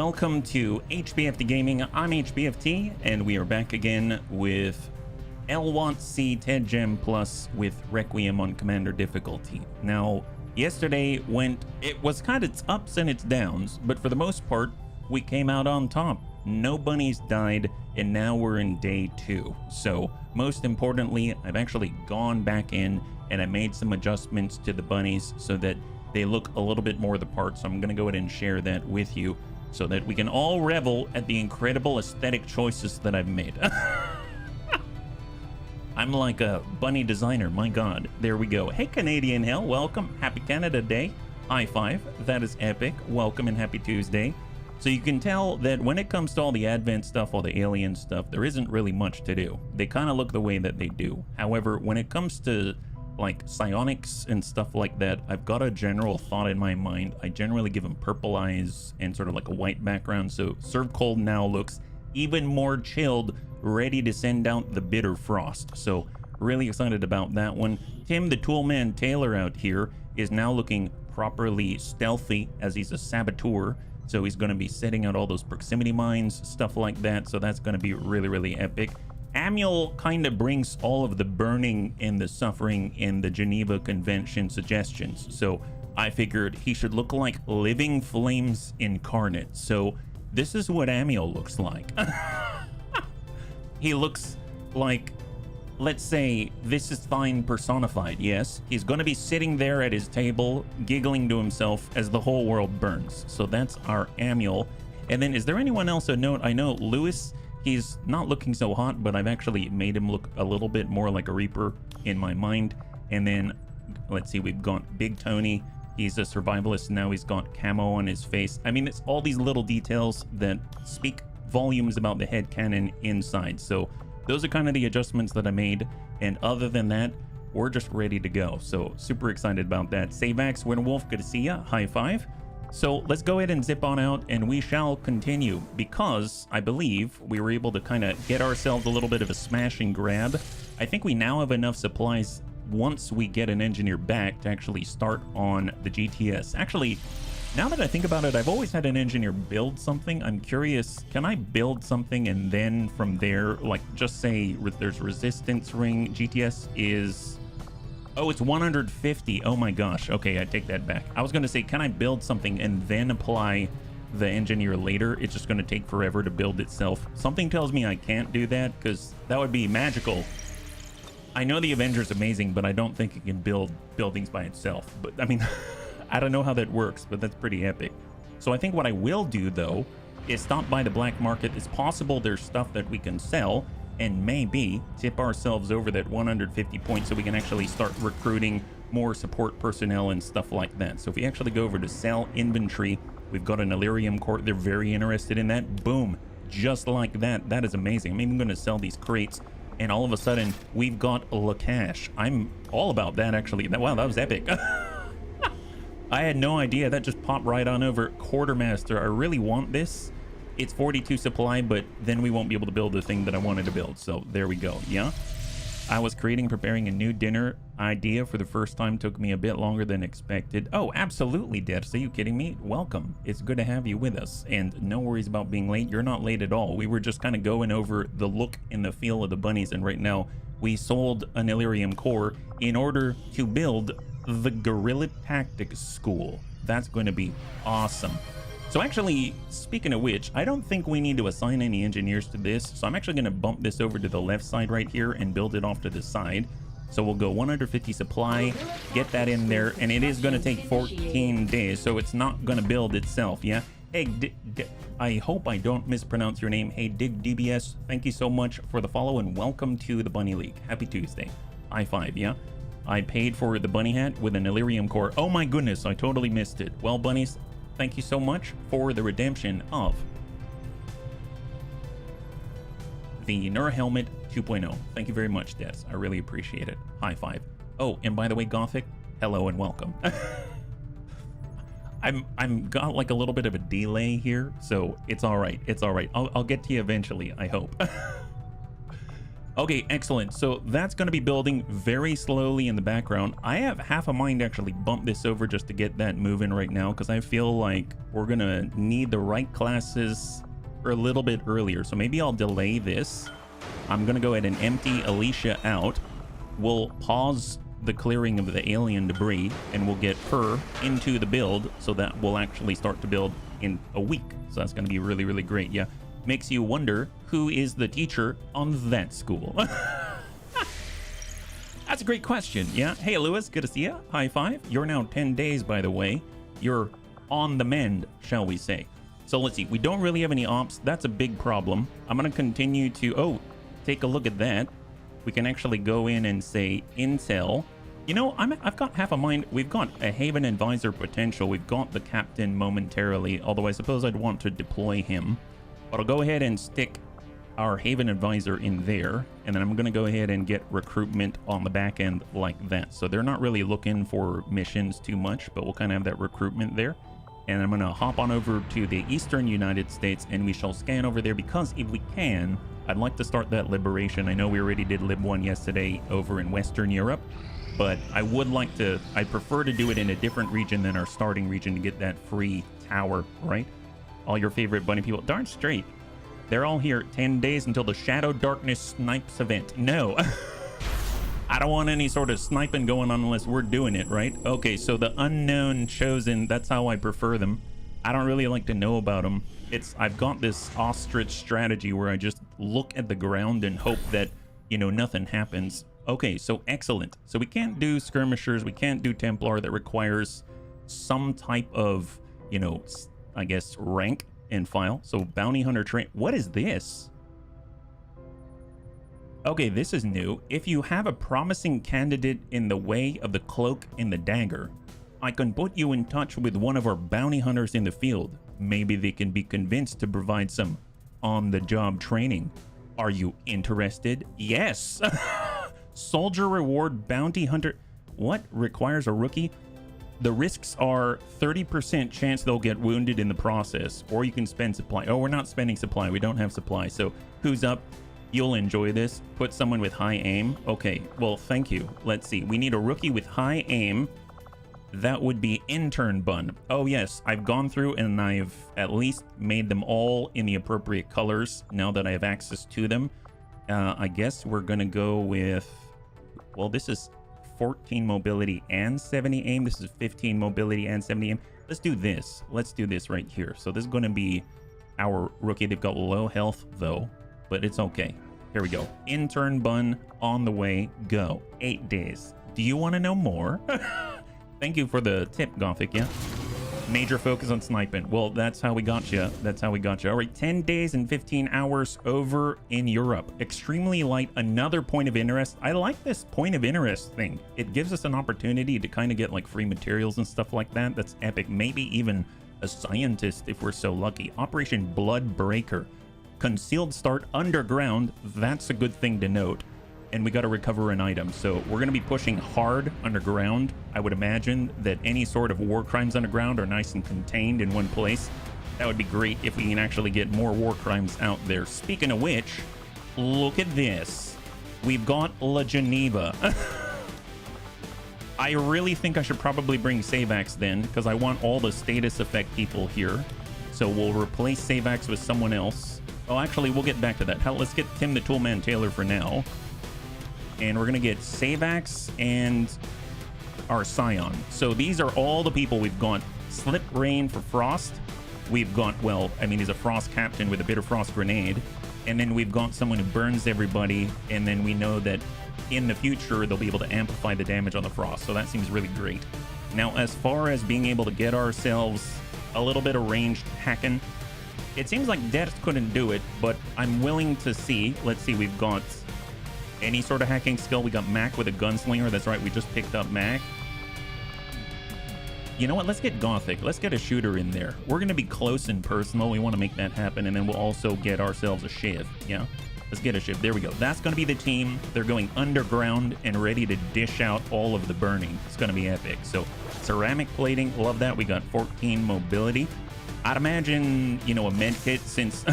welcome to HBFT Gaming. I'm HBFT, and we are back again with LWOTC TED Gem Plus with Requiem on Commander difficulty. Now, yesterday it was kind of its ups and its downs, but for the most part, we came out on top. No bunnies died, and now we're in day 2. So, most importantly, I've actually gone back in and I made some adjustments to the bunnies so that they look a little bit more the part. So I'm going to go ahead and share that with you so that we can all revel at the incredible aesthetic choices that I've made. I'm like a bunny designer, my god. There we go. Hey, Canadian Hell, welcome. Happy Canada Day. High five. That is epic. Welcome and happy Tuesday. So you can tell that when it comes to all the Advent stuff, all the alien stuff, there isn't really much to do. They kind of look the way that they do. However, when it comes to like psionics and stuff like that, I've got a general thought in my mind. I generally give them purple eyes and sort of like a white background. So Serve Cold now looks even more chilled, ready to send out the bitter frost. So really excited about that one. Tim the Toolman Taylor out here is now looking properly stealthy as he's a saboteur. So he's going to be setting out all those proximity mines, stuff like that. So that's going to be really, really epic. Amiel kind of brings all of the burning and the suffering in the Geneva Convention suggestions. So I figured he should look like living flames incarnate. So this is what Amiel looks like. He looks like, let's say, this is fine personified. Yes, he's going to be sitting there at his table, giggling to himself as the whole world burns. So that's our Amiel. And then is there anyone else a note? I know Lewis, he's not looking so hot, but I've actually made him look a little bit more like a Reaper in my mind. And then, let's see, we've got Big Tony. He's a survivalist. Now he's got camo on his face. I mean, it's all these little details that speak volumes about the headcanon inside. So those are kind of the adjustments that I made. And other than that, we're just ready to go. So super excited about that. Savax Winterwolf, good to see ya. High five. So let's go ahead and zip on out and we shall continue, because I believe we were able to kind of get ourselves a little bit of a smash and grab. I think we now have enough supplies once we get an engineer back to actually start on the GTS. Actually, now that I think about it, I've always had an engineer build something. I'm curious, can I build something and then from there, like just say there's resistance ring, GTS is... Oh, it's 150. Oh my gosh. Okay, I take that back. I was going to say, can I build something and then apply the engineer later? It's just going to take forever to build itself. Something tells me I can't do that because that would be magical. I know the Avenger's amazing, but I don't think it can build buildings by itself. But I mean, I don't know how that works, but that's pretty epic. So I think what I will do though is stop by the black market. It's possible there's stuff that we can sell and maybe tip ourselves over that 150 points so we can actually start recruiting more support personnel and stuff like that. So if we actually go over to sell inventory, we've got an Illyrium core. They're very interested in that. Boom, just like that. That is amazing. I'm even going to sell these crates and all of a sudden we've got a cash. I'm all about that actually. Wow, that was epic. I had no idea. That just popped right on over. Quartermaster, I really want this. It's 42 supply, but then we won't be able to build the thing that I wanted to build. So there we go. Yeah. I was preparing a new dinner idea for the first time. Took me a bit longer than expected. Oh, absolutely, Debs. Are you kidding me? Welcome. It's good to have you with us. And no worries about being late. You're not late at all. We were just kind of going over the look and the feel of the bunnies. And right now we sold an Illyrium core in order to build the Guerrilla Tactics School. That's going to be awesome. So actually, speaking of which, I don't think we need to assign any engineers to this. So I'm actually going to bump this over to the left side right here and build it off to the side. So we'll go 150 supply, get that in there, and it is going to take 14 days. So it's not going to build itself, yeah? Hey, I hope I don't mispronounce your name. Hey, Dig DBS, thank you so much for the follow and welcome to the Bunny League. Happy Tuesday. High five, yeah? I paid for the bunny hat with an Illyrium core. Oh my goodness, I totally missed it. Well, bunnies, thank you so much for the redemption of the Nura Helmet 2.0. Thank you very much, Des. I really appreciate it. High five. Oh, and by the way, Gothic, hello and welcome. I'm got like a little bit of a delay here, so it's all right. It's all right. I'll get to you eventually, I hope. Okay, excellent. So that's going to be building very slowly in the background. I have half a mind to actually bump this over just to get that moving right now, because I feel like we're going to need the right classes for a little bit earlier. So maybe I'll delay this. I'm going to go ahead and empty Alicia out. We'll pause the clearing of the alien debris, and we'll get her into the build so that we'll actually start to build in a week. So that's going to be really, really great. Yeah. Makes you wonder who is the teacher on that school. That's a great question. Yeah. Hey, Lewis, good to see you. High five. You're now 10 days, by the way. You're on the mend, shall we say. So let's see. We don't really have any ops. That's a big problem. I'm going to continue to, take a look at that. We can actually go in and say intel. You know, I've got half a mind. We've got a Haven Advisor potential. We've got the captain momentarily, although I suppose I'd want to deploy him. But I'll go ahead and stick our Haven Advisor in there, and then I'm going to go ahead and get recruitment on the back end like that. So they're not really looking for missions too much, but we'll kind of have that recruitment there. And I'm going to hop on over to the Eastern United States, and we shall scan over there, because if we can, I'd like to start that liberation. I know we already did Lib 1 yesterday over in Western Europe, but I would like to, I prefer to do it in a different region than our starting region to get that free tower, right? All your favorite bunny people. Darn straight. They're all here 10 days until the Shadow Darkness Snipes event. No. I don't want any sort of sniping going on unless we're doing it, right? Okay, so the unknown chosen, that's how I prefer them. I don't really like to know about them. I've got this ostrich strategy where I just look at the ground and hope that, you know, nothing happens. Okay, so excellent. So we can't do skirmishers. We can't do Templar. That requires some type of, you know, I guess, rank and file. So bounty hunter train. What is this? Okay, this is new. If you have a promising candidate in the way of the cloak and the dagger, I can put you in touch with one of our bounty hunters in the field. Maybe they can be convinced to provide some on-the-job training. Are you interested? Yes. Soldier reward bounty hunter. What requires a rookie? The risks are 30% chance they'll get wounded in the process, or you can spend supply. Oh, we're not spending supply. We don't have supply. So who's up? You'll enjoy this. Put someone with high aim. Okay, well, thank you. Let's see. We need a rookie with high aim. That would be intern bun. Oh, yes. I've gone through and I've at least made them all in the appropriate colors now that I have access to them. I guess we're going to go with... Well, this is 14 mobility and 70 aim. This is 15 mobility and 70 aim. Let's do this. Let's do this right here. So this is going to be our rookie. They've got low health, though, but it's okay. Here we go. Intern bun on the way. Go. 8 days. Do you want to know more? Thank you for the tip, Gothic, yeah? Major focus on sniping. Well, that's how we got you. That's how we got you. All right, 10 days and 15 hours over in Europe. Extremely light. Another point of interest. I like this point of interest thing. It gives us an opportunity to kind of get like free materials and stuff like that. That's epic. Maybe even a scientist if we're so lucky. Operation Blood Breaker. Concealed start underground. That's a good thing to note. And we got to recover an item. So we're going to be pushing hard underground. I would imagine that any sort of war crimes underground are nice and contained in one place. That would be great if we can actually get more war crimes out there. Speaking of which, look at this. We've got La Geneva. I really think I should probably bring Savax then, because I want all the status effect people here. So we'll replace Savax with someone else. Oh, actually, we'll get back to that. Hell, let's get Tim the Toolman Taylor for now. And we're going to get Savax and our Scion. So these are all the people we've got. Slip Rain for Frost. We've got, well, I mean, he's a Frost Captain with a Bitter Frost Grenade. And then we've got someone who burns everybody. And then we know that in the future, they'll be able to amplify the damage on the Frost. So that seems really great. Now, as far as being able to get ourselves a little bit of ranged hacking, it seems like Death couldn't do it, but I'm willing to see. Let's see, we've got... any sort of hacking skill. We got Mac with a gunslinger. That's right, we just picked up Mac. You know what? Let's get Gothic. Let's get a shooter in there. We're going to be close and personal. We want to make that happen, and then we'll also get ourselves a Shiv. Yeah? Let's get a Shiv. There we go. That's going to be the team. They're going underground and ready to dish out all of the burning. It's going to be epic. So, ceramic plating. Love that. We got 14 mobility. I'd imagine, you know, a med kit, since...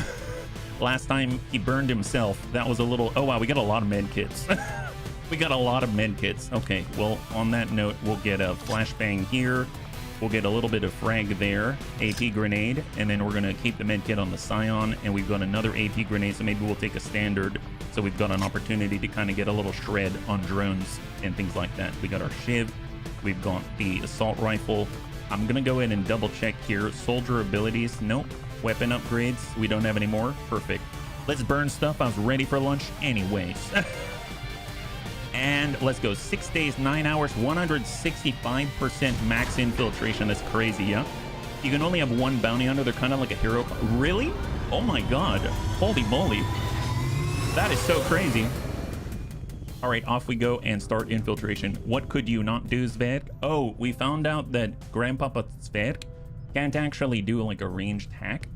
Last time he burned himself, that was a little... Oh, wow, we got a lot of med kits. We got a lot of med kits. Okay, well, on that note, we'll get a flashbang here. We'll get a little bit of frag there, AP grenade, and then we're going to keep the med kit on the Scion, and we've got another AP grenade, so maybe we'll take a standard, so we've got an opportunity to kind of get a little shred on drones and things like that. We got our Shiv, we've got the assault rifle. I'm going to go ahead and double check here. Soldier abilities, nope. Weapon upgrades, we don't have any more. Perfect. Let's burn stuff. I was ready for lunch anyways. And let's go. 6 days, 9 hours, 165% max infiltration. That's crazy, yeah? You can only have one bounty hunter. They're kind of like a hero. Really? Oh my god. Holy moly. That is so crazy. All right, off we go and start infiltration. What could you not do, Zvedk? Oh, we found out that Grandpapa Zvedk can't actually do like a ranged hack.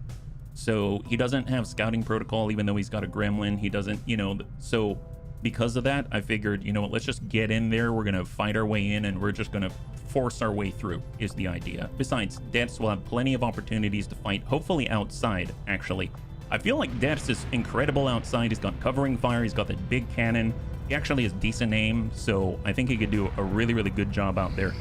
So he doesn't have scouting protocol, even though he's got a gremlin. He doesn't, you know, so... Because of that, I figured, you know what, let's just get in there. We're going to fight our way in, and we're just going to force our way through, is the idea. Besides, Deaths will have plenty of opportunities to fight, hopefully outside, actually. I feel like Deaths is incredible outside. He's got covering fire. He's got that big cannon. He actually has decent aim, so I think he could do a really, really good job out there.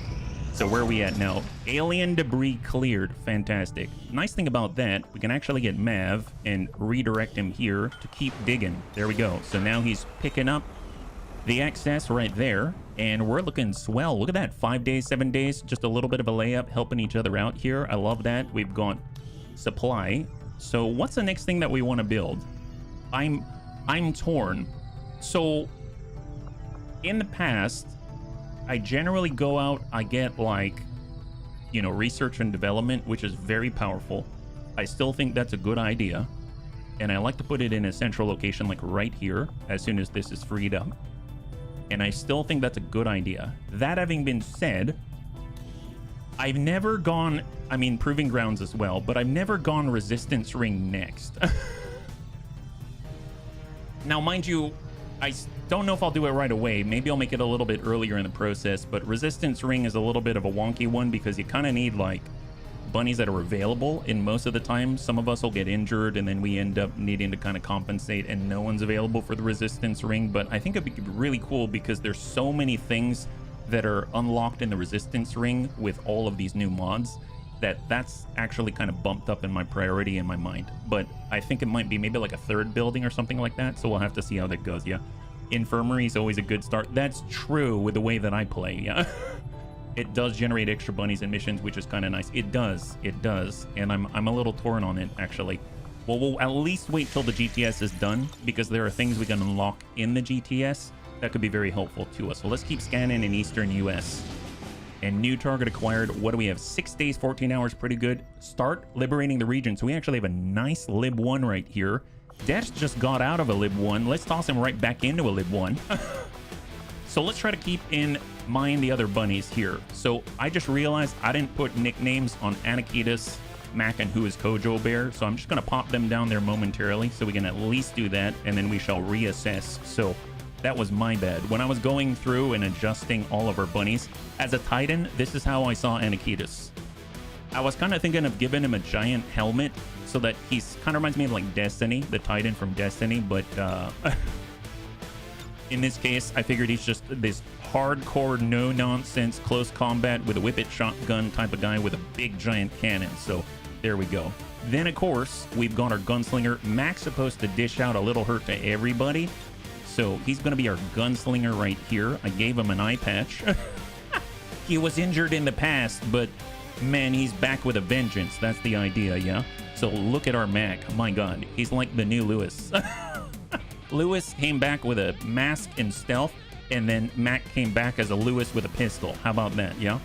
So where are we at now? Alien debris cleared. Fantastic. Nice thing about that, we can actually get Mav and redirect him here to keep digging. There we go. So now he's picking up the excess right there, and we're looking swell. Look at that. 5 days, 7 days, just a little bit of a layup, helping each other out here. I love that. We've got supply. So what's the next thing that we want to build? I'm torn. So in the past, I generally go out, I get like, you know, research and development, which is very powerful. I still think that's a good idea. And I like to put it in a central location like right here as soon as this is freed up. And I still think that's a good idea. That having been said, I've never gone, I mean, Proving Grounds as well, but I've never gone Resistance Ring next. Now, mind you, I don't know if I'll do it right away. Maybe I'll make it a little bit earlier in the process, but Resistance Ring is a little bit of a wonky one because you kind of need like bunnies that are available, and most of the time some of us will get injured and then we end up needing to kind of compensate and no one's available for the Resistance Ring. But I think it'd be really cool because there's so many things that are unlocked in the Resistance Ring with all of these new mods that's actually kind of bumped up in my priority in my mind. But I think it might be maybe like a third building or something like that, so we'll have to see how that goes. Yeah, Infirmary is always a good start. That's true with the way that I play. Yeah. It does generate extra bunnies and missions, which is kind of nice. It does, and I'm a little torn on it, actually. Well, we'll at least wait till the GTS is done, because there are things we can unlock in the GTS that could be very helpful to us. So let's keep scanning in Eastern US. And new target acquired. What do we have? 6 days, 14 hours, pretty good. Start liberating the region. So we actually have a nice Lib 1 right here. Dex just got out of a Lib 1. Let's toss him right back into a Lib 1. So let's try to keep in mind the other bunnies here. So I just realized I didn't put nicknames on Anakitas, Mac, and who is Kojo Bear. So I'm just going to pop them down there momentarily so we can at least do that, and then we shall reassess. So that was my bad. When I was going through and adjusting all of our bunnies, as a Titan, this is how I saw Anakitas. I was kind of thinking of giving him a giant helmet so that he's kind of reminds me of like Destiny, the Titan from Destiny, but in this case, I figured he's just this hardcore, no-nonsense, close combat with a whippet shotgun type of guy with a big giant cannon. So there we go. Then, of course, we've got our gunslinger. Mac's supposed to dish out a little hurt to everybody. So he's going to be our gunslinger right here. I gave him an eye patch. He was injured in the past, but man, he's back with a vengeance. That's the idea, yeah? So look at our Mac. My God, he's like the new Lewis. Lewis came back with a mask and stealth, and then Mac came back as a Lewis with a pistol. How about that, yeah?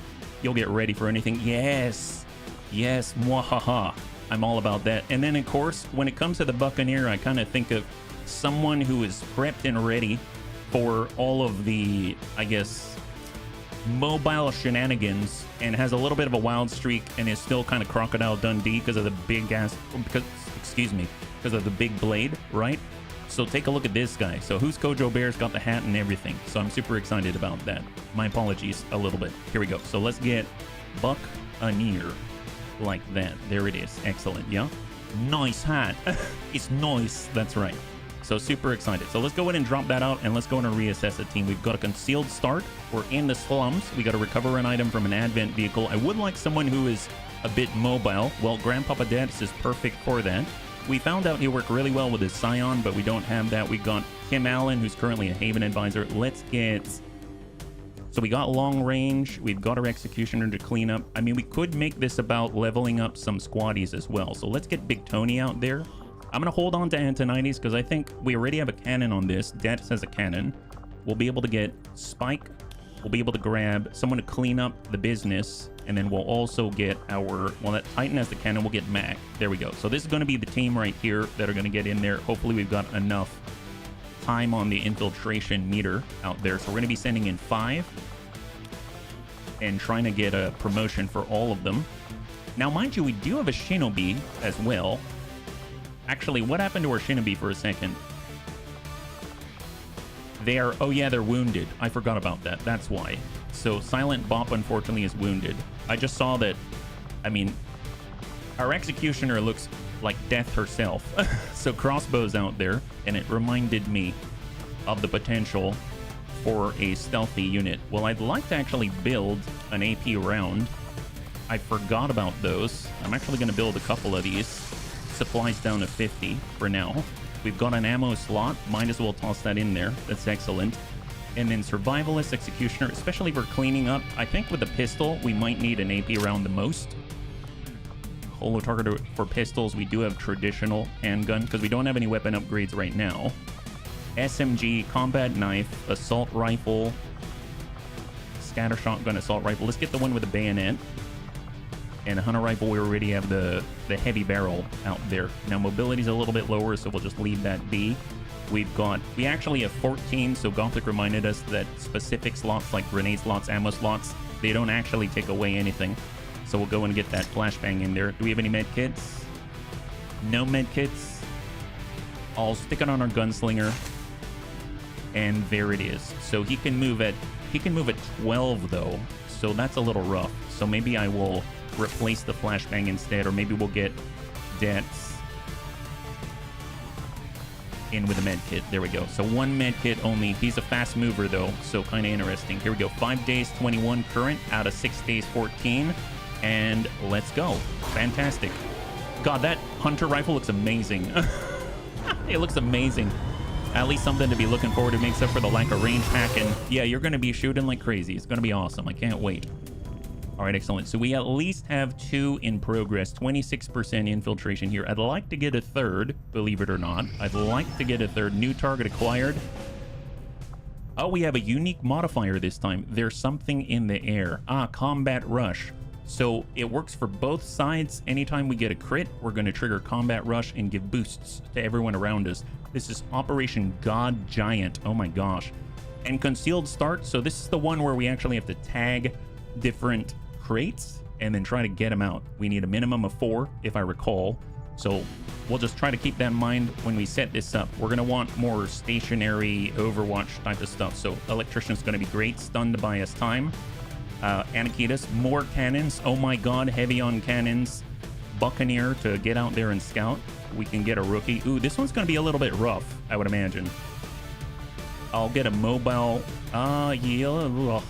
You'll get ready for anything. Yes. Yes, mwahaha. I'm all about that. And then, of course, when it comes to the Buccaneer, I kind of think of someone who is prepped and ready for all of the, I guess, mobile shenanigans and has a little bit of a wild streak and is still kind of Crocodile Dundee because of the big ass, because of the big blade, right? So take a look at this guy. So who's Kojo Bear's got the hat and everything. So I'm super excited about that. My apologies a little bit. Here we go. So let's get Buccaneer like that. There it is. Excellent. Yeah. Nice hat. It's nice. That's right. So super excited. So let's go ahead and drop that out, and let's go in and reassess the team. We've got a concealed start. We're in the slums. We got to recover an item from an advent vehicle. I would like someone who is a bit mobile. Well, Grandpapa Dance is perfect for that. We found out he worked really well with his Scion, but we don't have that. We got Kim Allen, who's currently a Haven advisor. Let's get... So we got long range. We've got our executioner to clean up. I mean, we could make this about leveling up some squaddies as well. So let's get Big Tony out there. I'm going to hold on to Antonides because I think we already have a cannon on this. Dex has a cannon. We'll be able to get Spike. We'll be able to grab someone to clean up the business. And then we'll also get our... Well, that Titan has the cannon. We'll get Mac. There we go. So this is going to be the team right here that are going to get in there. Hopefully we've got enough time on the infiltration meter out there. So we're going to be sending in 5 and trying to get a promotion for all of them. Now, mind you, we do have a Shinobi as well. Actually, what happened to our Shinobi for a second? They are... Oh, yeah, they're wounded. I forgot about that. That's why. So Silent Bop, unfortunately, is wounded. I just saw that... I mean, our Executioner looks like death herself. So Crossbow's out there, and it reminded me of the potential for a stealthy unit. Well, I'd like to actually build an AP round. I forgot about those. I'm actually going to build a couple of these. Supplies down to 50 for now. We've got an ammo slot. Might as well toss that in there. That's excellent. And then Survivalist, Executioner, especially for cleaning up. I think with the pistol, we might need an AP round the most. Holo target for pistols. We do have traditional handgun because we don't have any weapon upgrades right now. SMG, combat knife, assault rifle, scatter shotgun, assault rifle. Let's get the one with the bayonet. And a hunter rifle, we already have the heavy barrel out there. Now mobility's a little bit lower, so we'll just leave that be. We actually have 14, so Gothic reminded us that specific slots like grenade slots, ammo slots, they don't actually take away anything. So we'll go and get that flashbang in there. Do we have any med kits? No med kits. I'll stick it on our gunslinger. And there it is. So he can move at 12 though. So that's a little rough. So maybe I will replace the flashbang instead, or maybe we'll get Dex in with a med kit. There we go. So 1 med kit only. He's a fast mover though, so kind of interesting. Here we go. 5 days 21 current out of 6 days 14, and let's go. Fantastic. God, that hunter rifle looks amazing. It looks amazing. At least something to be looking forward to. Makes up for the lack of range pack, and yeah, you're going to be shooting like crazy. It's going to be awesome. I can't wait. All right, excellent. So we at least have 2 in progress, 26% infiltration here. I'd like to get a 3rd, believe it or not. I'd like to get a 3rd. New target acquired. Oh, we have a unique modifier this time. There's something in the air. Ah, combat rush. So it works for both sides. Anytime we get a crit, we're going to trigger combat rush and give boosts to everyone around us. This is Operation God Giant. Oh my gosh. And concealed start. So this is the one where we actually have to tag different crates and then try to get them out. We need a minimum of 4, if I recall. So we'll just try to keep that in mind when we set this up. We're going to want more stationary Overwatch type of stuff. So Electrician's going to be great. Stun to buy us time. Anakitas, more cannons. Oh my god, heavy on cannons. Buccaneer to get out there and scout. We can get a rookie. Ooh, this one's going to be a little bit rough, I would imagine. I'll get a mobile. Yeah. Ugh.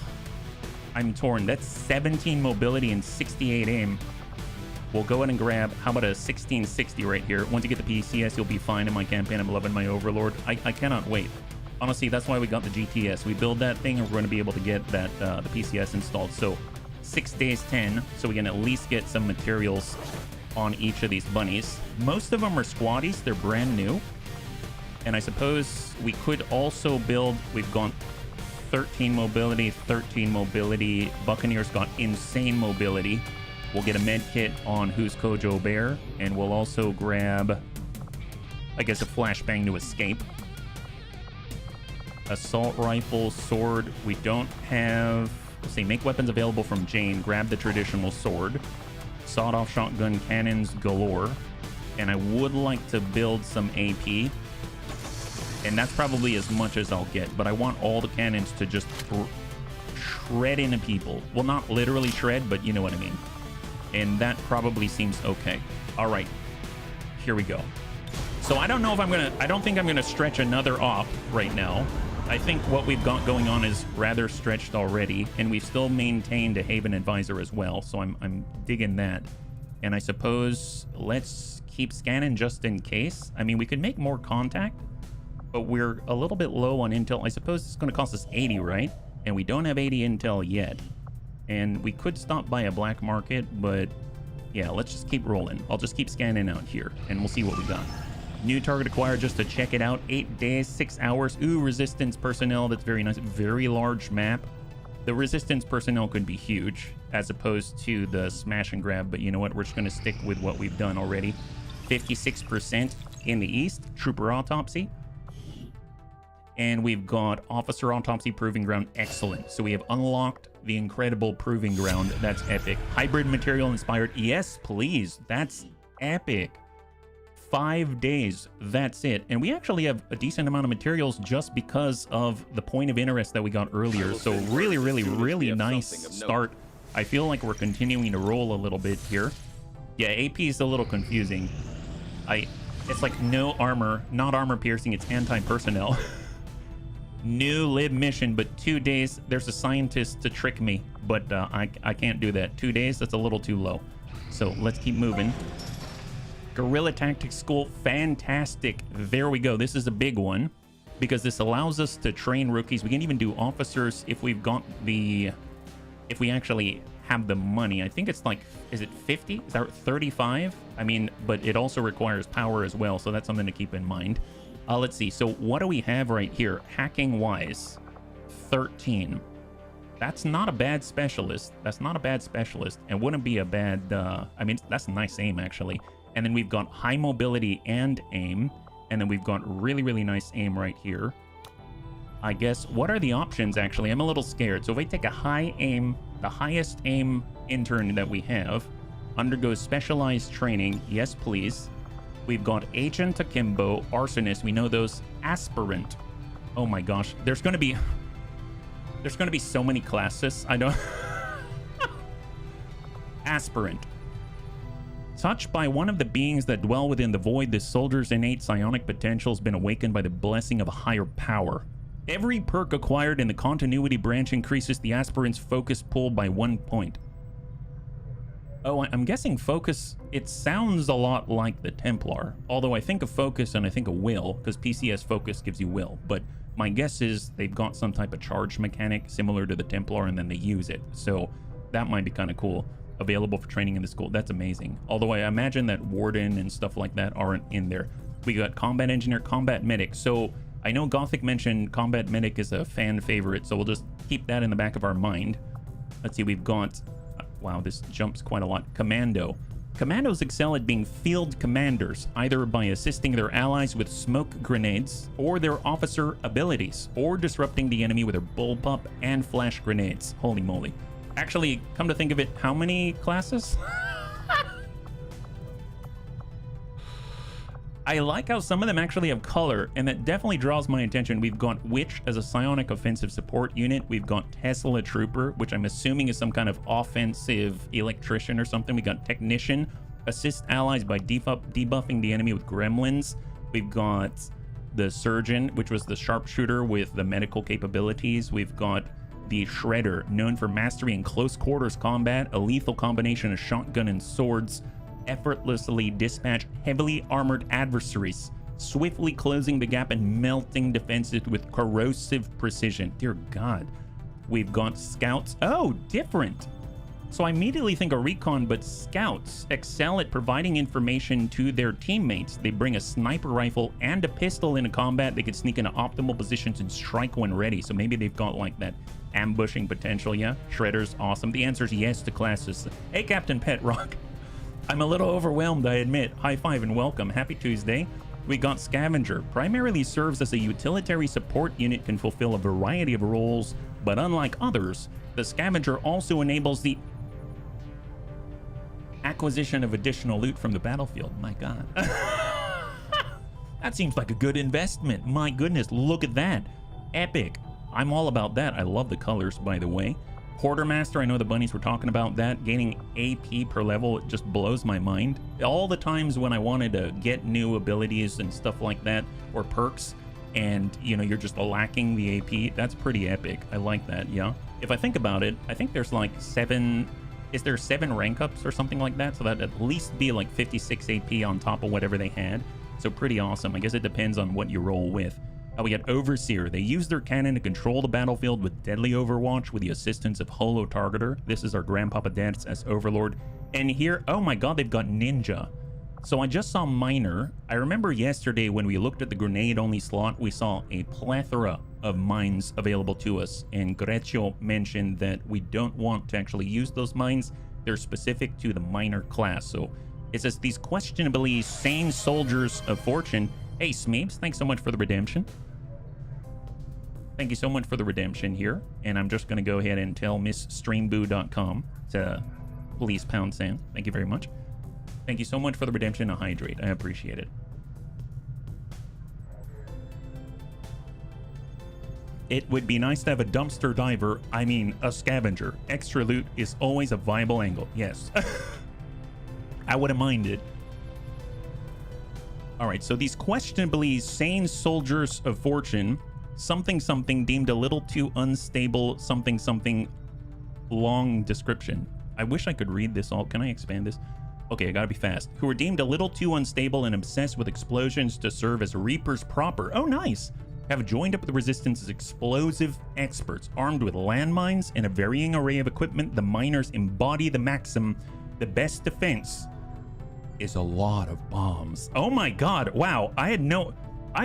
I'm torn. That's 17 mobility and 68 aim. We'll go ahead and grab, how about a 1660 right here. Once you get the PCS, you'll be fine in my campaign. I'm loving my Overlord. I cannot wait. Honestly, that's why we got the GTS. We build that thing and we're going to be able to get that the PCS installed. So 6 days 10, so we can at least get some materials on each of these bunnies. Most of them are squaddies. They're brand new. And I suppose we could also build, we've gone 13 mobility, 13 mobility. Buccaneer's got insane mobility. We'll get a med kit on Who's Kojo Bear, and we'll also grab, I guess, a flashbang to escape. Assault rifle, sword. We don't have, let's see, make weapons available from Jane. Grab the traditional sword. Sawed-off shotgun, cannons galore. And I would like to build some AP. And that's probably as much as I'll get, but I want all the cannons to just shred into people. Well, not literally shred, but you know what I mean. And that probably seems okay. All right. here we go. So I don't know if I don't think I'm gonna stretch another op right now. I think what we've got going on is rather stretched already, and we've still maintained a Haven Advisor as well, so I'm digging that. And I suppose let's keep scanning just in case. I mean, we could make more contact, but we're a little bit low on intel. I suppose it's going to cost us 80, right? And we don't have 80 intel yet. And we could stop by a black market, but yeah, let's just keep rolling. I'll just keep scanning out here, and we'll see what we got. New target acquired just to check it out. 8 days, 6 hours. Ooh, resistance personnel. That's very nice. Very large map. The resistance personnel could be huge as opposed to the smash and grab, but you know what? We're just going to stick with what we've done already. 56% in the east. Trooper autopsy. And we've got officer autopsy proving ground. Excellent. So we have unlocked the incredible proving ground. That's epic. Hybrid material inspired. Yes, please. That's epic. 5 days, that's it. And we actually have a decent amount of materials just because of the point of interest that we got earlier. So really nice start. I feel like we're continuing to roll a little bit here. Yeah, AP is a little confusing. It's like no armor, not armor piercing, it's anti-personnel. New lib mission, but 2 days. There's a scientist to trick me, but I can't do that. 2 days, that's a little too low. So let's keep moving. Guerrilla Tactics School, fantastic. There we go. This is a big one because this allows us to train rookies. We can even do officers if we've got the, if we actually have the money. I think it's like, is it 50? Is that 35? I mean, but it also requires power as well. So that's something to keep in mind. Let's see. So what do we have right here? Hacking wise, 13. That's not a bad specialist. That's not a bad specialist and wouldn't be a bad, I mean, that's a nice aim actually. And then we've got high mobility and aim. And then we've got really nice aim right here. I guess, what are the options actually? I'm a little scared. So if I take a high aim, the highest aim intern that we have undergoes specialized training. Yes, please. We've got Agent Akimbo, Arsonist. We know those. Aspirant. Oh my gosh. There's going to be so many classes. I don't... Aspirant. Touched by one of the beings that dwell within the void, this soldier's innate psionic potential has been awakened by the blessing of a higher power. Every perk acquired in the continuity branch increases the aspirant's focus pool by 1 point. Oh, I'm guessing focus, it sounds a lot like the Templar. Although I think of focus and I think of will, because PCS focus gives you will. But my guess is they've got some type of charge mechanic similar to the Templar and then they use it. So that might be kind of cool. Available for training in the school. That's amazing. Although I imagine that Warden and stuff like that aren't in there. We got Combat Engineer, Combat Medic. So I know Gothic mentioned Combat Medic is a fan favorite, so we'll just keep that in the back of our mind. Let's see, we've got... wow, this jumps quite a lot. Commando. Commandos excel at being field commanders, either by assisting their allies with smoke grenades, or their officer abilities, or disrupting the enemy with their bullpup and flash grenades. Holy moly. Actually, come to think of it, how many classes? I like how some of them actually have color, and that definitely draws my attention. We've got Witch as a psionic offensive support unit. We've got Tesla Trooper, which I'm assuming is some kind of offensive electrician or something. We got Technician, assist allies by debuffing the enemy with gremlins. We've got the Surgeon, which was the sharpshooter with the medical capabilities. We've got the Shredder, known for mastery in close quarters combat, a lethal combination of shotgun and swords, effortlessly dispatch heavily armored adversaries, swiftly closing the gap and melting defenses with corrosive precision. Dear God. We've got Scouts. Oh, different. So I immediately think of Recon, but Scouts excel at providing information to their teammates. They bring a sniper rifle and a pistol into combat. They can sneak into optimal positions and strike when ready. So maybe they've got like that ambushing potential. Yeah, Shredder's awesome. The answer is yes to classes. Hey, Captain Pet Rock. I'm a little overwhelmed, I admit. High five and welcome. Happy Tuesday. We got Scavenger. Primarily serves as a utilitarian support unit, can fulfill a variety of roles, but unlike others, the Scavenger also enables the acquisition of additional loot from the battlefield. My God. That seems like a good investment. My goodness, look at that. Epic. I'm all about that. I love the colors, by the way. Quartermaster, I know the bunnies were talking about that. Gaining AP per level, it just blows my mind. All the times when I wanted to get new abilities and stuff like that, or perks, and you know, you're just lacking the AP, that's pretty epic. I like that, yeah. If I think about it, I think there's like 7, is there 7 rank ups or something like that? So that'd at least be like 56 AP on top of whatever they had. So pretty awesome. I guess it depends on what you roll with. We got Overseer. They use their cannon to control the battlefield with deadly overwatch with the assistance of Holo Targeter. This is our Grandpapa Dance as Overlord. And here, oh my god, they've got Ninja. So I just saw Miner. I remember yesterday when we looked at the grenade-only slot, we saw a plethora of mines available to us. And Greccio mentioned that we don't want to actually use those mines. They're specific to the Miner class. So it says these questionably sane soldiers of fortune. Hey, Smeebs, thanks so much for the redemption. Thank you so much for the redemption here. And I'm just going to go ahead and tell MissStreamboo.com to please pound sand. Thank you very much. Thank you so much for the redemption to hydrate. I appreciate it. It would be nice to have a dumpster diver. I mean, a scavenger. Extra loot is always a viable angle. Yes. I wouldn't mind it. All right, so these questionably sane soldiers of fortune, something something deemed a little too unstable, something something, long description. I wish I could read this all. Can I expand this? Okay, I gotta be fast. Who were deemed a little too unstable and obsessed with explosions to serve as Reapers proper. Oh, nice. Have joined up with the Resistance as explosive experts. Armed with landmines and a varying array of equipment, the miners embody the maxim, the best defense is a lot of bombs. Oh my god, wow. I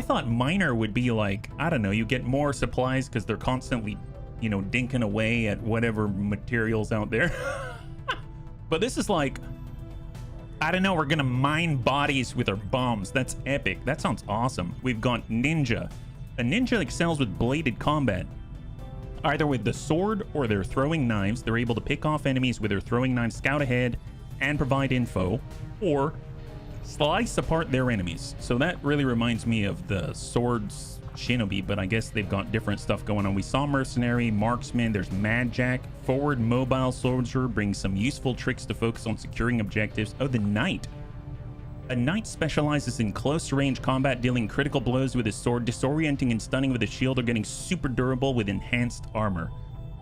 thought miner would be like, I don't know, you get more supplies because they're constantly, you know, dinking away at whatever materials out there. But this is like, I don't know, we're gonna mine bodies with our bombs. That's epic. That sounds awesome. We've got Ninja. A ninja excels with bladed combat. Either with the sword or their throwing knives, they're able to pick off enemies with their throwing knives, scout ahead, and provide info, or slice apart their enemies. So that really reminds me of the swords shinobi, but I guess they've got different stuff going on. We saw mercenary, marksman, there's Mad Jack. Forward mobile soldier brings some useful tricks to focus on securing objectives. Oh, the knight. A knight specializes in close range combat, dealing critical blows with his sword, disorienting and stunning with his shield, or getting super durable with enhanced armor.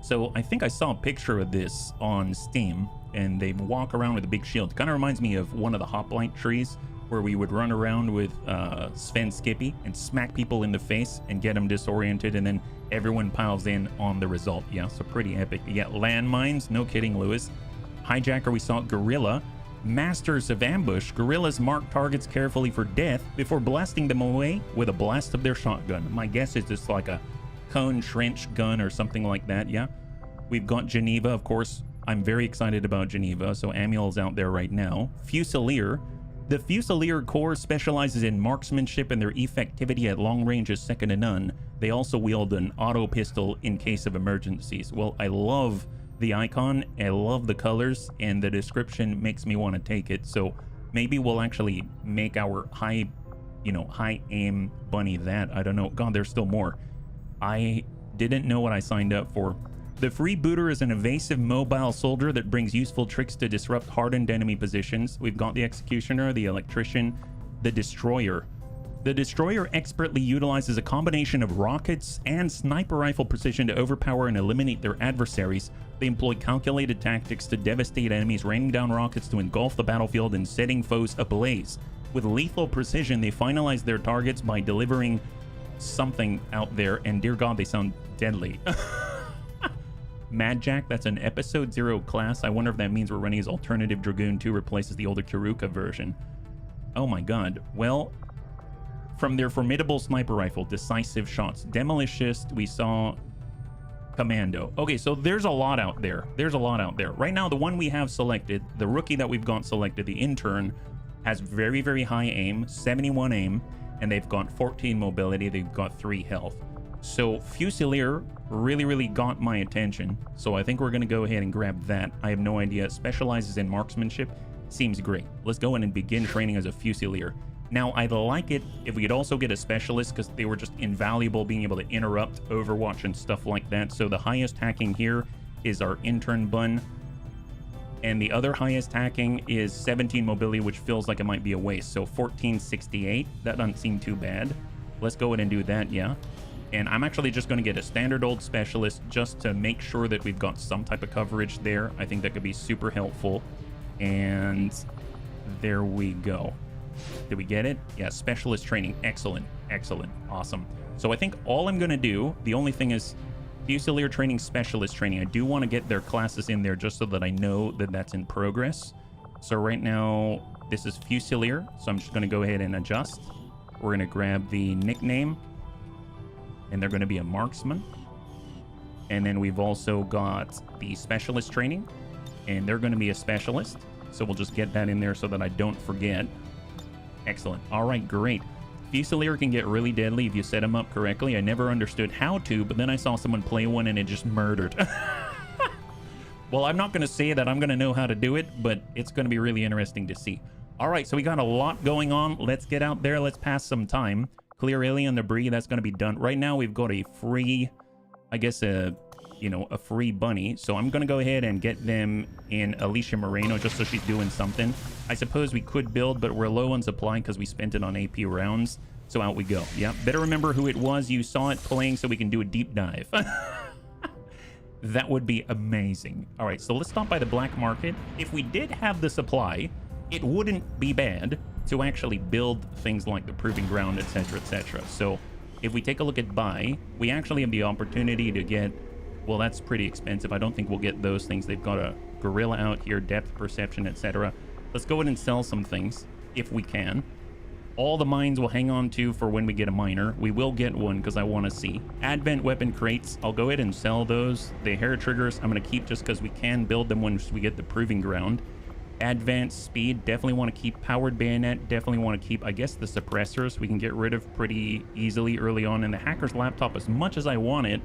So I think I saw a picture of this on Steam, and they walk around with a big shield. Kind of reminds me of one of the hoplite trees where we would run around with Sven Skippy and smack people in the face and get them disoriented, and then everyone piles in on the result. Yeah, so pretty epic. You get landmines, no kidding, Lewis. Hijacker, we saw Gorilla. Masters of Ambush. Guerrillas mark targets carefully for death before blasting them away with a blast of their shotgun. My guess is it's like a cone trench gun or something like that, yeah. We've got Geneva, of course. I'm very excited about Geneva, so Amiel's out there right now. Fusilier. The Fusilier Corps specializes in marksmanship, and their effectivity at long range is second to none. They also wield an auto pistol in case of emergencies. Well, I love the icon, I love the colors, and the description makes me want to take it. So maybe we'll actually make our high aim bunny that. I don't know. God, there's still more. I didn't know what I signed up for. The Freebooter is an evasive mobile soldier that brings useful tricks to disrupt hardened enemy positions. We've got the Executioner, the Electrician, the Destroyer. The Destroyer expertly utilizes a combination of rockets and sniper rifle precision to overpower and eliminate their adversaries. They employ calculated tactics to devastate enemies, raining down rockets to engulf the battlefield and setting foes ablaze. With lethal precision, they finalize their targets by delivering something out there, and dear God, they sound deadly. Mad Jack, that's an Episode 0 class. I wonder if that means we're running as Alternative Dragoon 2 replaces the older Kiruka version. Oh my God. Well, from their formidable sniper rifle, decisive shots, Demolishist, we saw Commando. Okay, so there's a lot out there. There's a lot out there. Right now, the one we have selected, the rookie that we've got selected, the intern, has very, very high aim, 71 aim, and they've got 14 mobility. They've got 3 health. So Fusilier really, really got my attention. So I think we're going to go ahead and grab that. I have no idea. Specializes in marksmanship. Seems great. Let's go in and begin training as a Fusilier. Now, I'd like it if we could also get a specialist, because they were just invaluable being able to interrupt Overwatch and stuff like that. So the highest hacking here is our intern bun. And the other highest hacking is 17 mobility, which feels like it might be a waste. So 1468, that doesn't seem too bad. Let's go ahead and do that, yeah. And I'm actually just going to get a standard old specialist just to make sure that we've got some type of coverage there. I think that could be super helpful. And there we go. Did we get it? Yeah, specialist training. Excellent. Excellent. Awesome. So I think all I'm going to do, the only thing is Fusilier training, specialist training. I do want to get their classes in there just so that I know that that's in progress. So right now, this is Fusilier. So I'm just going to go ahead and adjust. We're going to grab the nickname. And they're going to be a marksman. And then we've also got the specialist training. And they're going to be a specialist. So we'll just get that in there so that I don't forget. Excellent. All right, great. Fusilier can get really deadly if you set him up correctly. I never understood how to, but then I saw someone play one and it just murdered. Well, I'm not going to say that I'm going to know how to do it, but it's going to be really interesting to see. All right, so we got a lot going on. Let's get out there. Let's pass some time. Clear alien debris. That's going to be done. Right now, we've got a free, I guess, a free bunny. So I'm going to go ahead and get them in Alicia Moreno just so she's doing something. I suppose we could build, but we're low on supply because we spent it on AP rounds. So out we go. Yeah, better remember who it was. You saw it playing so we can do a deep dive. That would be amazing. All right, so let's stop by the black market. If we did have the supply, it wouldn't be bad to actually build things like the Proving Ground, etc., etc. So if we take a look at buy, we actually have the opportunity to get, well, that's pretty expensive. I don't think we'll get those things. They've got a gorilla out here, depth perception, etc. Let's go ahead and sell some things if we can. All the mines we'll hang on to for when we get a miner. We will get one because I want to see. Advent weapon crates. I'll go ahead and sell those. The hair triggers I'm going to keep just because we can build them once we get the Proving Ground. Advanced speed. Definitely want to keep powered bayonet. Definitely want to keep, I guess, the suppressors we can get rid of pretty easily early on. And the hacker's laptop, as much as I want it,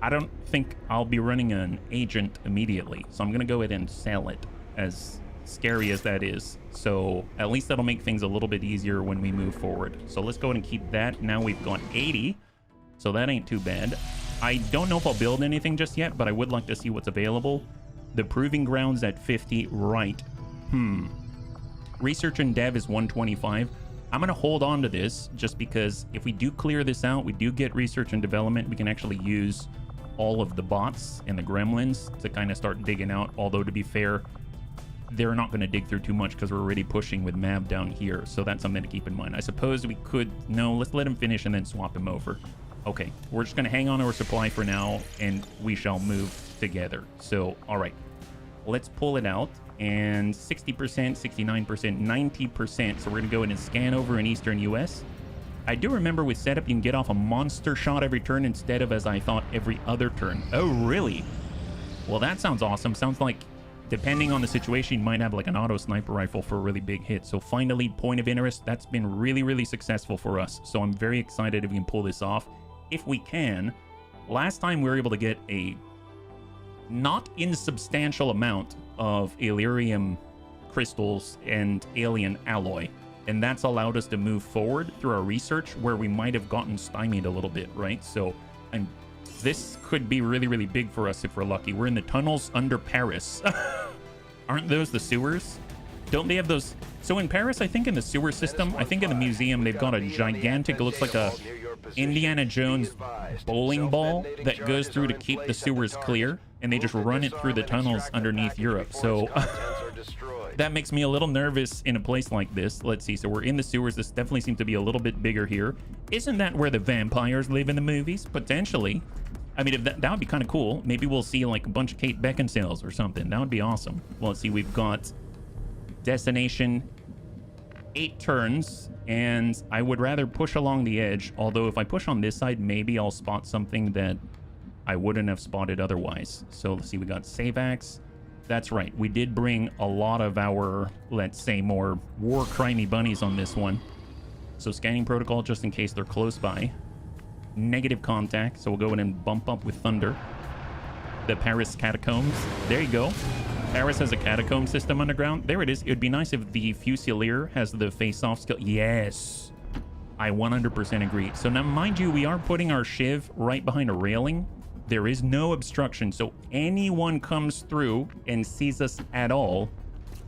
I don't think I'll be running an agent immediately. So I'm going to go ahead and sell it, as scary as that is. So at least that'll make things a little bit easier when we move forward. So let's go ahead and keep that. Now we've got 80. So that ain't too bad. I don't know if I'll build anything just yet, but I would like to see what's available. The Proving Grounds at 50, right. Research and Dev is 125. I'm going to hold on to this just because if we do clear this out, we do get Research and Development, we can actually use all of the bots and the gremlins to kind of start digging out. Although, to be fair, they're not going to dig through too much because we're already pushing with Mav down here. So that's something to keep in mind. I suppose we could... No, let's let him finish and then swap him over. Okay, we're just going to hang on to our supply for now, and we shall move together. So, all right. Let's pull it out. And 60%, 69%, 90%. So we're going to go in and scan over in Eastern US. I do remember with setup, you can get off a monster shot every turn instead of, as I thought, every other turn. Oh, really? Well, that sounds awesome. Sounds like, depending on the situation, you might have like an auto sniper rifle for a really big hit. So find a lead point of interest. That's been really, really successful for us. So I'm very excited if we can pull this off. If we can. Last time we were able to get a not insubstantial amount of Illyrium crystals and alien alloy. And that's allowed us to move forward through our research where we might have gotten stymied a little bit, right? So, and this could be really, really big for us if we're lucky. We're in the tunnels under Paris. Aren't those the sewers? Don't they have those? So in Paris, I think in the sewer system, I think in the museum, they've got a gigantic, it looks like a Indiana Jones bowling ball that goes through to keep the sewers clear. And they just run it through the tunnels underneath Europe. So that makes me a little nervous in a place like this. Let's see. So we're in the sewers. This definitely seems to be a little bit bigger here. Isn't that where the vampires live in the movies? Potentially. I mean, if that would be kind of cool. Maybe we'll see like a bunch of Kate Beckinsales or something. That would be awesome. Well, let's see. We've got destination 8 turns. And I would rather push along the edge. Although if I push on this side, maybe I'll spot something that I wouldn't have spotted otherwise. So let's see, we got save axe. That's right, we did bring a lot of our, let's say, more war crimey bunnies on this one. So scanning protocol just in case they're close by. Negative contact, so we'll go in and bump up with thunder. The Paris catacombs. There you go. Paris has a catacomb system underground. There it is. It would be nice if the Fusilier has the face-off skill. Yes, I 100% agree. So now, mind you, we are putting our Shiv right behind a railing. There is no obstruction, so anyone comes through and sees us at all,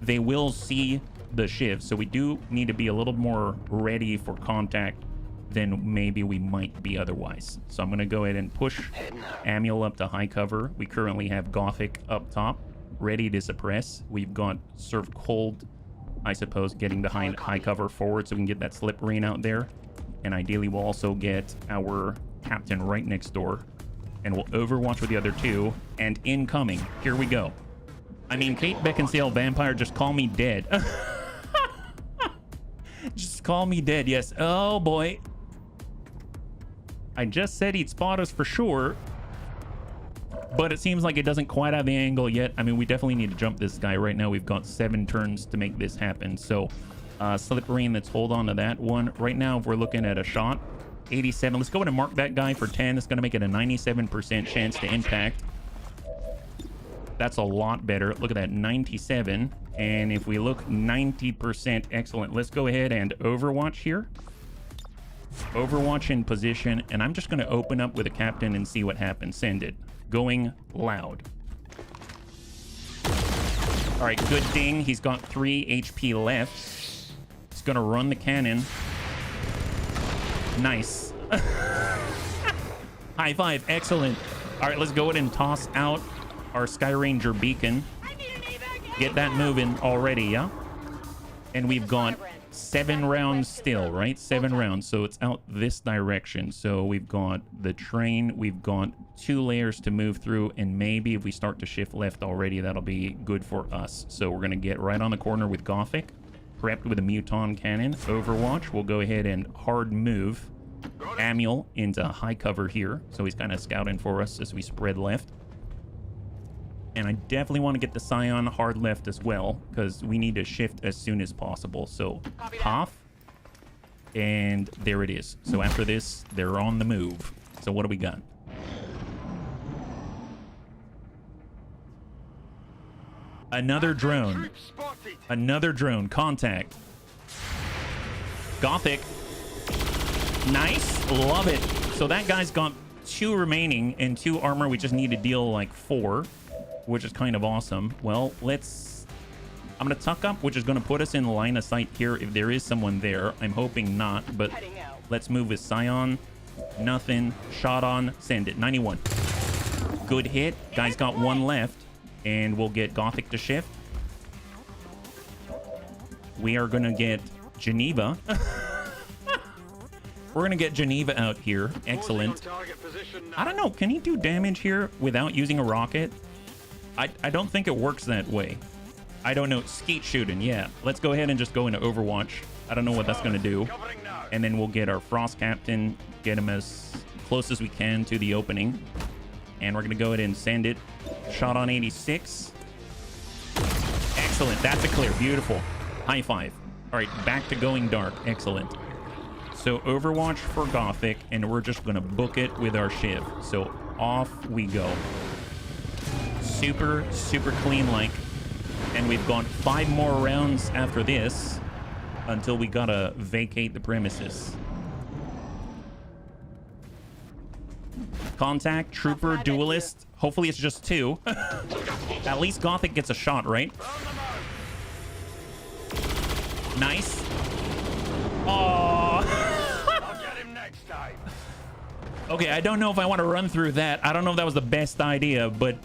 they will see the shiv. So we do need to be a little more ready for contact than maybe we might be otherwise. So I'm going to go ahead and push Amiel up to high cover. We currently have Gothic up top, ready to suppress. We've got Serve Cold, I suppose, getting behind high cover forward so we can get that slip rain out there. And ideally, we'll also get our captain right next door. And we'll overwatch with the other two. And incoming. Here we go. I mean, Kate Beckinsale Vampire, just call me dead. Just call me dead, yes. Oh, boy. I just said he'd spot us for sure. But it seems like it doesn't quite have the angle yet. I mean, we definitely need to jump this guy right now. We've got 7 turns to make this happen. So, Slip Rain, let's hold on to that one. Right now, if we're looking at a shot, 87. Let's go ahead and mark that guy for 10. It's going to make it a 97% chance to impact. That's a lot better. Look at that, 97. And if we look 90%, excellent. Let's go ahead and overwatch here. Overwatch in position. And I'm just going to open up with a captain and see what happens. Send it. Going loud. All right, good ding. He's got 3 HP left. He's going to run the cannon. Nice. High five. Excellent. All right, let's go ahead and toss out our Sky Ranger beacon. Get that moving already, yeah? And we've got 7 rounds still, right? 7 rounds. So it's out this direction. So we've got the train. We've got 2 layers to move through. And maybe if we start to shift left already, that'll be good for us. So we're going to get right on the corner with Gothic. Prepped with a Muton cannon. Overwatch. We'll go ahead and hard move Amiel into high cover here. So he's kind of scouting for us as we spread left. And I definitely want to get the Scion hard left as well, because we need to shift as soon as possible. So, Hoff. And there it is. So after this, they're on the move. So what do we got? Another drone. Another drone. Contact. Gothic. Nice. Love it. So that guy's got 2 remaining and 2 armor. We just need to deal like 4. Which is kind of awesome. Well, I'm going to tuck up, which is going to put us in line of sight here if there is someone there. I'm hoping not, but let's move with Scion. Nothing. Shot on. Send it. 91. Good hit. Guy's got 1 left, and we'll get Gothic to shift. We are going to get Geneva. We're going to get Geneva out here. Excellent. I don't know. Can he do damage here without using a rocket? I don't think it works that way. I don't know. Skeet shooting, yeah. Let's go ahead and just go into Overwatch. I don't know what that's going to do. And then we'll get our Frost Captain, get him as close as we can to the opening. And we're going to go ahead and send it. Shot on 86. Excellent. That's a clear. Beautiful. High five. All right, back to going dark. Excellent. So Overwatch for Gothic, and we're just going to book it with our Shiv. So off we go. Super, super clean like. And we've got 5 more rounds after this until we gotta vacate the premises. Contact, Trooper, Duelist. Hopefully it's just 2. At least Gothic gets a shot, right? Nice. Oh. I'll get him next time. Okay, I don't know if I want to run through that. I don't know if that was the best idea, but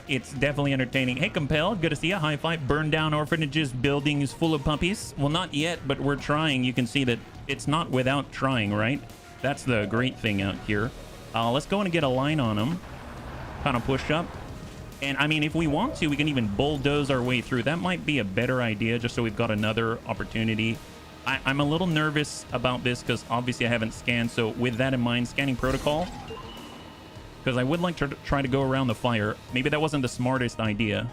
it's definitely entertaining. Hey, Compel, good to see you. High five. Burn down orphanages, buildings full of puppies. Well, not yet, but we're trying. You can see that it's not without trying, right? That's the great thing out here. Let's go in and get a line on them. Kind of push up. And, I mean, if we want to, we can even bulldoze our way through. That might be a better idea, just so we've got another opportunity. I'm a little nervous about this because obviously I haven't scanned. So with that in mind, scanning protocol, because I would like to try to go around the fire. Maybe that wasn't the smartest idea.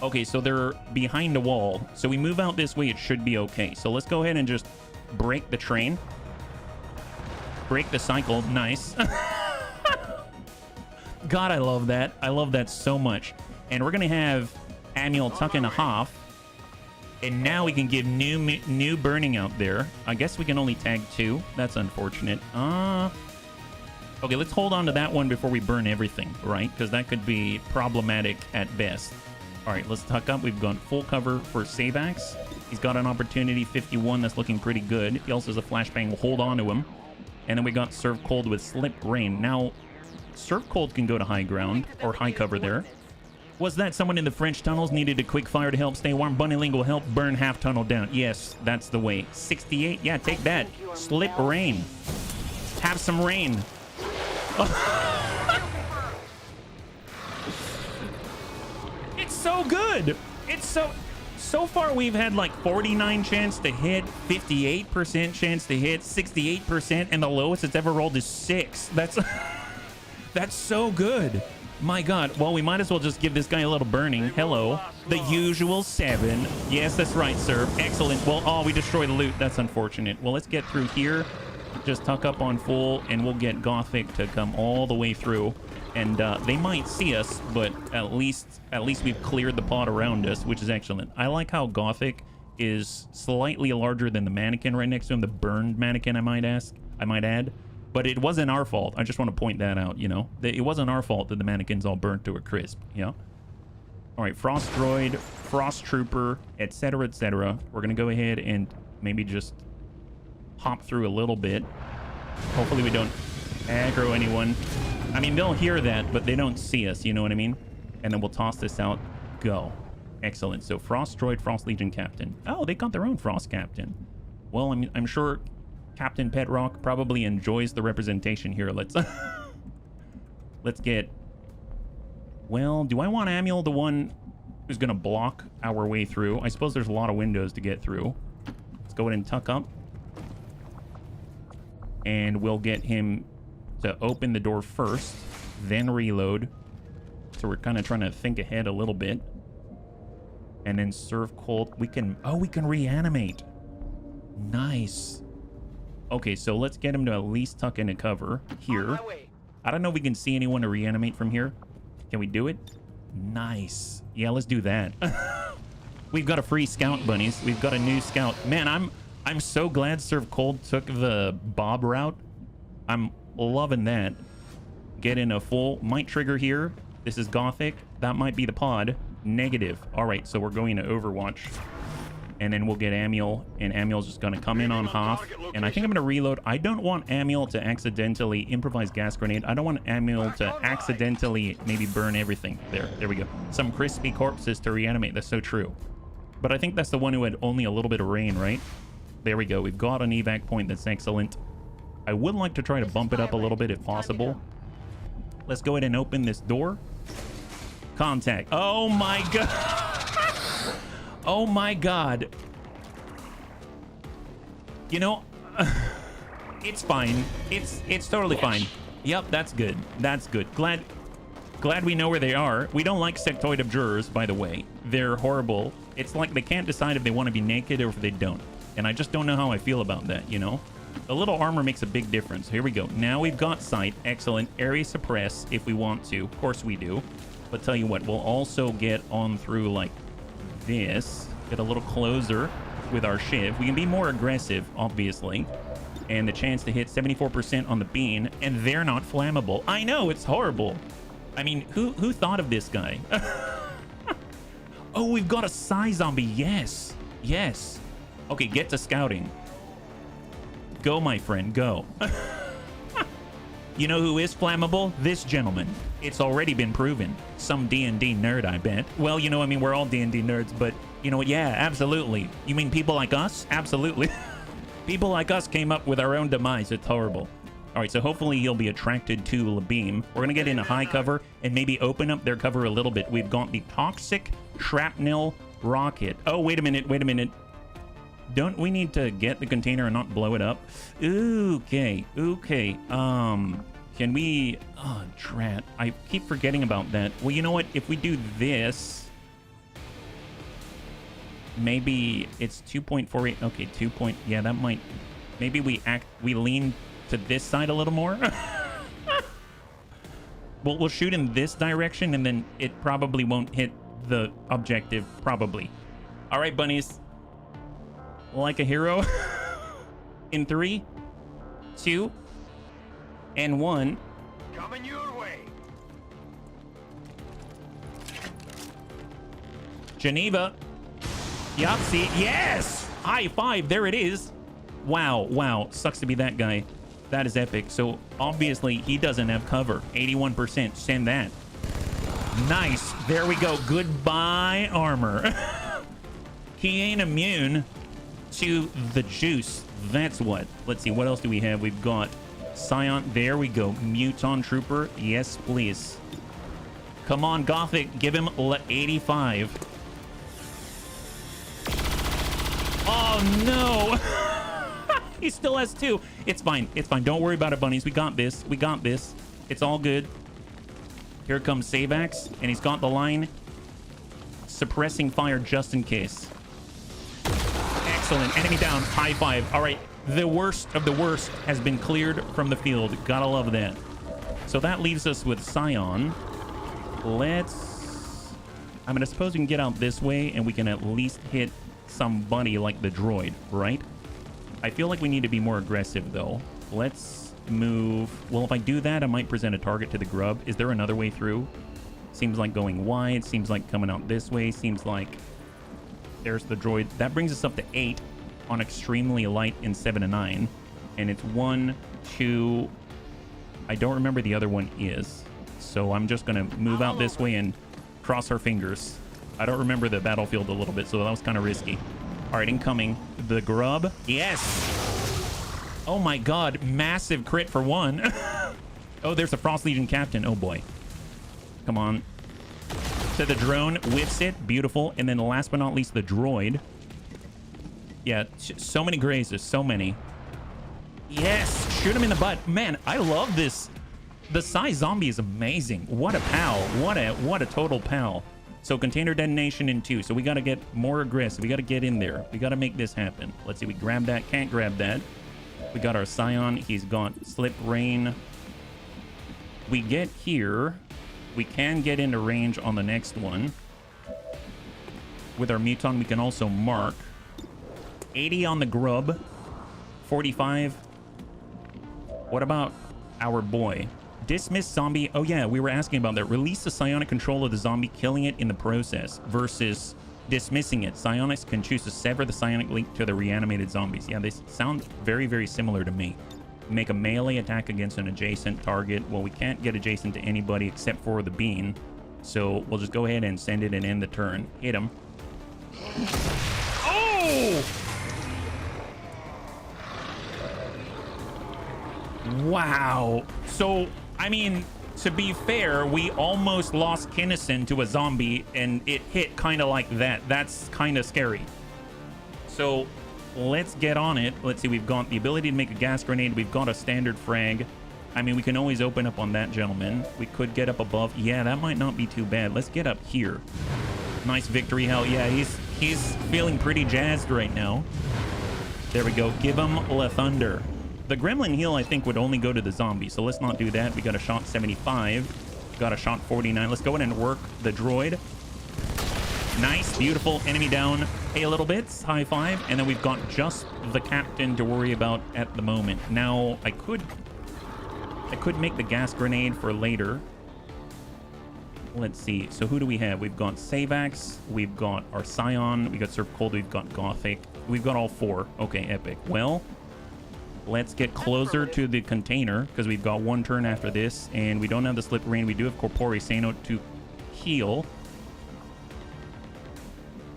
Okay, so they're behind a wall. So we move out this way, it should be okay. So let's go ahead and just break the train. Break the cycle. Nice. God, I love that. I love that so much. And we're going to have Amiel tuck in a Hoff. And now we can give new burning out there. I guess we can only tag 2. That's unfortunate. Okay, let's hold on to that one before we burn everything, right? Because that could be problematic at best. All right, let's tuck up. We've got full cover for Savax. He's got an opportunity 51 that's looking pretty good. He also has a flashbang. We'll hold on to him. And then we got Serve Cold with Slip Rain. Now, Serve Cold can go to high ground or high cover there. Was that someone in the French tunnels needed a quick fire to help stay warm? Bunnyling will help burn half tunnel down. Yes, that's the way. 68. Yeah, take that. Slip Rain. Have some rain. It's so good. It's so far we've had like 49 chance to hit, 58% chance to hit, 68%, and the lowest it's ever rolled is 6. That's so good. My God. Well, we might as well just give this guy a little burning. Hello. The usual 7. Yes, that's right, sir. Excellent. Well, oh, we destroyed the loot. That's unfortunate. Well, let's get through here. Just tuck up on full, and we'll get Gothic to come all the way through. And they might see us, but at least we've cleared the pod around us, which is excellent. I like how Gothic is slightly larger than the mannequin right next to him, the burned mannequin, I might add. But it wasn't our fault. I just want to point that out, you know. It wasn't our fault that the mannequin's all burnt to a crisp, you know. All right, Frost Droid, Frost Trooper, etc., etc. We're going to go ahead and maybe just hop through a little bit. Hopefully we don't aggro anyone. I mean, they'll hear that, but they don't see us, you know what I mean? And then we'll toss this out. Go. Excellent. So Frost Droid, Frost Legion Captain. Oh, they got their own Frost Captain. Well, I'm sure Captain Petrock probably enjoys the representation here. Let's get... Well, do I want Amiel, the one who's going to block our way through? I suppose there's a lot of windows to get through. Let's go ahead and tuck up. And we'll get him to open the door first, then reload. So we're kind of trying to think ahead a little bit. And then Serve Cold. We can reanimate. Nice. Okay, so let's get him to at least tuck into cover here. I don't know if we can see anyone to reanimate from here. Can we do it? Nice. Yeah, let's do that. We've got a free scout, bunnies. We've got a new scout. Man, I'm so glad Serve Cold took the Bob route. I'm loving that. Get in a full might trigger here. This is Gothic. That might be the pod. Negative. All right, so we're going to Overwatch. And then we'll get Amiel, and Amiel's just going to come in on Hoth. And I think I'm going to reload. I don't want Amiel to accidentally improvise gas grenade. I don't want Amiel to accidentally maybe burn everything. There we go. Some crispy corpses to reanimate. That's so true. But I think that's the one who had only a little bit of rain, right? There we go. We've got an evac point. That's excellent. I would like to try to bump it up a little bit if possible. Let's go ahead and open this door. Contact. Oh my God. Oh my God. You know, it's fine. It's totally fine. Yep, that's good. That's good. Glad we know where they are. We don't like sectoid observers, by the way. They're horrible. It's like they can't decide if they want to be naked or if they don't. And I just don't know how I feel about that, you know? A little armor makes a big difference. Here we go. Now we've got sight. Excellent. Area suppress if we want to. Of course we do. But tell you what, we'll also get on through like this. Get a little closer with our shiv. We can be more aggressive, obviously. And the chance to hit 74% on the bean. And they're not flammable. I know, it's horrible. I mean, who thought of this guy? Oh, we've got a Psy zombie. Yes. Yes. Okay, get to scouting. Go, my friend, go. You know who is flammable? This gentleman. It's already been proven. Some D&D nerd, I bet. Well, you know, I mean, we're all D&D nerds, but you know what? Yeah, absolutely. You mean people like us? Absolutely. People like us came up with our own demise. It's horrible. All right, so hopefully he'll be attracted to Labeam. We're going to get in a high cover and maybe open up their cover a little bit. We've got the Toxic Shrapnel Rocket. Oh, wait a minute. Wait a minute. Don't we need to get the container and not blow it up? Okay. Okay. Can we... Oh, drat. I keep forgetting about that. Well, you know what? If we do this... Maybe it's 2.48. Okay, 2 point... Yeah, that might... Maybe we lean to this side a little more. We'll shoot in this direction, and then it probably won't hit the objective. Probably. All right, bunnies. Like a hero. In 3, 2, and 1. Coming your way. Geneva. Yahtzee. Yes! High five. There it is. Wow. Wow. Sucks to be that guy. That is epic. So obviously he doesn't have cover. 81%. Send that. Nice. There we go. Goodbye, armor. He ain't immune to the juice. That's what. Let's see. What else do we have? We've got Scion. There we go. Muton Trooper. Yes, please. Come on, Gothic. Give him 85. Oh, no. He still has 2. It's fine. It's fine. Don't worry about it, bunnies. We got this. We got this. It's all good. Here comes Savax, and he's got the line. Suppressing fire just in case. Excellent. Enemy down. High five. All right. The worst of the worst has been cleared from the field. Gotta love that. So that leaves us with Scion. Let's... I mean, I suppose we can get out this way, and we can at least hit somebody like the droid, right? I feel like we need to be more aggressive, though. Let's move... Well, if I do that, I might present a target to the grub. Is there another way through? Seems like going wide. Seems like coming out this way. Seems like... There's the droid. That brings us up to 8 on extremely light in 7 and 9. And it's 1, 2... I don't remember the other one is. So I'm just going to move out this way and cross our fingers. I don't remember the battlefield a little bit, so that was kind of risky. All right, incoming. The grub. Yes! Oh my god, massive crit for 1. Oh, there's a Frost Legion captain. Oh boy. Come on. So the drone whiffs it. Beautiful. And then last but not least, the droid. Yeah, so many grazes. So many. Yes! Shoot him in the butt. Man, I love this. The Psy zombie is amazing. What a pal. What a total pal. So container detonation in 2. So we got to get more aggressive. We got to get in there. We got to make this happen. Let's see. We grab that. Can't grab that. We got our Scion. He's got slip rain. We get here. We can get into range on the next one. With our Muton, we can also mark. 80 on the grub. 45. What about our boy? Dismiss zombie. Oh yeah, we were asking about that. Release the psionic control of the zombie, killing it in the process, versus dismissing it. Psionics can choose to sever the psionic link to the reanimated zombies. Yeah, they sound very, very similar to me. Make a melee attack against an adjacent target. Well, we can't get adjacent to anybody except for the bean. So we'll just go ahead and send it and end the turn. Hit him. Oh! Wow. So, I mean, to be fair, we almost lost Kinnison to a zombie, and it hit kind of like that. That's kind of scary. So, let's get on it. Let's see, we've got the ability to make a gas grenade. We've got a standard frag. I mean, we can always open up on that gentleman. We could get up above. Yeah, that might not be too bad. Let's get up here. Nice victory, hell yeah. He's feeling pretty jazzed right now. There we go. Give him La Thunder. The Gremlin heal, I think, would only go to the zombie, so let's not do that. We got a shot 75. Got a shot 49. Let's go in and work the droid. Nice, beautiful. Enemy down a little bit. High five. And then we've got just the captain to worry about at the moment. Now, I could make the gas grenade for later. Let's see. So who do we have? We've got Savax. We've got our Scion. We got Surf Cold. We've got Gothic. We've got all 4. Okay, epic. Well, let's get closer to the container because we've got 1 turn after this, and we don't have the slip rain. We do have Corpore Sano to heal.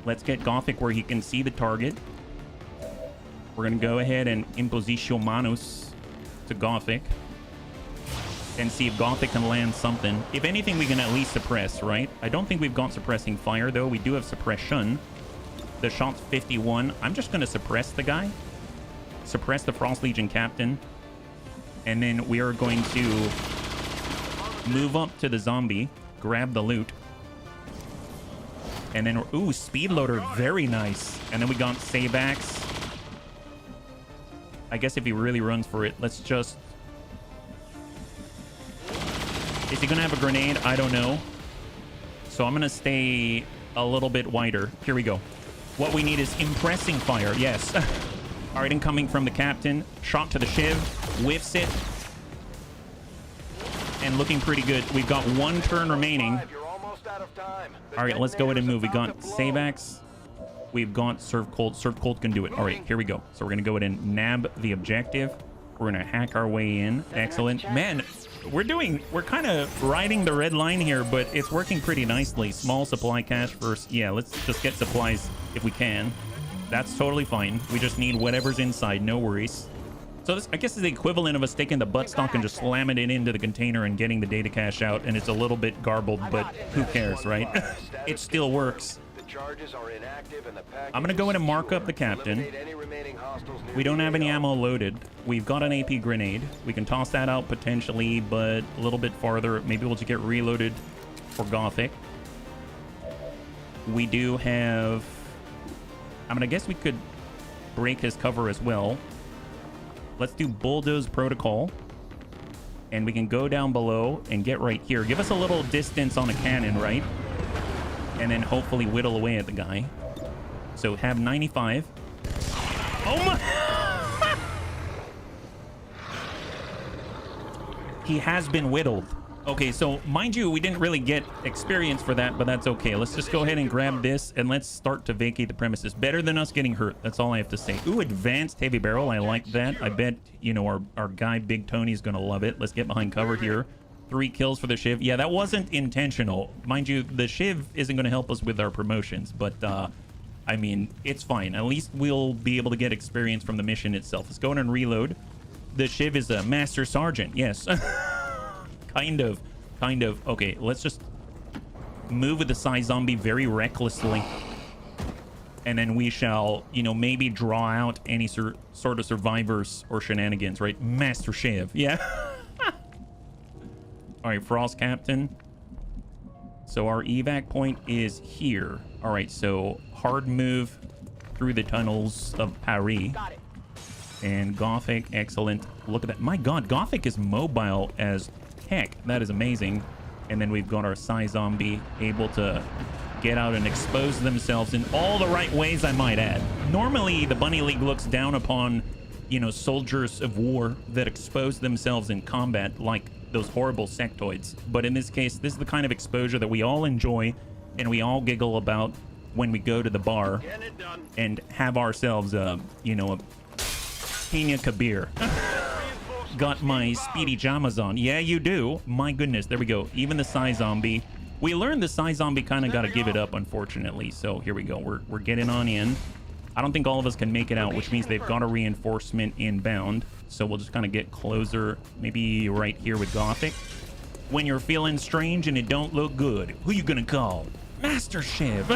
Let's get Gothic where he can see the target. We're going to go ahead and Impositio Manus to Gothic and see if Gothic can land something. If anything, we can at least suppress, right? I don't think we've got suppressing fire, though. We do have suppression. The shot's 51. I'm just going to suppress the guy. Suppress the Frost Legion captain. And then we are going to move up to the zombie. Grab the loot. And then, ooh, speed loader, very nice. And then we got Sabax. I guess if he really runs for it, let's just... Is he going to have a grenade? I don't know. So I'm going to stay a little bit wider. Here we go. What we need is impressing fire. Yes. All right, incoming from the captain. Shot to the shiv. Whiffs it. and looking pretty good. We've got 1 turn remaining. All right, let's go ahead and move. We got Savax. We've got Serve Cold. Serve Cold can do it. All right, here we go. So we're going to go ahead and nab the objective. We're going to hack our way in. Excellent. Man, we're kind of riding the red line here, but it's working pretty nicely. Small supply cache first. Yeah, let's just get supplies if we can. That's totally fine. We just need whatever's inside. No worries. So this, I guess, is the equivalent of us taking the buttstock and just slamming it into the container and getting the data cache out. And it's a little bit garbled, but who cares, right? It still works. I'm going to go in and mark up the captain. We don't have any ammo loaded. We've got an AP grenade. We can toss that out potentially, but a little bit farther. Maybe we'll just get reloaded for Gothic. We do have... I mean, I guess we could break his cover as well. Let's do Bulldoze Protocol. And we can go down below and get right here. Give us a little distance on a cannon, right? And then hopefully whittle away at the guy. So have 95. Oh my! He has been whittled. Okay, so mind you, we didn't really get experience for that, but that's okay. Let's just go ahead and grab this and let's start to vacate the premises. Better than us getting hurt. That's all I have to say. Ooh, advanced heavy barrel. I like that. I bet, you know, our guy Big Tony's gonna love it. Let's get behind cover here. 3 kills for the Shiv. Yeah, that wasn't intentional. Mind you, the Shiv isn't going to help us with our promotions, but I mean, it's fine. At least we'll be able to get experience from the mission itself. Let's go in and reload. The Shiv is a Master Sergeant. Yes. Kind of. Okay, let's just move with the Psy Zombie very recklessly. And then we shall, you know, maybe draw out any sort of survivors or shenanigans, right? Master Shiv. Yeah. All right, Frost Captain. So our evac point is here. All right, so hard move through the tunnels of Paris. Got it. And Gothic, excellent. Look at that. My God, Gothic is mobile as heck. That is amazing. And then we've got our Psy Zombie able to get out and expose themselves in all the right ways, I might add. Normally, the Bunny League looks down upon, you know, soldiers of war that expose themselves in combat like those horrible sectoids. But in this case, this is the kind of exposure that we all enjoy and we all giggle about when we go to the bar and have ourselves you know, a Pina Kabir. Got my speedy jammers on. Yeah, you do. My goodness, there we go. Even the Psy Zombie. We learned the Psy Zombie kind of got to give it up, unfortunately. So here we go. We're getting on in. I don't think all of us can make it out, which means they've got a reinforcement inbound. So we'll just kind of get closer, maybe right here with Gothic. When you're feeling strange and it don't look good, who you gonna call? Master Shiv.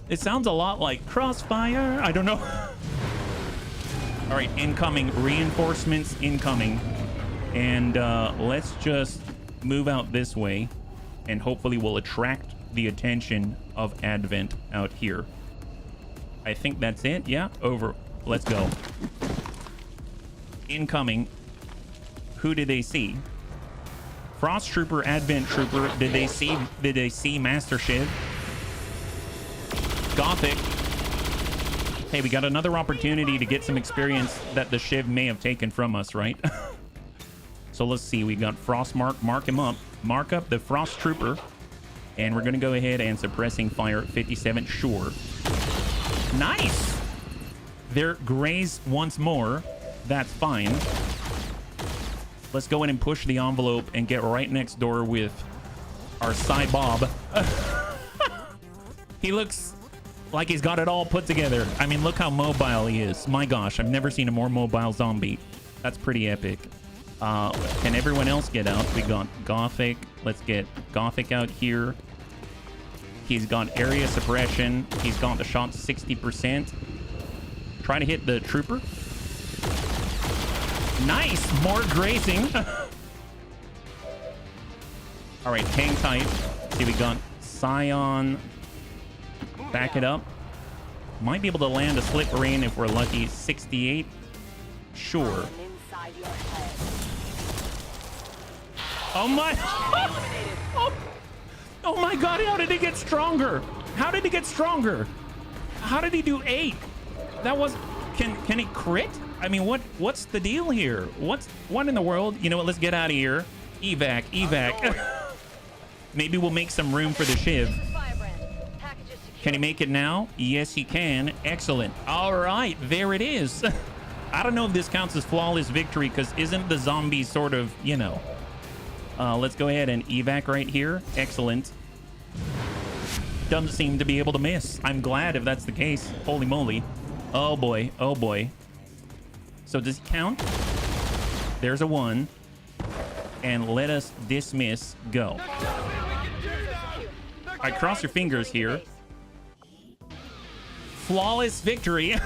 It sounds a lot like Crossfire. I don't know. All right, incoming. Reinforcements incoming. And let's just move out this way. And hopefully we'll attract the attention of Advent out here. I think that's it. Yeah, over. Let's go. Incoming. Who did they see? Frost Trooper, Advent Trooper. Did they see Master Shiv? Gothic. Hey, we got another opportunity to get some experience that the Shiv may have taken from us, right? So let's see. We got Frost Mark. Mark him up. Mark up the Frost Trooper. And we're going to go ahead and suppressing fire at 57. Sure. Nice. They're graze once more. That's fine. Let's go in and push the envelope and get right next door with our Psy Bob. He looks like he's got it all put together. I mean, look how mobile he is. My gosh, I've never seen a more mobile zombie. That's pretty epic. Can everyone else get out? We got Gothic. Let's get Gothic out here. He's got area suppression. He's got the shot 60%. Try to hit the trooper. Nice. More grazing. All right, hang tight. See, we got Scion. Back it up. Might be able to land a slip rain if we're lucky. 68. Sure. Oh my. Oh my God, how did he get stronger? How did he get stronger? How did he do 8? That was... Can he crit? I mean, what's the deal here? What in the world? You know what? Let's get out of here. Evac. Maybe we'll make some room for the Shiv. Can he make it now? Yes, he can. Excellent. All right, there it is. I don't know if this counts as flawless victory, because isn't the zombie sort of, you know. Let's go ahead and evac right here. Excellent. Doesn't seem to be able to miss. I'm glad if that's the case. Holy moly. Oh boy. Oh boy. So does he count? There's a 1. And let us dismiss. Go. I cross your fingers here. Flawless victory.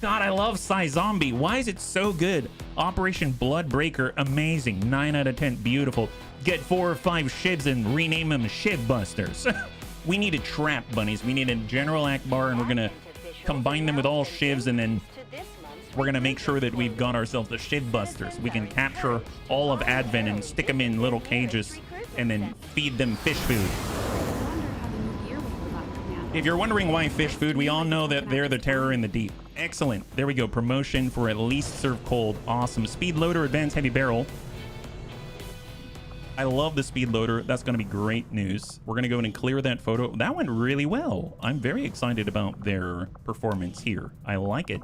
God, I love Psy Zombie. Why is it so good? Operation Bloodbreaker, amazing. 9 out of 10, beautiful. Get 4 or 5 shivs and rename them Shiv Busters. We need a trap, bunnies. We need a General Akbar, and we're gonna combine them with all shivs, and then we're gonna make sure that we've got ourselves the Shiv Busters. We can capture all of Advent and stick them in little cages, and then feed them fish food. If you're wondering why fish food, we all know that they're the terror in the deep. Excellent. There we go. Promotion for at least serve cold. Awesome. Speed loader, advanced heavy barrel. I love the speed loader. That's going to be great news. We're going to go in and clear that photo. That went really well. I'm very excited about their performance here. I like it.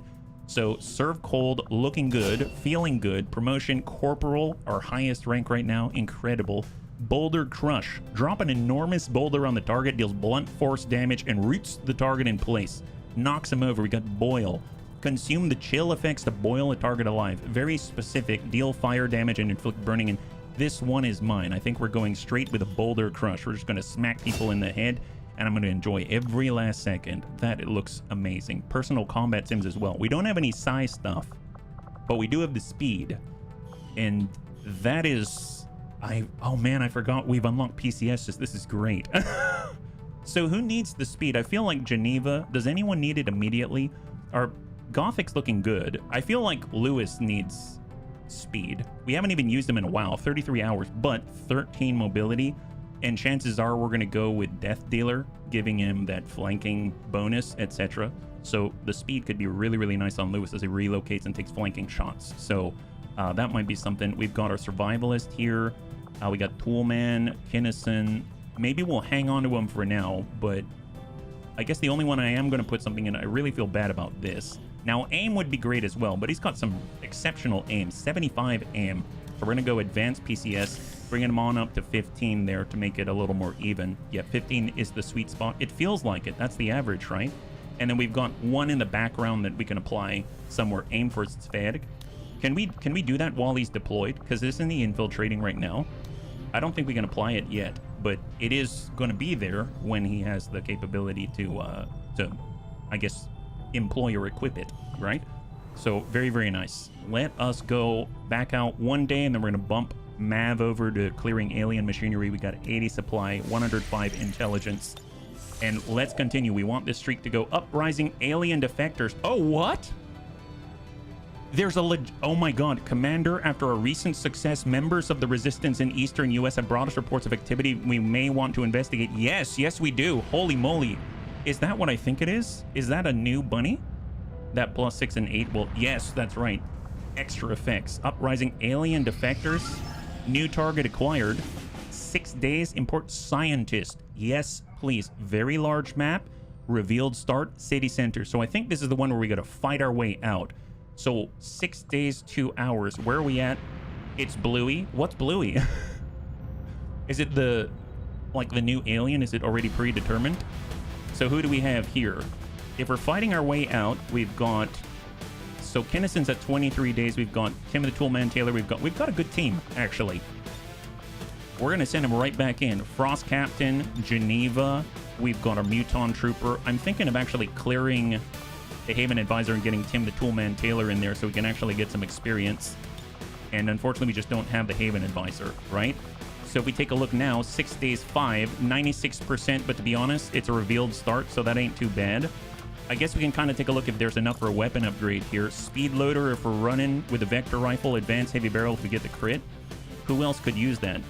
So serve cold, looking good, feeling good. Promotion, corporal, our highest rank right now. Incredible. Boulder Crush. Drop an enormous boulder on the target, deals blunt force damage, and roots the target in place. Knocks him over. We got Boil. Consume the chill effects to boil a target alive. Very specific. Deal fire damage and inflict burning. And this one is mine. I think we're going straight with a Boulder Crush. We're just going to smack people in the head, and I'm going to enjoy every last second. That it looks amazing. Personal combat sims as well. We don't have any size stuff, but we do have the speed. And that is... oh man, I forgot we've unlocked PCS. This is great. So who needs the speed? I feel like Geneva. Does anyone need it immediately? Our Gothic's looking good. I feel like Lewis needs speed. We haven't even used him in a while. 33 hours, but 13 mobility. And chances are we're going to go with Death Dealer, giving him that flanking bonus, etc. So the speed could be really, really nice on Lewis as he relocates and takes flanking shots. So that might be something. We've got our Survivalist here. We got Toolman, Kinnison. Maybe we'll hang on to him for now, but I guess the only one I am going to put something in, I really feel bad about this. Now, aim would be great as well, but he's got some exceptional aim, 75 aim. So we're going to go advanced PCS, bringing him on up to 15 there to make it a little more even. Yeah, 15 is the sweet spot. It feels like it. That's the average, right? And then we've got one in the background that we can apply somewhere. Aim for Spheric. Can we do that while he's deployed? Because isn't he infiltrating right now? I don't think we can apply it yet, but it is going to be there when he has the capability to I guess, employ or equip it, right? So very, very nice. Let us go back out one day, and then we're going to bump Mav over to clearing alien machinery. We got 80 supply, 105 intelligence, and let's continue. We want this streak to go up. Rising alien defectors. Oh, what? There's a oh my god, Commander, after a recent success, members of the resistance in eastern US have brought us reports of activity we may want to investigate. Yes, we do. Holy moly. Is that what I think it is? Is that a new bunny? That +6 and 8 will... Yes, that's right. Extra effects. Uprising alien defectors. New target acquired. 6 days. Import scientist. Yes, please. Very large map. Revealed start. City center. So I think this is the one where we got to fight our way out. So 6 days, 2 hours. Where are we at? It's Bluey. What's Bluey? Is it the new alien? Is it already predetermined? So who do we have here? If we're fighting our way out, we've got... So Kinnison's at 23 days. We've got Tim the Toolman Taylor. We've got a good team, actually. We're going to send him right back in. Frost Captain, Geneva. We've got our Muton Trooper. I'm thinking of actually clearing the Haven Advisor and getting Tim the Toolman Taylor in there so we can actually get some experience. And unfortunately, we just don't have the Haven Advisor, right? So if we take a look now, 6 days, 5, 96%, but to be honest, it's a revealed start, so that ain't too bad. I guess we can kind of take a look if there's enough for a weapon upgrade here. Speed loader if we're running with a vector rifle, advanced heavy barrel if we get the crit. Who else could use that?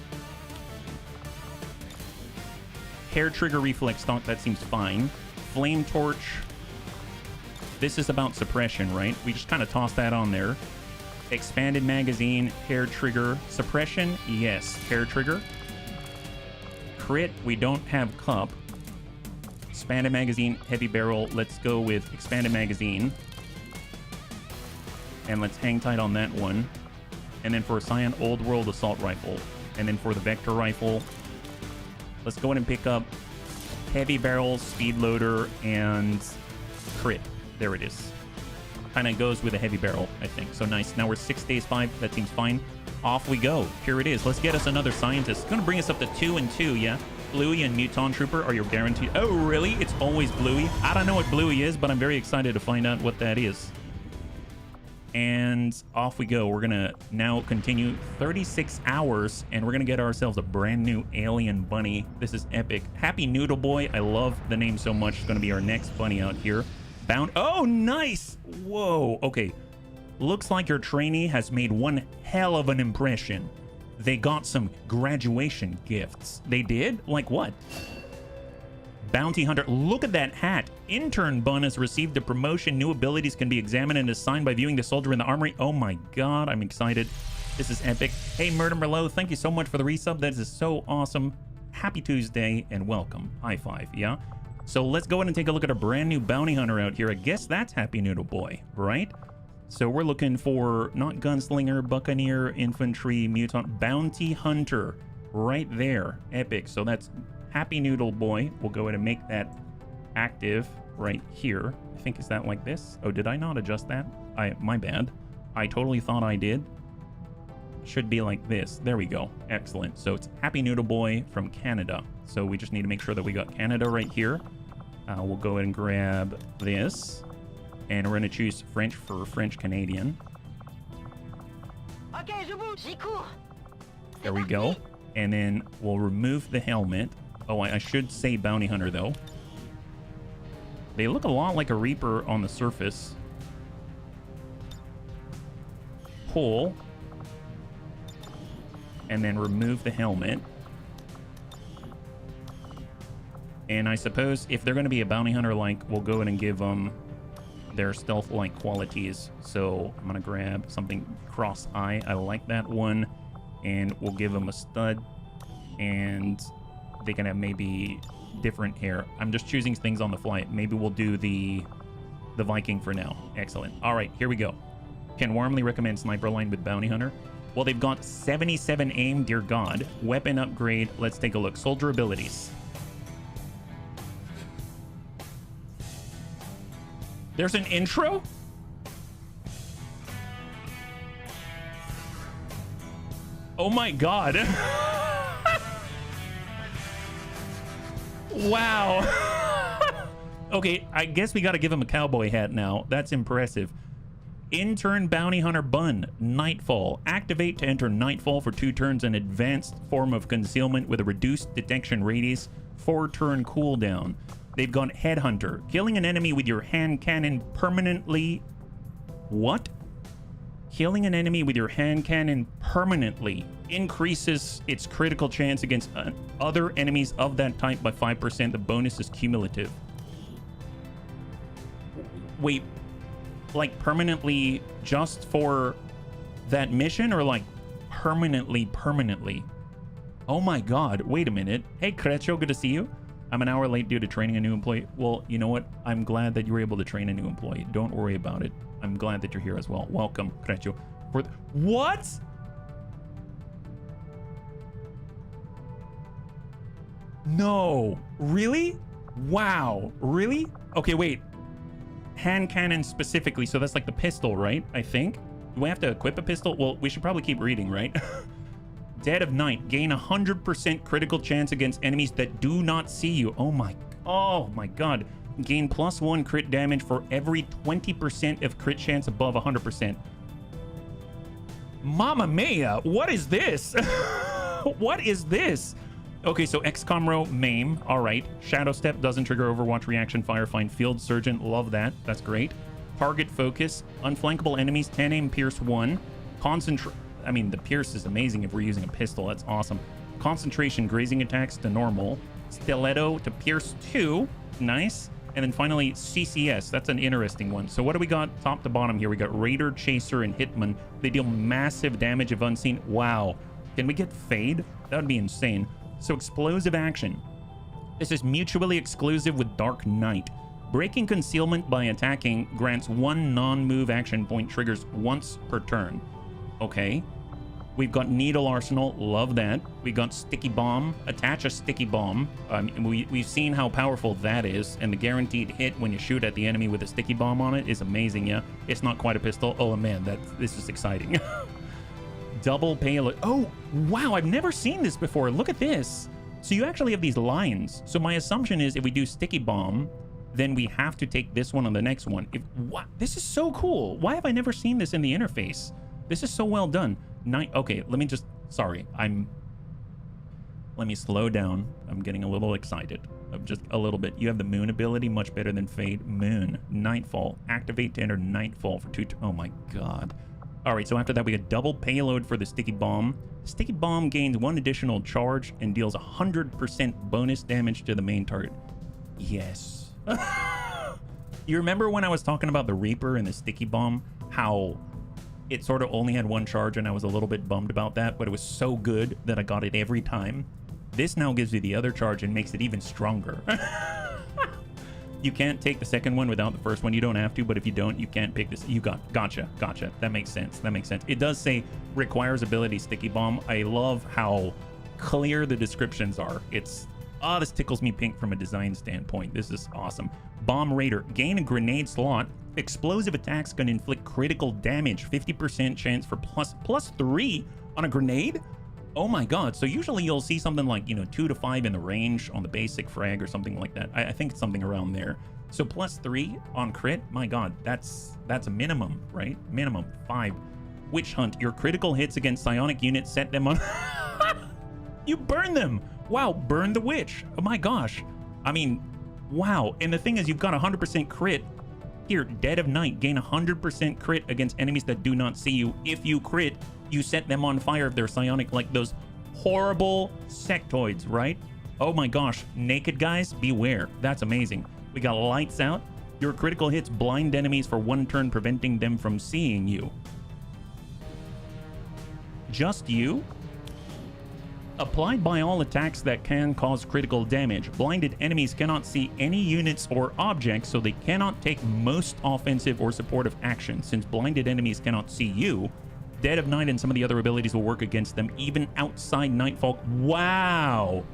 Hair trigger reflex stock, that seems fine. Flame torch. This is about suppression, right? We just kind of toss that on there. Expanded magazine, hair trigger, suppression, yes, hair trigger. Crit, we don't have cup. Expanded magazine, heavy barrel, let's go with expanded magazine. And let's hang tight on that one. And then for Cyan, old world assault rifle. And then for the vector rifle, let's go ahead and pick up heavy barrel, speed loader, and crit. There it is. Kind of goes with a heavy barrel, I think. So nice. Now we're 6 days 5. That seems fine. Off we go. Here it is. Let's get us another scientist. It's going to bring us up to 2 and 2, yeah? Bluey and Muton Trooper are your guaranteed. Oh, really? It's always Bluey? I don't know what Bluey is, but I'm very excited to find out what that is. And off we go. We're going to now continue 36 hours, and we're going to get ourselves a brand new alien bunny. This is epic. Happy Noodle Boy. I love the name so much. It's going to be our next bunny out here. Bound. Oh, nice. Whoa. Okay. Looks like your trainee has made one hell of an impression. They got some graduation gifts. They did? Like what? Bounty Hunter. Look at that hat. Intern Bun has received a promotion. New abilities can be examined and assigned by viewing the soldier in the armory. Oh my god, I'm excited. This is epic. Hey, Murder Merlot, thank you so much for the resub. That is so awesome. Happy Tuesday and welcome. High five, yeah? So let's go ahead and take a look at our brand new Bounty Hunter out here. I guess that's Happy Noodle Boy, right? So we're looking for not Gunslinger, Buccaneer, Infantry, Mutant, Bounty Hunter. Right there. Epic. So that's Happy Noodle Boy. We'll go ahead and make that active right here. I think, is that like this? Oh, did I not adjust that? My bad. I totally thought I did. Should be like this. There we go. Excellent. So it's Happy Noodle Boy from Canada. So we just need to make sure that we got Canada right here. We'll go ahead and grab this. And we're going to choose French for French Canadian. There we go. And then we'll remove the helmet. Oh, I should say Bounty Hunter, though. They look a lot like a Reaper on the surface. Pull. And then remove the helmet. And I suppose if they're going to be a Bounty Hunter, like, we'll go ahead and give them their stealth-like qualities. So I'm going to grab something cross-eye. I like that one. And we'll give them a stud. And they can have maybe different hair. I'm just choosing things on the fly. Maybe we'll do the Viking for now. Excellent. All right, here we go. Can warmly recommend Sniper Line with Bounty Hunter. Well, they've got 77 aim, dear God. Weapon upgrade. Let's take a look. Soldier abilities. There's an intro? Oh my god. Wow. Okay, I guess we gotta give him a cowboy hat now. That's impressive. Intern Bounty Hunter Bun. Nightfall. Activate to enter Nightfall for 2 turns, an advanced form of concealment with a reduced detection radius, 4-turn cooldown. They've got Headhunter. Killing an enemy with your hand cannon permanently... What? Killing an enemy with your hand cannon permanently increases its critical chance against other enemies of that type by 5%. The bonus is cumulative. Wait, like permanently just for that mission, or like permanently? Oh my god, wait a minute. Hey Crecho, good to see you. I'm an hour late due to training a new employee. Well, you know what? I'm glad that you were able to train a new employee. Don't worry about it. I'm glad that you're here as well. Welcome, Crecho. What? No. Really? Wow. Really? Okay, wait. Hand cannon specifically. So that's like the pistol, right? I think. Do we have to equip a pistol? Well, we should probably keep reading, right? Dead of Night. Gain 100% critical chance against enemies that do not see you. Oh my god. Gain +1 crit damage for every 20% of crit chance above 100%. Mamma mia, what is this? What is this? Okay, so XCOM row, maim. All right. Shadow Step doesn't trigger Overwatch reaction fire. Find Field Surgeon. Love that. That's great. Target focus. Unflankable enemies. 10 aim, pierce 1. Concentrate. I mean, the pierce is amazing if we're using a pistol. That's awesome. Concentration. Grazing attacks to normal. Stiletto to pierce 2. Nice. And then finally, CCS. That's an interesting one. So what do we got top to bottom here? We got Raider, Chaser, and Hitman. They deal massive damage if unseen. Wow. Can we get Fade? That would be insane. So explosive action. This is mutually exclusive with Dark Knight. Breaking concealment by attacking grants 1 non-move action point, triggers once per turn. Okay. We've got Needle Arsenal. Love that. We got Sticky Bomb. Attach a Sticky Bomb. We've seen how powerful that is, and the guaranteed hit when you shoot at the enemy with a Sticky Bomb on it is amazing, yeah? It's not quite a pistol. Oh, man, this is exciting. Double payload. Oh, wow, I've never seen this before. Look at this. So you actually have these lines. So my assumption is if we do Sticky Bomb, then we have to take this one on the next one. What? This is so cool. Why have I never seen this in the interface? This is so well done. Okay, let me just... Sorry, let me slow down. I'm getting a little excited. Just a little bit. You have the Moon ability, much better than Fade. Moon. Nightfall. Activate to enter Nightfall for 2... Oh my god. Alright, so after that we get double payload for the Sticky Bomb. Sticky Bomb gains 1 additional charge and deals 100% bonus damage to the main target. Yes. You remember when I was talking about the Reaper and the Sticky Bomb? How it sort of only had 1 charge and I was a little bit bummed about that, but it was so good that I got it every time. This now gives you the other charge and makes it even stronger. You can't take the second one without the first one. You don't have to, but if you don't, you can't pick this. Gotcha. That makes sense. It does say requires ability Sticky Bomb. I love how clear the descriptions are. This tickles me pink from a design standpoint. This is awesome. Bomb Raider. Gain a grenade slot. Explosive attacks can inflict critical damage. 50% chance for +3 on a grenade. Oh my god. So usually you'll see something like, 2 to 5 in the range on the basic frag or something like that. I think it's something around there. So +3 on crit. My god, that's a minimum, right? Minimum 5. Witch Hunt. Your critical hits against psionic units set them on... You burn them. Wow, burn the witch. Oh my gosh. I mean, wow. And the thing is, you've got 100% crit. Here, Dead of Night, gain 100% crit against enemies that do not see you. If you crit, you set them on fire if they're psionic, like those horrible sectoids, right? Oh my gosh, naked guys, beware. That's amazing. We got Lights Out. Your critical hits blind enemies for 1 turn, preventing them from seeing you. Just you? Applied by all attacks that can cause critical damage. Blinded enemies cannot see any units or objects, so they cannot take most offensive or supportive actions. Since blinded enemies cannot see you, Dead of Night and some of the other abilities will work against them, even outside Nightfall. Wow!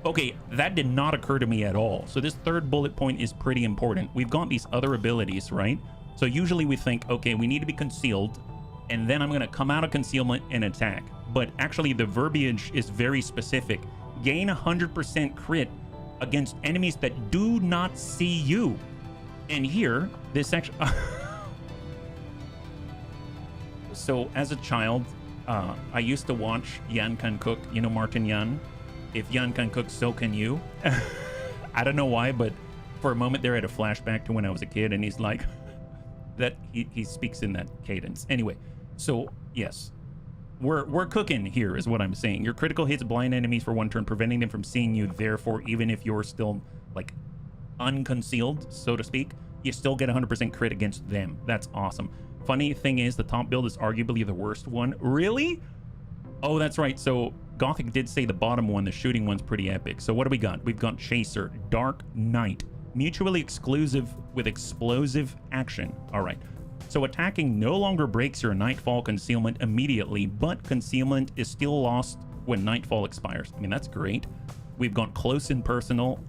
Okay, that did not occur to me at all. So this third bullet point is pretty important. We've got these other abilities, right? So usually we think, okay, we need to be concealed, and then I'm going to come out of concealment and attack. But actually the verbiage is very specific. Gain 100% crit against enemies that do not see you. And here, this actually... So as a child, I used to watch Yan Can Cook. You know Martin Yan? If Yan can cook, so can you. I don't know why, but for a moment there I had a flashback to when I was a kid, and he's like... that he speaks in that cadence. Anyway, so yes. We're cooking here is what I'm saying. Your critical hits blind enemies for 1 turn, preventing them from seeing you. Therefore, even if you're still, like, unconcealed, so to speak, you still get 100% crit against them. That's awesome. Funny thing is, the top build is arguably the worst one. Really? Oh, that's right. So Gothic did say the bottom one, the shooting one's pretty epic. So what do we got? We've got Chaser, Dark Knight, mutually exclusive with explosive action. All right. So attacking no longer breaks your Nightfall concealment immediately, but concealment is still lost when Nightfall expires. I mean, that's great. We've got Close and Personal.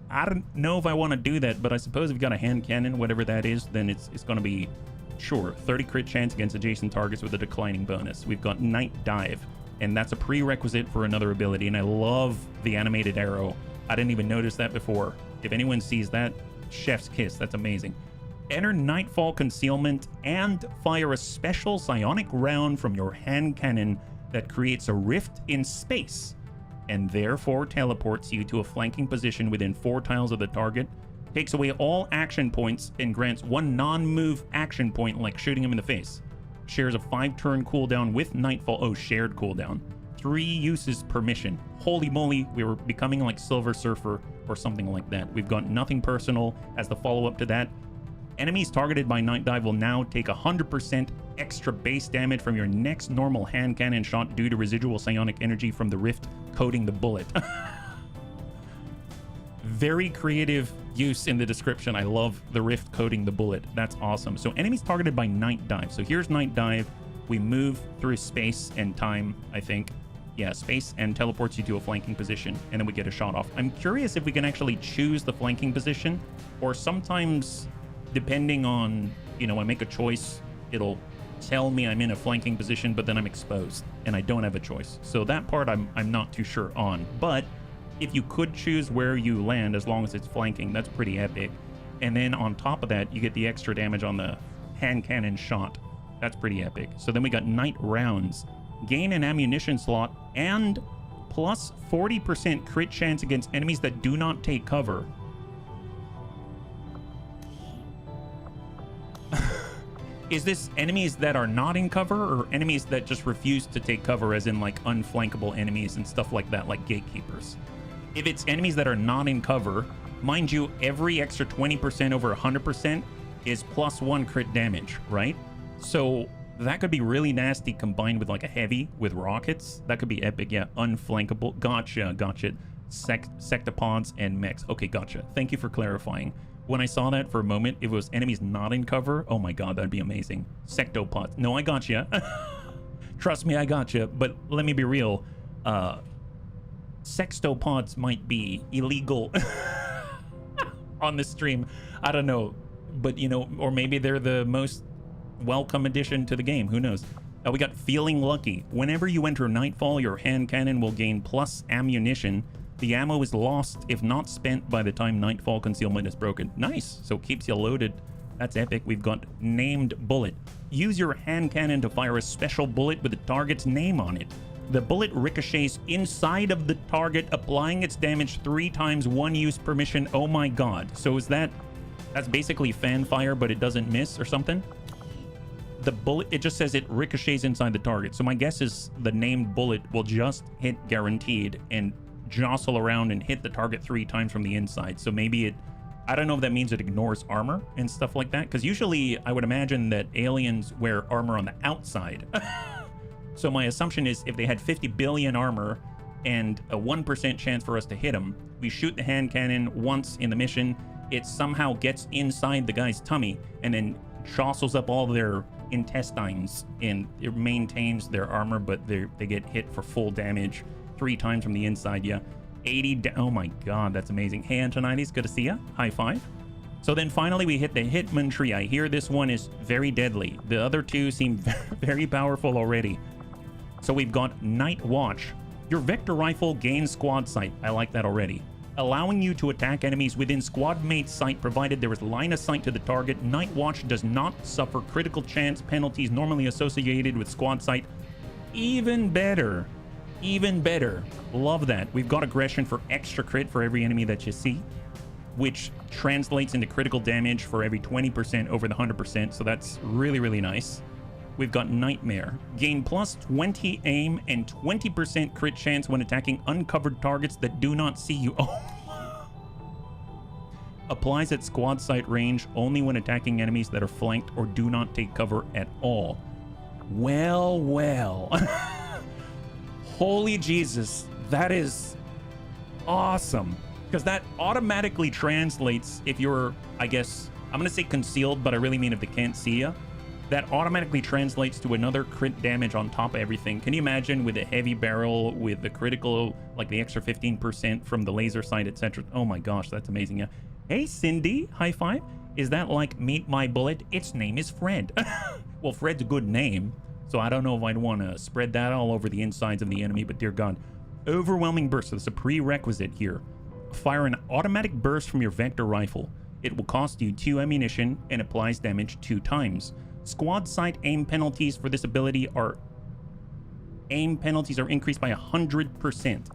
I don't know if I want to do that, but I suppose if you've got a hand cannon, whatever that is, then it's going to be, sure, 30 crit chance against adjacent targets with a declining bonus. We've got Night Dive, and that's a prerequisite for another ability, and I love the animated arrow. I didn't even notice that before. If anyone sees that, chef's kiss. That's amazing. Enter Nightfall concealment and fire a special psionic round from your hand cannon that creates a rift in space and therefore teleports you to a flanking position within 4 tiles of the target, takes away all action points, and grants 1 non-move action point like shooting him in the face. Shares a 5-turn cooldown with Nightfall. Oh, shared cooldown. 3 uses per mission. Holy moly, we were becoming like Silver Surfer or something like that. We've got nothing personal as the follow-up to that. Enemies targeted by Night Dive will now take 100% extra base damage from your next normal hand cannon shot due to residual psionic energy from the rift coating the bullet. Very creative use in the description. I love the rift coating the bullet. That's awesome. So enemies targeted by Night Dive. So here's Night Dive. We move through space and time, I think. Yeah, space, and teleports you to a flanking position, and then we get a shot off. I'm curious if we can actually choose the flanking position, or sometimes, depending on, you know, I make a choice, it'll tell me I'm in a flanking position, but then I'm exposed, and I don't have a choice. So that part I'm not too sure on. But if you could choose where you land, as long as it's flanking, that's pretty epic. And then on top of that, you get the extra damage on the hand cannon shot. That's pretty epic. So then we got night rounds. Gain an ammunition slot and plus 40% crit chance against enemies that do not take cover. Is this enemies that are not in cover, or enemies that just refuse to take cover, as in like unflankable enemies and stuff like that, like gatekeepers? If it's enemies that are not in cover, mind you, every extra 20% over 100% is plus 1 crit damage, right? So that could be really nasty combined with like a heavy with rockets. That could be epic. Yeah, unflankable. Gotcha. Sectopods and mechs. Okay, gotcha. Thank you for clarifying. When I saw that for a moment, if it was enemies not in cover, oh my god, that'd be amazing. Sectopods. No, I gotcha. Trust me, I gotcha. But let me be real. Sextopods might be illegal on the stream. I don't know. But, you know, or maybe they're the most welcome addition to the game. Who knows? We got Feeling Lucky. Whenever you enter Nightfall, your hand cannon will gain plus ammunition. The ammo is lost if not spent by the time Nightfall concealment is broken. Nice. So it keeps you loaded. That's epic. We've got Named Bullet. Use your hand cannon to fire a special bullet with the target's name on it. The bullet ricochets inside of the target, applying its damage 3 times 1 use per mission. Oh my god. So is that's basically fan fire, but it doesn't miss or something? The bullet, it just says it ricochets inside the target. So my guess is the named bullet will just hit guaranteed and jostle around and hit the target 3 times from the inside. So maybe it, I don't know if that means it ignores armor and stuff like that, because usually I would imagine that aliens wear armor on the outside. So my assumption is if they had 50 billion armor and a 1% chance for us to hit them, we shoot the hand cannon once in the mission, it somehow gets inside the guy's tummy and then jostles up all their intestines and it maintains their armor, but they get hit for full damage 3 times from the inside. Yeah, 80. Oh my god, that's amazing. Hey Antonides, good to see ya. High five. So then finally we hit the Hitman tree. I hear this one is very deadly. The other 2 seem very powerful already. So we've got Night Watch. Your vector rifle gains squad sight. I like that already. Allowing you to attack enemies within squad mate sight provided there is line of sight to the target. Night Watch does not suffer critical chance penalties normally associated with squad sight. Even better. Even better. Love that. We've got aggression for extra crit for every enemy that you see, which translates into critical damage for every 20% over the 100%. So that's really, really nice. We've got Nightmare. Gain plus 20 aim and 20% crit chance when attacking uncovered targets that do not see you. Oh. Applies at squad sight range only when attacking enemies that are flanked or do not take cover at all. Well, well. Holy Jesus. That is awesome. Because that automatically translates if you're, I guess, I'm going to say concealed, but I really mean if they can't see you. That automatically translates to another crit damage on top of everything. Can you imagine with a heavy barrel, with the critical, like the extra 15% from the laser sight, etc.? Oh my gosh, that's amazing. Yeah. Hey, Cindy, high five. Is that like Meet My Bullet? Its name is Fred. Well, Fred's a good name, so I don't know if I'd want to spread that all over the insides of the enemy, but dear God. Overwhelming burst, so that's a prerequisite here. Fire an automatic burst from your vector rifle. It will cost you 2 ammunition and applies damage 2 times. Squad sight aim penalties for this ability are increased by 100%.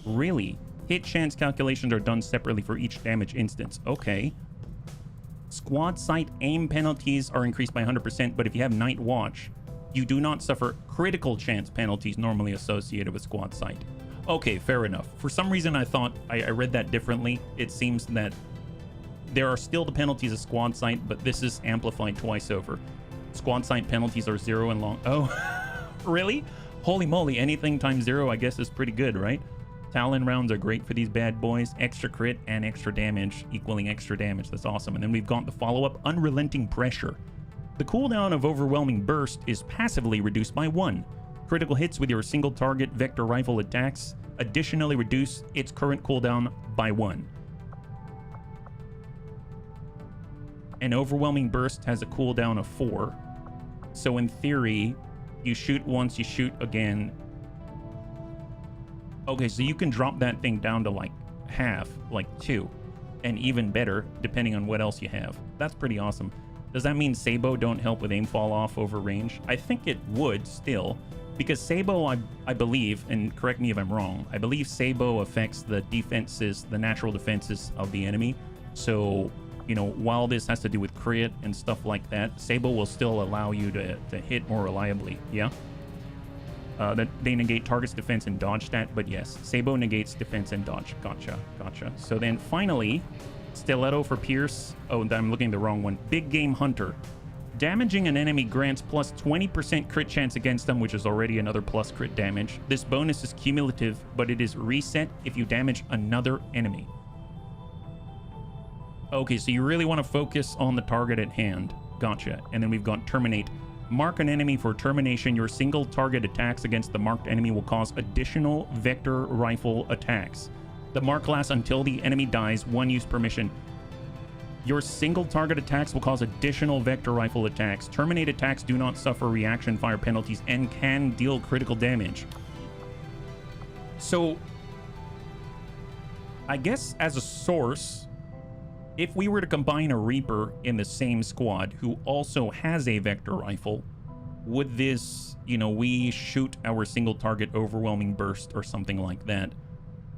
Really? Hit chance calculations are done separately for each damage instance. Okay. Squad sight aim penalties are increased by 100%, but if you have Night Watch, You do not suffer critical chance penalties normally associated with squad sight. Okay, fair enough. For some reason, I thought I read that differently. It seems that there are still the penalties of squad sight, but this is amplified twice over. Squad sight penalties are 0 and long. Oh, really? Holy moly, anything times 0, I guess, is pretty good, right? Talon rounds are great for these bad boys. Extra crit and extra damage equaling extra damage. That's awesome. And then we've got the follow-up, Unrelenting Pressure. The cooldown of Overwhelming Burst is passively reduced by 1. Critical hits with your single target vector rifle attacks additionally reduce its current cooldown by 1. An Overwhelming Burst has a cooldown of 4. So in theory, you shoot once, you shoot again. Okay, so you can drop that thing down to like half, like 2. And even better, depending on what else you have. That's pretty awesome. Does that mean Sabo don't help with aim fall off over range? I think it would still. Because Sabo, I believe, and correct me if I'm wrong, I believe Sabo affects the defenses, the natural defenses of the enemy. So, you know, while this has to do with crit and stuff like that, Sabo will still allow you to hit more reliably, yeah? That they negate target's defense and dodge stat, but yes, Sabo negates defense and dodge. Gotcha. So then finally, Stiletto for Pierce. Oh, I'm looking at the wrong one. Big Game Hunter. Damaging an enemy grants plus 20% crit chance against them, which is already another plus crit damage. This bonus is cumulative, but it is reset if you damage another enemy. Okay, so you really want to focus on the target at hand. Gotcha. And then we've got Terminate. Mark an enemy for termination. Your single target attacks against the marked enemy will cause additional vector rifle attacks. The mark lasts until the enemy dies, 1 use per mission. Your single target attacks will cause additional vector rifle attacks. Terminate attacks do not suffer reaction fire penalties and can deal critical damage. So, I guess as a source, if we were to combine a Reaper in the same squad who also has a vector rifle, would this, you know, we shoot our single target overwhelming burst or something like that,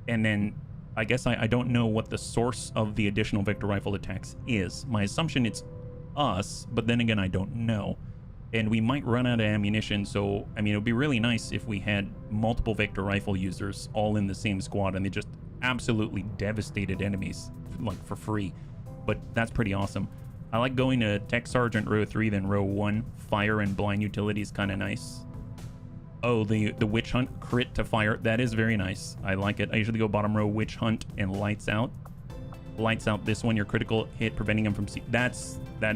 and then I guess I don't know what the source of the additional vector rifle attacks is. My assumption it's us, but then again, I don't know. And we might run out of ammunition, so, I mean, it would be really nice if we had multiple vector rifle users all in the same squad and they just absolutely devastated enemies, like, for free. But that's pretty awesome. I like going to Tech Sergeant row 3, then row 1. Fire and blind utility is kind of nice. Oh, the Witch Hunt crit to fire. That is very nice. I like it. I usually go bottom row Witch Hunt and Lights Out. Lights Out this one, your critical hit, preventing him from... That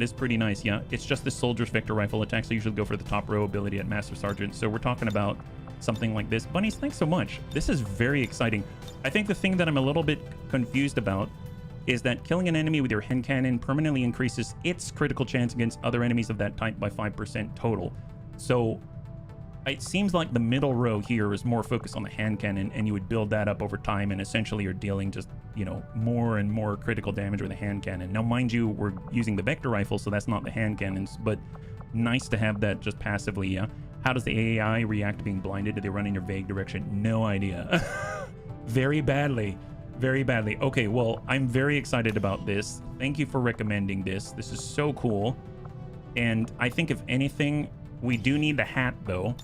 is pretty nice, yeah. It's just the Soldier's Vector Rifle attack, so I usually go for the top row ability at Master Sergeant. So we're talking about something like this. Bunnies, thanks so much. This is very exciting. I think the thing that I'm a little bit confused about is that killing an enemy with your hand cannon permanently increases its critical chance against other enemies of that type by 5% total. So it seems like the middle row here is more focused on the hand cannon, and you would build that up over time, and essentially you're dealing just, you know, more and more critical damage with a hand cannon. Now, mind you, we're using the vector rifle, so that's not the hand cannons, but nice to have that just passively, yeah. How does the AI react to being blinded? Do they run in your vague direction? No idea. Very badly. Very badly. Okay, well, I'm very excited about this. Thank you for recommending this. This is so cool. And I think if anything, we do need the hat though,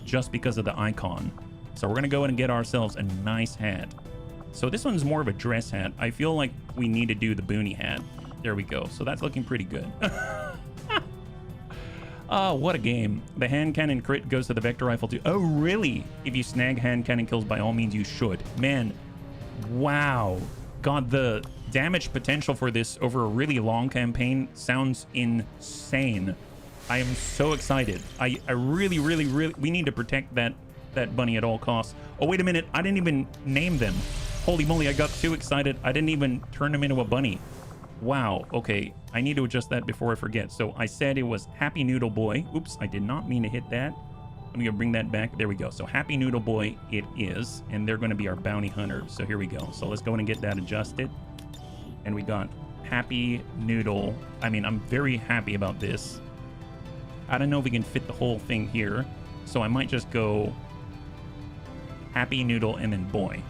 just because of the icon. So we're gonna go in and get ourselves a nice hat. So this one's more of a dress hat. I feel like we need to do the boonie hat. There we go. So that's looking pretty good. Oh, what a game. The hand cannon crit goes to the vector rifle too. Oh, really? If you snag hand cannon kills, by all means you should. Man, wow. God, the damage potential for this over a really long campaign sounds insane. I am so excited. I really, we need to protect that bunny at all costs. Oh, wait a minute. I didn't even name them. Holy moly, I got too excited. I didn't even turn him into a bunny. Wow. Okay, I need to adjust that before I forget. So I said it was Happy Noodle Boy. Oops, I did not mean to hit that. I'm gonna bring that back. There we go. So Happy Noodle Boy it is, and they're gonna be our bounty hunter. So here we go. So let's go in and get that adjusted. And we got Happy Noodle. I mean, I'm very happy about this. I don't know if we can fit the whole thing here, so I might just go Happy Noodle and then Boy.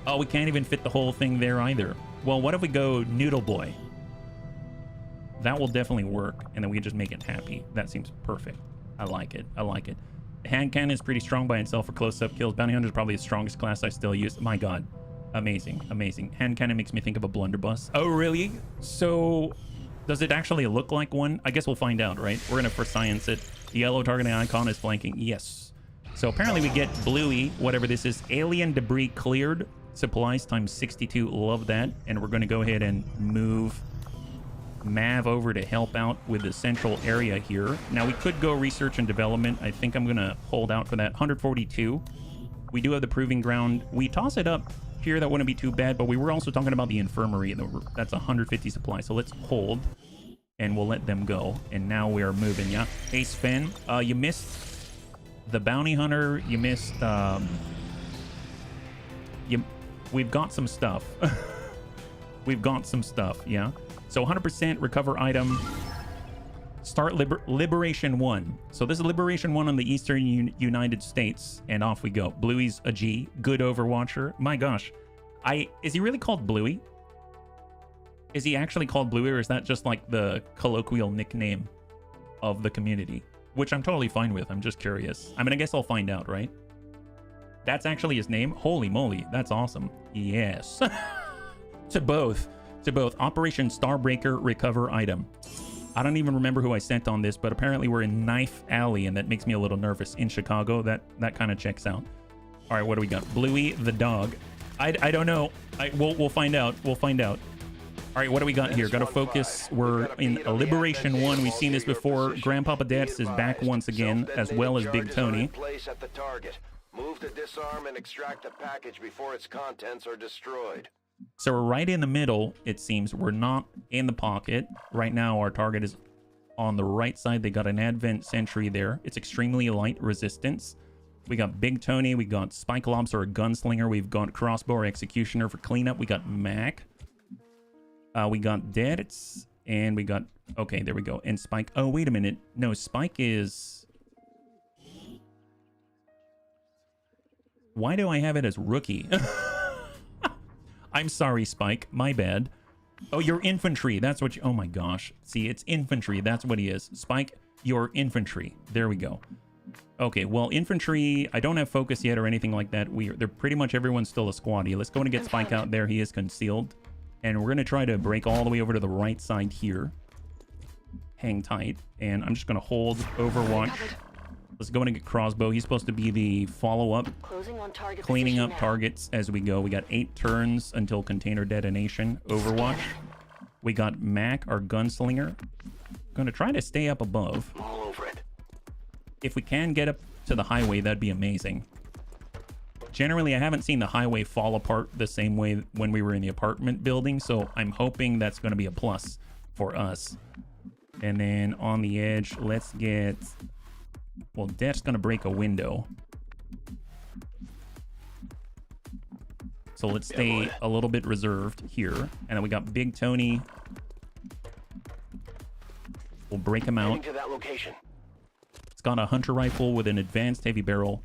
Oh, we can't even fit the whole thing there either. Well, what if we go Noodle Boy? that will definitely work. And then we just make it happy. That seems perfect. I like it. I like it. Hand cannon is pretty strong by itself for close-up kills. Bounty hunter is probably the strongest class I still use. My god. Amazing. Amazing. Hand cannon makes me think of a blunderbuss. Oh, really? So does it actually look like one? I guess we'll find out, right? We're going to for science it. The yellow targeting icon is flanking. Yes. So apparently we get bluey, whatever this is. Alien debris cleared. Supplies times 62. Love that. And we're going to go ahead and move Mav over to help out with the central area here. Now we could go research and development. I think I'm going to hold out for that. 142. We do have the proving ground. We toss it up here. That wouldn't be too bad, but we were also talking about the infirmary. That's 150 supply. So let's hold and we'll let them go. And now we are moving. Yeah. Hey, Sven, you missed the bounty hunter. You missed, we've got some stuff. We've got some stuff. Yeah. So 100% recover item. Start Liberation 1. So this is Liberation 1 on the Eastern United States. And off we go. Bluey's a G. Good Overwatcher. My gosh. Is he really called Bluey? Is he actually called Bluey, or is that just like the colloquial nickname of the community? Which I'm totally fine with. I'm just curious. I mean, I guess I'll find out, right? That's actually his name? Holy moly. That's awesome. Yes. To both. To both. Operation Starbreaker recover item. I don't even remember who I sent on this, but apparently we're in Knife Alley, and that makes me a little nervous. In Chicago, that kind of checks out. All right, what do we got? Bluey the dog. I don't know. We'll find out. We'll find out. All right, what do we got here? Got to focus. We're in Liberation 1. We've seen this before. Grandpapa Deaths is back once again, as well as Big Tony. Move to disarm and extract the package before its contents are destroyed. So we're right in the middle, it seems. We're not in the pocket. Right now, our target is on the right side. They got an Advent Sentry there. It's extremely light resistance. We got Big Tony. We got Spike Lobster, a gunslinger. We've got Crossbow or Executioner for cleanup. We got Mac. We got Deadits. And we got... Okay, there we go. And Spike... Oh, wait a minute. No, Spike is... Why do I have it as Rookie? I'm sorry, Spike. My bad. Oh, you're infantry. That's what you... Oh, my gosh. See, it's infantry. That's what he is. Spike, you're infantry. There we go. Okay, well, infantry... I don't have focus yet or anything like that. They're pretty much everyone's still a squaddy. Let's go and get Spike out there. He is concealed. And we're going to try to break all the way over to the right side here. Hang tight. And I'm just going to hold Overwatch. Let's go in and get Crossbow. He's supposed to be the follow-up, cleaning up targets as we go. We got 8 turns until container detonation. Overwatch. We got Mac, our gunslinger. Going to try to stay up above. All over it. If we can get up to the highway, that'd be amazing. Generally, I haven't seen the highway fall apart the same way when we were in the apartment building, so I'm hoping that's going to be a plus for us. And then on the edge, let's get... Well, Death's going to break a window. So let's stay a little bit reserved here. And then we got Big Tony. We'll break him out. To that location. It's got a hunter rifle with an advanced heavy barrel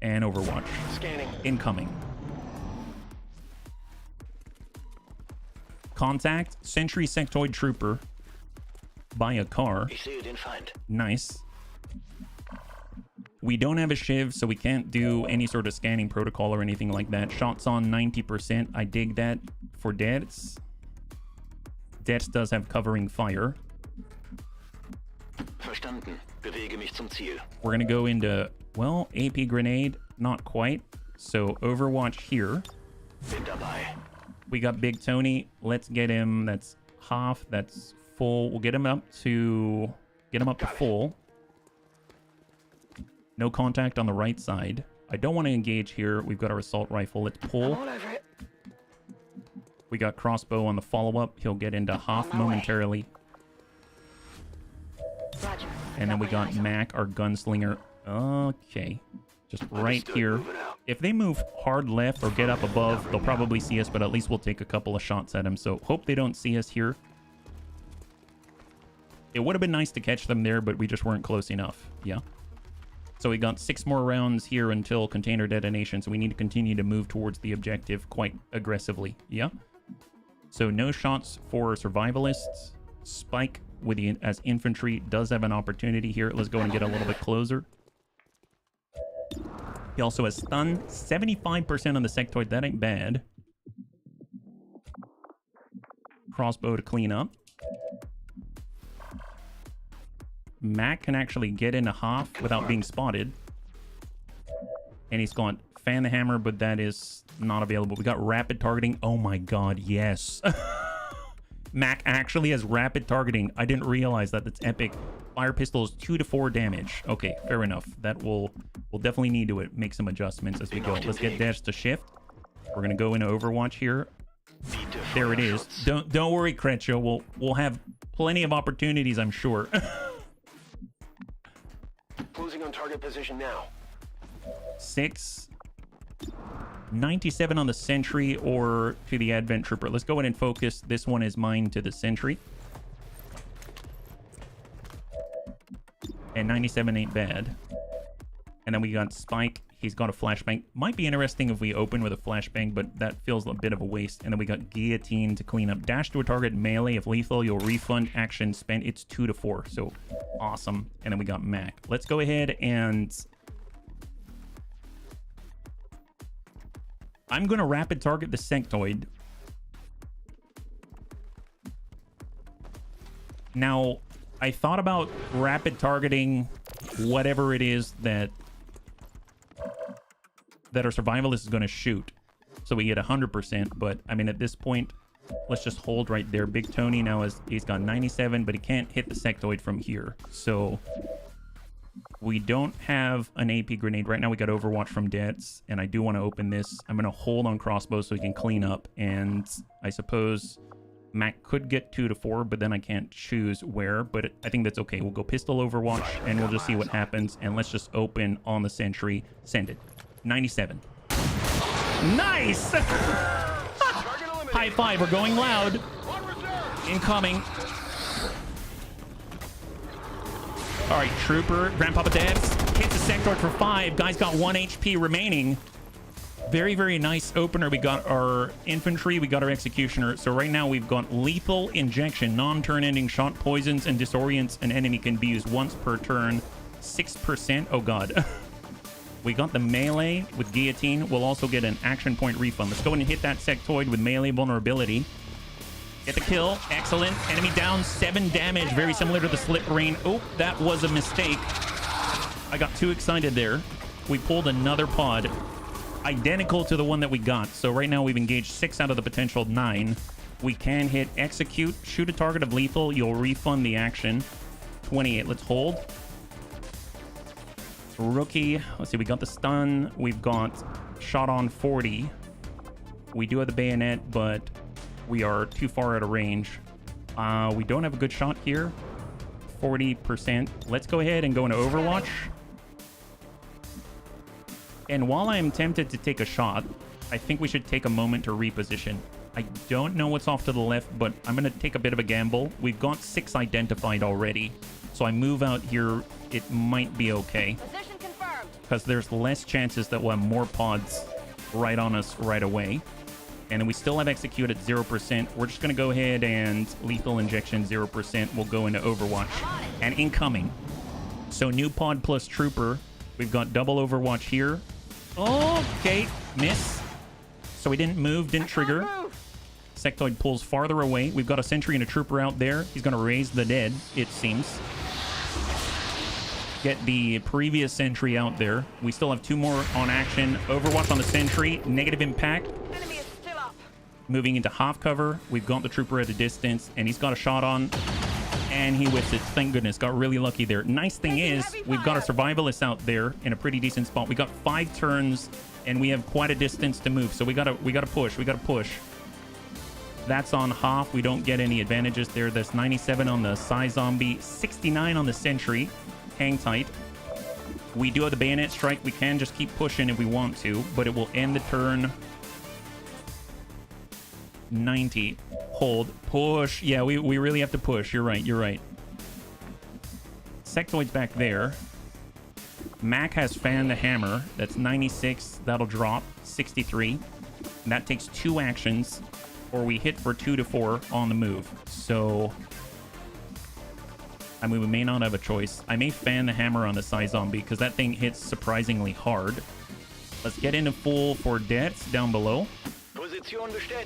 and Overwatch. Scanning. Incoming. Contact. Sentry sectoid trooper. By a car. Nice. We don't have a shiv, so we can't do any sort of scanning protocol or anything like that. Shots on 90%. I dig that for Deaths. Deaths does have covering fire. Verstanden. Bewege mich zum Ziel. We're going to go into, well, AP grenade. Not quite. So Overwatch here. Bin dabei. We got Big Tony. Let's get him. That's half. That's full. We'll get him up to full. No contact on the right side. I don't want to engage here. We've got our assault rifle. Let's pull. We got Crossbow on the follow-up. He'll get into half momentarily. Roger. And then we got Mac, our gunslinger. Okay. Just right here. If they move hard left or get up above, they'll probably see us, but at least we'll take a couple of shots at them. So hope they don't see us here. It would have been nice to catch them there, but we just weren't close enough. Yeah. So we got 6 more rounds here until container detonation, so we need to continue to move towards the objective quite aggressively. Yeah. So no shots for survivalists. Spike with the as infantry does have an opportunity here. Let's go and get a little bit closer. He also has stun, 75% on the sectoid. That ain't bad. Crossbow to clean up. Mac can actually get into half without being spotted. And he's got fan the hammer, but that is not available. We got rapid targeting. Oh my god, yes. Mac actually has rapid targeting. I didn't realize that. That's epic. Fire pistol is 2 to 4 damage. Okay, fair enough. That we'll definitely need to make some adjustments as we go. Let's get dash to shift. We're gonna go into Overwatch here. There it is. Don't worry, Kretcho. We'll have plenty of opportunities, I'm sure. Closing on target position now. 6. 97 on the sentry or to the advent trooper. Let's go ahead and focus. This one is mine to the sentry. And 97 ain't bad. And then we got Spike. He's got a flashbang. Might be interesting if we open with a flashbang, but that feels a bit of a waste. And then we got Guillotine to clean up. Dash to a target melee. If lethal, you'll refund action spent. It's 2 to 4. So awesome. And then we got Mac. Let's go ahead and... I'm going to rapid target the sectoid. Now, I thought about rapid targeting whatever it is that our survivalist is going to shoot. So we get 100%. But, I mean, at this point, let's just hold right there. Big Tony now he's got 97, but he can't hit the sectoid from here. So... we don't have an AP grenade. Right now we got Overwatch from Dets, and I do want to open this. I'm going to hold on crossbow so he can clean up, and I suppose Mac could get 2 to 4, but then I can't choose where, but I think that's okay. We'll go pistol Overwatch, and we'll just see what happens, and let's just open on the sentry. Send it. 97. Nice! High five, we're going loud. Incoming. All right, Trooper, Grandpapa Dabs hits a sectoid for 5. Guy's got 1 HP remaining. Very, very nice opener. We got our infantry, we got our executioner. So right now we've got lethal injection, non-turn ending shot, poisons, and disorients an enemy can be used once per turn. 6%. Oh, God. We got the melee with Guillotine. We'll also get an action point refund. Let's go ahead and hit that sectoid with melee vulnerability. Get the kill. Excellent. Enemy down. 7 damage. Very similar to the slip rain. Oh, that was a mistake. I got too excited there. We pulled another pod. Identical to the one that we got. So right now we've engaged 6 out of the potential 9. We can hit execute. Shoot a target of lethal. You'll refund the action. 28. Let's hold. Rookie. Let's see. We got the stun. We've got shot on 40. We do have the bayonet, but... we are too far out of range. We don't have a good shot here. 40%. Let's go ahead and go into Overwatch. And while I am tempted to take a shot, I think we should take a moment to reposition. I don't know what's off to the left, but I'm going to take a bit of a gamble. We've got 6 identified already. So I move out here. It might be okay. Position confirmed. Because there's less chances that we'll have more pods right on us right away. And then we still have execute at 0%. We're just going to go ahead and lethal injection 0%. We'll go into Overwatch. And incoming. So new pod plus trooper. We've got double Overwatch here. Okay. Miss. So we didn't move, didn't trigger. Sectoid pulls farther away. We've got a sentry and a trooper out there. He's going to raise the dead, it seems. Get the previous sentry out there. We still have 2 more on action. Overwatch on the sentry. Negative impact. Enemy is still up. Moving into half cover. We've got the trooper at a distance, and he's got a shot on, and he whiffs it. Thank goodness. Got really lucky there. Nice thing is, we've got our survivalists out there in a pretty decent spot. We got 5 turns, and we have quite a distance to move. So we gotta push. We gotta push. That's on half. We don't get any advantages there. That's 97 on the Psy Zombie, 69 on the Sentry. Hang tight. We do have the bayonet strike. We can just keep pushing if we want to, but it will end the turn. 90. Hold. Push. Yeah, we really have to push. You're right. You're right. Sectoid's back there. Mac has Fan the Hammer. That's 96. That'll drop. 63. And that takes 2 actions, or we hit for 2 to 4 on the move. So I mean, we may not have a choice. I may fan the hammer on the Psy Zombie because that thing hits surprisingly hard. Let's get into full for deaths down below.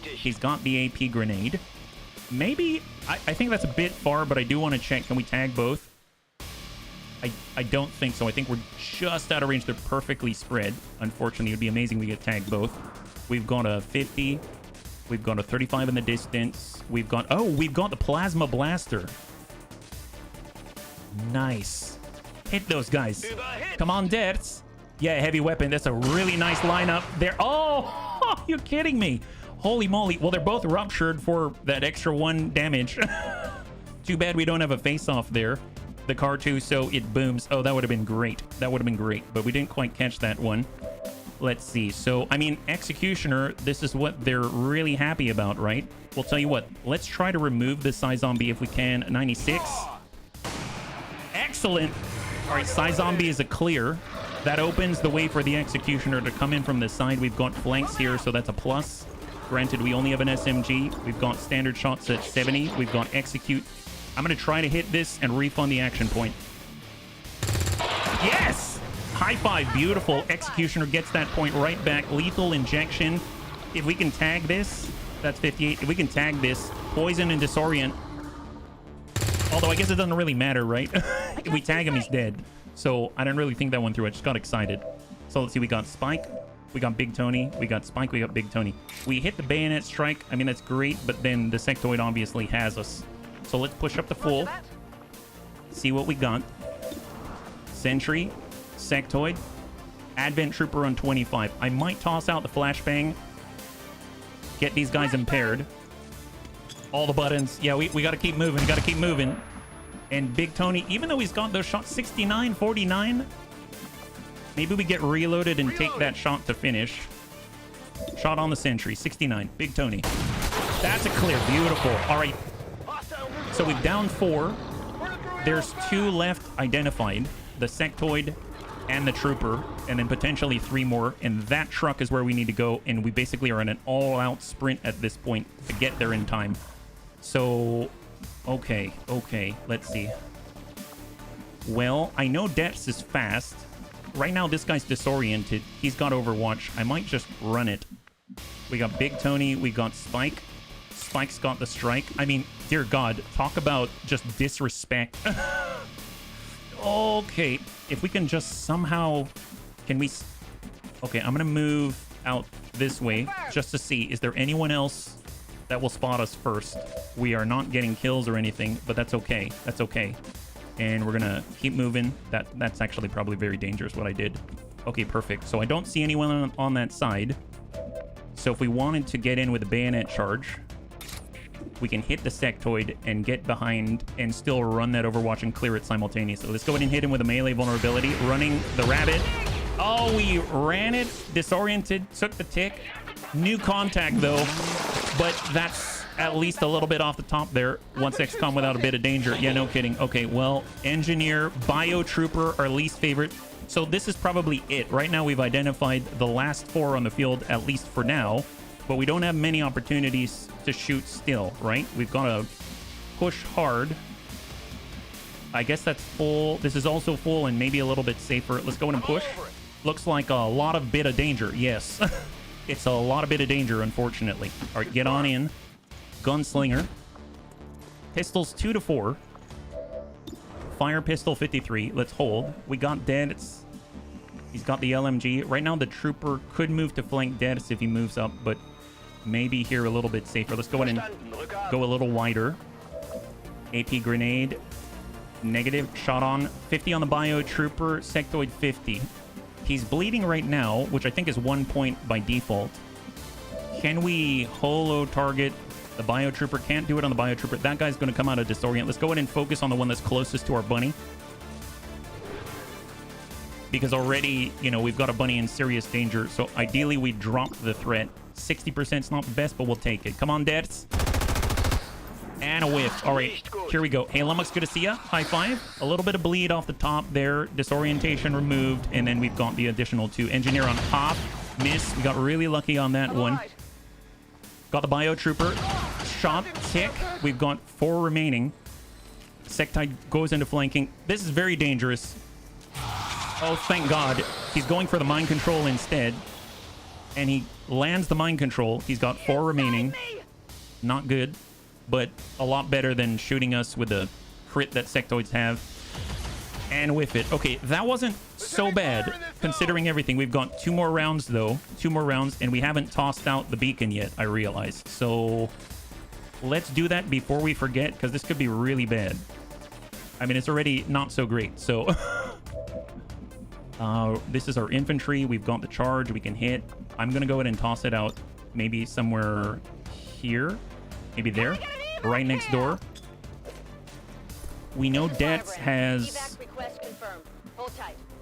He's got the AP grenade. Maybe, I think that's a bit far, but I do want to check. Can we tag both? I don't think so. I think we're just out of range. They're perfectly spread. Unfortunately, it would be amazing we get tagged both. We've got a 50. We've got a 35 in the distance. We've got the plasma blaster. Nice. Hit those guys. Come on, deaths. Yeah, heavy weapon. That's a really nice lineup there. Oh, you're kidding me. Holy moly. Well, they're both ruptured for that extra 1 damage. Too bad we don't have a face-off there. The car too, so it booms. Oh, that would have been great. That would have been great, but we didn't quite catch that one. Let's see. So, I mean, Executioner, this is what they're really happy about, right? We'll tell you what. Let's try to remove the Psy Zombie if we can. 96. Excellent. All right, Psy Zombie is a clear. That opens the way for the Executioner to come in from the side. We've got flanks here, so that's a plus. Granted, we only have an SMG. We've got standard shots at 70. We've got Execute. I'm going to try to hit this and refund the action point. Yes! High five. Beautiful. Executioner gets that point right back. Lethal injection. If we can tag this, that's 58. If we can tag this, poison and disorient. Although I guess it doesn't really matter, right? If we tag him, he's dead. So I didn't really think that one through. I just got excited. So let's see. We got Spike. We got Big Tony. We got Spike. We got Big Tony. We hit the bayonet strike. I mean, that's great. But then the sectoid obviously has us. So let's push up to full. See what we got. Sentry. Sectoid. Advent Trooper on 25. I might toss out the flashbang. Get these guys impaired. All the buttons. Yeah, we got to keep moving. Got to keep moving. And Big Tony, even though he's got those shots, 69, 49. Maybe we get reloaded and take that shot to finish. Shot on the sentry. 69. Big Tony. That's a clear. Beautiful. All right. So we've downed 4. There's 2 left identified. The sectoid and the trooper. And then potentially 3 more. And that truck is where we need to go. And we basically are in an all-out sprint at this point to get there in time. So, okay. Let's see. Well, I know Dex is fast. Right now, this guy's disoriented. He's got Overwatch. I might just run it. We got Big Tony. We got Spike. Spike's got the strike. I mean, dear God, talk about just disrespect. Okay, if we can just somehow... Can we... Okay, I'm going to move out this way just to see. Is there anyone else that will spot us first? We are not getting kills or anything, but that's okay. That's okay. And we're gonna keep moving. That's actually probably very dangerous what I did. Okay, perfect. So I don't see anyone on that side. So if we wanted to get in with a bayonet charge, we can hit the sectoid and get behind and still run that Overwatch and clear it simultaneously. Let's go ahead and hit him with a melee vulnerability. Running the rabbit. Oh, we ran it. Disoriented. Took the tick. New contact, though. But that's at least a little bit off the top there. Once XCOM without a bit of danger. Yeah, no kidding. Okay, well, Engineer, Biotrooper, our least favorite. So this is probably it. Right now, we've identified the last 4 on the field, at least for now. But we don't have many opportunities to shoot still, right? We've got to push hard. I guess that's full. This is also full and maybe a little bit safer. Let's go in and push. Looks like a lot of bit of danger. Yes. It's a lot of bit of danger, unfortunately. All right, get on in. Gunslinger. Pistols 2 to 4. Fire pistol 53. Let's hold. We got dead. He's got the LMG. Right now, the trooper could move to flank dead if he moves up, but maybe here a little bit safer. Let's go in and go a little wider. AP grenade. Negative. Shot on. 50 on the bio trooper. Sectoid 50. He's bleeding right now, which I think is 1 point by default. Can we holo target the biotrooper? Can't do it on the biotrooper. That guy's going to come out of disorient. Let's go ahead and focus on the one that's closest to our bunny. Because already, you know, we've got a bunny in serious danger. So ideally, we drop the threat. 60% is not the best, but we'll take it. Come on, Deaths. And a whiff. All right, here we go. Hey, Lummox, good to see ya. High five. A little bit of bleed off the top there. Disorientation removed. And then we've got the additional 2. Engineer on pop. Miss. We got really lucky on that one. Got the biotrooper. Shot. Tick. We've got 4 remaining. Sectide goes into flanking. This is very dangerous. Oh, thank God. He's going for the mind control instead. And he lands the mind control. He's got 4 remaining. Not good, but a lot better than shooting us with the crit that sectoids have. And whiff it. Okay, that wasn't so bad considering everything. We've got 2 more rounds, though. 2 more rounds, and we haven't tossed out the beacon yet, I realize. So let's do that before we forget, because this could be really bad. I mean, it's already not so great, so... this is our infantry. We've got the charge. We can hit. I'm going to go ahead and toss it out maybe somewhere here. Maybe there. Right next door. We know Dets has...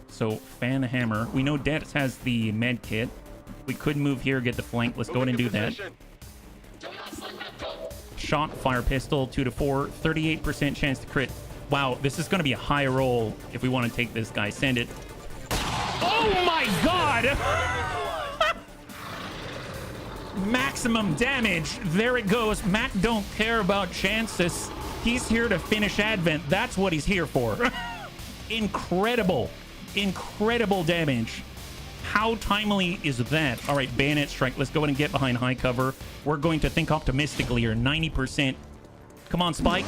So, fan hammer. We know Dets has the med kit. We could move here, get the flank. Let's go ahead and do that. Shot, fire pistol, 2 to 4. 38% chance to crit. Wow, this is going to be a high roll if we want to take this guy. Send it. Oh my God! Maximum damage. There it goes. Mac don't care about chances. He's here to finish Advent. That's what he's here for. Incredible. Incredible damage. How timely is that? All right, bayonet strike. Let's go ahead and get behind high cover. We're going to think optimistically here. 90%. Come on, Spike.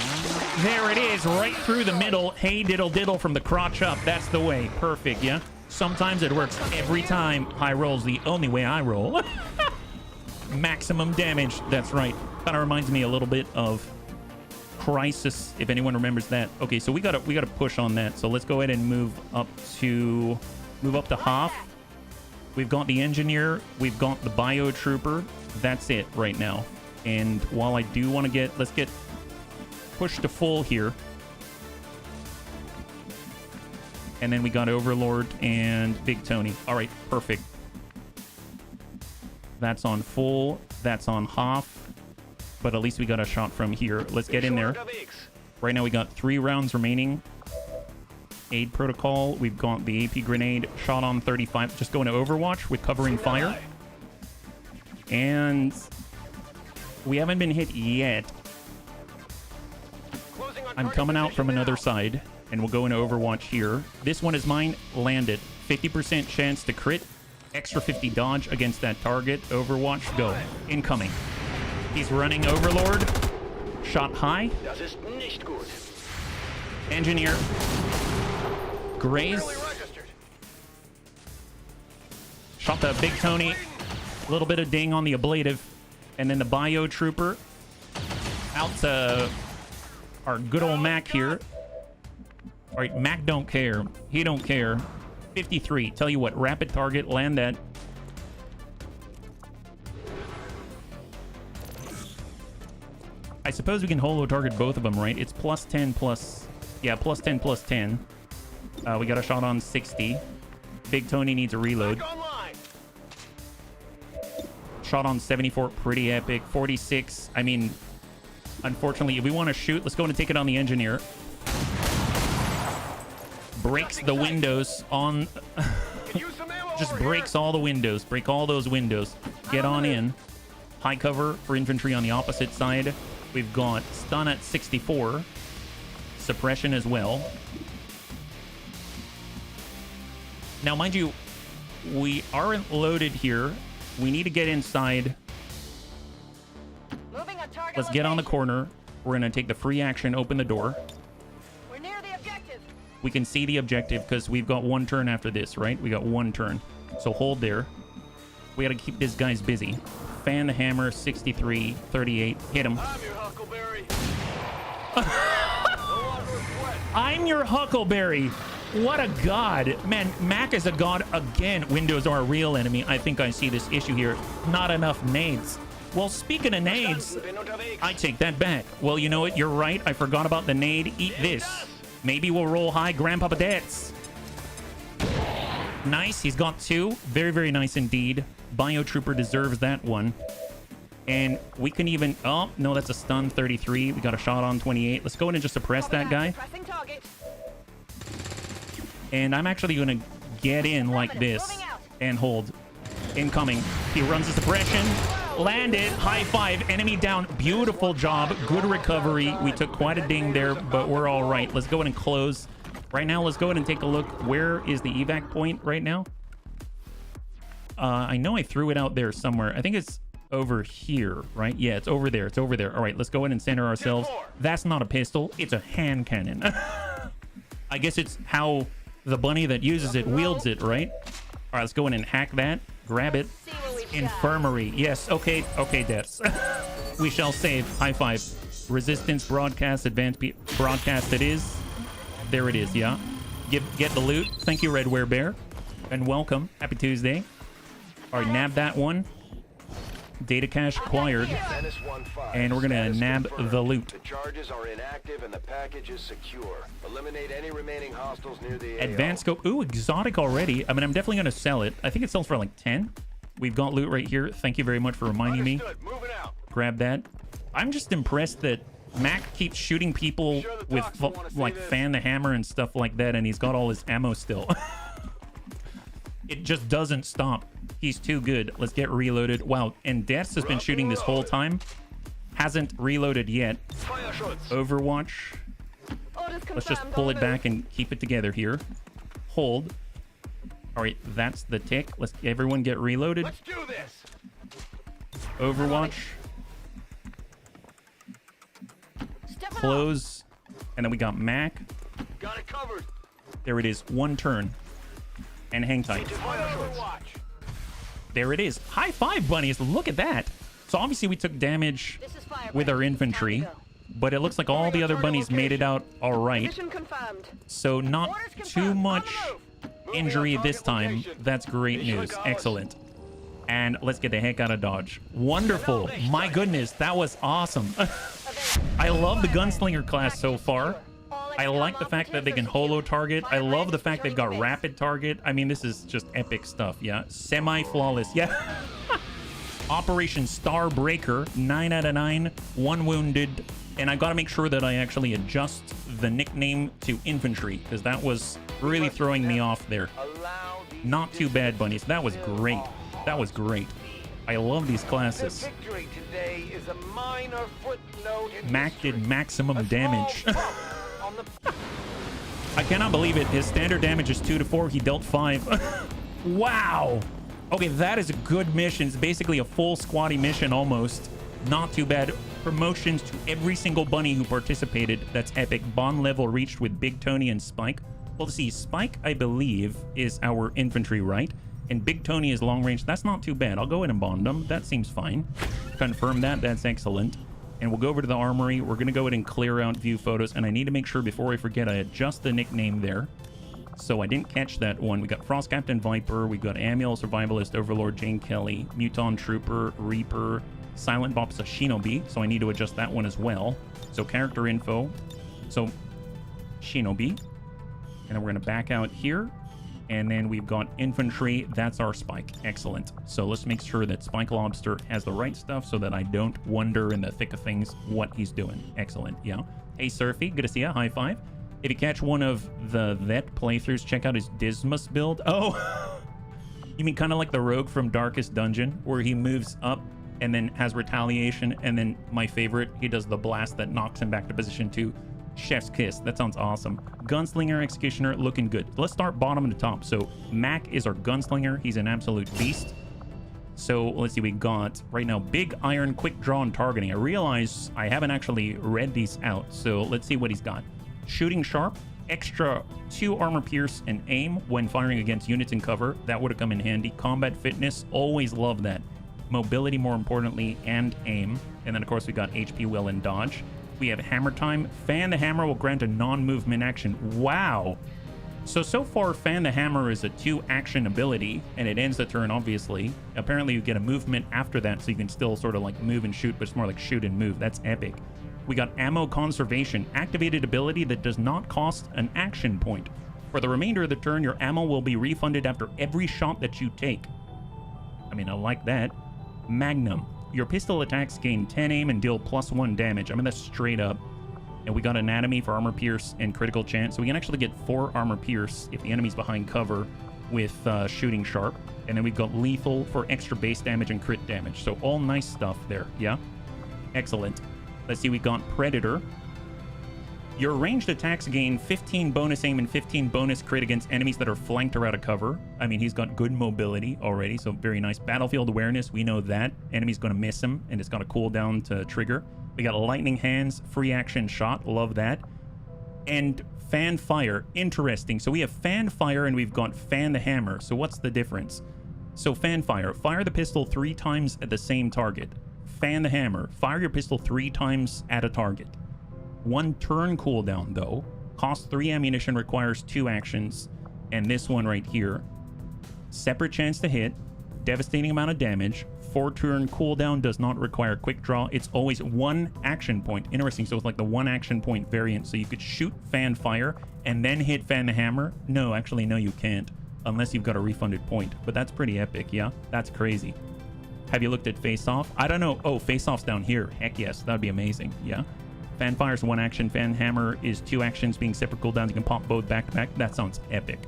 There it is, right through the middle. Hey, diddle diddle from the crotch up. That's the way. Perfect, yeah? Sometimes it works. Every time high roll's the only way I roll. Maximum damage. That's right. Kind of reminds me a little bit of Crisis, if anyone remembers that. Okay, so we gotta push on that. So let's go ahead and move up to half. We've got the engineer. We've got the bio trooper. That's it right now. And while I do want to let's get pushed to full here. And then we got Overlord and Big Tony. All right, perfect. That's on full. That's on half. But at least we got a shot from here. Let's get in there. Right now we got 3 rounds remaining. Aid protocol. We've got the AP grenade. Shot on 35. Just going to Overwatch with covering fire. And we haven't been hit yet. I'm coming out from another side. And we'll go into Overwatch here. This one is mine. Landed. 50% chance to crit. Extra 50 dodge against that target. Overwatch, go. Incoming. He's running Overlord. Shot high. Engineer. Graze. Shot the Big Tony. A little bit of ding on the ablative. And then the Bio Trooper. Out to our good old Mac here. All right, Mac don't care. He don't care. 53. Tell you what, rapid target, land that. I suppose we can holo target both of them, right? It's plus 10 plus... Yeah, plus 10 plus 10. We got a shot on 60. Big Tony needs a reload. Shot on 74, pretty epic. 46, I mean... Unfortunately, if we want to shoot, let's go and take it on the engineer. Breaks the windows on... Just breaks all the windows. Break all those windows. Get on in. High cover for infantry on the opposite side. We've got stun at 64. Suppression as well. Now, mind you, we aren't loaded here. We need to get inside. Let's get on the corner. We're going to take the free action, open the door. We're near the objective. We can see the objective because we've got 1 turn after this, right? We got 1 turn. So hold there. We got to keep these guys busy. Fan the hammer, 63, 38. Hit him. I'm your Huckleberry. I'm your Huckleberry. What a god. Man, Mac is a god again. Windows are a real enemy. I think I see this issue here. Not enough nades. Well, speaking of nades, I take that back. Well, you know what? You're right. I forgot about the nade. Eat this. Maybe we'll roll high Grandpapa Dets. Nice. He's got 2. Very, very nice indeed. Bio Trooper deserves that one. And we can even... Oh, no, that's a stun. 33. We got a shot on 28. Let's go in and just suppress that guy. And I'm actually going to get in like this and hold. Incoming. He runs the suppression. Landed. High five. Enemy down. Beautiful job. Good recovery. We took quite a ding there, but we're all right. Let's go ahead and close. Right now, let's go ahead and take a look. Where is the evac point right now? I know I threw it out there somewhere. I think it's over here, right? Yeah, it's over there. It's over there. All right, let's go ahead and center ourselves. That's not a pistol. It's a hand cannon. I guess it's how the bunny that uses it wields it, right? All right, let's go in and hack that. Grab it. Infirmary. Yes. Okay. Okay, deaths. We shall save. High five. Resistance broadcast. Advanced broadcast it is. There it is. Yeah. Get the loot. Thank you, Red Were Bear. And welcome. Happy Tuesday. All right, nab that one. Data cache acquired. And we're going to nab the loot. The charges are inactive and the package is secure. Eliminate any remaining hostiles near the Advanced scope. Ooh, exotic already. I mean, I'm definitely going to sell it. I think it sells for like 10. We've got loot right here. Thank you very much for reminding me. Grab that. I'm just impressed that Mac keeps shooting people with like fan the hammer and stuff like that, and he's got all his ammo still. It just doesn't stop. He's too good. Let's get reloaded. Wow, and Deaths has been shooting this whole time. Hasn't reloaded yet. Overwatch. Let's just pull it back and keep it together here. Hold. All right, that's the tick. Let's everyone get reloaded. Let's do this. Overwatch. Close. And then we got Mac. Got it covered. There it is. One turn. And hang tight. There it is. High five, bunnies. Look at that. So obviously we took damage with our infantry, but it looks like all the other bunnies made it out all right. So not too much injury this time. That's great news. Excellent. And let's get the heck out of Dodge. Wonderful. My goodness, that was awesome. I love the gunslinger class so far. I like the fact that they can holo target. I love the fact they've got rapid target. I mean, this is just epic stuff. Yeah. Semi-flawless. Yeah. Operation Starbreaker. 9 out of 9. 1 wounded. And I got to make sure that I actually adjust the nickname to infantry, because that was really throwing me off there. Not too bad, bunnies. That was great. That was great. I love these classes. Mac did maximum damage. I cannot believe it. His standard damage is 2 to 4. He dealt 5. Wow. Okay, that is a good mission. It's basically a full squatty mission almost. Not too bad. Promotions to every single bunny who participated. That's epic. Bond level reached with Big Tony and Spike. Well, let's see. Spike, I believe, is our infantry, right? And Big Tony is long range. That's not too bad. I'll go ahead and bond them. That seems fine. Confirm that. That's excellent. And we'll go over to the armory. We're going to go ahead and clear out view photos. And I need to make sure before I forget, I adjust the nickname there. So I didn't catch that one. We got Frost Captain Viper. We've got Amiel, Survivalist, Overlord, Jane Kelly, Muton Trooper, Reaper, Silent Bop's a Shinobi. So I need to adjust that one as well. So character info. So Shinobi. And then we're going to back out here. And then we've got infantry. That's our Spike. Excellent. So let's make sure that Spike Lobster has the right stuff so that I don't wonder in the thick of things what he's doing. Excellent. Yeah. Hey, Surfy. Good to see you. High five. If you catch one of the vet playthroughs, check out his Dismas build. Oh, you mean kind of like the rogue from Darkest Dungeon, where he moves up and then has retaliation. And then my favorite, he does the blast that knocks him back to position 2. Chef's kiss. That sounds awesome. Gunslinger, Executioner, looking good. Let's start bottom to top. So Mac is our gunslinger. He's an absolute beast. So let's see. We got right now Big Iron, Quick Draw, and Targeting. I realize I haven't actually read these out. So let's see what he's got. Shooting Sharp, extra 2 Armor Pierce and Aim when firing against units in cover. That would have come in handy. Combat Fitness, always love that. Mobility, more importantly, and Aim. And then of course we got HP Will and Dodge. We have Hammer Time. Fan the Hammer will grant a non-movement action. Wow. So far, Fan the Hammer is a 2-action ability, and it ends the turn, obviously. Apparently, you get a movement after that, so you can still sort of like move and shoot, but it's more like shoot and move. That's epic. We got Ammo Conservation. Activated ability that does not cost an action point. For the remainder of the turn, your ammo will be refunded after every shot that you take. I mean, I like that. Magnum. Your pistol attacks gain 10 aim and deal +1 damage. I mean, that's straight up. And we got Anatomy for Armor Pierce and Critical Chance. So we can actually get 4 Armor Pierce if the enemy's behind cover. with shooting sharp. And then we've got lethal for extra base damage and crit damage. So all nice stuff there, yeah? Excellent. Let's see, we got Predator. Your ranged attacks gain 15 bonus aim and 15 bonus crit against enemies that are flanked or out of cover. I mean, he's got good mobility already, so very nice. Battlefield awareness, we know that. Enemy's going to miss him, and it's got a cooldown to trigger. We got lightning hands, free action shot, love that. And fan fire, interesting. So we have fan fire and we've got fan the hammer. So what's the difference? So fan fire, fire the pistol 3 times at the same target. Fan the hammer, fire your pistol 3 times at a target. 1 turn cooldown though, costs 3 ammunition, requires 2 actions, and this one right here, separate chance to hit, devastating amount of damage, 4 turn cooldown, does not require quick draw, it's always 1 action point. Interesting, so it's like the 1 action point variant, so you could shoot fan fire and then hit fan the hammer. No, actually no, you can't, unless you've got a refunded point, but that's pretty epic. Yeah, that's crazy. Have you looked at face off? I don't know. Oh, face off's down here. Heck yes, that'd be amazing. Yeah. Fan fire is 1 action. Fan hammer is 2 actions, being separate cooldowns. You can pop both back to back. That sounds epic.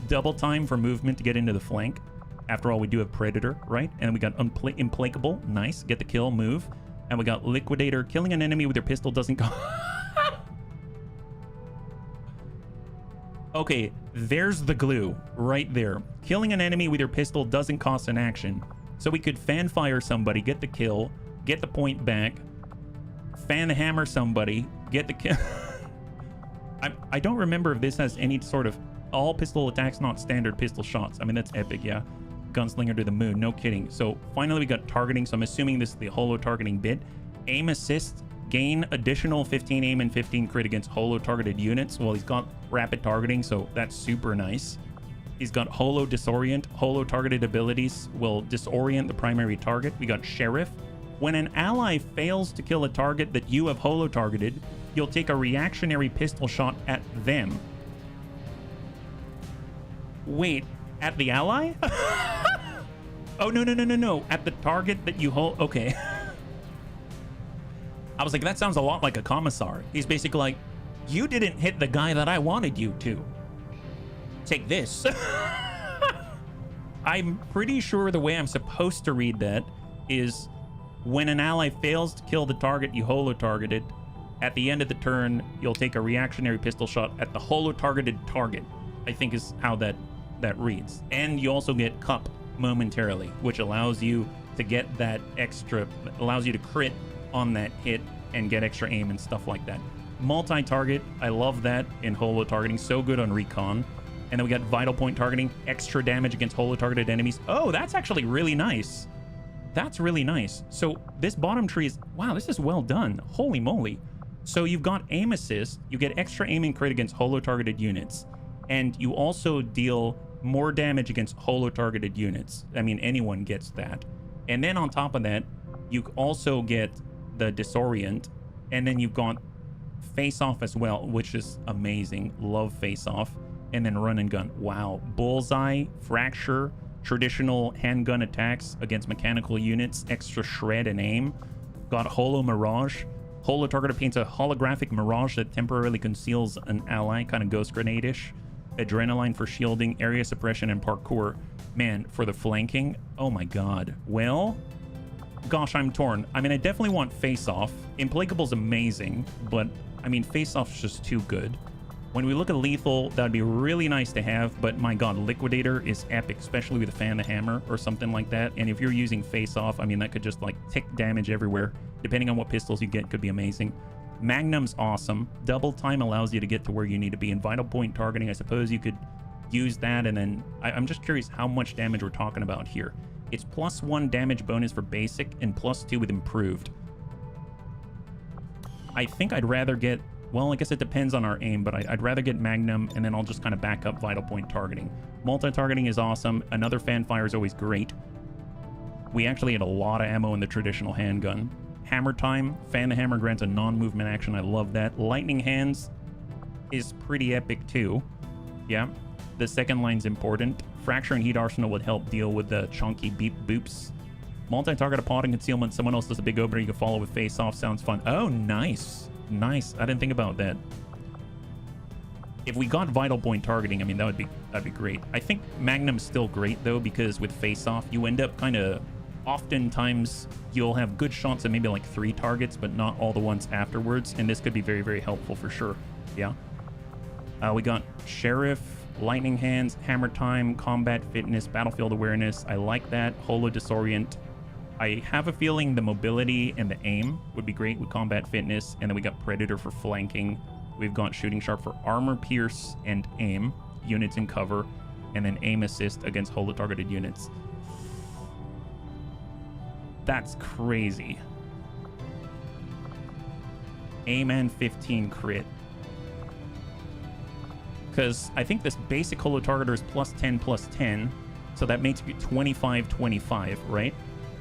Double time for movement to get into the flank. After all, we do have Predator, right? And we got Implacable. Nice. Get the kill, move. And we got Liquidator. Killing an enemy with your pistol doesn't go... Okay, there's the glue right there. Killing an enemy with your pistol doesn't cost an action. So we could fan fire somebody, get the kill, get the point back, fan the hammer somebody, get the kill. I don't remember if this has any sort of all pistol attacks, not standard pistol shots. I mean, that's epic, yeah. Gunslinger to the moon, no kidding. So finally we got targeting, so I'm assuming this is the holo targeting bit. Aim assist, gain additional 15 aim and 15 crit against holo targeted units. Well, he's got rapid targeting, so that's super nice. He's got holo disorient. Holo targeted abilities will disorient the primary target. We got Sheriff. When an ally fails to kill a target that you have holo targeted, you'll take a reactionary pistol shot at them. Wait, at the ally? Oh, no. At the target that you hold. Okay. I was like, that sounds a lot like a commissar. He's basically like, you didn't hit the guy that I wanted you to. Take this. I'm pretty sure the way I'm supposed to read that is when an ally fails to kill the target you holo targeted, at the end of the turn, you'll take a reactionary pistol shot at the holo targeted target, I think is how that reads. And you also get Cup momentarily, which allows you to get that extra, allows you to crit on that hit and get extra aim and stuff like that. Multi-target, I love that in holo targeting, so good on recon. And then we got vital point targeting, extra damage against holo targeted enemies. Oh, that's actually really nice. That's really nice. So this bottom tree is, wow, this is well done. Holy moly. So you've got aim assist, you get extra aim and crit against holo targeted units, and you also deal more damage against holo targeted units. I mean, anyone gets that. And then on top of that, you also get the disorient, and then you've got face off as well, which is amazing. Love face off. And then run and gun. Wow. Bullseye, fracture, traditional handgun attacks against mechanical units, extra shred and aim. Got holo mirage. Holo targeter paints a holographic mirage that temporarily conceals an ally, kind of ghost grenade-ish. Adrenaline for shielding, area suppression, and parkour. Man, for the flanking, oh my god. Well, gosh, I'm torn. I mean, I definitely want face off. Implacable's amazing, but I mean, face off's just too good. When we look at lethal, that'd be really nice to have, but my god, Liquidator is epic, especially with a fan the hammer or something like that. And if you're using face off, I mean, that could just like tick damage everywhere. Depending on what pistols you get, could be amazing. Magnum's awesome. Double time allows you to get to where you need to be. In vital point targeting, I suppose you could use that, and then I'm just curious how much damage we're talking about here. It's +1 damage bonus for basic and +2 with improved. I think I'd rather get, well, I guess it depends on our aim, but I'd rather get Magnum, and then I'll just kind of back up vital point targeting. Multi-targeting is awesome. Another fan fire is always great. We actually had a lot of ammo in the traditional handgun. Hammer time, fan the hammer grants a non-movement action. I love that. Lightning hands is pretty epic too. Yeah, the second line's important. Fracture and heat arsenal would help deal with the chunky beep boops. Multi-target pod and concealment. Someone else does a big opener you can follow with face off. Sounds fun. Oh, nice. Nice. I didn't think about that. If we got vital point targeting, I mean, that'd be great. I think Magnum's still great though, because with face off, you end up kind of oftentimes you'll have good shots at maybe like 3 targets, but not all the ones afterwards. And this could be very, very helpful for sure. Yeah. We got Sheriff, Lightning Hands, Hammer Time, Combat Fitness, Battlefield Awareness. I like that. Holo Disorient. I have a feeling the mobility and the aim would be great with Combat Fitness. And then we got Predator for flanking. We've got Shooting Sharp for armor pierce and aim, units in cover, and then aim assist against holo targeted units. That's crazy. Aim and 15 crit. Because I think this basic holo targeter is +10/+10, so that makes it 25/25, right?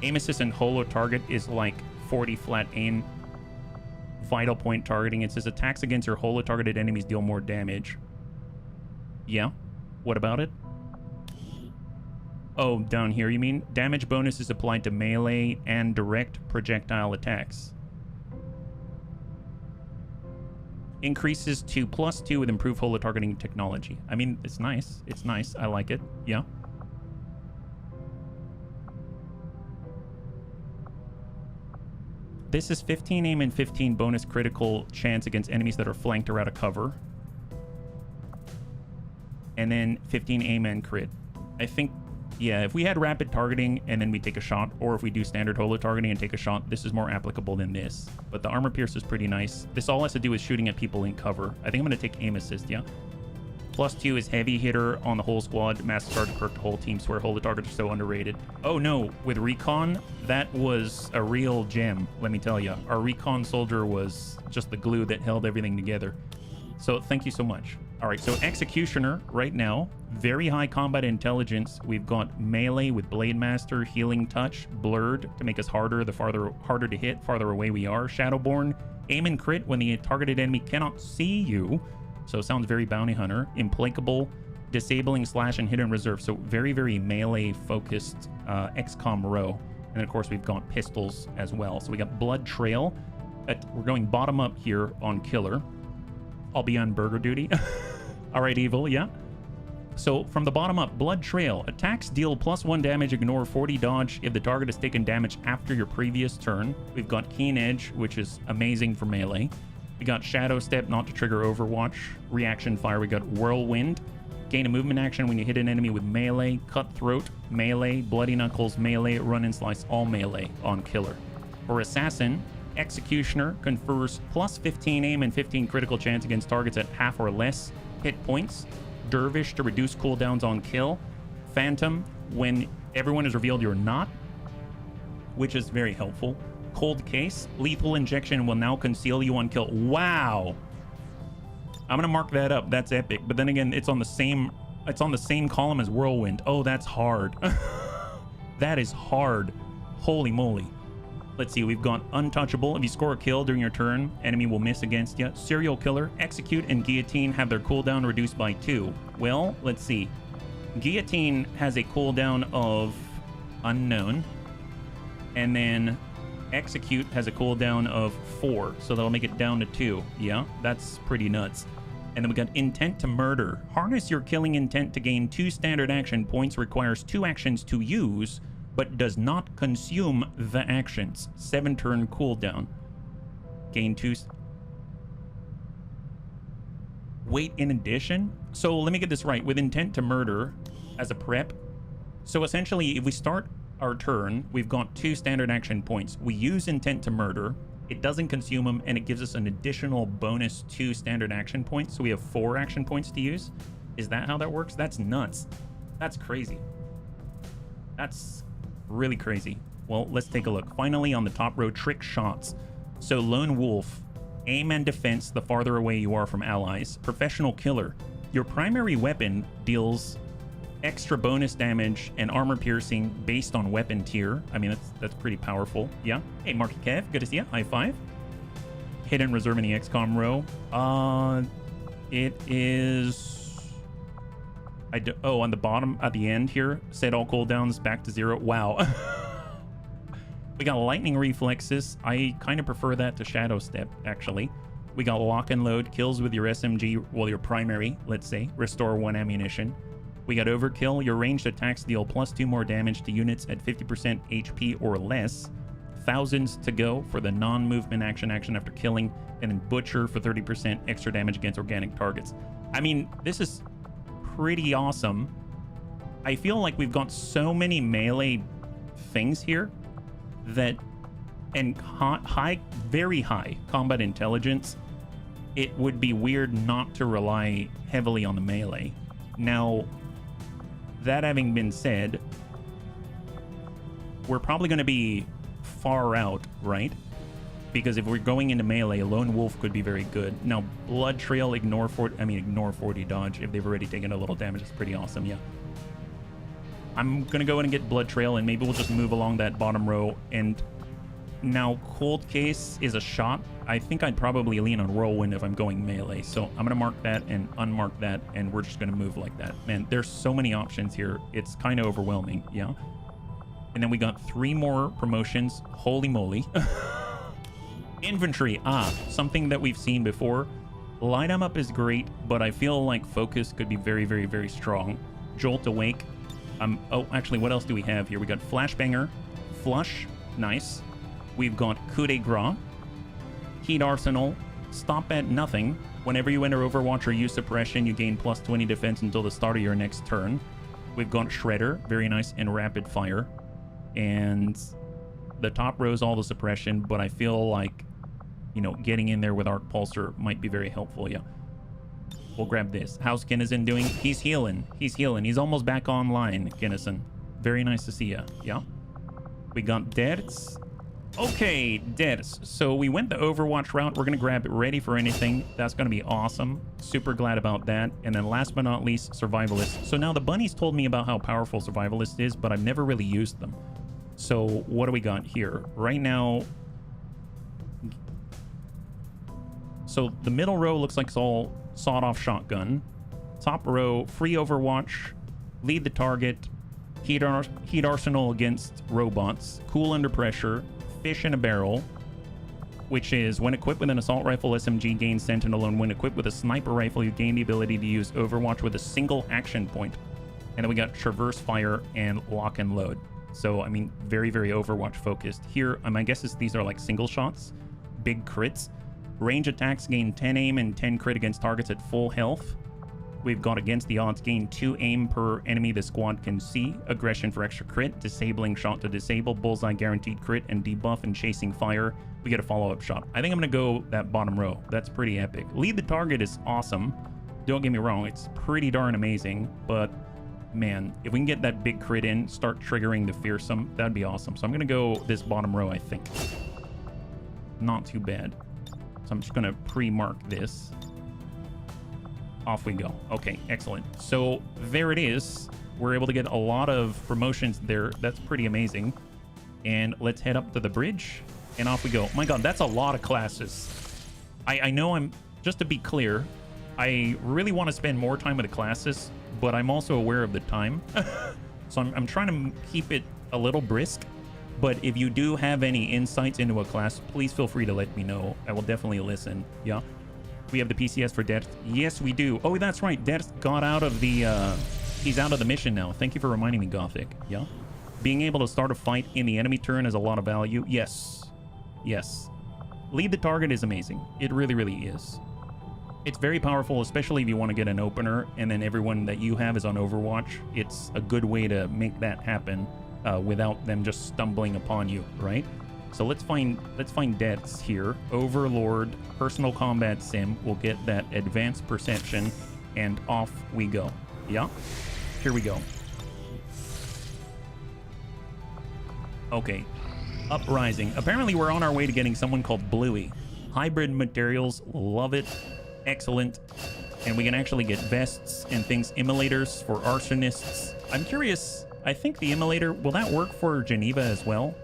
Aim assist and holo target is like 40 flat aim. Vital point targeting, it says attacks against your holo targeted enemies deal more damage. Yeah, what about it? Oh, down here you mean? Damage bonus is applied to melee and direct projectile attacks. Increases to +2 with improved holo targeting technology. I mean, it's nice. It's nice. I like it. Yeah. This is 15 aim and 15 bonus critical chance against enemies that are flanked or out of cover. And then 15 aim and crit. I think, yeah, if we had rapid targeting and then we take a shot, or if we do standard holo targeting and take a shot, this is more applicable than this. But the armor pierce is pretty nice. This all has to do with shooting at people in cover. I think I'm going to take aim assist, yeah. +2 is heavy hitter on the whole squad. Master Sergeant perk to whole team. Swear holo targets are so underrated. Oh no, with recon, that was a real gem, let me tell you. Our recon soldier was just the glue that held everything together. So thank you so much. All right, so Executioner right now, very high combat intelligence. We've got melee with Blade Master, Healing Touch, Blurred to make us harder the harder to hit, farther away we are. Shadowborn, aim and crit when the targeted enemy cannot see you. So it sounds very Bounty Hunter. Implacable, disabling slash and hidden reserve. So very, very melee focused XCOM row. And then of course we've got pistols as well. So we got Blood Trail. We're going bottom up here on Killer. I'll be on burger duty. All right, Evil, yeah. So from the bottom up, Blood Trail. Attacks deal +1 damage, ignore 40 dodge if the target has taken damage after your previous turn. We've got Keen Edge, which is amazing for melee. We got Shadow Step, not to trigger Overwatch. Reaction Fire, we got Whirlwind. Gain a movement action when you hit an enemy with melee. Cutthroat, melee. Bloody Knuckles, melee. Run and Slice, all melee on Killer. For Assassin, Executioner confers +15 aim and 15 critical chance against targets at half or less hit points. Dervish to reduce cooldowns on kill. Phantom, when everyone is revealed you're not, which is very helpful. Cold Case, lethal injection will now conceal you on kill. Wow. I'm gonna mark that up. That's epic. But then again, it's on the same column as Whirlwind. Oh, that's hard. That is hard. Holy moly. Let's see, we've got Untouchable. If you score a kill during your turn, enemy will miss against you. Serial Killer, Execute, and Guillotine have their cooldown reduced by 2. Well, let's see. Guillotine has a cooldown of unknown. And then Execute has a cooldown of 4, so that'll make it down to 2. Yeah, that's pretty nuts. And then we got Intent to Murder. Harness your killing intent to gain 2 standard action points. Requires 2 actions to use, but does not consume the actions. 7 turn cooldown. Gain 2. Wait, in addition? So let me get this right. With Intent to Murder as a prep. So essentially, if we start our turn, we've got 2 standard action points. We use Intent to Murder. It doesn't consume them, and it gives us an additional bonus 2 standard action points. So we have 4 action points to use. Is that how that works? That's nuts. That's crazy. That's really crazy. Well, let's take a look. Finally, on the top row, trick shots. So Lone Wolf, aim and defense the farther away you are from allies. Professional Killer, your primary weapon deals extra bonus damage and armor piercing based on weapon tier. I mean, that's pretty powerful. Yeah. Hey, Marky Kev, good to see you. High five. Hidden reserve in the XCOM row. It is. Oh, on the bottom at the end here, set all cooldowns back to 0. Wow. We got lightning reflexes. I kind of prefer that to Shadow Step, actually. We got lock and load, kills with your SMG, well, your primary, let's say, restore 1 ammunition. We got overkill, your ranged attacks deal +2 more damage to units at 50% HP or less. Thousands to go for the non-movement action after killing, and then butcher for 30% extra damage against organic targets. I mean, this is pretty awesome. I feel like we've got so many melee things here that, and very high combat intelligence, it would be weird not to rely heavily on the melee. Now, that having been said, we're probably going to be far out, right? Because if we're going into melee, a lone wolf could be very good. Now, blood trail, ignore 40 dodge. If they've already taken a little damage, it's pretty awesome, yeah. I'm going to go in and get blood trail, and maybe we'll just move along that bottom row. And now, cold case is a shot. I think I'd probably lean on whirlwind if I'm going melee. So I'm going to mark that and unmark that, and we're just going to move like that. Man, there's so many options here. It's kind of overwhelming, yeah. And then we got 3 more promotions. Holy moly. Infantry, something that we've seen before. Light 'em up is great, but I feel like focus could be very, very, very strong. Jolt awake. Oh, actually, what else do we have here? We got flashbanger, flush, nice. We've got coup de grace, heat arsenal, stop at nothing. Whenever you enter Overwatch or use suppression, you gain +20 defense until the start of your next turn. We've got shredder, very nice, and rapid fire. And the top row is all the suppression, but I feel like, you know, getting in there with Arc Pulsar might be very helpful, yeah. We'll grab this. How's Kinnison doing? He's healing. He's healing. He's almost back online, Kinnison. Very nice to see ya, yeah. We got Derts. Okay, Derts. So we went the Overwatch route. We're going to grab Ready for Anything. That's going to be awesome. Super glad about that. And then last but not least, Survivalist. So now the bunnies told me about how powerful Survivalist is, but I've never really used them. So what do we got here? Right now, so the middle row looks like it's all sawed-off shotgun. Top row, free Overwatch, lead the target, heat arsenal against robots, cool under pressure, fish in a barrel, which is when equipped with an assault rifle, SMG gains sentinel, and when equipped with a sniper rifle, you gain the ability to use Overwatch with a single action point. And then we got traverse fire and lock and load. So, I mean, very, very Overwatch focused. Here, my guess is these are like single shots, big crits. Range attacks gain 10 aim and 10 crit against targets at full health. We've got against the odds gain 2 aim per enemy the squad can see. Aggression for extra crit, disabling shot to disable, bullseye guaranteed crit, and debuff and chasing fire. We get a follow-up shot. I think I'm going to go that bottom row. That's pretty epic. Lead the target is awesome. Don't get me wrong, it's pretty darn amazing, but man, if we can get that big crit in, start triggering the fearsome, that'd be awesome. So I'm going to go this bottom row, I think. Not too bad. So I'm just going to pre-mark this. Off we go. Okay, excellent. So there it is. We're able to get a lot of promotions there. That's pretty amazing. And let's head up to the bridge and off we go. My God, that's a lot of classes. I know just to be clear, I really want to spend more time with the classes, but I'm also aware of the time. So I'm trying to keep it a little brisk. But if you do have any insights into a class, please feel free to let me know. I will definitely listen. Yeah. We have the PCS for Death. Yes, we do. Oh, that's right. Death got out of the... he's out of the mission now. Thank you for reminding me, Gothic. Yeah. Being able to start a fight in the enemy turn is a lot of value. Yes. Yes. Lead the target is amazing. It really, really is. It's very powerful, especially if you want to get an opener and then everyone that you have is on Overwatch. It's a good way to make that happen without them just stumbling upon you, right? So let's find deaths here. Overlord, personal combat sim. We'll get that advanced perception, and off we go. Yeah, here we go. Okay, Uprising. Apparently we're on our way to getting someone called Bluey. Hybrid materials, love it, excellent. And we can actually get vests and things, immolators for arsonists. I'm curious, I think the immolator, will that work for Geneva as well?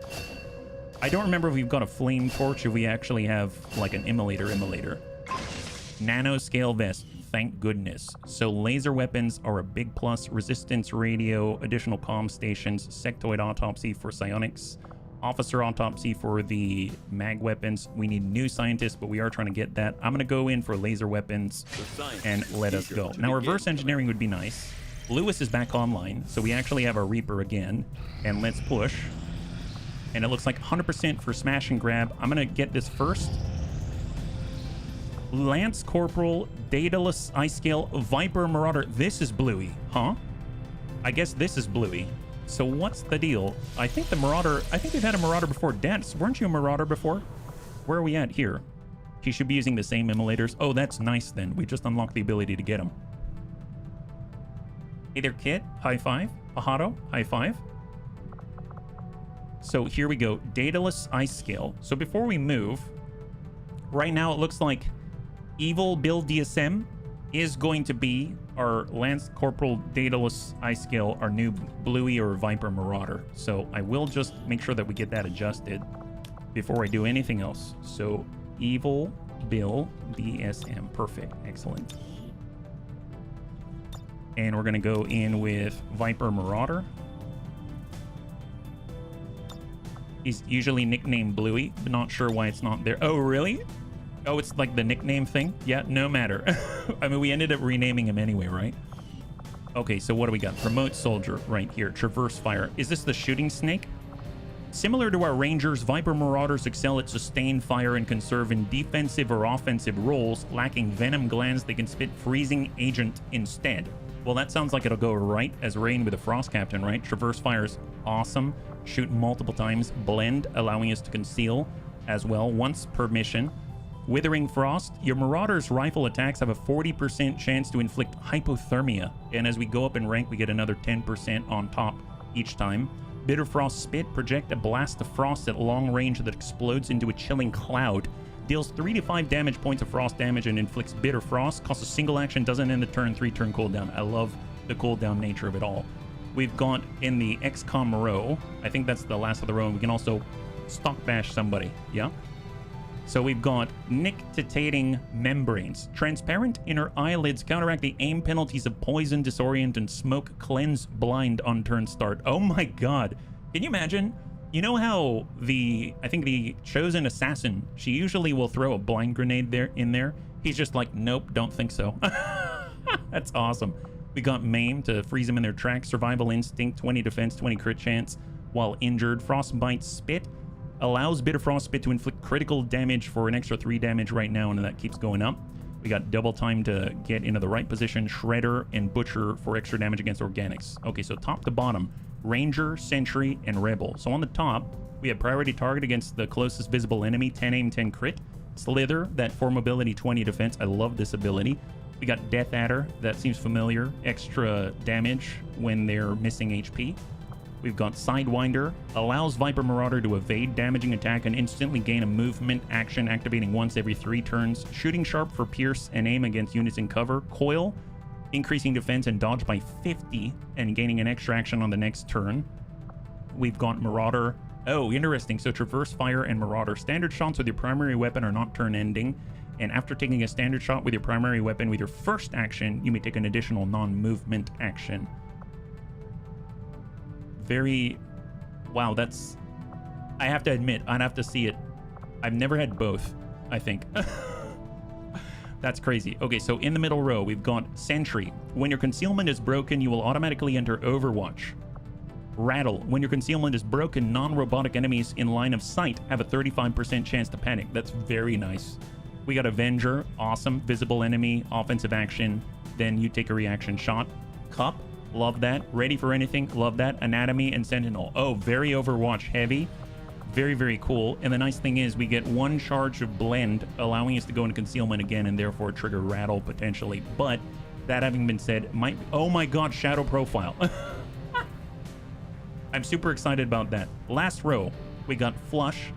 I don't remember if we've got a flame torch, if we actually have like an immolator. Nanoscale vest, thank goodness. So laser weapons are a big plus. Resistance radio, additional comm stations, sectoid autopsy for psionics, Officer autopsy for the mag weapons. We need new scientists, but we are trying to get that. I'm going to go in for laser weapons and let us go. Now, reverse engineering would be nice. Lewis is back online, so we actually have our Reaper again. And let's push. And it looks like 100% for smash and grab. I'm going to get this first. Lance Corporal, Daedalus, Ice Scale, Viper, Marauder. This is Bluey, huh? I guess this is Bluey. So what's the deal? I think the Marauder, I think we've had a Marauder before. Dance, weren't you a Marauder before? Where are we at here? He should be using the same immolators. Oh, that's nice then. We just unlocked the ability to get him. Hey there, Kit. High five. Pajato, high five. So here we go. Daedalus Ice Scale. So before we move, right now it looks like Evil Bill DSM is going to be our Lance Corporal Daedalus Ice Scale, our new Bluey or Viper Marauder. So I will just make sure that we get that adjusted before I do anything else. So Evil Bill DSM. Perfect. Excellent. And we're going to go in with Viper Marauder. He's usually nicknamed Bluey, but not sure why it's not there. Oh, really? Oh, it's like the nickname thing? Yeah, no matter. I mean, we ended up renaming him anyway, right? Okay, so what do we got? Remote Soldier right here. Traverse Fire. Is this the Shooting Snake? Similar to our Rangers, Viper Marauders excel at sustained fire and can serve in defensive or offensive roles. Lacking venom glands, they can spit Freezing Agent instead. Well, that sounds like it'll go right as rain with a Frost Captain, right? Traverse Fire's awesome. Shoot multiple times. Blend, allowing us to conceal as well, once per mission. Withering Frost. Your Marauder's rifle attacks have a 40% chance to inflict hypothermia, and as we go up in rank, we get another 10% on top each time. Bitter Frost Spit. Project a blast of frost at long range that explodes into a chilling cloud. Deals 3 to 5 damage points of frost damage and inflicts bitter frost. Costs a single action, doesn't end the turn, 3-turn cooldown. I love the cooldown nature of it all. We've got in the XCOM row, I think that's the last of the row, and we can also stock bash somebody, yeah? So we've got Nictitating Membranes. Transparent inner eyelids counteract the aim penalties of poison, disorient, and smoke. Cleanse blind on turn start. Oh my god. Can you imagine? You know how I think the chosen assassin, she usually will throw a blind grenade in there. He's just like, nope, don't think so. That's awesome. We got Maim to freeze them in their tracks. Survival Instinct, 20 defense, 20 crit chance while injured. Frostbite Spit allows Bitter Frost Spit to inflict critical damage for an extra 3 damage right now, and that keeps going up. We got double time to get into the right position. Shredder and Butcher for extra damage against organics. Okay, so top to bottom, Ranger, Sentry, and Rebel. So on the top, we have priority target against the closest visible enemy, 10 aim, 10 crit. Slither, that 4 mobility, 20 defense. I love this ability. We got Death Adder, that seems familiar. Extra damage when they're missing HP. We've got Sidewinder, allows Viper Marauder to evade damaging attack and instantly gain a movement action, activating once every 3 turns. Shooting Sharp for pierce and aim against units in cover. Coil, increasing defense and dodge by 50 and gaining an extra action on the next turn. We've got Marauder. Oh, interesting. So Traverse Fire and Marauder. Standard shots with your primary weapon are not turn ending. And after taking a standard shot with your primary weapon with your first action, you may take an additional non-movement action. Very... Wow, that's... I have to admit, I'd have to see it. I've never had both, I think. That's crazy. Okay, so in the middle row, we've got Sentry. When your concealment is broken, you will automatically enter Overwatch. Rattle. When your concealment is broken, non-robotic enemies in line of sight have a 35% chance to panic. That's very nice. We got Avenger. Awesome. Visible enemy. Offensive action. Then you take a reaction shot. Cup. Love that. Ready for anything. Love that. Anatomy and Sentinel. Oh, very Overwatch heavy. Very, very cool. And the nice thing is we get 1 charge of Blend, allowing us to go into concealment again and therefore trigger Rattle potentially. But that having been said, oh my god, Shadow Profile. I'm super excited about that. Last row, we got Flush.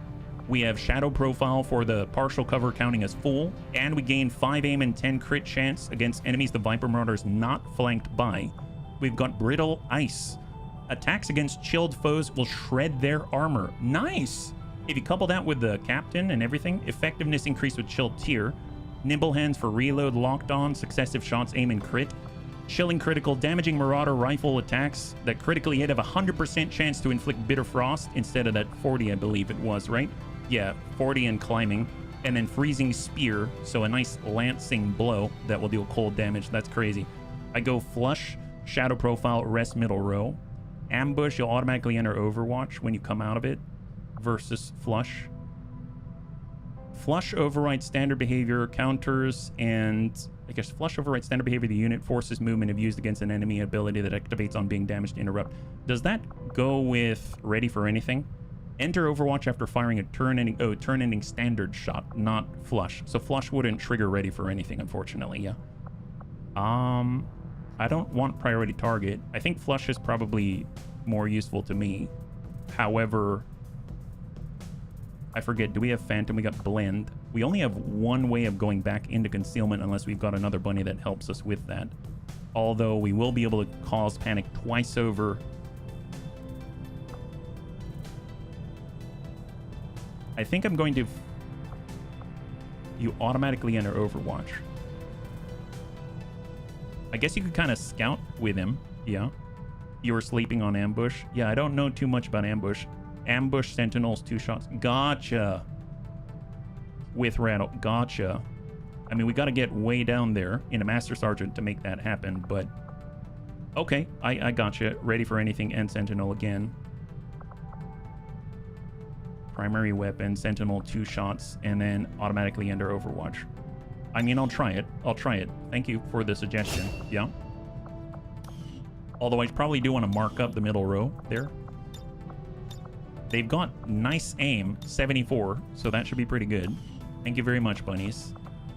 We have Shadow Profile for the partial cover counting as full, and we gain 5 aim and 10 crit chance against enemies the Viper Marauder is not flanked by. We've got Brittle Ice. Attacks against chilled foes will shred their armor. Nice! If you couple that with the Captain and everything, effectiveness increased with Chilled Tier. Nimble Hands for reload, locked on, successive shots, aim and crit. Chilling critical, damaging Marauder rifle attacks that critically hit have a 100% chance to inflict Bitter Frost instead of that 40, I believe it was, right? Yeah, 40 and climbing. And then Freezing Spear, so a nice lancing blow that will deal cold damage. That's crazy. I go Flush, Shadow Profile, Rest middle row. Ambush, you'll automatically enter Overwatch when you come out of it versus Flush. Flush overrides standard behavior, counters, and I guess Flush overrides standard behavior. The unit forces movement if used against an enemy ability that activates on being damaged to interrupt. Does that go with Ready for Anything? Enter Overwatch after firing a turn-ending standard shot, not Flush. So Flush wouldn't trigger Ready for Anything, unfortunately, yeah. I don't want priority target. I think Flush is probably more useful to me. However, I forget, do we have Phantom? We got Blend. We only have one way of going back into concealment unless we've got another bunny that helps us with that. Although we will be able to cause panic twice over. I think I'm going to... You automatically enter Overwatch. I guess you could kind of scout with him. Yeah. You were sleeping on Ambush. Yeah, I don't know too much about Ambush. Ambush, Sentinels, 2 shots. Gotcha. With Rattle. Gotcha. I mean, we got to get way down there in a Master Sergeant to make that happen, but... Okay, I gotcha. Ready for Anything and Sentinel again. Primary weapon, Sentinel, 2 shots, and then automatically enter Overwatch. I mean, I'll try it. I'll try it. Thank you for the suggestion. Yeah. Although I probably do want to mark up the middle row there. They've got nice aim, 74, so that should be pretty good. Thank you very much, bunnies.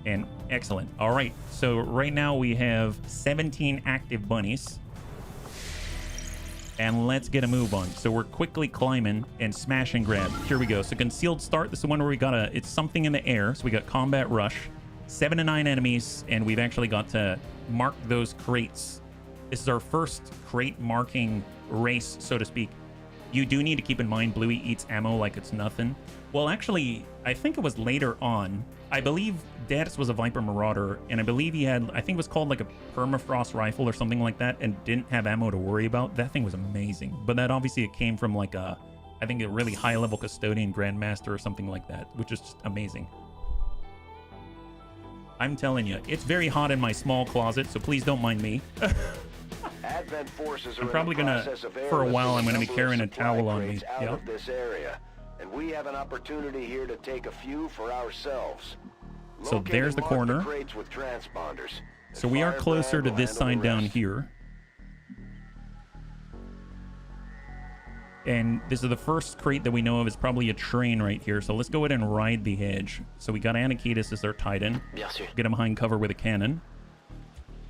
And excellent. All right, so right now we have 17 active bunnies. And let's get a move on. So we're quickly climbing and smash and grab. Here we go. So concealed start. This is the one where we got it's something in the air. So we got combat rush, 7 to 9 enemies, and we've actually got to mark those crates. This is our first crate marking race, so to speak. You do need to keep in mind Bluey eats ammo like it's nothing. Well, actually, I think it was later on. I believe Dad's was a Viper Marauder, and I believe he had, I think it was called like a Permafrost rifle or something like that, and didn't have ammo to worry about. That thing was amazing. But that obviously it came from like a, I think a really high-level Custodian Grandmaster or something like that, which is just amazing. I'm telling you, it's very hot in my small closet, so please don't mind me. I'm probably gonna, for a while, I'm gonna be carrying a towel on me. Yeah. This area, and we have an opportunity here to take a few for ourselves. So there's the corner. So we are closer to this side down here. And this is the first crate that we know of. Is probably a train right here. So let's go ahead and ride the edge. So we got Anakitis as our Titan. Get him behind cover with a cannon.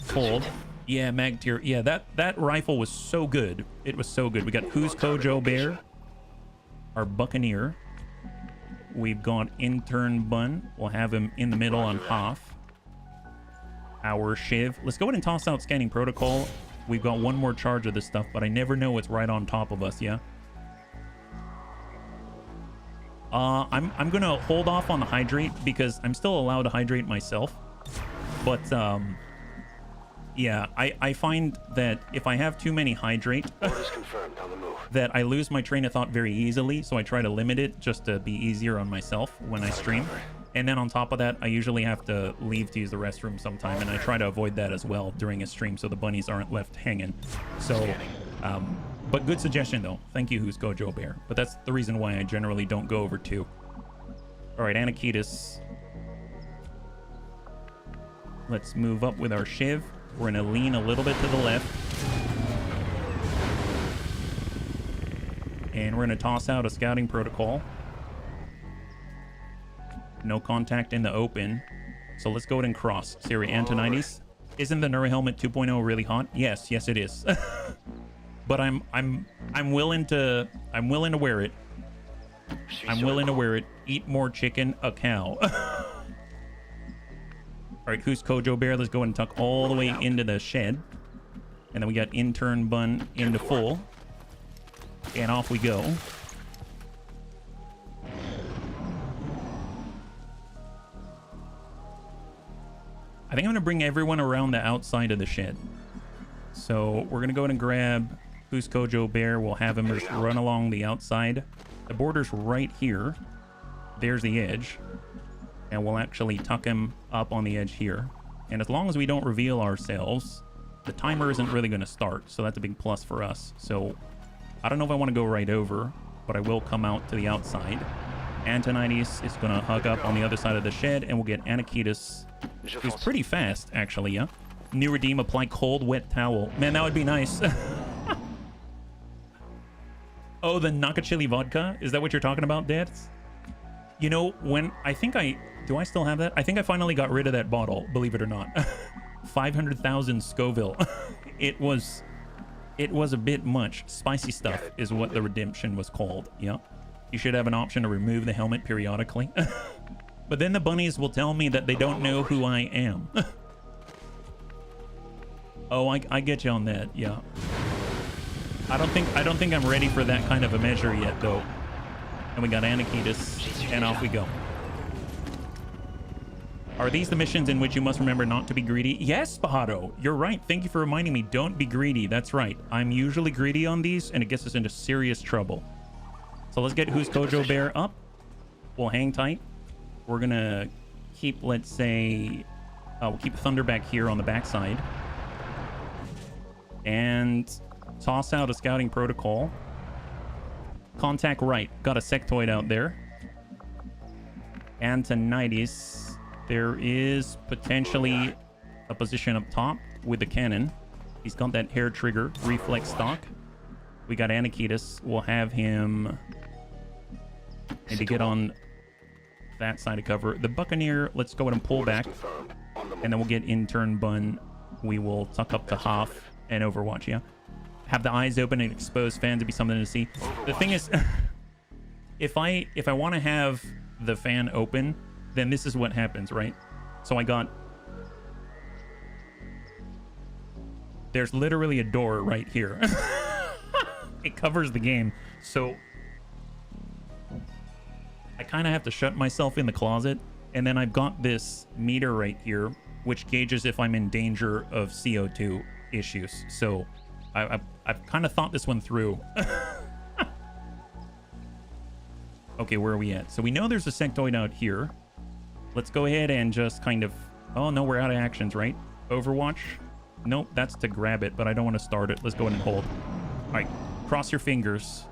Fold. Yeah, mag tier. Yeah, that rifle was so good. It was so good. We got Who's Kojo Bear, our Buccaneer. We've got Intern Bun. We'll have him in the middle on Hoth. Our Shiv. Let's go ahead and toss out Scanning Protocol. We've got one more charge of this stuff, but I never know what's right on top of us, yeah? I'm gonna hold off on the Hydrate because I'm still allowed to hydrate myself. But, yeah, I find that if I have too many Hydrate, that I lose my train of thought very easily, so I try to limit it just to be easier on myself when I stream. And then on top of that, I usually have to leave to use the restroom sometime, and I try to avoid that as well during a stream so the bunnies aren't left hanging. So, but good suggestion, though. Thank you, Who's Gojo Bear. But that's the reason why I generally don't go over 2. All right, Anakitis. Let's move up with our Shiv. We're going to lean a little bit to the left. And we're going to toss out a Scouting Protocol. No contact in the open. So let's go ahead and cross. Siri, Antonides. Isn't the Nura Helmet 2.0 really hot? Yes, it is. But I'm willing to wear it. I'm willing to wear it. Eat more chicken, a cow. All right, Who's Kojo Bear? Let's go ahead and tuck all the way into the shed. And then we got Intern Bun into full. And off we go. I think I'm going to bring everyone around the outside of the shed. So we're gonna go ahead and grab Who's Kojo Bear. We'll have him just run along the outside. The border's right here. There's the edge. And we'll actually tuck him up on the edge here. And as long as we don't reveal ourselves, the timer isn't really going to start. So that's a big plus for us. So I don't know if I want to go right over, but I will come out to the outside. Antonides is going to hug up on the other side of the shed, and we'll get Anakitas, who's pretty fast, actually, yeah? New redeem, apply cold, wet towel. Man, that would be nice. Oh, the Nakachili vodka? Is that what you're talking about, Dad? You know, when do I still have that? I think I finally got rid of that bottle, believe it or not. 500,000 Scoville. It was a bit much. Spicy stuff is what the redemption was called. Yeah. You should have an option to remove the helmet periodically. But then the bunnies will tell me that they don't know who I am. Oh, I get you on that. Yeah. I don't think I'm ready for that kind of a measure yet, though. And we got Anakitas, and off we go. Are these the missions in which you must remember not to be greedy? Yes, Pajaro, you're right. Thank you for reminding me. Don't be greedy. That's right. I'm usually greedy on these, and it gets us into serious trouble. So let's get Who's Kojo Bear up. We'll hang tight. We're going to keep, let's say, we'll keep Thunder back here on the backside. And toss out a scouting protocol. Contact right. Got a sectoid out there. Antonides. There is potentially a position up top with the cannon. He's got that hair trigger reflex stock. We got Anakitas. We'll have him maybe get on that side of cover. The Buccaneer, let's go ahead and pull back. And then we'll get intern Bun. We will tuck up to Hoff and Overwatch, yeah? Have the eyes open and expose fans to be something to see. The thing is, if I want to have the fan open, then this is what happens, right? So there's literally a door right here. It covers the game. So I kind of have to shut myself in the closet. And then I've got this meter right here, which gauges if I'm in danger of CO2 issues. So I've kind of thought this one through. Okay, where are we at? So we know there's a sectoid out here. Let's go ahead and just kind of... Oh, no, we're out of actions, right? Overwatch? Nope, that's to grab it, but I don't want to start it. Let's go ahead and hold. All right, cross your fingers.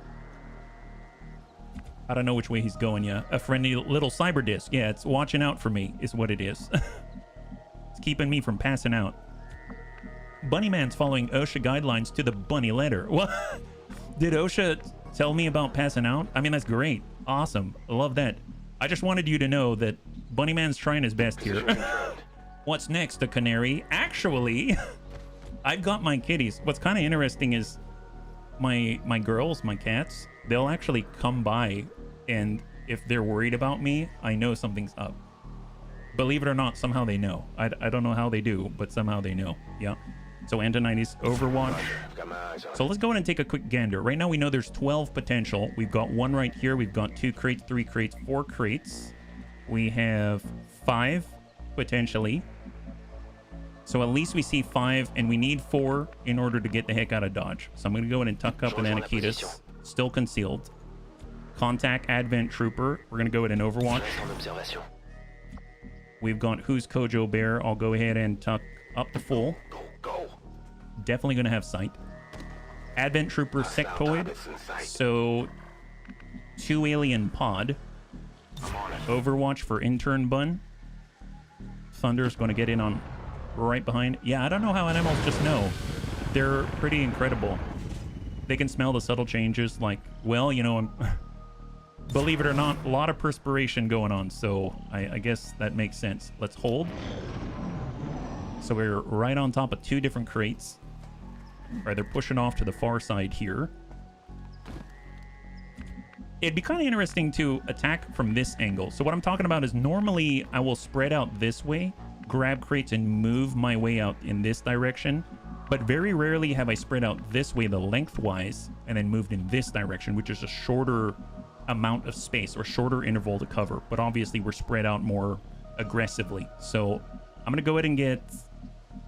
I don't know which way he's going yet. A friendly little cyber disc. Yeah, it's watching out for me is what it is. It's keeping me from passing out. Bunnyman's following OSHA guidelines to the bunny letter. What? Did OSHA tell me about passing out? I mean, that's great. Awesome. I love that. I just wanted you to know that Bunnyman's trying his best here. What's next, a canary? Actually, I've got my kitties. What's kind of interesting is my girls, my cats, they'll actually come by, and if they're worried about me, I know something's up. Believe it or not, somehow they know. I don't know how they do, but somehow they know. Yeah. So Antonides, Overwatch. So let's go ahead and take a quick gander. Right now we know there's 12 potential. We've got one right here. We've got 2 crates, 3 crates, 4 crates. We have 5 potentially. So at least we see 5, and we need 4 in order to get the heck out of Dodge. So I'm going to go ahead and tuck up with Anakitas. Still concealed. Contact Advent Trooper. We're going to go ahead and Overwatch. We've got Who's Kojo Bear. I'll go ahead and tuck up to full. Definitely going to have sight. Advent Trooper Sectoid. So 2 alien pod. Overwatch for intern Bun. Thunder's going to get in on right behind. Yeah, I don't know how animals just know. They're pretty incredible. They can smell the subtle changes. Like, well, you know, believe it or not, a lot of perspiration going on. So I guess that makes sense. Let's hold. So we're right on top of 2 different crates. All right, they're pushing off to the far side here. It'd be kind of interesting to attack from this angle. So what I'm talking about is normally I will spread out this way, grab crates, and move my way out in this direction. But very rarely have I spread out this way, the lengthwise, and then moved in this direction, which is a shorter amount of space or shorter interval to cover. But obviously we're spread out more aggressively. So I'm going to go ahead and get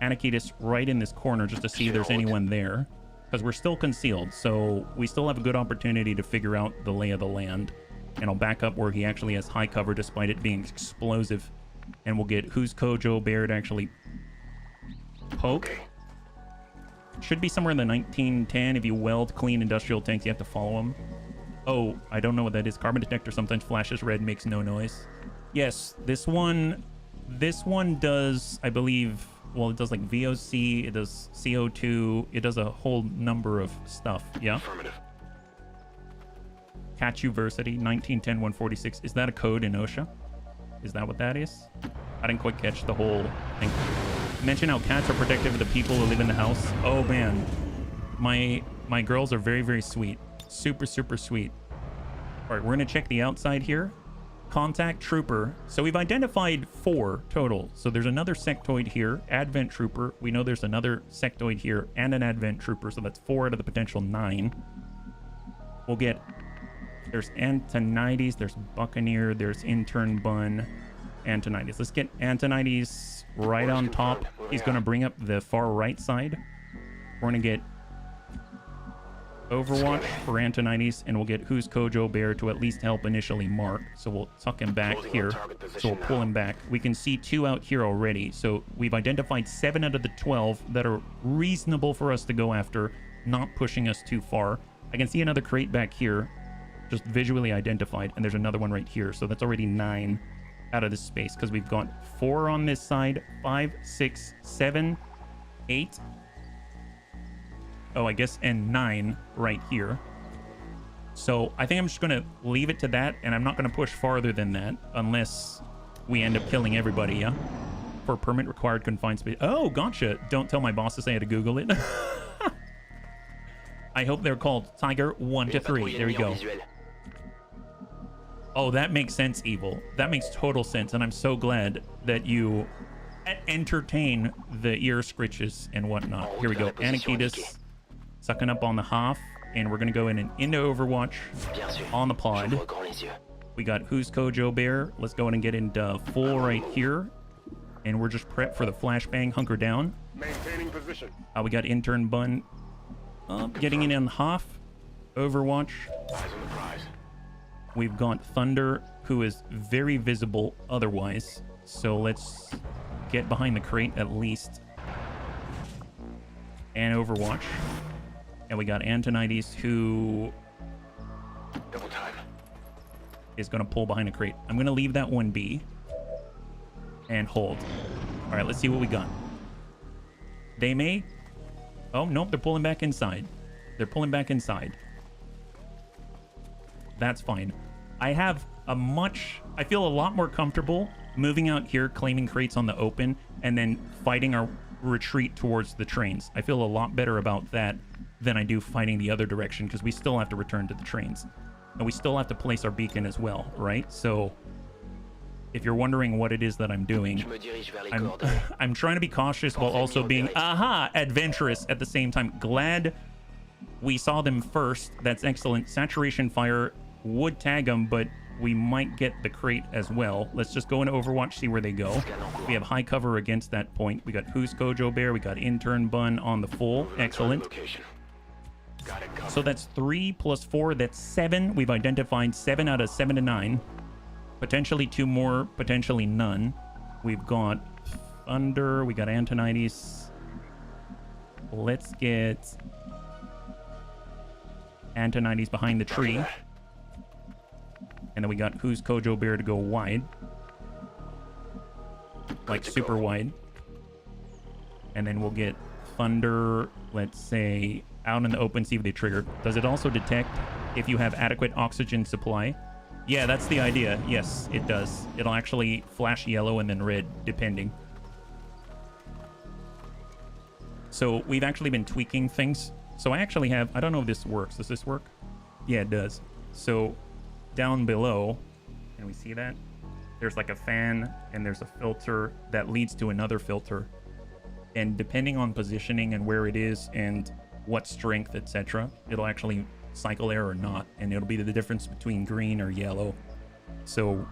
Anakitis right in this corner just to see if there's anyone there, because we're still concealed, so we still have a good opportunity to figure out the lay of the land. And I'll back up where he actually has high cover despite it being explosive, and we'll get Who's Kojo Bear to actually poke. Should be somewhere in the 1910. If you weld clean industrial tanks, you have to follow them. Oh, I don't know what that is. Carbon detector sometimes flashes red, makes no noise. Yes, this one does, I believe, well, it does like VOC, it does CO2, it does a whole number of stuff. Yeah. Affirmative. Catchuversity 1910-146. Is that a code in OSHA? Is that what that is? I didn't quite catch the whole thing. Mention how cats are protective of the people who live in the house. Oh man, my girls are very, very sweet. Super, super sweet. All right, we're gonna check the outside here. Contact trooper. So we've identified 4 total. So there's another sectoid here, advent trooper. We know there's another sectoid here and an advent trooper. So that's 4 out of the potential 9. We'll get, there's Antonides, there's Buccaneer, there's Intern Bun, Antonides. Let's get Antonides right on top. He's going to bring up the far right side. We're going to get Overwatch for Antonides, and we'll get Who's Kojo Bear to at least help initially mark. So we'll tuck him back here. So we'll pull him back. We can see 2 out here already. So we've identified 7 out of the 12 that are reasonable for us to go after, not pushing us too far. I can see another crate back here, just visually identified, and there's another one right here. So that's already 9 out of this space, because we've got 4 on this side, 5, 6, 7, 8. Oh, I guess, and 9 right here. So I think I'm just going to leave it to that, and I'm not going to push farther than that unless we end up killing everybody, yeah? For permit required confined space. Oh, gotcha. Don't tell my boss to say I had to Google it. I hope they're called Tiger 1 to 3. There we go. Oh, that makes sense, Evil. That makes total sense, and I'm so glad that you entertain the ear scritches and whatnot. Here we go. Anakitis sucking up on the half, and we're going to go in and into Overwatch on the pod. We got Who's Kojo Bear. Let's go in and get into full right here, and we're just prepped for the flashbang. Hunker down. Maintaining position. We got Intern Bun getting in on half. Overwatch. Eyes on the prize. We've got Thunder, who is very visible otherwise. So let's get behind the crate at least. And Overwatch. And we got Antonides, who Double time. is going to pull behind a crate. I'm going to leave that one be. And hold. All right, let's see what we got. They may... Oh, nope, they're pulling back inside. They're pulling back inside. That's fine. I feel a lot more comfortable moving out here, claiming crates on the open, and then fighting our retreat towards the trains. I feel a lot better about that than I do fighting the other direction, because we still have to return to the trains. And we still have to place our beacon as well, right? So if you're wondering what it is that I'm doing, I'm trying to be cautious while also being, adventurous at the same time. Glad we saw them first. That's excellent. Saturation fire would tag them, but we might get the crate as well. Let's just go into Overwatch, see where they go. We have high cover against that point. We got Who's Kojo Bear. We got Intern Bun on the full. Excellent. So that's 3 plus 4. That's 7. We've identified 7 out of 7 to 9. Potentially 2 more, potentially none. We've got Thunder. We got Antonides. Let's get Antonides behind the tree. And then we got Who's Kojo Bear to go wide. Like super wide. And then we'll get Thunder, let's say, out in the open, see if they trigger. Does it also detect if you have adequate oxygen supply? Yeah, that's the idea. Yes, it does. It'll actually flash yellow and then red, depending. So we've actually been tweaking things. So I actually have, I don't know if this works. Does this work? Yeah, it does. So down below, can we see that? There's like a fan and there's a filter that leads to another filter. And depending on positioning and where it is and what strength, etc., it'll actually cycle air or not, and it'll be the difference between green or yellow. So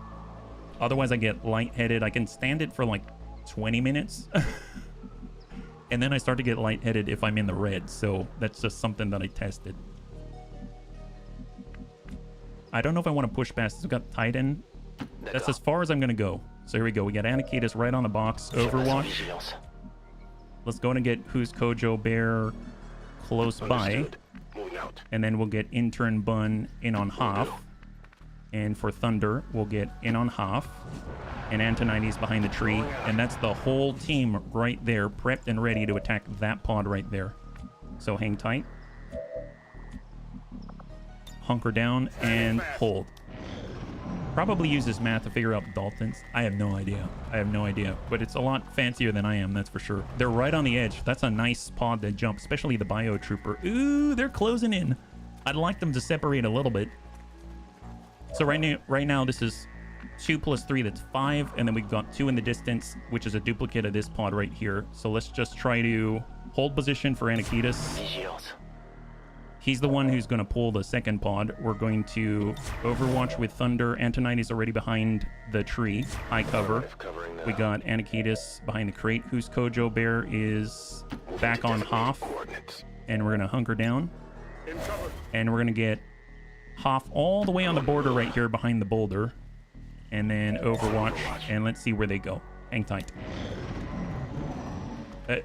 otherwise I get lightheaded. I can stand it for like 20 minutes And then I start to get lightheaded if I'm in the red. So that's just something that I tested. I don't know if I want to push past this. We've got Titan. That's as far as I'm going to go. So here we go. We got Anakitas right on the box. Overwatch. Let's go and get Who's Kojo Bear close by. And then we'll get Intern Bun in on half. And for Thunder, we'll get in on half. And Antonides behind the tree. And that's the whole team right there, prepped and ready to attack that pod right there. So hang tight. Hunker down and hold. Probably use this math to figure out Daltons. I have no idea. I have no idea. But it's a lot fancier than I am, that's for sure. They're right on the edge. That's a nice pod to jump, especially the Bio Trooper. Ooh, they're closing in. I'd like them to separate a little bit. So right now, this is 2 plus 3, that's 5. And then we've got 2 in the distance, which is a duplicate of this pod right here. So let's just try to hold position for Anakitas. He's the one who's going to pull the second pod. We're going to Overwatch with Thunder. Antonides already behind the tree. High cover. We got Anakitas behind the crate. Who's Kojo Bear is back on Hoff. And we're going to hunker down. And we're going to get Hoff all the way on the border right here behind the boulder. And then Overwatch. And let's see where they go. Hang tight.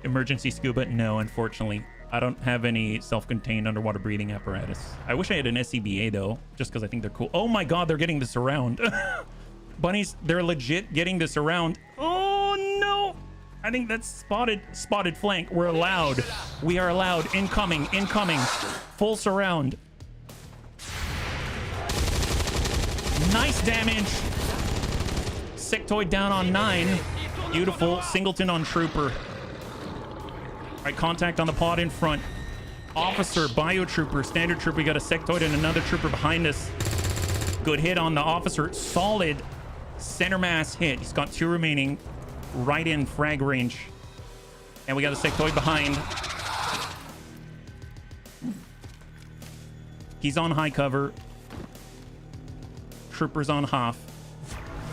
Emergency scuba? No, unfortunately. I don't have any self-contained underwater breathing apparatus. I wish I had an SCBA though, just because I think they're cool. Oh my god, they're getting this around. Bunnies, they're legit getting this around. Oh no! I think that's spotted flank. We're allowed. We are allowed. Incoming. Full surround. Nice damage. Sectoid down on 9. Beautiful. Singleton on Trooper. All right, contact on the pod in front. Officer, Bio Trooper, Standard Trooper. We got a Sectoid and another Trooper behind us. Good hit on the officer. Solid center mass hit. He's got 2 remaining. Right in frag range. And we got a Sectoid behind. He's on high cover. Trooper's on half.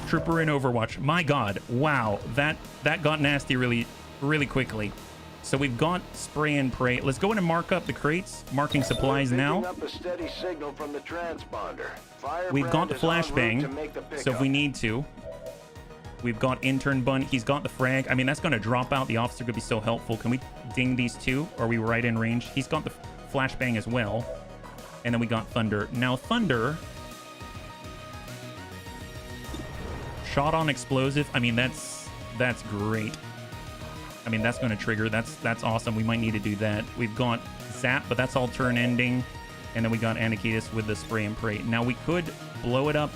Trooper in Overwatch. My god. Wow. That got nasty really quickly. So we've got spray and pray. Let's go in and mark up the crates. Marking supplies now. Up a steady signal from the transponder. We've got the flashbang, so if we need to. We've got Intern Bun. He's got the frag. I mean, that's going to drop out. The officer could be so helpful. Can we ding these 2? Or are we right in range? He's got the flashbang as well. And then we got Thunder. Now, Thunder... shot on explosive. I mean, that's great. I mean, that's going to trigger. That's awesome. We might need to do that. We've got Zap, but that's all turn ending. And then we got Anakitas with the spray and pray. Now, we could blow it up.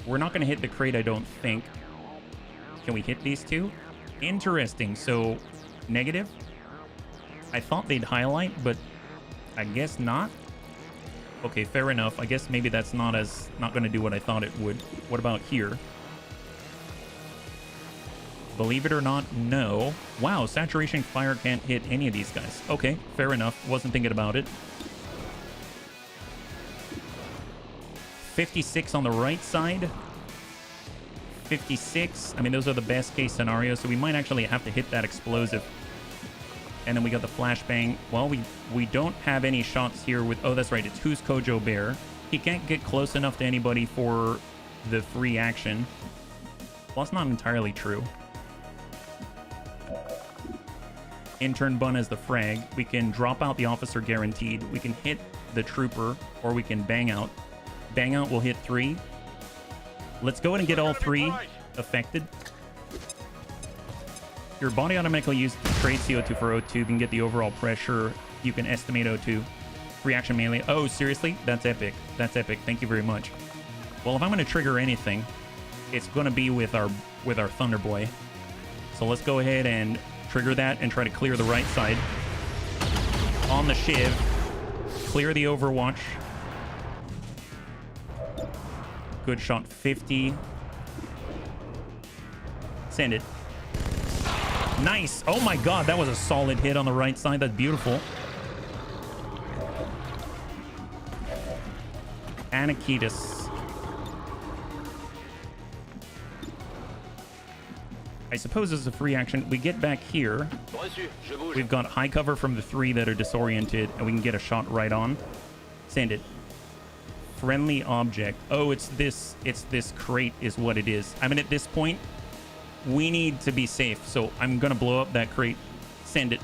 We're not going to hit the crate, I don't think. Can we hit these 2? Interesting. So, negative. I thought they'd highlight, but I guess not. Okay, fair enough. I guess maybe that's not going to do what I thought it would. What about here? Believe it or not, no. Wow, saturation fire can't hit any of these guys. Okay, fair enough. Wasn't thinking about it. 56 on the right side. 56. I mean, those are the best case scenarios, so we might actually have to hit that explosive. And then we got the flashbang. Well, we don't have any shots here with... Oh, that's right. It's Who's Kojo Bear. He can't get close enough to anybody for the free action. Well, that's not entirely true. Intern Bun as the frag. We can drop out the officer guaranteed. We can hit the trooper, or we can bang out. Bang out will hit 3. Let's go ahead and get all 3 affected. Your body automatically uses trade CO2 for O2. You can get the overall pressure. You can estimate O2. Reaction melee. Oh, seriously? That's epic. That's epic. Thank you very much. Well, if I'm going to trigger anything, it's going to be with our Thunder Boy. So let's go ahead and trigger that and try to clear the right side. On the Shiv. Clear the Overwatch. Good shot. 50. Send it. Nice. Oh my god, that was a solid hit on the right side. That's beautiful. Anakitas. I suppose this is a free action. We get back here. We've got high cover from the 3 that are disoriented, and we can get a shot right on. Send it. Friendly object. Oh, it's this crate is what it is. I mean, at this point, we need to be safe, so I'm gonna blow up that crate. Send it.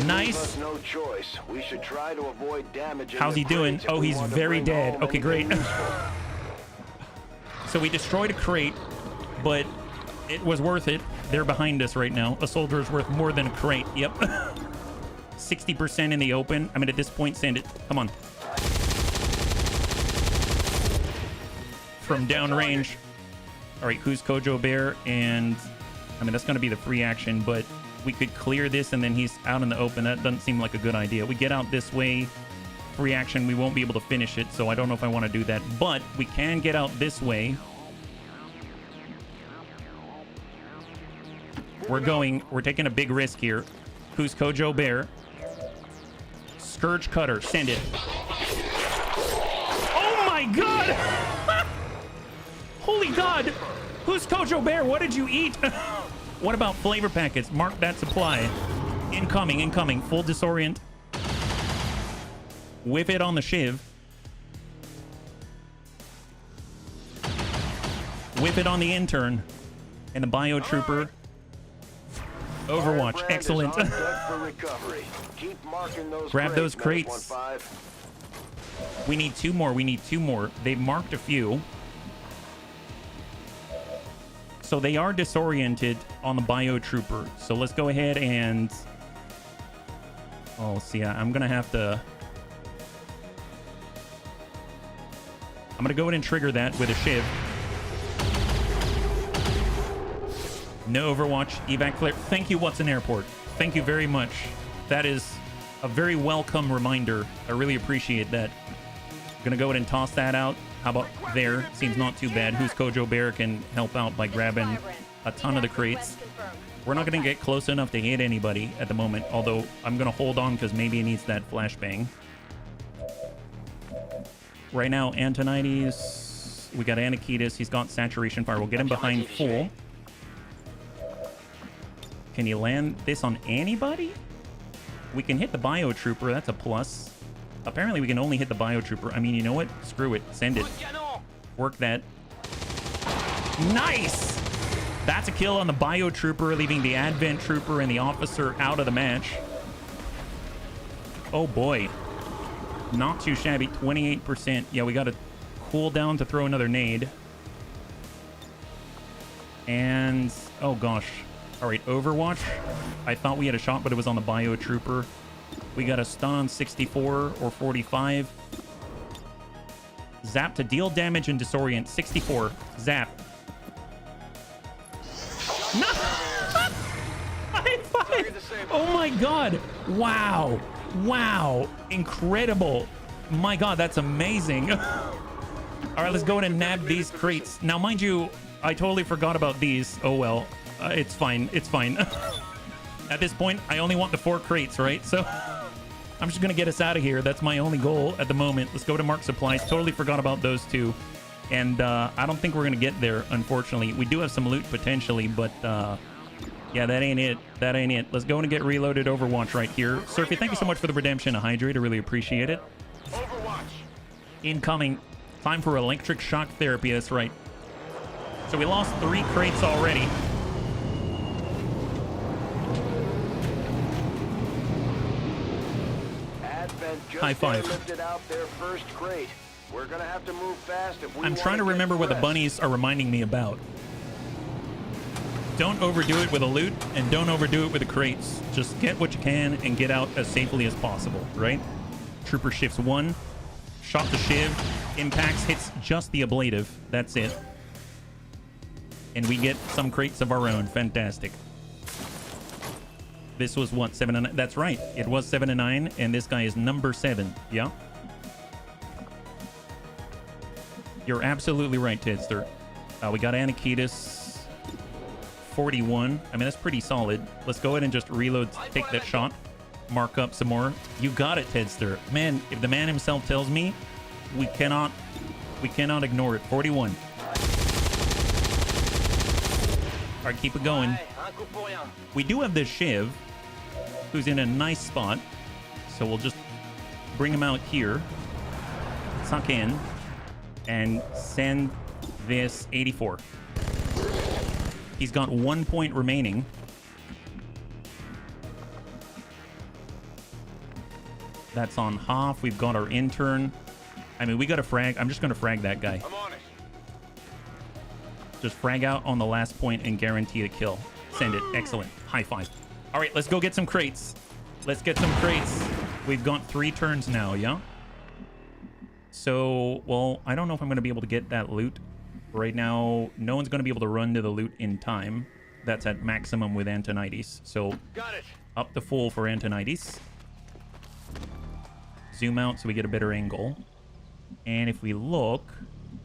Nice. No choice. We should try to avoid damage. How's he doing? Oh, he's very dead. Okay, great. So we destroyed a crate, but it was worth it. They're behind us right now. A soldier is worth more than a crate. Yep. 60% in the open. I mean, at this point, send it. Come on. From downrange. All right, who's Kojo Bear? And I mean, that's going to be the free action, but we could clear this and then he's out in the open. That doesn't seem like a good idea. We get out this way. Free action, we won't be able to finish it, so I don't know if I want to do that. But we can get out this way. We're taking a big risk here. Who's Kojo Bear? Scourge Cutter, send it. Oh my god! Holy god! Who's Kojo Bear? What did you eat? What about flavor packets? Mark that supply. Incoming. Full disorient. Whip it on the shiv. Whip it on the intern. And the biotrooper. Overwatch. Excellent. Grab those crates. We need 2 more. They've marked a few. So they are disoriented on the biotrooper. So let's go ahead and... Oh, see, I'm going to have to... I'm going to go ahead and trigger that with a shiv. No Overwatch. Evac clear. Thank you, Watson Airport. Thank you very much. That is a very welcome reminder. I really appreciate that. Gonna go ahead and toss that out. How about there? Seems not too bad. Who's Kojo Bear can help out by grabbing a ton of the crates. We're not gonna get close enough to hit anybody at the moment, although I'm gonna hold on because maybe it needs that flashbang. Right now, Antonides, we got Anakitas. He's got saturation fire. We'll get him behind full. Can you land this on anybody? We can hit the biotrooper. That's a plus. Apparently, we can only hit the biotrooper. I mean, you know what? Screw it. Send it. Work that. Nice! That's a kill on the biotrooper, leaving the advent trooper and the officer out of the match. Oh, boy. Not too shabby. 28%. Yeah, we got to cool down to throw another nade. And... oh, gosh. All right, Overwatch. I thought we had a shot, but it was on the biotrooper. We got a stun on 64 or 45. Zap to deal damage and disorient. 64. Zap. No! High five! Oh my god. Wow. Wow. Incredible. My god, that's amazing. All right, let's go ahead and nab these crates. Now, mind you, I totally forgot about these. Oh, well. It's fine. It's fine. At this point, I only want the 4 crates, right? So I'm just going to get us out of here. That's my only goal at the moment. Let's go to Mark Supplies. Totally forgot about those 2. And I don't think we're going to get there, unfortunately. We do have some loot potentially, but yeah, that ain't it. That ain't it. Let's go and get reloaded Overwatch right here. Surfy, thank you so much for the redemption. A hydrate. I really appreciate it. Overwatch. Incoming. Time for electric shock therapy. That's right. So we lost 3 crates already. High five. We're gonna have to move fast if we I'm trying to remember what the bunnies are reminding me about. Don't overdo it with a loot, and don't overdo it with the crates. Just get what you can and get out as safely as possible, right? Trooper shifts 1. Shot the shiv. Impacts, hits just the ablative. That's it. And we get some crates of our own. Fantastic. This was what, 7 and 9? That's right. It was 7 and 9, and this guy is number 7. Yeah. You're absolutely right, Tedster. We got Anakitas 41. I mean, that's pretty solid. Let's go ahead and just reload, take that shot, mark up some more. You got it, Tedster. Man, if the man himself tells me, we cannot ignore it. 41. All right, keep it going. We do have this Shiv, who's in a nice spot. So we'll just bring him out here. Suck in. And send this 84. He's got 1 point remaining. That's on Hoff. We've got our intern. I mean, we got to frag. I'm just going to frag that guy. I'm on it. Just frag out on the last point and guarantee a kill. Send it. Excellent. High five. All right, let's go get some crates. Let's get some crates. We've got 3 turns now, yeah? So, well, I don't know if I'm going to be able to get that loot. Right now, no one's going to be able to run to the loot in time. That's at maximum with Antonides. So, Got it. up to full for Antonides. Zoom out so we get a better angle. And if we look,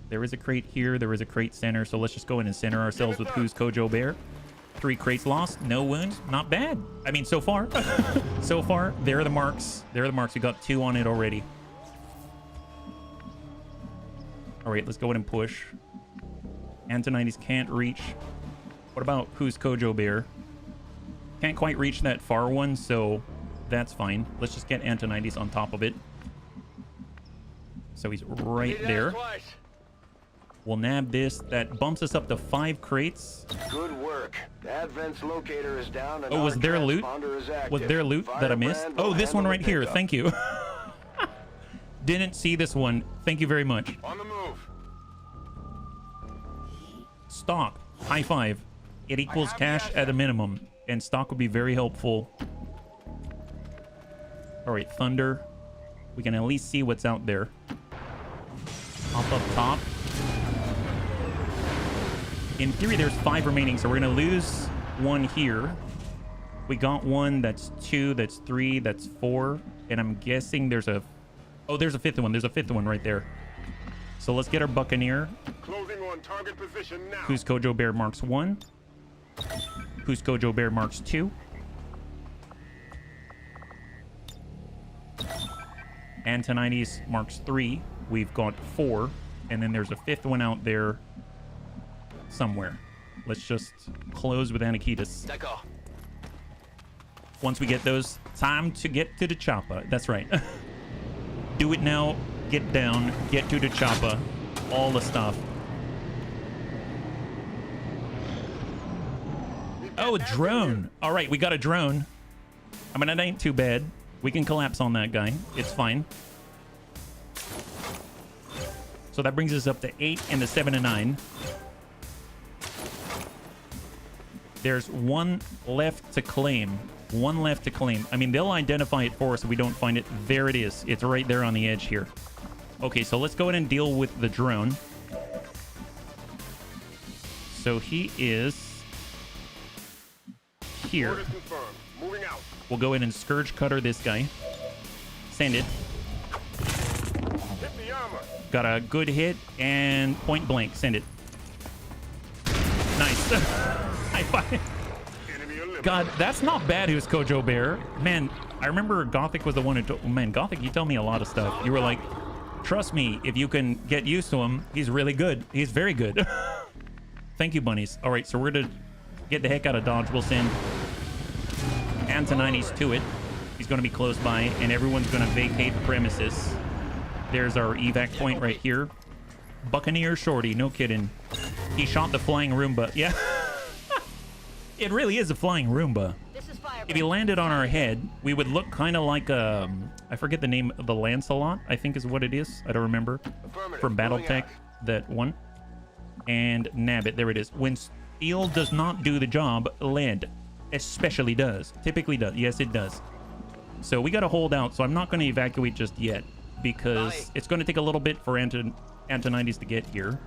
there is a crate here. There is a crate center. So let's just go in and center ourselves with Who's Kojo Bear. 3 crates lost. No wounds. Not bad. I mean, so far. So far, there are the marks. There are the marks. We got 2 on it already. All right, let's go ahead and push. Antonides can't reach. What about Who's Kojo Bear? Can't quite reach that far one, so that's fine. Let's just get Antonides on top of it. So he's right there. We'll nab this. That bumps us up to 5 crates. Good work. The Advent's locator is down and Oh, was our there loot? transponder is active. Was there loot that I missed? Firebrand Oh, will this one handle right the here. pickup. Thank you. Didn't see this one. Thank you very much. On the move. Stock. High five. It equals cash at a minimum. And stock would be very helpful. All right, Thunder. We can at least see what's out there. Up top. In theory, there's 5 remaining, so we're going to lose 1 here. We got 1, that's 2, that's 3, that's 4. And I'm guessing there's a... Oh, there's a 5th one. There's a 5th one right there. So let's get our Buccaneer. Closing on target position now. Who's Kojo Bear marks 1. Who's Kojo Bear marks 2. Antonides marks 3. We've got 4. And then there's a 5th one out there somewhere. Let's just close with Anakitas. Once we get those, time to get to the chopper. That's right. Do it now. Get down. Get to the chopper. All the stuff. Oh, a drone. All right, we got a drone. I mean, it ain't too bad. We can collapse on that guy. It's fine. So that brings us up to 8 and the 7 and 9. There's 1 left to claim. 1 left to claim. I mean, they'll identify it for us if we don't find it. There it is. It's right there on the edge here. Okay, so let's go ahead and deal with the drone. So he is here. Orders confirmed. Moving out. We'll go ahead and Scourge Cutter this guy. Send it. Hit the armor. Got a good hit and point blank. Send it. Nice. High five. Enemy eliminated. God, that's not bad. Who's Kojo Bear? Man, I remember Gothic was the one who told... Man, Gothic, you tell me a lot of stuff. You were like, trust me, if you can get used to him, he's really good. He's very good. Thank you, bunnies. All right, so we're going to get the heck out of Dodge. We'll send Antonides to it. He's going to be close by, and everyone's going to vacate the premises. There's our evac point right here. Buccaneer Shorty, no kidding. He shot the flying Roomba. Yeah. It really is a flying Roomba. This is Firebrand. If he landed on our head, we would look kind of like I forget the name of the Lancelot, I think is what it is. I don't remember. Affirmative. From Moving Battletech, out. that one. And nab it. There it is. When steel does not do the job, lead especially does. Typically does. Yes, it does. So we got to hold out. So I'm not going to evacuate just yet because it's going to take a little bit for Antonides to get here.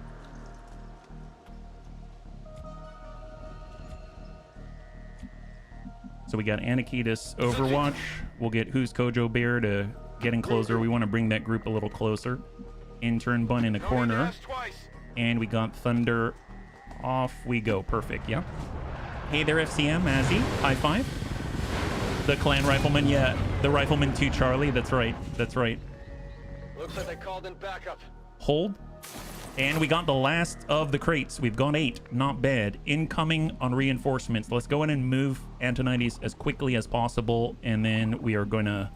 So we got Anakitas Overwatch. We'll get Who's Kojo Bear to get in closer. We want to bring that group a little closer. Intern Bun in the corner. Gas twice. And we got Thunder. Off we go. Perfect. Yeah. Hey there, FCM. Azzy. High five. The clan rifleman. Yeah. The rifleman 2 Charlie. That's right. That's right. Looks like they called in backup. Hold. And we got the last of the crates. We've got 8. Not bad. Incoming on reinforcements. Let's go in and move Antonides as quickly as possible. And then we are going to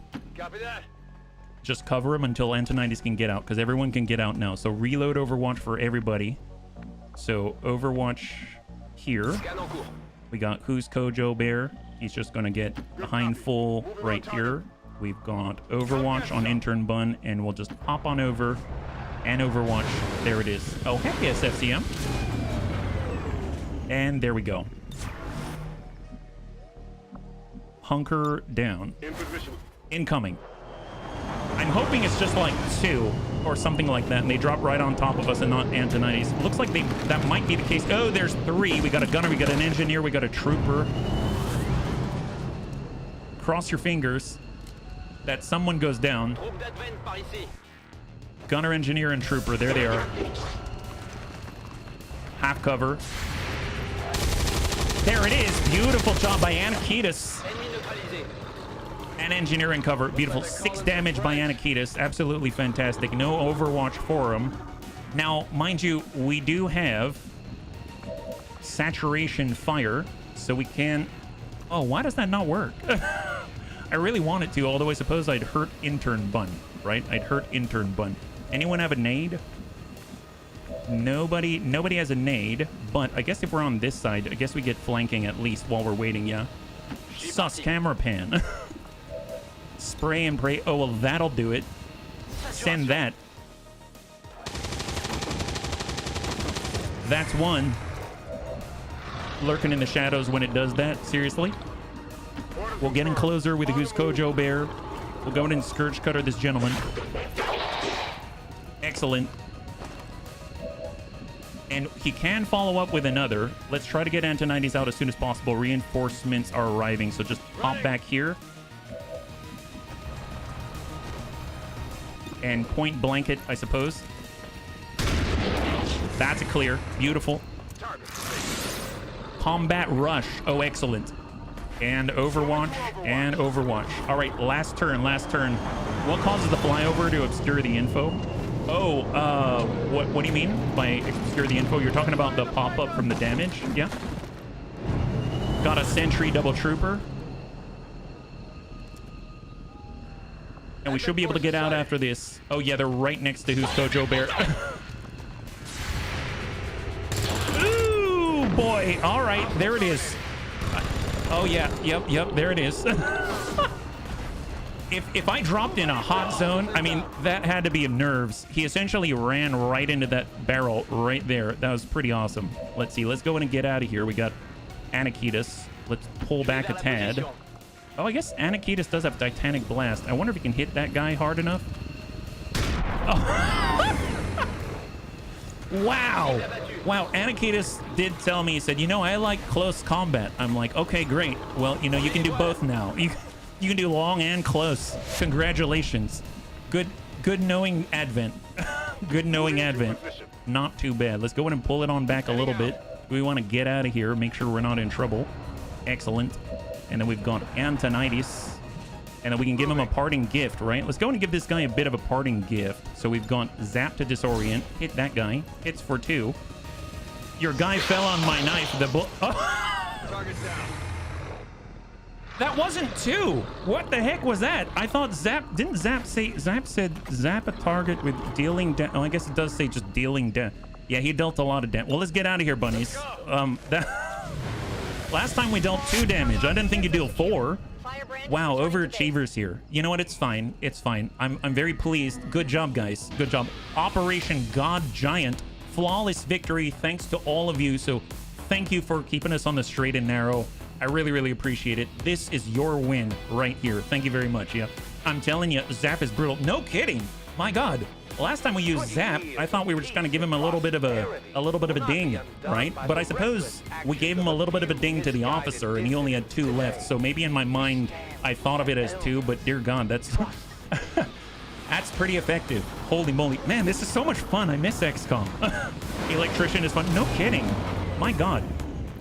just cover him until Antonides can get out. Because everyone can get out now. So reload Overwatch for everybody. So Overwatch here. We got Who's Kojo Bear. He's just going to get behind full right here. We've got Overwatch on Intern Bun. And we'll just hop on over. And Overwatch, there it is. Oh, heck yes, FCM. And there we go. Hunker down. Incoming. I'm hoping it's just like 2 or something like that, and they drop right on top of us and not Antonides. Looks like that might be the case. Oh, there's 3. We got a gunner, we got an engineer, we got a trooper. Cross your fingers that someone goes down. Gunner, engineer, and trooper. There they are. Half cover. There it is. Beautiful job by Anakitis. And engineer and cover. Beautiful. 6 damage by Anakitis. Absolutely fantastic. No Overwatch for him. Now, mind you, we do have saturation fire, so we can... Oh, why does that not work? I really want it to, although I suppose I'd hurt Intern Bun, right? I'd hurt Intern Bun. Anyone have a nade? Nobody has a nade, but I guess if we're on this side, I guess we get flanking at least while we're waiting, yeah. Sus camera pan. Spray and pray. Oh, well, that'll do it. Send that. That's one. Lurking in the shadows when it does that. Seriously? We'll get in closer with Who's Kojo Bear. We'll go in and Scourge Cutter this gentleman. Excellent. And he can follow up with another. Let's try to get Antonides out as soon as possible. Reinforcements are arriving, so just pop back here. And point blanket, I suppose. That's a clear. Beautiful. Combat rush. Oh, excellent. And Overwatch, and Overwatch. All right, last turn, last turn. What causes the flyover to obscure the info? Oh, what do you mean by obscure the info? You're talking about the pop-up from the damage? Yeah. Got a sentry double trooper. And we should be able to get out after this. Oh, yeah, they're right next to Who's Kojo Bear. Ooh, boy. All right, there it is. Oh, yeah. Yep. There it is. If I dropped in a hot zone, I mean, that had to be nerves. He essentially ran right into that barrel right there. That was pretty awesome. Let's see. Let's go in and get out of here. We got Anakitis. Let's pull back a tad. Oh, I guess Anakitis does have Titanic Blast. I wonder if he can hit that guy hard enough. Oh. Wow. Wow, Anakitis did tell me, he said, you know, I like close combat. I'm like, okay, great. Well, you know, you can do both now. You can do long and close. Congratulations. Good knowing Advent. Good knowing Advent. Not too bad. Let's go in and pull it on back a little bit. We want to get out of here, make sure we're not in trouble. Excellent. And then we've got Antonides. And then we can give him a parting gift, right? Let's go and give this guy a bit of a parting gift. So we've got Zap to Disorient. Hit that guy. Hits for 2. Your guy fell on my knife. Target down. That wasn't 2. What the heck was that? I thought Zap... Didn't Zap say... Zap said zap a target with dealing... Oh, I guess it does say just dealing damage. Yeah, he dealt a lot of damage. Well, let's get out of here, bunnies. Last time we dealt 2 damage. I didn't think you'd deal 4. Wow, overachievers here. You know what? It's fine. It's fine. I'm very pleased. Good job, guys. Good job. Operation God Giant. Flawless victory. Thanks to all of you. So thank you for keeping us on the straight and narrow. I really, really appreciate it. This is your win right here. Thank you very much. Yeah, I'm telling you, Zap is brutal. No kidding. My God. Last time we used Zap, I thought we were just gonna give him a little bit of a ding, right? But I suppose we gave him a little bit of a ding to the officer, and he only had 2 left. So maybe in my mind, I thought of it as 2, but dear God, that's that's pretty effective. Holy moly, man, this is so much fun. I miss XCOM. Electrician is fun. No kidding. My God.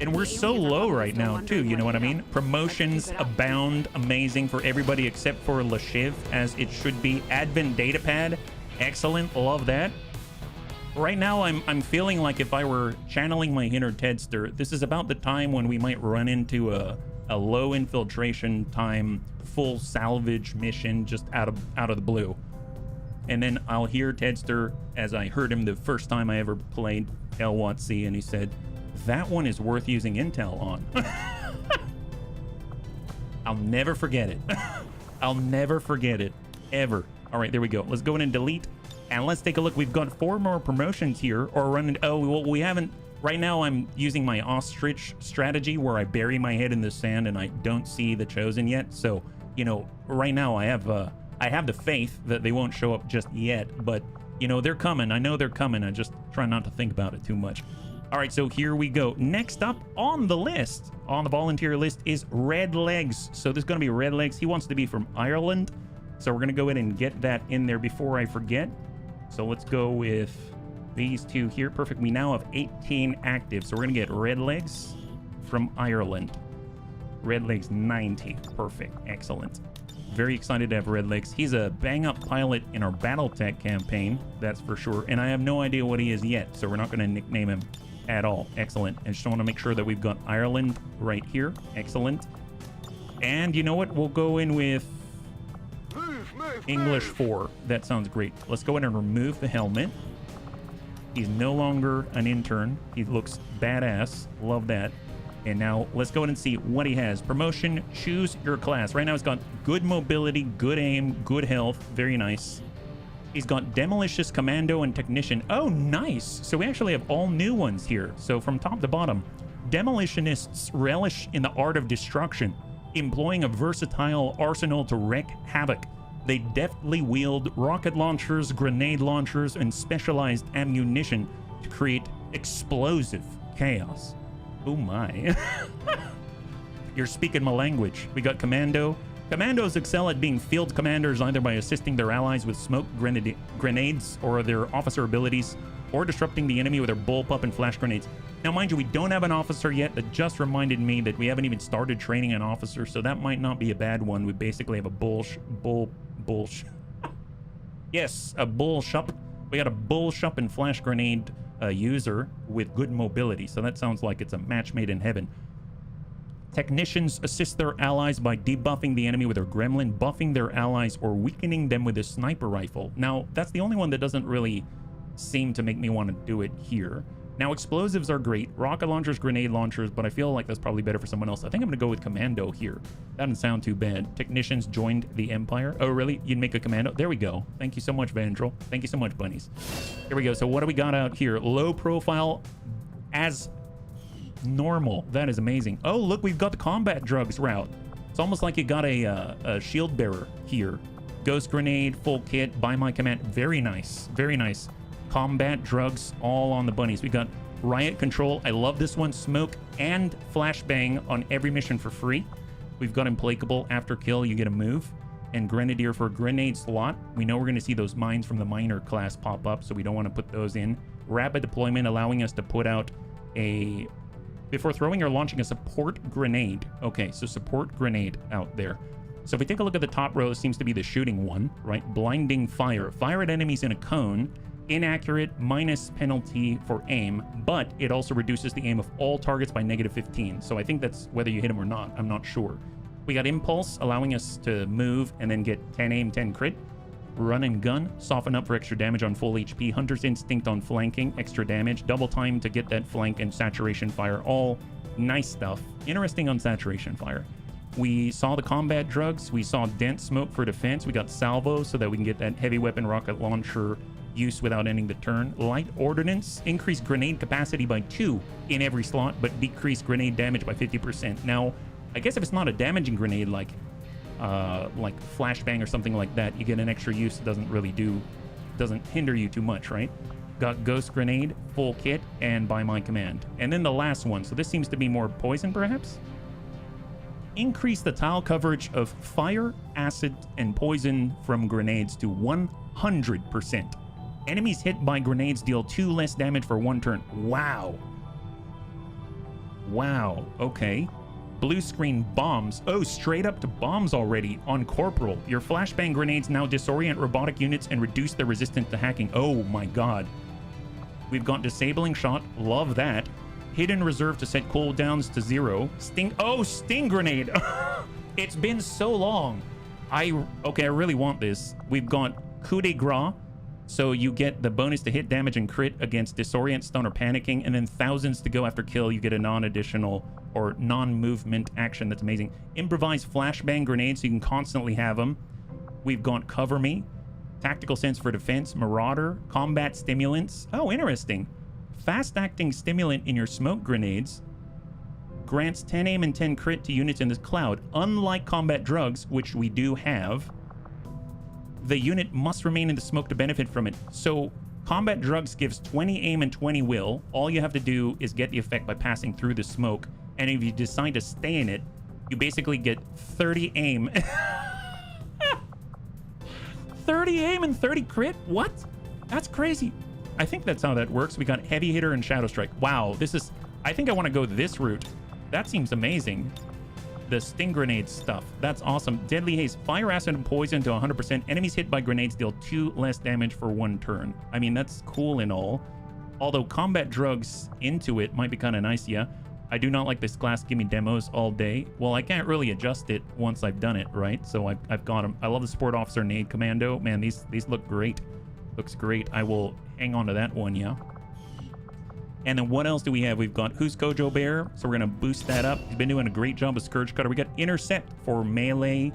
And we're so low right now, too. You know what I mean? Promotions abound. Amazing for everybody except for Lashiv, as it should be. Advent Datapad. Excellent. Love that. Right now, I'm feeling like if I were channeling my inner Tedster, this is about the time when we might run into a low infiltration time, full salvage mission just out of the blue. And then I'll hear Tedster, as I heard him the first time I ever played LWOTC, and he said, "That one is worth using intel on." I'll never forget it. I'll never forget it, ever. All right, there we go. Let's go in and delete. And let's take a look. We've got 4 more promotions here, or running. Oh, well, we haven't. Right now, I'm using my ostrich strategy where I bury my head in the sand and I don't see the chosen yet. So, you know, right now I have the faith that they won't show up just yet. But, you know, they're coming. I know they're coming. I just try not to think about it too much. All right, so here we go. Next up on the list, on the volunteer list, is Red Legs. So there's going to be Red Legs. He wants to be from Ireland. So we're going to go ahead and get that in there before I forget. So let's go with these 2 here. Perfect. We now have 18 active. So we're going to get Red Legs from Ireland. Red Legs 90. Perfect. Excellent. Very excited to have Red Legs. He's a bang-up pilot in our Battletech campaign, that's for sure. And I have no idea what he is yet, so we're not going to nickname him at all. Excellent. I just want to make sure that we've got Ireland right here. Excellent. And you know what? We'll go in with English 4. That sounds great. Let's go ahead and remove the helmet. He's no longer an intern. He looks badass. Love that. And now let's go ahead and see what he has. Promotion, choose your class. Right now he's got good mobility, good aim, good health. Very nice. He's got Demolicious, Commando, and Technician. Oh, nice. So we actually have all new ones here. So from top to bottom, Demolitionists relish in the art of destruction, employing a versatile arsenal to wreak havoc. They deftly wield rocket launchers, grenade launchers, and specialized ammunition to create explosive chaos. Oh my. You're speaking my language. We got Commando. Commandos excel at being field commanders either by assisting their allies with smoke grenades or their officer abilities, or disrupting the enemy with their bullpup and flash grenades. Now, mind you, we don't have an officer yet. That just reminded me that we haven't even started training an officer, so that might not be a bad one. We basically have a yes, a bull shop. We got a bull shop and flash grenade user with good mobility, so that sounds like it's a match made in heaven. Technicians assist their allies by debuffing the enemy with their gremlin, buffing their allies, or weakening them with a sniper rifle. Now, that's the only one that doesn't really seem to make me want to do it here. Now, explosives are great. Rocket launchers, grenade launchers, but I feel like that's probably better for someone else. I think I'm going to go with Commando here. That doesn't sound too bad. Technicians joined the Empire. Oh, really? You'd make a Commando? There we go. Thank you so much, Vandrel. Thank you so much, bunnies. Here we go. So what do we got out here? Low profile as normal. That is amazing. Oh, look, we've got the combat drugs route. It's almost like you got a shield bearer here. Ghost grenade, full kit, by my command. Very nice. Very nice. Combat drugs all on the bunnies. We got riot control. I love this one. Smoke and flashbang on every mission for free. We've got implacable. After kill, you get a move. And grenadier for a grenade slot. We know we're going to see those mines from the miner class pop up, so we don't want to put those in. Rapid deployment, allowing us to put out a... before throwing or launching a support grenade. Okay, so support grenade out there. So if we take a look at the top row, it seems to be the shooting one, right? Blinding fire. Fire at enemies in a cone. Inaccurate, minus penalty for aim, but it also reduces the aim of all targets by -15. So I think that's whether you hit them or not. I'm not sure. We got impulse, allowing us to move and then get 10 aim, 10 crit. Run and gun, soften up for extra damage on full HP. Hunter's instinct on flanking, extra damage. Double time to get that flank and saturation fire. All nice stuff. Interesting on saturation fire. We saw the combat drugs. We saw dense smoke for defense. We got salvo so that we can get that heavy weapon rocket launcher use without ending the turn. Light ordnance, increase grenade capacity by 2 in every slot, but decrease grenade damage by 50%. Now, I guess if it's not a damaging grenade like flashbang or something like that, you get an extra use. It doesn't hinder you too much, right? Got ghost grenade, full kit, and by my command. And then the last one, so this seems to be more poison perhaps? Increase the tile coverage of fire, acid, and poison from grenades to 100%. Enemies hit by grenades deal 2 less damage for 1 turn. Wow. Wow, okay. Blue screen bombs. Oh, straight up to bombs already on Corporal. Your flashbang grenades now disorient robotic units and reduce their resistance to hacking. Oh my god. We've got disabling shot. Love that. Hidden reserve to set cooldowns to 0. Sting grenade. It's been so long. Okay, I really want this. We've got coup de grace. So you get the bonus to hit damage and crit against disorient, stun, or panicking, and then thousands to go after kill. You get a non-additional or non-movement action. That's amazing. Improvised flashbang grenades, so you can constantly have them. We've got cover me, tactical sense for defense, marauder, combat stimulants. Oh, interesting. Fast-acting stimulant in your smoke grenades grants 10 aim and 10 crit to units in this cloud. Unlike combat drugs, which we do have, the unit must remain in the smoke to benefit from it. So combat drugs gives 20 aim and 20 will. All you have to do is get the effect by passing through the smoke. And if you decide to stay in it, you basically get 30 aim. 30 aim and 30 crit? What? That's crazy. I think that's how that works. We got heavy hitter and shadow strike. Wow, this is... I think I want to go this route. That seems amazing. The sting grenade stuff. That's awesome. Deadly haze. Fire, acid, and poison to 100%. Enemies hit by grenades deal 2 less damage for 1 turn. I mean, that's cool and all. Although combat drugs into it might be kind of nice, yeah. I do not like this class. Give me demos all day. Well, I can't really adjust it once I've done it, right? So I've got them. I love the support officer nade commando. Man, these look great. Looks great. I will hang on to that one, yeah. And then what else do we have? We've got Who's Kojo Bear, so we're going to boost that up. He's been doing a great job of Scourge Cutter. We got Intercept for melee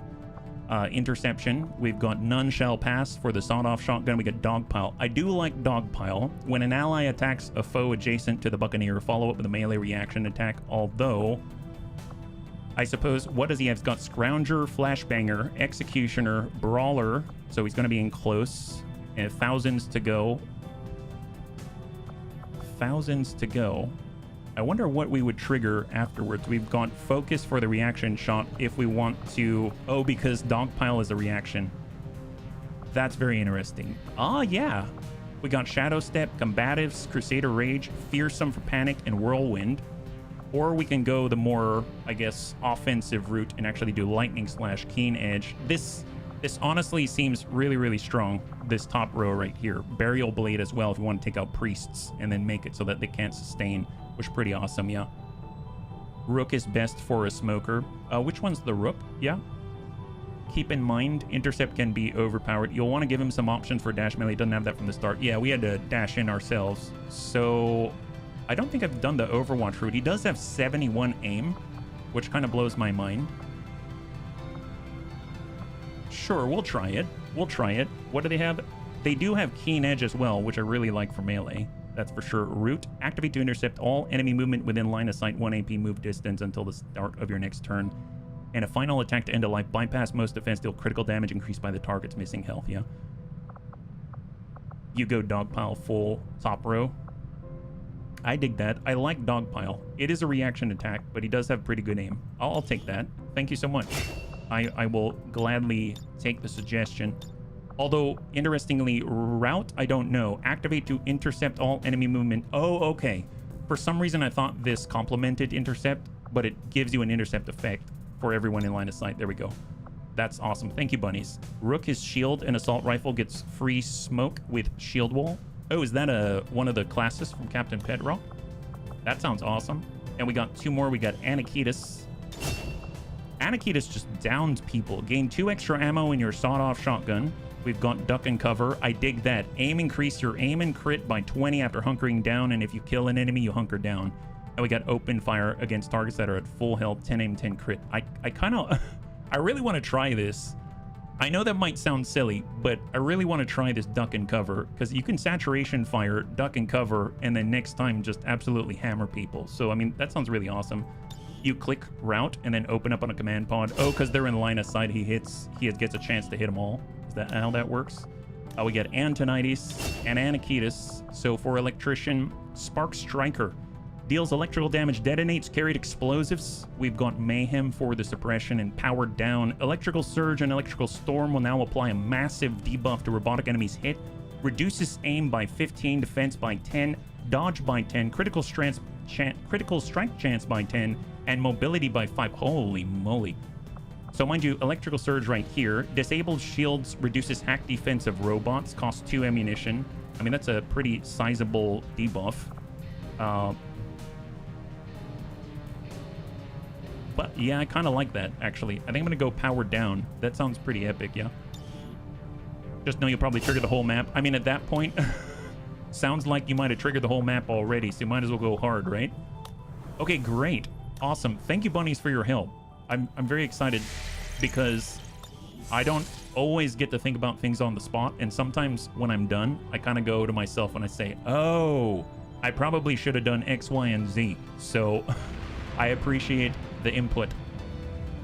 interception. We've got None Shall Pass for the sawed-off shotgun. We got Dogpile. I do like Dogpile. When an ally attacks a foe adjacent to the Buccaneer, follow up with a melee reaction attack. Although, I suppose, what does he have? He's got Scrounger, Flashbanger, Executioner, Brawler. So he's going to be in close. And thousands to go. Thousands to go. I wonder what we would trigger afterwards. We've got focus for the reaction shot if we want to... Oh, because Dogpile is a reaction. That's very interesting. Ah, yeah. We got Shadow Step, Combatives, Crusader Rage, Fearsome for Panic, and Whirlwind. Or we can go the more, I guess, offensive route and actually do Lightning Slash, Keen Edge. This honestly seems really, really strong, this top row right here. Burial Blade as well if you want to take out priests and then make it so that they can't sustain, which is pretty awesome, yeah. Rook is best for a smoker. Which one's the Rook? Yeah. Keep in mind, Intercept can be overpowered. You'll want to give him some options for dash melee. Doesn't have that from the start. Yeah, we had to dash in ourselves. So I don't think I've done the Overwatch route. He does have 71 aim, which kind of blows my mind. Sure, we'll try it. We'll try it. What do they have? They do have Keen Edge as well, which I really like for melee. That's for sure. Root. Activate to intercept all enemy movement within line of sight 1 AP move distance until the start of your next turn. And a final attack to end a life. Bypass most defense, deal critical damage increased by the target's missing health, yeah. You go Dogpile full top row. I dig that. I like Dogpile. It is a reaction attack, but he does have pretty good aim. I'll take that. Thank you so much. I will gladly take the suggestion. Although, interestingly, route, I don't know. Activate to intercept all enemy movement. Oh, okay. For some reason, I thought this complemented intercept, but it gives you an intercept effect for everyone in line of sight. There we go. That's awesome. Thank you, bunnies. Rook is shield and assault rifle gets free smoke with shield wall. Oh, is that one of the classes from Captain Pedrock? That sounds awesome. And we got 2 more. We got Anakitas. Anakitas just downed people. Gain 2 extra ammo in your sawed-off shotgun. We've got duck and cover. I dig that. Aim increase your aim and crit by 20 after hunkering down, and if you kill an enemy, you hunker down. And we got open fire against targets that are at full health, 10 aim, 10 crit. I kind of... I really want to try this. I know that might sound silly, but I really want to try this duck and cover, because you can saturation fire, duck and cover, and then next time just absolutely hammer people. So, I mean, that sounds really awesome. You click route and then open up on a command pod. Oh, because they're in line of sight, he gets a chance to hit them all. Is that how that works? We get Antonides and Anakitas. So for Electrician, Spark Striker. Deals electrical damage, detonates carried explosives. We've got Mayhem for the suppression and powered down. Electrical Surge and Electrical Storm will now apply a massive debuff to robotic enemies hit. Reduces aim by 15, defense by 10, dodge by 10, critical strength chance by 10, and mobility by 5. Holy moly. So mind you, electrical surge right here. Disabled shields reduces hack defense of robots, costs 2 ammunition. I mean, that's a pretty sizable debuff. But yeah, I kind of like that, actually. I think I'm going to go powered down. That sounds pretty epic, yeah. Just know you'll probably trigger the whole map. I mean, at that point, sounds like you might have triggered the whole map already, so you might as well go hard, right? Okay, great. Awesome. Thank you, bunnies, for your help. I'm very excited because I don't always get to think about things on the spot, and sometimes when I'm done, I kind of go to myself and I say, oh, I probably should have done X, Y, and Z. So I appreciate the input.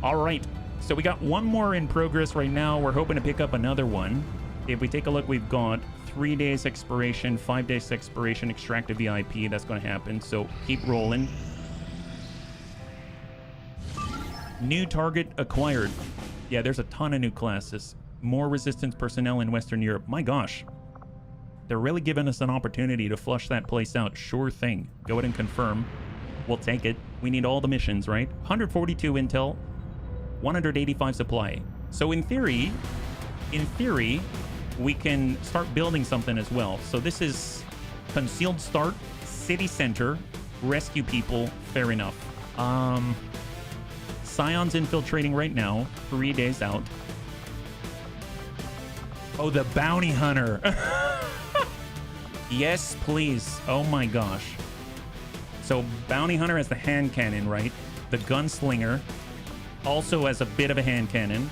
All right, so we got one more in progress right now. We're hoping to pick up another one. If we take a look, we've got 3 days expiration, 5 days expiration, extract a VIP. That's going to happen, so keep rolling. New target acquired. Yeah, there's a ton of new classes. More resistance personnel in Western Europe. My gosh, they're really giving us an opportunity to flush that place out. Sure thing. Go ahead and confirm. We'll take it. We need all the missions, right? 142 intel, 185 supply. So in theory, we can start building something as well. So this is concealed start, city center, rescue people. Fair enough. Scion's infiltrating right now, 3 days out. Oh, the bounty hunter. Yes, please. Oh my gosh. So bounty hunter has the hand cannon, right? The gunslinger also has a bit of a hand cannon.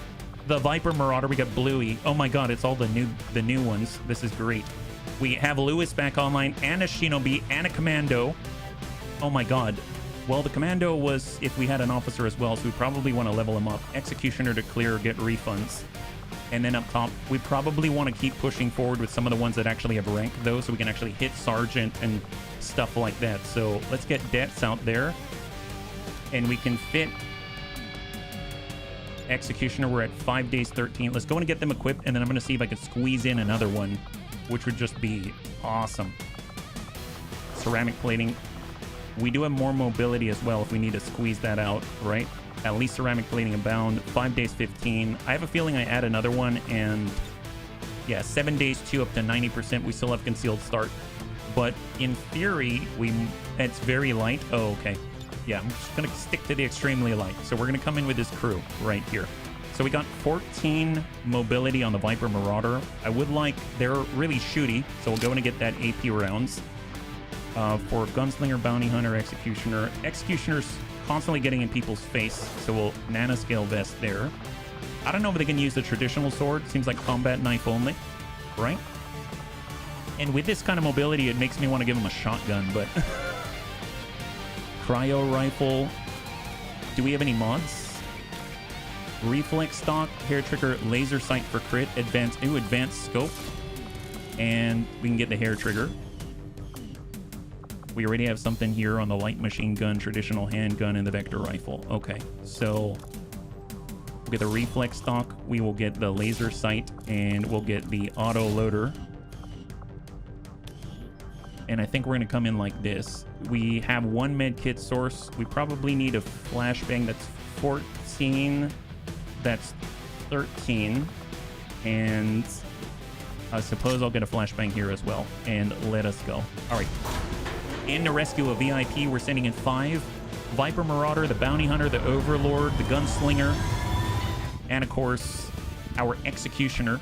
The Viper Marauder, we got Bluey. Oh my god, it's all the new ones. This is great. We have Lewis back online, and a Shinobi, and a Commando. Oh my god. Well, the Commando was if we had an officer as well, so we probably want to level him up. Executioner to clear, get refunds. And then up top, we probably want to keep pushing forward with some of the ones that actually have rank, though, so we can actually hit Sergeant and stuff like that. So let's get Debts out there. And we can fit Executioner. We're at 5 days, 13. Let's go and get them equipped, and then I'm going to see if I can squeeze in another one, which would just be awesome. Ceramic plating. We do have more mobility as well if we need to squeeze that out, right? At least ceramic plating abound. 5 days, 15. I have a feeling I add another one, and yeah, 7 days, 2 up to 90%. We still have concealed start. But in theory, it's very light. Oh, okay. Yeah, I'm just going to stick to the extremely light. So we're going to come in with this crew right here. So we got 14 mobility on the Viper Marauder. I would like, they're really shooty, so we'll go in and get that AP rounds. For Gunslinger, Bounty Hunter, Executioner. Executioner's constantly getting in people's face, so we'll nanoscale vest there. I don't know if they can use the traditional sword. Seems like combat knife only, right? And with this kind of mobility, it makes me want to give him a shotgun, but... Cryo rifle. Do we have any mods? Reflex stock, hair trigger, laser sight for crit, advanced scope. And we can get the hair trigger. We already have something here on the light machine gun, traditional handgun, and the vector rifle. Okay, so we'll get the reflex stock. We will get the laser sight, and we'll get the auto loader. And I think we're going to come in like this. We have one med kit source. We probably need a flashbang. That's 14. That's 13. And I suppose I'll get a flashbang here as well. And let us go. All right. In to rescue a VIP, we're sending in 5. Viper Marauder, the Bounty Hunter, the Overlord, the Gunslinger, and of course, our Executioner.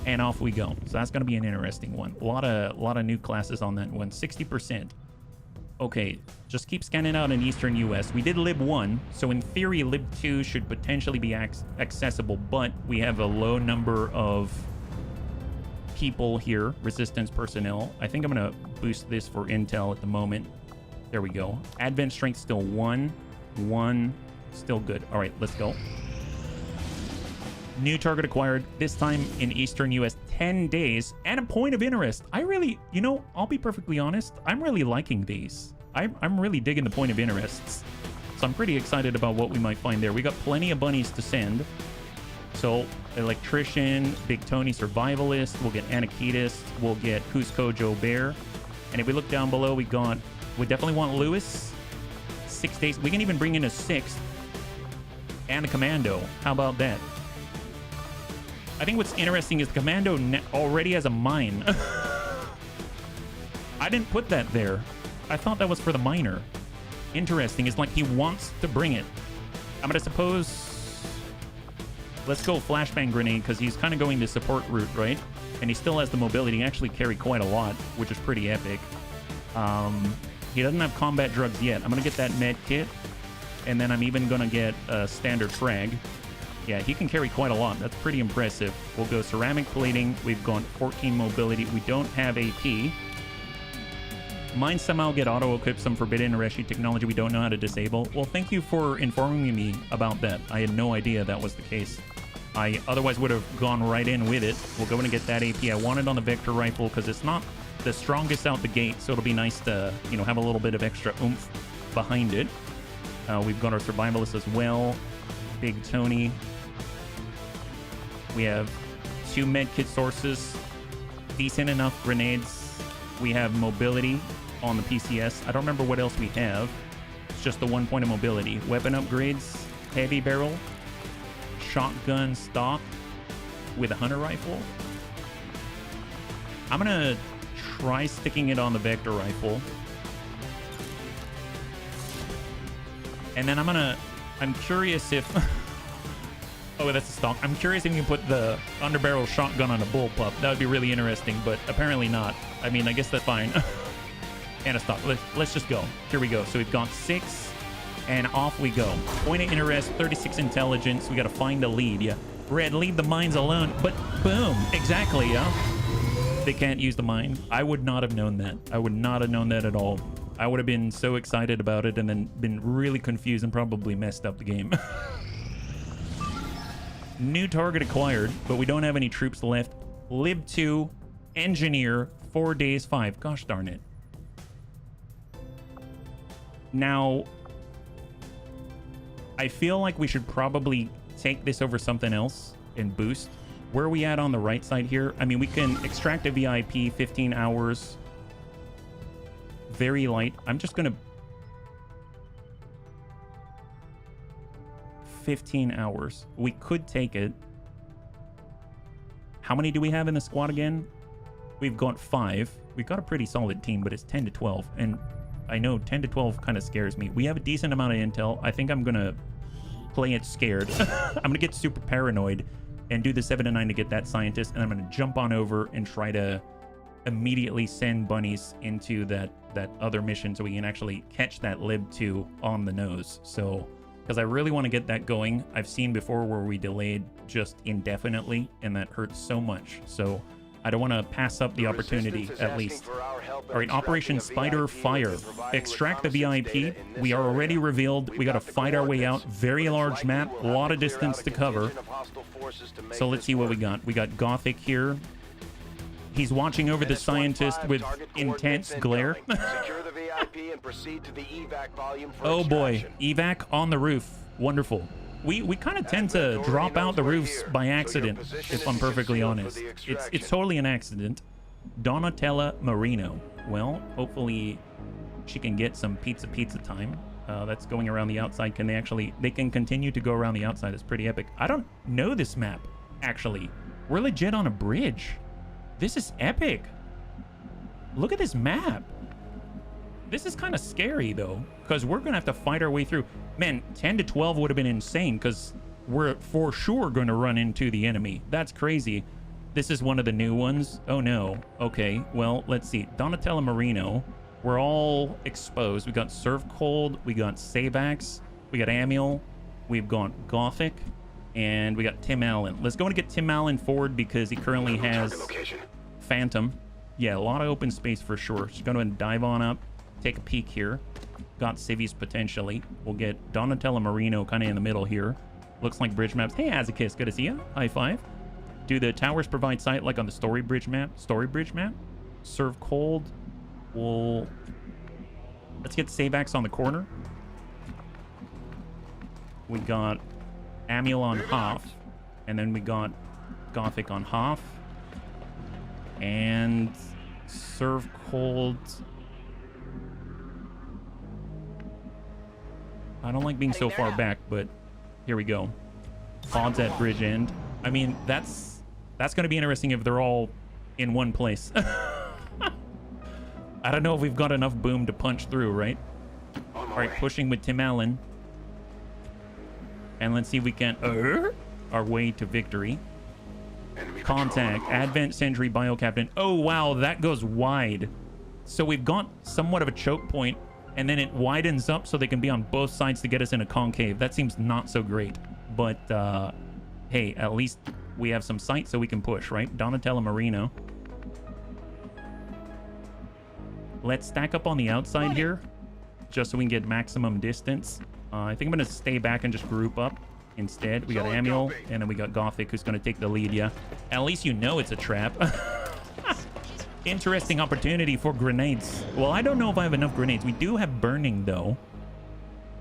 And off we go. So that's going to be an interesting one. A lot of new classes on that one. 60%. Okay, just keep scanning out in Eastern US. We did Lib 1, so in theory, Lib 2 should potentially be accessible, but we have a low number of people here, resistance personnel. I think I'm going to boost this for intel at the moment. There we go. Advent strength still 1. Still good. All right, let's go. New target acquired, this time in Eastern US, 10 days, and a point of interest. I really, you know, I'll be perfectly honest, I'm really liking these. I'm really digging the point of interests. So I'm pretty excited about what we might find there. We got plenty of bunnies to send. So, Electrician, Big Tony Survivalist, we'll get Anakitis, we'll get Cusco Joe Bear. And if we look down below, we definitely want Lewis. 6 days, we can even bring in a 6th. and the commando. How about that? I think what's interesting is the commando already has a mine. I didn't put that there. I thought that was for the miner. Interesting. It's like he wants to bring it. I'm gonna suppose... Let's go flashbang grenade, because he's kind of going the support route, right? And he still has the mobility. He actually carry quite a lot, which is pretty epic. He doesn't have combat drugs yet. I'm gonna get that med kit, and then I'm even gonna get a standard frag. Yeah, he can carry quite a lot. That's pretty impressive. We'll go ceramic plating. We've got 14 mobility. We don't have AP. Mine somehow get auto-equipped some forbidden Reshi technology we don't know how to disable. Well, thank you for informing me about that. I had no idea that was the case. I otherwise would have gone right in with it. We'll go in and get that AP. I want it on the Vector rifle because it's not the strongest out the gate, so it'll be nice to, you know, have a little bit of extra oomph behind it. We've got our survivalist as well. Big Tony. We have 2 medkit sources, decent enough grenades. We have mobility on the PCS. I don't remember what else we have. It's just the 1 point of mobility. Weapon upgrades, heavy barrel, shotgun stock with a hunter rifle. I'm gonna try sticking it on the Vector rifle. And then I'm curious if... Oh, that's a stock. I'm curious if you can put the underbarrel shotgun on a bullpup. That would be really interesting, but apparently not. I mean, I guess that's fine. And a stock. Let's just go. Here we go. So we've got 6, and off we go. Point of interest, 36 intelligence. We got to find a lead. Yeah. Red, leave the mines alone. But boom. Exactly, yeah. They can't use the mine. I would not have known that. I would not have known that at all. I would have been so excited about it and then been really confused and probably messed up the game. New target acquired, but we don't have any troops left. Lib 2, engineer, 4 days 5. Gosh darn it. Now, I feel like we should probably take this over something else and boost. Where are we at on the right side here? I mean, we can extract a VIP, 15 hours. Very light. I'm just going to... 15 hours. We could take it. How many do we have in the squad again? We've got 5. We've got a pretty solid team, but it's 10 to 12. And I know 10 to 12 kind of scares me. We have a decent amount of intel. I think I'm going to play it scared. I'm going to get super paranoid and do the 7 to 9 to get that scientist. And I'm going to jump on over and try to immediately send bunnies into that other mission so we can actually catch that Lib 2 on the nose. So... because I really want to get that going. I've seen before where we delayed just indefinitely, and that hurts so much. So I don't want to pass up the opportunity, at least. All right, Operation Spider Fire. Extract the VIP. We are already revealed. We got to fight our way out. Very large map, a lot of distance to cover. So let's see what we got. We got Gothic here. He's watching over the scientist with intense glare. Oh boy, evac on the roof. Wonderful. We kind of tend to drop out the roofs by accident, if I'm perfectly honest. It's totally an accident. Donatella Marino. Well, hopefully she can get some pizza time. That's going around the outside. They can continue to go around the outside. It's pretty epic. I don't know this map, actually. We're legit on a bridge. This is epic. Look at this map. This is kind of scary, though, because we're going to have to fight our way through. Man, 10 to 12 would have been insane, because we're for sure going to run into the enemy. That's crazy. This is one of the new ones. Oh, no. Okay, well, let's see. Donatella Marino. We're all exposed. We got Serve Cold. We got Sabax. We got Amiel. We've got Gothic. And we got Tim Allen. Let's go and get Tim Allen forward because he currently has Phantom. Yeah, a lot of open space for sure. Just going to dive on up, take a peek here. Got civvies potentially. We'll get Donatella Marino kind of in the middle here. Looks like bridge maps. Hey, Azakis, good to see you. High five. Do the towers provide sight like on the story bridge map? Serve Cold. Let's get Sabax on the corner. We got Amiel on Hoff, and then we got Gothic on Hoff, and Serve Cold. I don't like being so far back, but Here we go. Pods at bridge end. I mean, that's going to be interesting if they're all in one place. I don't know if we've got enough boom to punch through, right? All right, pushing with Tim Allen. And let's see if we can our way to victory. Contact. Advent Sentry Bio Captain. Oh, wow, that goes wide. So we've got somewhat of a choke point, and then it widens up so they can be on both sides to get us in a concave. That seems not so great. But, hey, at least we have some sight so we can push, right? Donatello Marino. Let's stack up on the outside here, just so we can get maximum distance. I think I'm going to stay back and just group up instead. We got Amiel, and then we got Gothic, who's going to take the lead, yeah. At least you know it's a trap. Interesting opportunity for grenades. Well, I don't know if I have enough grenades. We do have burning, though.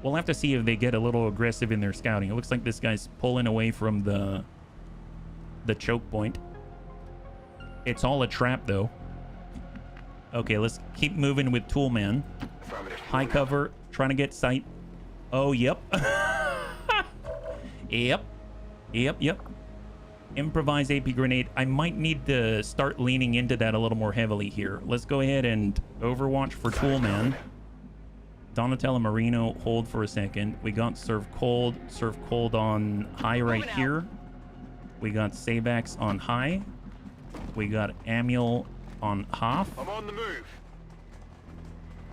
We'll have to see if they get a little aggressive in their scouting. It looks like this guy's pulling away from the choke point. It's all a trap, though. Okay, let's keep moving with Toolman. High cover, trying to get sight. Oh, yep. Yep. Improvise AP grenade. I might need to start leaning into that a little more heavily here. Let's go ahead and overwatch for Toolman. Donatello Marino, hold for a second. We got Serve Cold on high right here. We got Sabax on high. We got Amiel on half. I'm on the move.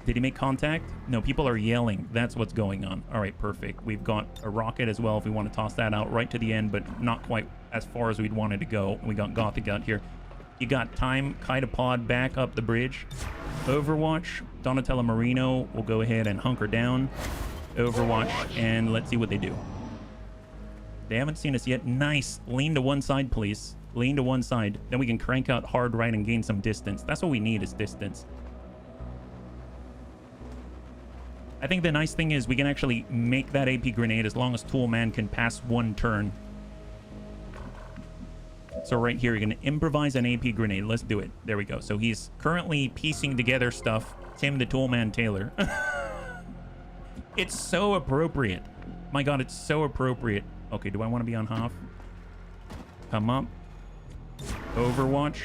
Did he make contact? No, people are yelling. That's what's going on. All right, perfect. We've got a rocket as well if we want to toss that out right to the end, but not quite as far as we'd wanted to go. We got Gothic out here. You got time, Kitapod back up the bridge. Overwatch, Donatello Marino will go ahead and hunker down. Overwatch, and let's see what they do. They haven't seen us yet. Nice. Lean to one side, please. Lean to one side. Then we can crank out hard right and gain some distance. That's what we need is distance. I think the nice thing is we can actually make that AP grenade as long as Toolman can pass one turn. So right here, you're going to improvise an AP grenade. Let's do it. There we go. So he's currently piecing together stuff. Tim the Toolman Taylor. It's so appropriate. My God, it's so appropriate. Okay, do I want to be on half? Come up. Overwatch.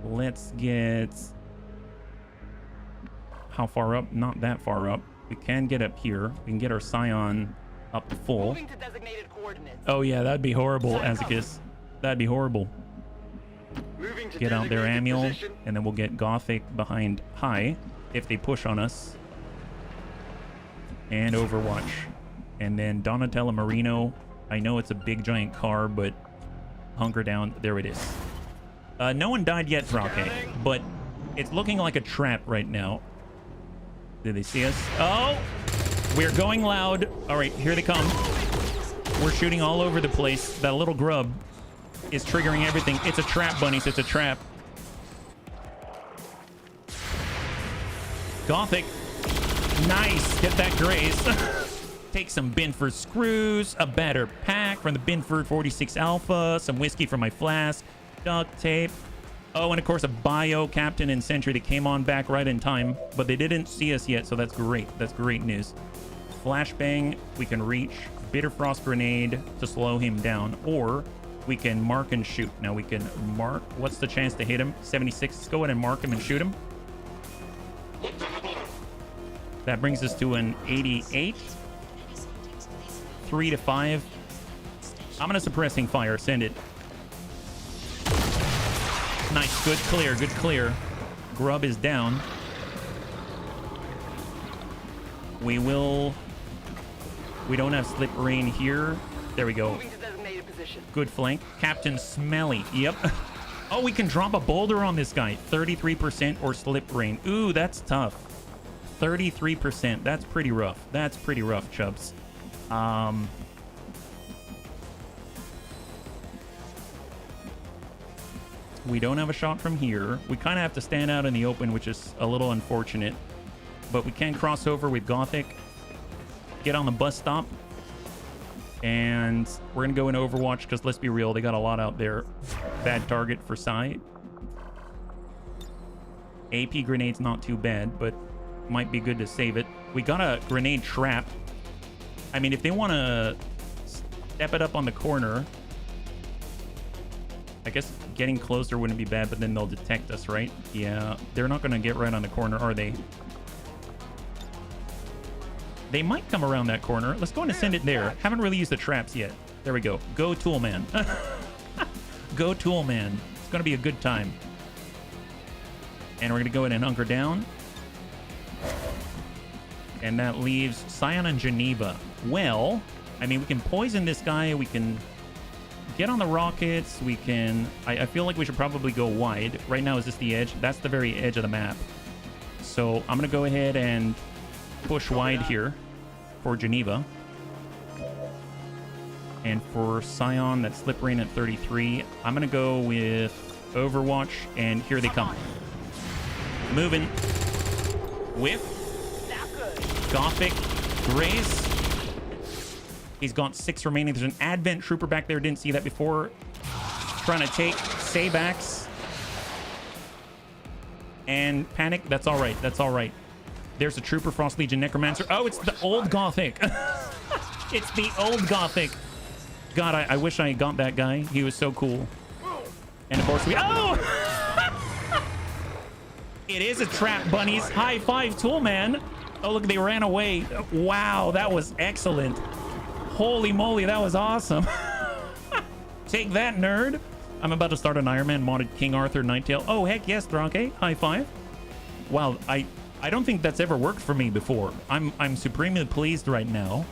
Let's get... How far up? Not that far up. We can get up here. We can get our Scion up to full. Moving to designated coordinates. Oh yeah, that'd be horrible, Azicus. That'd be horrible. Moving to Get out there, designated Amiel, position. and then we'll get Gothic behind high if they push on us. And Overwatch. And then Donatello Marino. I know it's a big giant car, but hunker down. There it is. No one died yet, Rocket, but it's looking like a trap right now. Did they see us? Oh, we're going loud. All right, here they come. We're shooting all over the place. That little grub is triggering everything. It's a trap, bunnies. It's a trap. Gothic. Nice. Get that graze. Take some Binford screws, a better pack from the Binford 46 Alpha, some whiskey from my flask, duct tape. Oh, and of course a bio captain and sentry that came on back right in time, but they didn't see us yet, so that's great. That's great news. Flashbang, we can reach. Bitter Frost grenade to slow him down, or we can mark and shoot. Now we can mark. What's the chance to hit him? 76. Let's go ahead and mark him and shoot him. That brings us to an 88. 3 to 5. I'm gonna suppressing fire. Send it. Nice. Good clear. Good clear. Grub is down. We don't have slip rain here. There we go. Moving to designated position. Good flank. Captain Smelly. Yep. Oh, we can drop a boulder on this guy. 33% or slip rain. Ooh, that's tough. 33%. That's pretty rough. That's pretty rough, Chubbs. We don't have a shot from here. We kind of have to stand out in the open, which is a little unfortunate. But we can cross over with Gothic. Get on the bus stop. And we're going to go in Overwatch because let's be real, they got a lot out there. Bad target for Psy. AP grenade's not too bad, but might be good to save it. We got a grenade trap. I mean, if they want to step it up on the corner, I guess getting closer wouldn't be bad, but then they'll detect us, right? Yeah, they're not going to get right on the corner, are they? They might come around that corner. Let's go and send it there. Haven't really used the traps yet. There we go. Go Toolman. Go Toolman. It's going to be a good time. And we're going to go in and hunker down. And that leaves Scion and Geneva. Well, I mean, we can poison this guy. We can get on the rockets. We can... I feel like we should probably go wide. Right now, is this the edge? That's the very edge of the map. So I'm going to go ahead and push wide here for Geneva. And for Scion, that slip rain at 33, I'm going to go with Overwatch, and here they come. Moving. Whip. Gothic. Graze. He's got 6 remaining. There's an Advent Trooper back there. Didn't see that before. Trying to take Sabax. And Panic. That's all right. That's all right. There's a Trooper, Frost Legion, Necromancer. Oh, it's the old Gothic. It's the old Gothic. God, I wish I got that guy. He was so cool. And of course we... Oh! It is a trap, bunnies. High five, Toolman. Oh, look, they ran away. Wow, that was excellent. Holy moly, that was awesome. Take that, nerd. I'm about to start an Iron Man modded King Arthur Nighttail. Oh, heck yes, Drake. High five. Wow, I don't think that's ever worked for me before. I'm supremely pleased right now.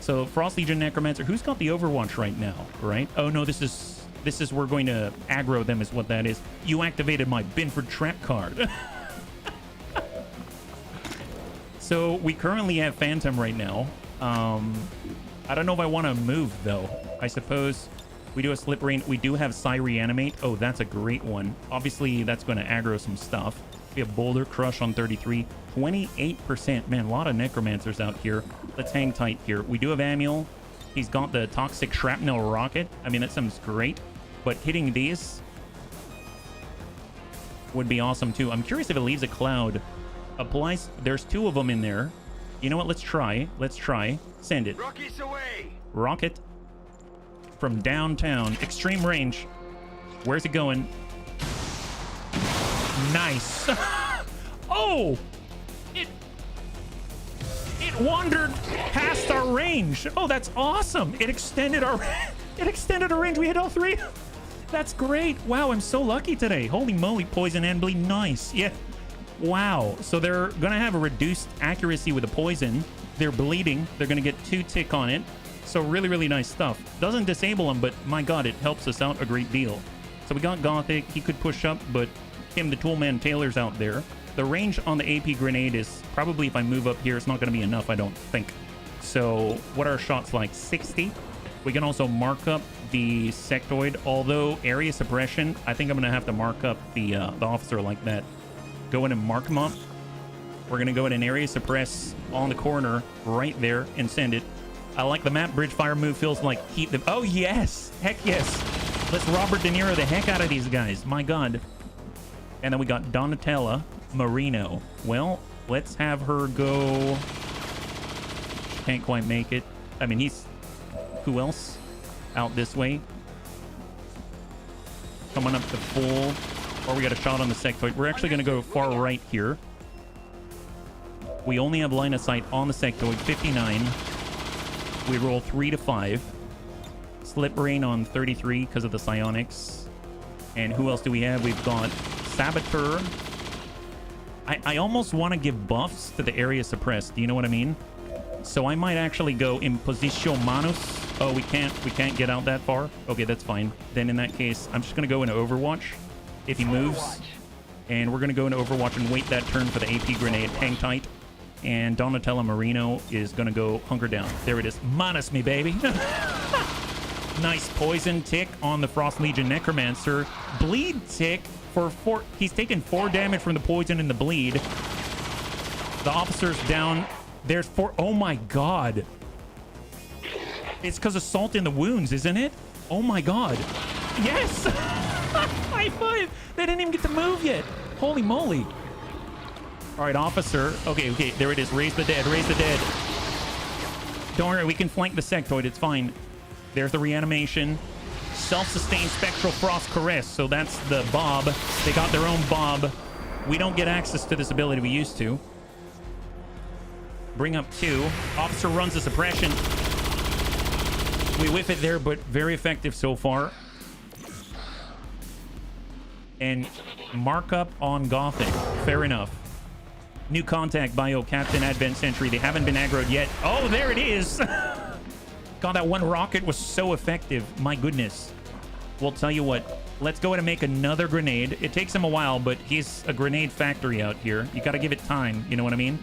So Frost Legion Necromancer, who's got the Overwatch right now, right? Oh no, this is we're going to aggro them is what that is. You activated my Binford trap card. So we currently have Phantom right now. I don't know if I want to move though. I suppose we do a slip rain. We do have Psy Reanimate. Oh, that's a great one. Obviously that's going to aggro some stuff. We have Boulder Crush on 33, 28%. Man, a lot of Necromancers out here. Let's hang tight here. We do have Amiel. He's got the Toxic Shrapnel Rocket. I mean, that sounds great. But hitting these would be awesome too. I'm curious if it leaves a cloud. Applies. There's 2 of them in there. You know what? Let's try. Let's try. Send it. Rockies away. Rocket from downtown. Extreme range. Where's it going? Nice. Oh! It wandered past our range. Oh, that's awesome. It extended our range. We hit all 3. That's great. Wow, I'm so lucky today. Holy moly, poison and bleed. Nice. Yeah. Wow. So they're gonna have a reduced accuracy with the poison. They're bleeding. They're gonna get 2 tick on it. So really, really nice stuff. Doesn't disable them, but my god, it helps us out a great deal. So we got Gothic. He could push up, but Tim the Toolman Taylor's out there. The range on the AP grenade is probably, if I move up here, it's not going to be enough, I don't think. So what are our shots like? 60. We can also mark up the sectoid, although area suppression, I think I'm going to have to mark up the officer like that. Go in and mark him up. We're going to go in and area suppress on the corner right there and send it. I like the map bridge fire move. Feels like keep them. Oh, yes. Heck yes. Let's Robert De Niro the heck out of these guys. My god. And then we got Donatella Marino. Well, let's have her go. Can't quite make it. I mean, he's... Who else? Out this way. Coming up to full. Or we got a shot on the sectoid. We're actually going to go far right here. We only have line of sight on the sectoid. 59. We roll 3 to 5. Slip rain on 33 because of the psionics. And who else do we have? We've got Saboteur. I almost want to give buffs to the area suppressed. Do you know what I mean? So I might actually go Imposition Manus. Oh, we can't get out that far. Okay, that's fine. Then in that case, I'm just gonna go into Overwatch if he moves. And we're gonna go into Overwatch and wait that turn for the AP grenade. Hang tight. And Donatella Marino is gonna go hunker down. There it is. Manus me, baby. Nice poison tick on the Frost Legion Necromancer. Bleed tick for 4. He's taken 4 damage from the poison and the bleed. The officer's down. There's 4. Oh my god. It's because of salt in the wounds, isn't it? Oh my god. Yes. High five. They didn't even get to move yet. Holy moly. All right, officer. Okay, there it is. Raise the dead, raise the dead. Don't worry, we can flank the sectoid. It's fine. There's the reanimation. Self-sustained spectral frost caress. So that's the Bob. They got their own Bob. We don't get access to this ability we used to. Bring up 2. Officer runs a suppression. We whiff it there, but very effective so far. And mark up on Gothic. Fair enough. New contact, Bio Captain, Advent Sentry. They haven't been aggroed yet. Oh, there it is. God, that one rocket was so effective. My goodness. We'll tell you what. Let's go ahead and make another grenade. It takes him a while, but he's a grenade factory out here. You got to give it time. You know what I mean?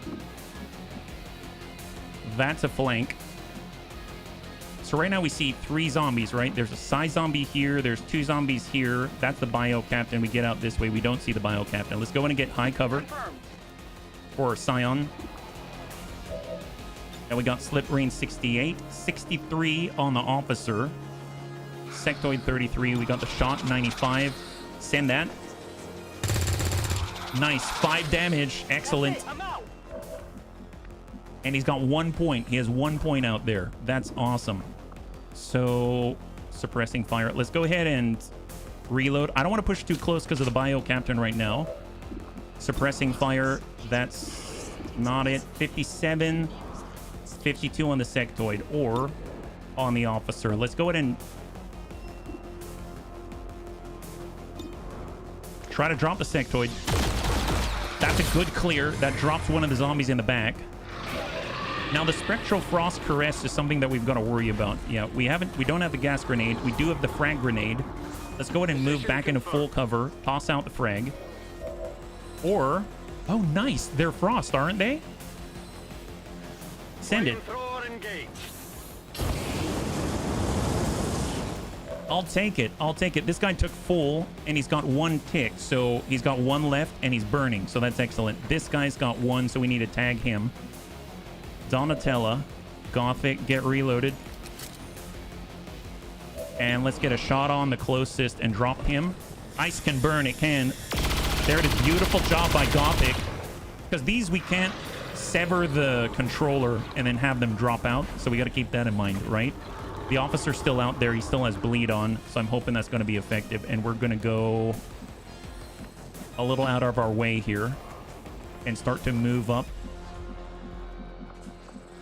That's a flank. So right now we see 3 zombies, right? There's a Psi zombie here. There's 2 zombies here. That's the Bio Captain. We get out this way. We don't see the Bio Captain. Let's go in and get high cover. Confirmed. For Scion. And we got slip range 68. 63 on the officer. Sectoid 33. We got the shot 95. Send that. Nice. 5 damage. Excellent. I'm out. And he's got 1 point. He has 1 point out there. That's awesome. So, suppressing fire. Let's go ahead and reload. I don't want to push too close because of the Bio Captain right now. Suppressing fire. That's not it. 57. 52 on the sectoid or on the officer. Let's go ahead and try to drop the sectoid. That's a good clear. That drops one of the zombies in the back. Now the spectral frost caress is something that we've got to worry about. Yeah, we don't have the gas grenade. We do have the frag grenade. Let's go ahead and move back into full cover. Toss out the frag. Or, oh nice, they're frost, aren't they? Send it. I'll take it. I'll take it. This guy took full, and he's got 1 tick, so he's got 1 left, and he's burning, so that's excellent. This guy's got 1, so we need to tag him. Donatella, Gothic, get reloaded. And let's get a shot on the closest and drop him. Ice can burn, it can. There it is. Beautiful job by Gothic. Because these we can't sever the controller and then have them drop out, so we got to keep that in mind, right? The officer's still out there. He still has bleed on, so I'm hoping that's going to be effective. And we're going to go a little out of our way here and start to move up.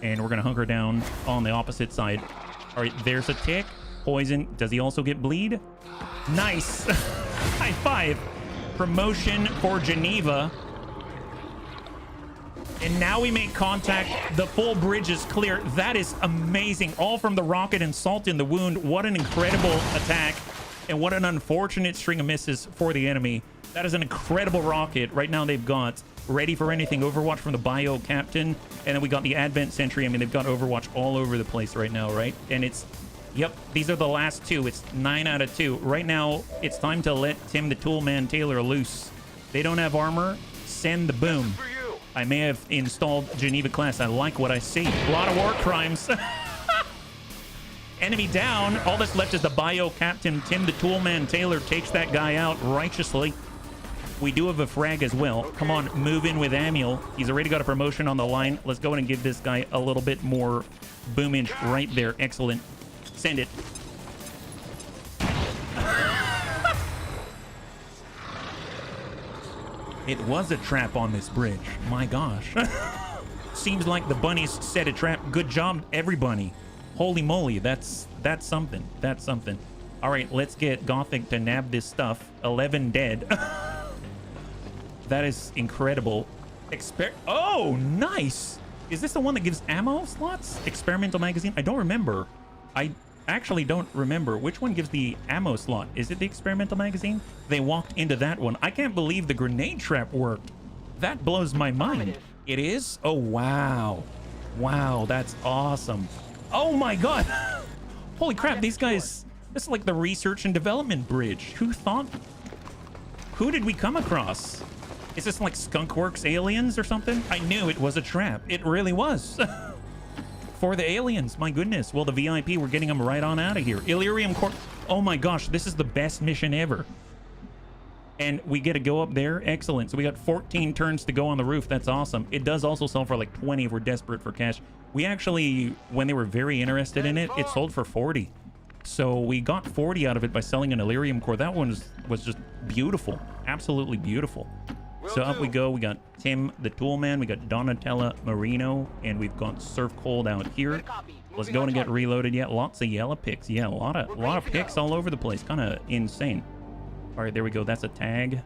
And we're going to hunker down on the opposite side. All right, there's a tick. Poison. Does he also get bleed? Nice. High five. Promotion for Geneva. And now we make contact. The full bridge is clear. That is amazing. All from the rocket and salt in the wound. What an incredible attack. And what an unfortunate string of misses for the enemy. That is an incredible rocket. Right now they've got Ready for Anything Overwatch from the Bio Captain. And then we got the Advent Sentry. I mean, they've got Overwatch all over the place right now, right? And it's, yep, these are the last 2. It's 9 out of 2. Right now, it's time to let Tim the Toolman Taylor loose. They don't have armor. Send the boom. I may have installed Geneva class. I like what I see. A lot of war crimes. Enemy down. All that's left is the Bio Captain. Tim the Toolman Taylor takes that guy out righteously. We do have a frag as well. Come on, move in with Amiel. He's already got a promotion on the line. Let's go in and give this guy a little bit more boomage right there. Excellent. Send it. It was a trap on this bridge. My gosh. Seems like the bunnies set a trap. Good job, everybody. Holy moly, that's something. That's something. All right, let's get Gothic to nab this stuff. 11 dead. That is incredible. Oh, nice. Is this the one that gives ammo slots? Experimental magazine? I don't remember. I actually don't remember. Which one gives the ammo slot? Is it the experimental magazine? They walked into that one. I can't believe the grenade trap worked. That blows my mind. It is? Oh, wow. Wow, that's awesome. Oh my god. Holy crap, these guys, this is like the research and development bridge. Who thought? Who did we come across? Is this like Skunkworks aliens or something? I knew it was a trap. It really was. For the aliens, my goodness. Well, the VIP, we're getting them right on out of here. Illyrium Corp. Oh my gosh, this is the best mission ever. And we get to go up there. Excellent. So we got 14 turns to go on the roof. That's awesome. It does also sell for like 20 if we're desperate for cash. We actually, when they were very interested in it, it sold for 40. So we got 40 out of it by selling an Illyrium core. That one was just beautiful. Absolutely beautiful. So up we go. We got Tim the Toolman. We got Donatella Marino. And we've got Surf Cold out here. Let's go and get reloaded yet. Lots of yellow picks. Yeah, a lot of picks all over the place. Kind of insane. All right, there we go. That's a tag.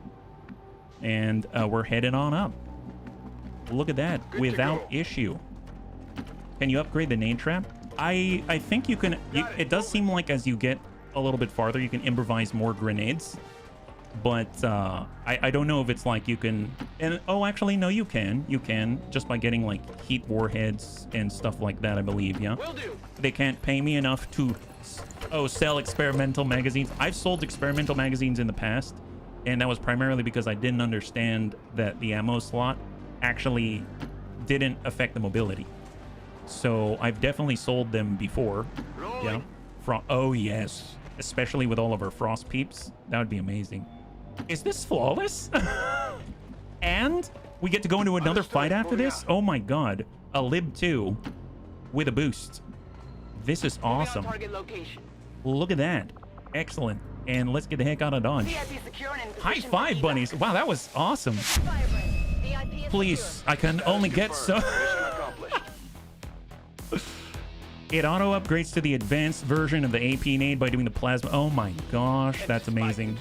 And we're heading on up. Look at that. Without issue. Can you upgrade the nade trap? I think you can. It does seem like as you get a little bit farther, you can improvise more grenades. But I don't know if it's like you can. And oh, actually, no, you can. You can just by getting like heat warheads and stuff like that, I believe. Yeah. They can't pay me enough to sell experimental magazines. I've sold experimental magazines in the past, and that was primarily because I didn't understand that the ammo slot actually didn't affect the mobility. So I've definitely sold them before. Yeah. Oh yes, especially with all of our frost peeps. That would be amazing. Is this flawless? And we get to go into another fight after this? Oh my god. A Lib 2 with a boost. This is awesome. Look at that. Excellent. And let's get the heck out of Dodge. High five, bunnies. Wow, that was awesome. Please, I can only get so... It auto upgrades to the advanced version of the AP nade by doing the plasma. Oh my gosh, that's amazing.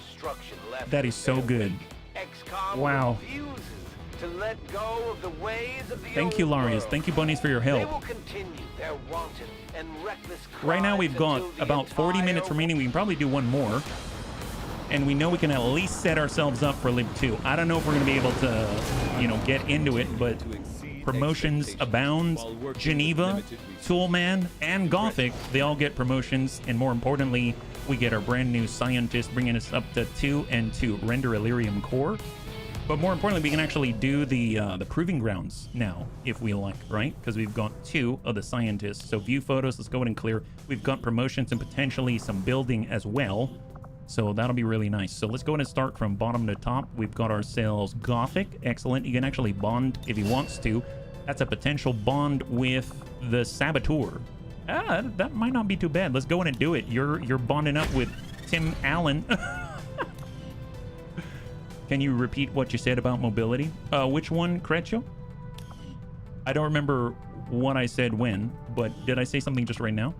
That is so good. Wow. Thank you, Larius. Thank you, bunnies, for your help. Right now we've got about 40 minutes remaining. We can probably do one more. And we know we can at least set ourselves up for Lib 2. I don't know if we're going to be able to, you know, get into it, but promotions abound. Geneva, Toolman, and Gothic, they all get promotions. And more importantly, we get our brand new scientist bringing us up to 2 and to render Illyrium core. But more importantly, we can actually do the proving grounds now, if we like, right? Because we've got 2 of the scientists. So view photos, let's go ahead and clear. We've got promotions and potentially some building as well. So that'll be really nice. So let's go ahead and start from bottom to top. We've got ourselves Gothic. Excellent. You can actually bond if he wants to. That's a potential bond with the Saboteur. That might not be too bad. Let's go in and do it. You're bonding up with Tim Allen. Can you repeat what you said about mobility? Which one, Creccio? I don't remember what I said when, but did I say something just right now?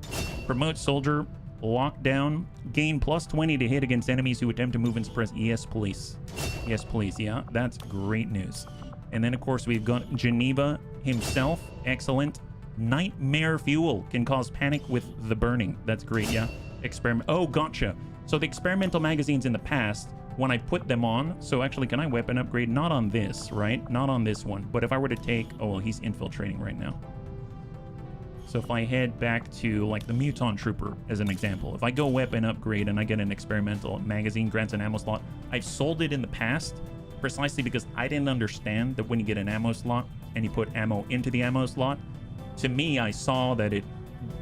Promote soldier, lockdown, gain plus 20 to hit against enemies who attempt to move and suppress. Yes, please. Yes, please. Yeah, that's great news. And then, of course, we've got Geneva himself. Excellent. Nightmare fuel can cause panic with the burning. That's great, yeah. Experiment. Oh, gotcha. So the experimental magazines in the past, when I put them on, so actually, can I weapon upgrade? Not on this, right? Not on this one. But if I were to take, oh, well, he's infiltrating right now. So if I head back to like the Muton Trooper as an example, if I go weapon upgrade and I get an experimental magazine, grants an ammo slot, I've sold it in the past precisely because I didn't understand that when you get an ammo slot and you put ammo into the ammo slot, to me, I saw that it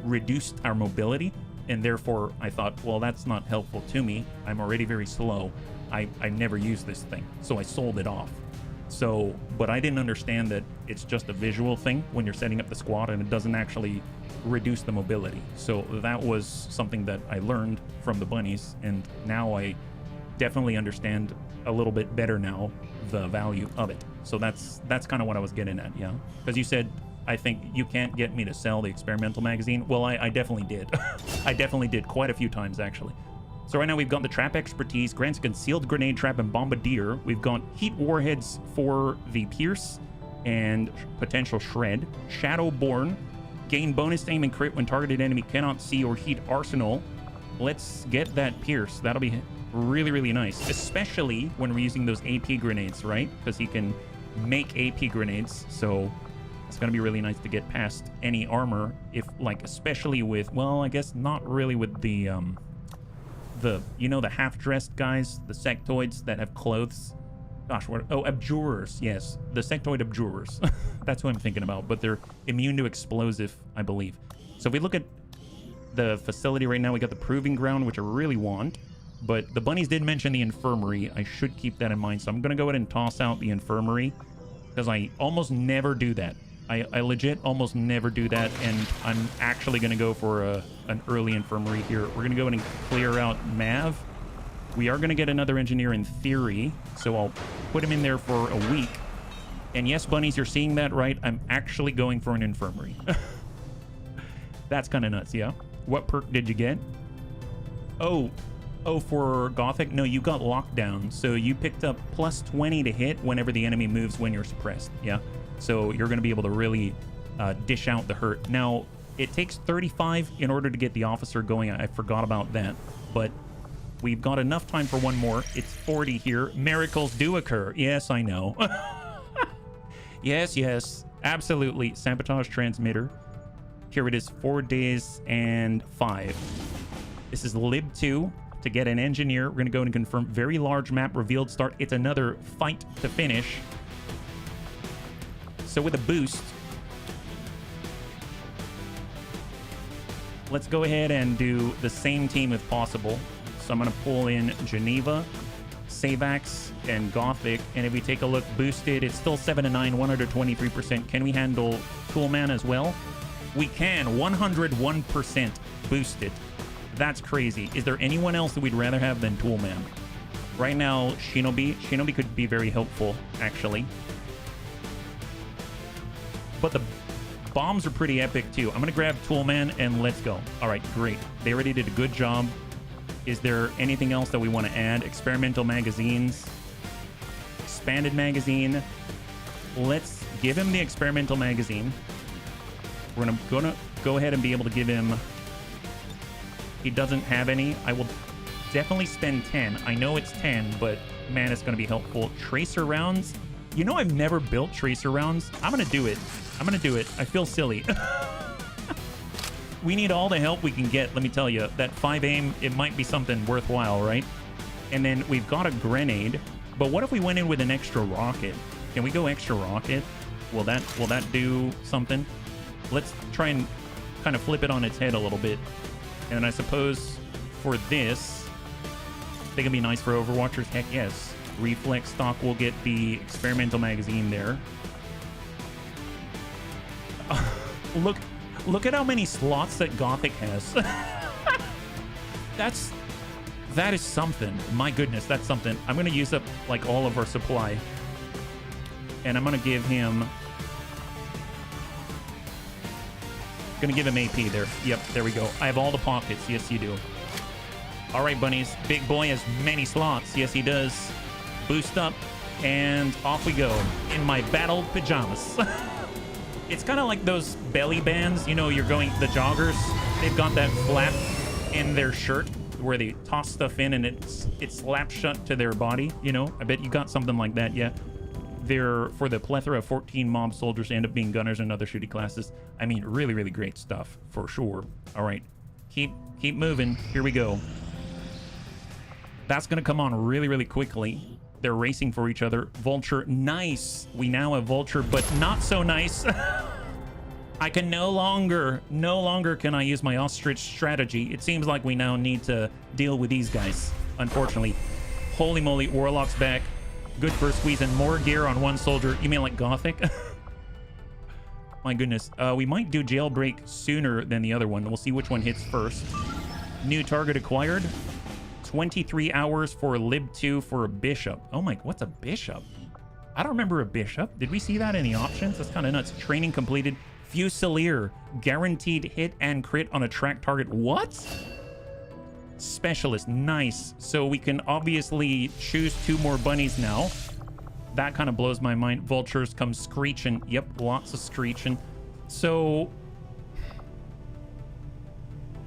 reduced our mobility, and therefore I thought, well, that's not helpful to me. I'm already very slow. I never used this thing, so I sold it off. So, but I didn't understand that it's just a visual thing when you're setting up the squad and it doesn't actually reduce the mobility. So that was something that I learned from the bunnies, and now I definitely understand a little bit better now the value of it. So that's kind of what I was getting at, yeah. Because you said, I think you can't get me to sell the experimental magazine. Well, I definitely did. I definitely did quite a few times, actually. So right now we've got the trap expertise, grants concealed grenade trap and bombardier. We've got heat warheads for the pierce and potential shred. Shadowborn, gain bonus aim and crit when targeted enemy cannot see or heat arsenal. Let's get that pierce. That'll be really, really nice, especially when we're using those AP grenades, right? Because he can make AP grenades, so it's going to be really nice to get past any armor, if like, especially with, well, I guess not really with the you know, the half-dressed guys, the sectoids that have clothes. Gosh, what? Oh, abjurers. Yes, the sectoid abjurers. That's what I'm thinking about. But they're immune to explosive, I believe. So if we look at the facility right now, we got the proving ground, which I really want. But the bunnies did mention the infirmary. I should keep that in mind. So I'm going to go ahead and toss out the infirmary because I almost never do that. I legit almost never do that, and I'm actually going to go for an early infirmary here. We're going to go ahead and clear out Mav. We are going to get another engineer in theory, so I'll put him in there for a week. And yes, bunnies, you're seeing that right. I'm actually going for an infirmary. That's kind of nuts, yeah? What perk did you get? Oh, for Gothic? No, you got lockdown. So you picked up plus 20 to hit whenever the enemy moves when you're suppressed, yeah? So you're going to be able to really dish out the hurt. Now, it takes 35 in order to get the officer going. I forgot about that, but we've got enough time for one more. It's 40 here. Miracles do occur. Yes, I know. Yes, absolutely. Sabotage transmitter. Here it is, 4 days and 5. This is Lib 2 to get an engineer. We're going to go and confirm. Very large map revealed start. It's another fight to finish. So with a boost, let's go ahead and do the same team if possible. So I'm going to pull in Geneva, Savax, and Gothic. And if we take a look, boosted, it's still 7 to 9, 123%. Can we handle Toolman as well? We can, 101% boosted. That's crazy. Is there anyone else that we'd rather have than Toolman? Right now, Shinobi could be very helpful, actually. But the bombs are pretty epic, too. I'm going to grab Toolman, and let's go. All right, great. They already did a good job. Is there anything else that we want to add? Experimental magazines. Expanded magazine. Let's give him the experimental magazine. We're gonna go ahead and be able to give him... He doesn't have any. I will definitely spend 10. I know it's 10, but man, it's going to be helpful. Tracer rounds. You know, I've never built tracer rounds. I'm going to do it. I feel silly. We need all the help we can get. Let me tell you, that 5 aim, it might be something worthwhile, right? And then we've got a grenade. But what if we went in with an extra rocket? Can we go extra rocket? Will that do something? Let's try and kind of flip it on its head a little bit. And I suppose for this, they can be nice for Overwatchers. Heck yes. Reflex stock will get the experimental magazine there. Look at how many slots that Gothic has. That is something. My goodness, that's something. I'm going to use up like all of our supply. And I'm going to give him... Gonna give him AP there. Yep, there we go. I have all the pockets. Yes, you do. All right, bunnies. Big boy has many slots. Yes, he does. Boost up, and off we go in my battle pajamas. It's kind of like those belly bands. You know, you're going, the joggers, they've got that flap in their shirt where they toss stuff in and it slaps shut to their body. You know, I bet you got something like that. Yeah. They're for the plethora of 14 mob soldiers end up being gunners and other shooting classes. I mean, really, really great stuff for sure. All right, keep moving. Here we go. That's gonna come on really, really quickly. They're racing for each other. Vulture, nice. We now have Vulture, but not so nice. I can no longer can I use my ostrich strategy. It seems like we now need to deal with these guys, unfortunately. Holy moly, Warlock's back. Good for squeezing more gear on one soldier. You mean like Gothic? My goodness. We might do Jailbreak sooner than the other one. We'll see which one hits first. New target acquired. 23 hours for Lib 2 for a Bishop. Oh my, what's a Bishop? I don't remember a Bishop. Did we see that in the options? That's kind of nuts. Training completed. Fusilier. Guaranteed hit and crit on a track target. What? Specialist, nice. So we can obviously choose 2 more bunnies now. That kind of blows my mind. Vultures come screeching. Yep, lots of screeching. So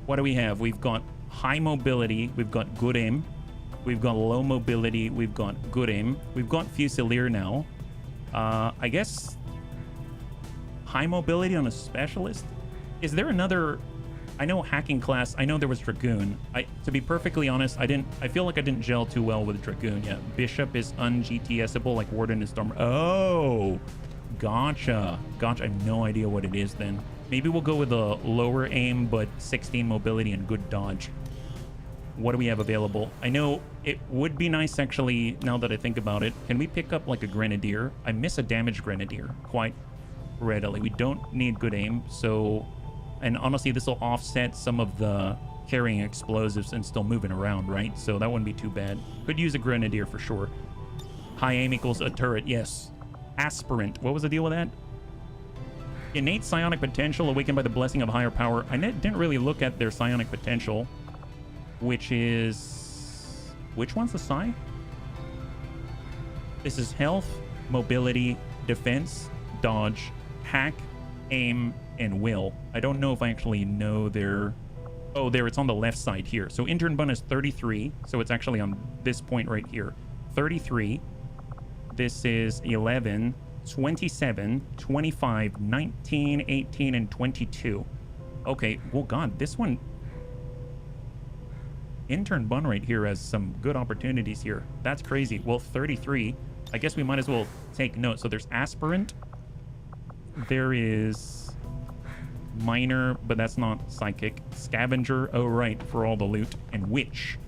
what do we have? We've got high mobility, we've got good aim, we've got low mobility, we've got good aim, we've got Fusilier now. I guess high mobility on a specialist. Is there another? I know hacking class. I know there was Dragoon. To be perfectly honest, I feel like I didn't gel too well with Dragoon yet. Bishop is un-GTS-able like Warden and Storm. Oh, gotcha. I have no idea what it is then. Maybe we'll go with a lower aim, but 16 mobility and good dodge. What do we have available? I know it would be nice, actually, now that I think about it. Can we pick up like a grenadier? I miss a damaged grenadier quite readily. We don't need good aim, so... And honestly, this will offset some of the carrying explosives and still moving around, right? So that wouldn't be too bad. Could use a grenadier for sure. High aim equals a turret, yes. Aspirant, what was the deal with that? Innate psionic potential awakened by the blessing of higher power. I didn't really look at their psionic potential, which is... Which one's the psi? This is health, mobility, defense, dodge, hack, aim, and will. I don't know if I actually know their... Oh, there, it's on the left side here. So intern bun is 33, so it's actually on this point right here. 33. This is 11, 27, 25, 19, 18, and 22. Okay, well, God, this one... Intern bun right here has some good opportunities here. That's crazy. Well, 33. I guess we might as well take note. So there's aspirant. There is... Minor, but that's not psychic. Scavenger, oh right, for all the loot. And witch.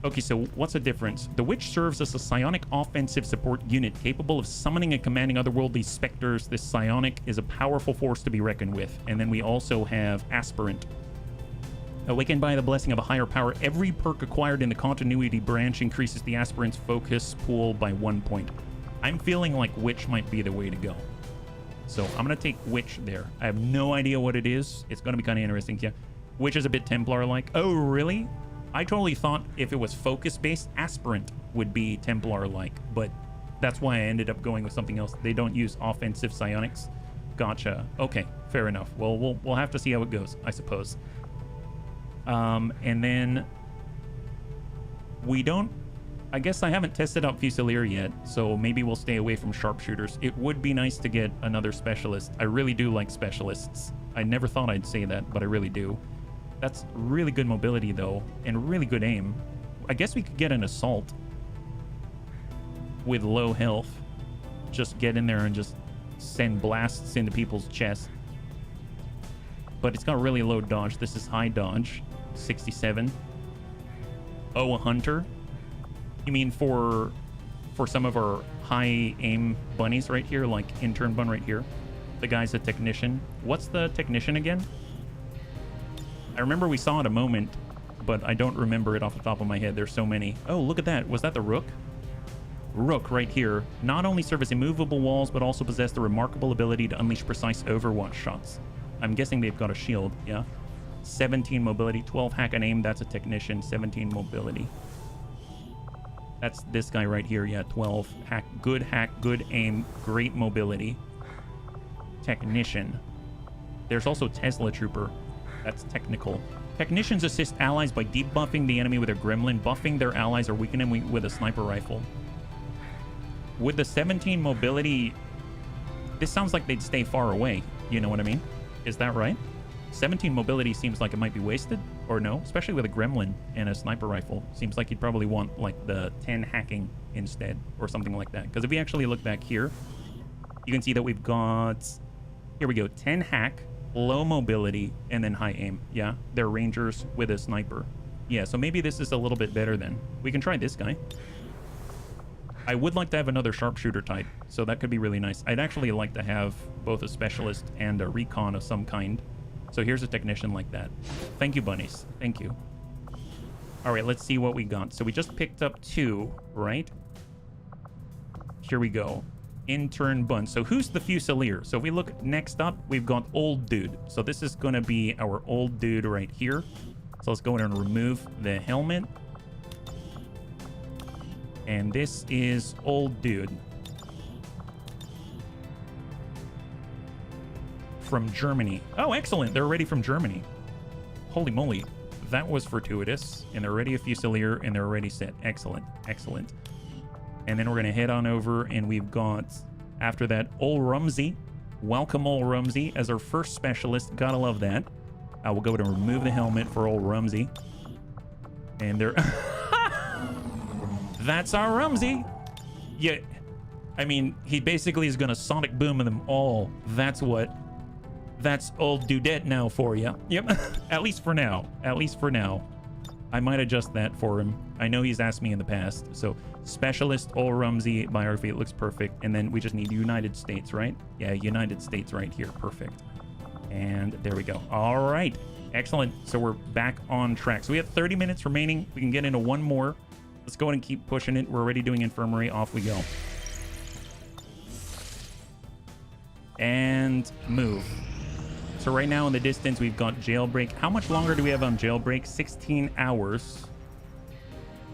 Okay, so what's the difference? The witch serves as a psionic offensive support unit capable of summoning and commanding otherworldly specters. This psionic is a powerful force to be reckoned with. And then we also have aspirant. Awakened by the blessing of a higher power, every perk acquired in the continuity branch increases the aspirant's focus pool by 1 point. I'm feeling like witch might be the way to go. So I'm going to take Witch there. I have no idea what it is. It's going to be kind of interesting. Yeah. Witch is a bit Templar-like. Oh, really? I totally thought if it was focus-based, Aspirant would be Templar-like. But that's why I ended up going with something else. They don't use offensive psionics. Gotcha. Okay, fair enough. Well, we'll have to see how it goes, I suppose. And then we don't... I guess I haven't tested out Fusilier yet, so maybe we'll stay away from sharpshooters. It would be nice to get another specialist. I really do like specialists. I never thought I'd say that, but I really do. That's really good mobility, though, and really good aim. I guess we could get an assault with low health. Just get in there and just send blasts into people's chests. But it's got really low dodge. This is high dodge, 67. Oh, a hunter? You mean for some of our high aim bunnies right here, like intern bun right here? The guy's a technician. What's the technician again? I remember we saw it a moment, but I don't remember it off the top of my head. There's so many. Oh, look at that. Was that the Rook? Rook right here. Not only serve as immovable walls, but also possess the remarkable ability to unleash precise Overwatch shots. I'm guessing they've got a shield, yeah? 17 mobility, 12 hack and aim. That's a technician. 17 mobility. That's this guy right here. Yeah, 12. Hack, good aim, great mobility. Technician. There's also Tesla Trooper. That's technical. Technicians assist allies by debuffing the enemy with their gremlin, buffing their allies, or weakening them with a sniper rifle. With the 17 mobility, this sounds like they'd stay far away. You know what I mean? Is that right? 17 mobility seems like it might be wasted, or no? Especially with a gremlin and a sniper rifle. Seems like you'd probably want like the 10 hacking instead, or something like that. Because if we actually look back here, you can see that we've got, here we go, 10 hack, low mobility, and then high aim. Yeah, they're rangers with a sniper. Yeah, so maybe this is a little bit better then. We can try this guy. I would like to have another sharpshooter type, so that could be really nice. I'd actually like to have both a specialist and a recon of some kind. So here's a technician like that. Thank you, bunnies. Thank you. All right, let's see what we got. So we just picked up 2, right? Here we go. Intern bun. So who's the Fusilier? So if we look next up, we've got old dude. So this is going to be our old dude right here. So let's go in and remove the helmet. And this is old dude. From Germany. Oh, excellent. They're already from Germany. Holy moly. That was fortuitous. And they're already a Fusilier, and they're already set. Excellent. Excellent. And then we're going to head on over, and we've got, after that, Ol Rumsey. Welcome, Ol Rumsey, as our first specialist. Gotta love that. We'll go ahead and remove the helmet for Ol Rumsey. And they're... That's our Rumsey. Yeah. I mean, he basically is going to sonic boom them all. That's what... That's old dudette now for you. Yep. At least for now. At least for now. I might adjust that for him. I know he's asked me in the past. So specialist all Rumsey biography, it looks perfect. And then we just need United States, right? Yeah, United States right here. Perfect. And there we go. All right. Excellent. So we're back on track. So we have 30 minutes remaining. We can get into one more. Let's go ahead and keep pushing it. We're already doing infirmary. Off we go. And move. So right now in the distance, we've got jailbreak. How much longer do we have on jailbreak? 16 hours.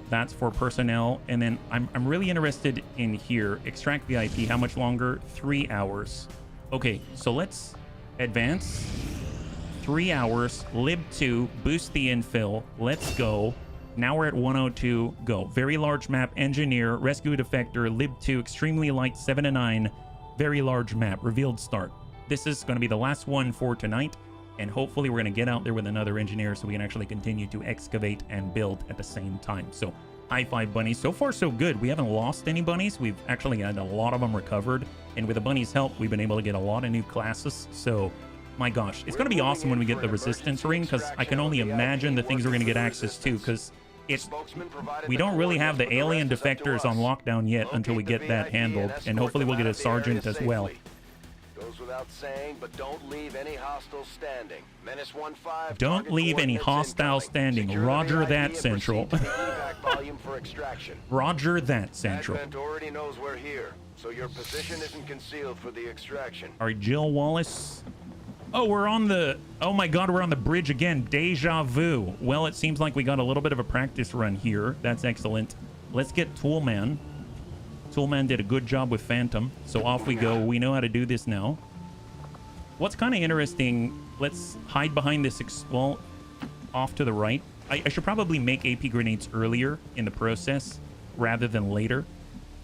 That's for personnel. And then I'm really interested in here. Extract VIP. How much longer? 3 hours. Okay, so let's advance. 3 hours. Lib 2. Boost the infill. Let's go. Now we're at 102. Go. Very large map. Engineer. Rescue defector. Lib 2. Extremely light. 7 to 9. Very large map. Revealed start. This is going to be the last one for tonight. And hopefully we're going to get out there with another engineer so we can actually continue to excavate and build at the same time. So high five, bunnies. So far, so good. We haven't lost any bunnies. We've actually had a lot of them recovered. And with the bunnies' help, we've been able to get a lot of new classes. So my gosh, it's going to be awesome when we get the resistance ring, because I can only imagine the things we're going to get access to, because we don't really have the alien defectors on lockdown yet until we get that handled, and hopefully we'll get a sergeant as well. Goes without saying, but don't leave any hostiles standing. Menace 1-5. Don't leave any hostile standing. Roger that, Central. Roger that, Central. Advent already knows we're here, so your position isn't concealed for the extraction. All right, Jill Wallace. Oh, we're on the... Oh my god, we're on the bridge again. Deja vu. Well, it seems like we got a little bit of a practice run here. That's excellent. Let's get Toolman. Toolman did a good job with Phantom. So off we go. We know how to do this now. What's kind of interesting... Let's hide behind this... Well, off to the right. I should probably make AP grenades earlier in the process rather than later.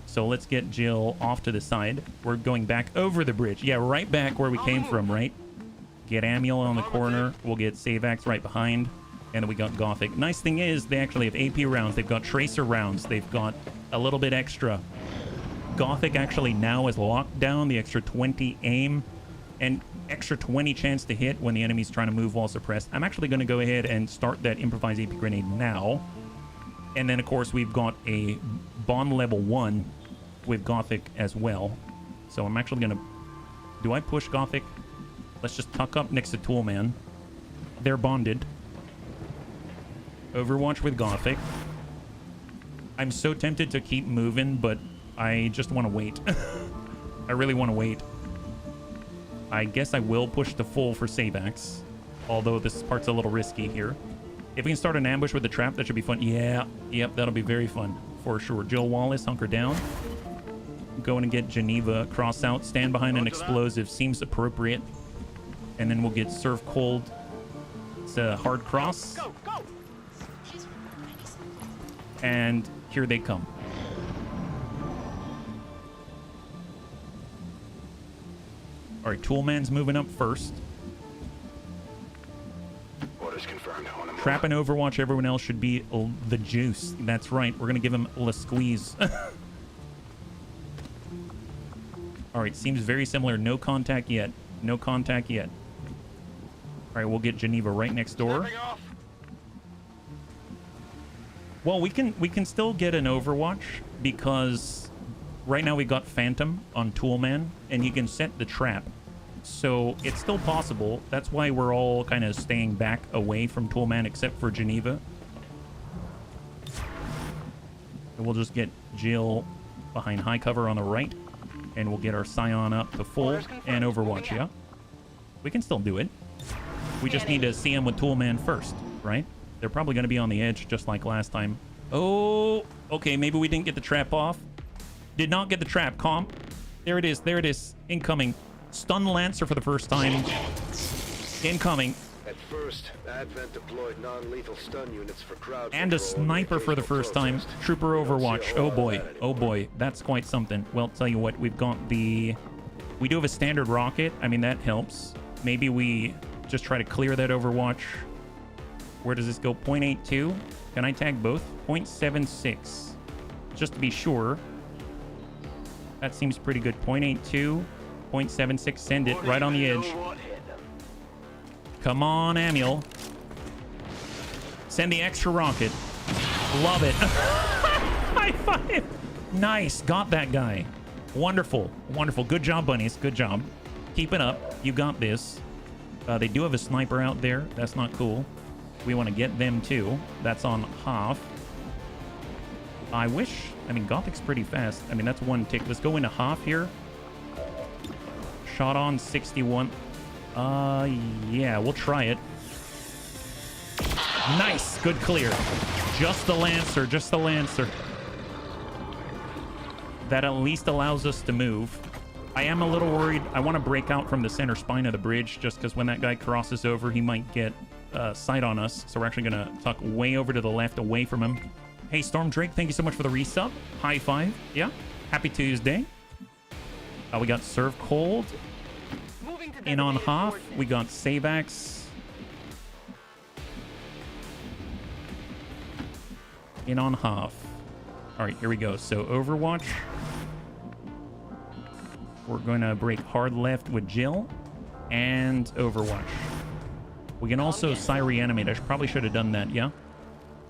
So let's get Jill off to the side. We're going back over the bridge. Yeah, right back where we came from, right? Get Amiel on the corner. We'll get Savax right behind. And then we got Gothic. Nice thing is they actually have AP rounds. They've got Tracer rounds. They've got a little bit extra. Gothic actually now is locked down. The extra 20 aim and extra 20 chance to hit when the enemy's trying to move while suppressed. I'm actually going to go ahead and start that improvised AP grenade now. And then, of course, we've got a bond level 1 with Gothic as well. So I'm actually going to... Do I push Gothic? Let's just tuck up next to Toolman. They're bonded. Overwatch with Gothic. I'm so tempted to keep moving, but I just want to wait. I really want to wait. I guess I will push the full for Savax, although this part's a little risky here. If we can start an ambush with the trap, that should be fun. Yeah, yep, that'll be very fun for sure. Jill Wallace, hunker down. Going to get Geneva, cross out, stand behind an explosive. Seems appropriate. And then we'll get Serve Cold. It's a hard cross. Go, go. And here they come. All right, Toolman's moving up first. Orders confirmed. Trap and Overwatch, everyone else should be the juice. That's right. We're going to give him a squeeze. All right, seems very similar. No contact yet. No contact yet. All right, we'll get Geneva right next door. Well, we can still get an Overwatch because right now we got Phantom on Toolman and he can set the trap. So it's still possible. That's why we're all kind of staying back away from Toolman except for Geneva. And we'll just get Jill behind high cover on the right. And we'll get our Scion up to full and Overwatch, yeah? We can still do it. We just need to see him with Toolman first, right? They're probably going to be on the edge just like last time. Oh, okay, maybe we didn't get the trap off. Did not get the trap, comp. There it is, there it is. Incoming. Stun Lancer for the first time. Incoming. At first, Advent deployed non-lethal stun units for crowd and a sniper for the first time. Trooper Overwatch. Oh boy, that's quite something. Well, tell you what, we've got the... We do have a standard rocket. I mean, that helps. Maybe we just try to clear that Overwatch. Where does this go? 0.82. Can I tag both? 0.76. Just to be sure. That seems pretty good. 0.82. 0.76. Send it right on the edge. Come on, Amiel. Send the extra rocket. Love it. High five. Nice. Got that guy. Wonderful. Wonderful. Good job, bunnies. Good job. Keep it up. You got this. They do have a sniper out there. That's not cool. We want to get them too. That's on half. I wish... I mean, Gothic's pretty fast. I mean, that's one tick. Let's go into half here. Shot on 61. Yeah, we'll try it. Nice. Good clear. Just the Lancer. Just the Lancer. That at least allows us to move. I am a little worried. I want to break out from the center spine of the bridge just because when that guy crosses over, he might get sight on us. So we're actually going to tuck way over to the left, away from him. Hey, Storm Drake, thank you so much for the resub. High five. Yeah. Happy Tuesday. We got Serve Cold. In on half. We got Savax. In on half. All right, here we go. So Overwatch. We're going to break hard left with Jill and Overwatch. We can also Reanimate. I probably should have done that, yeah?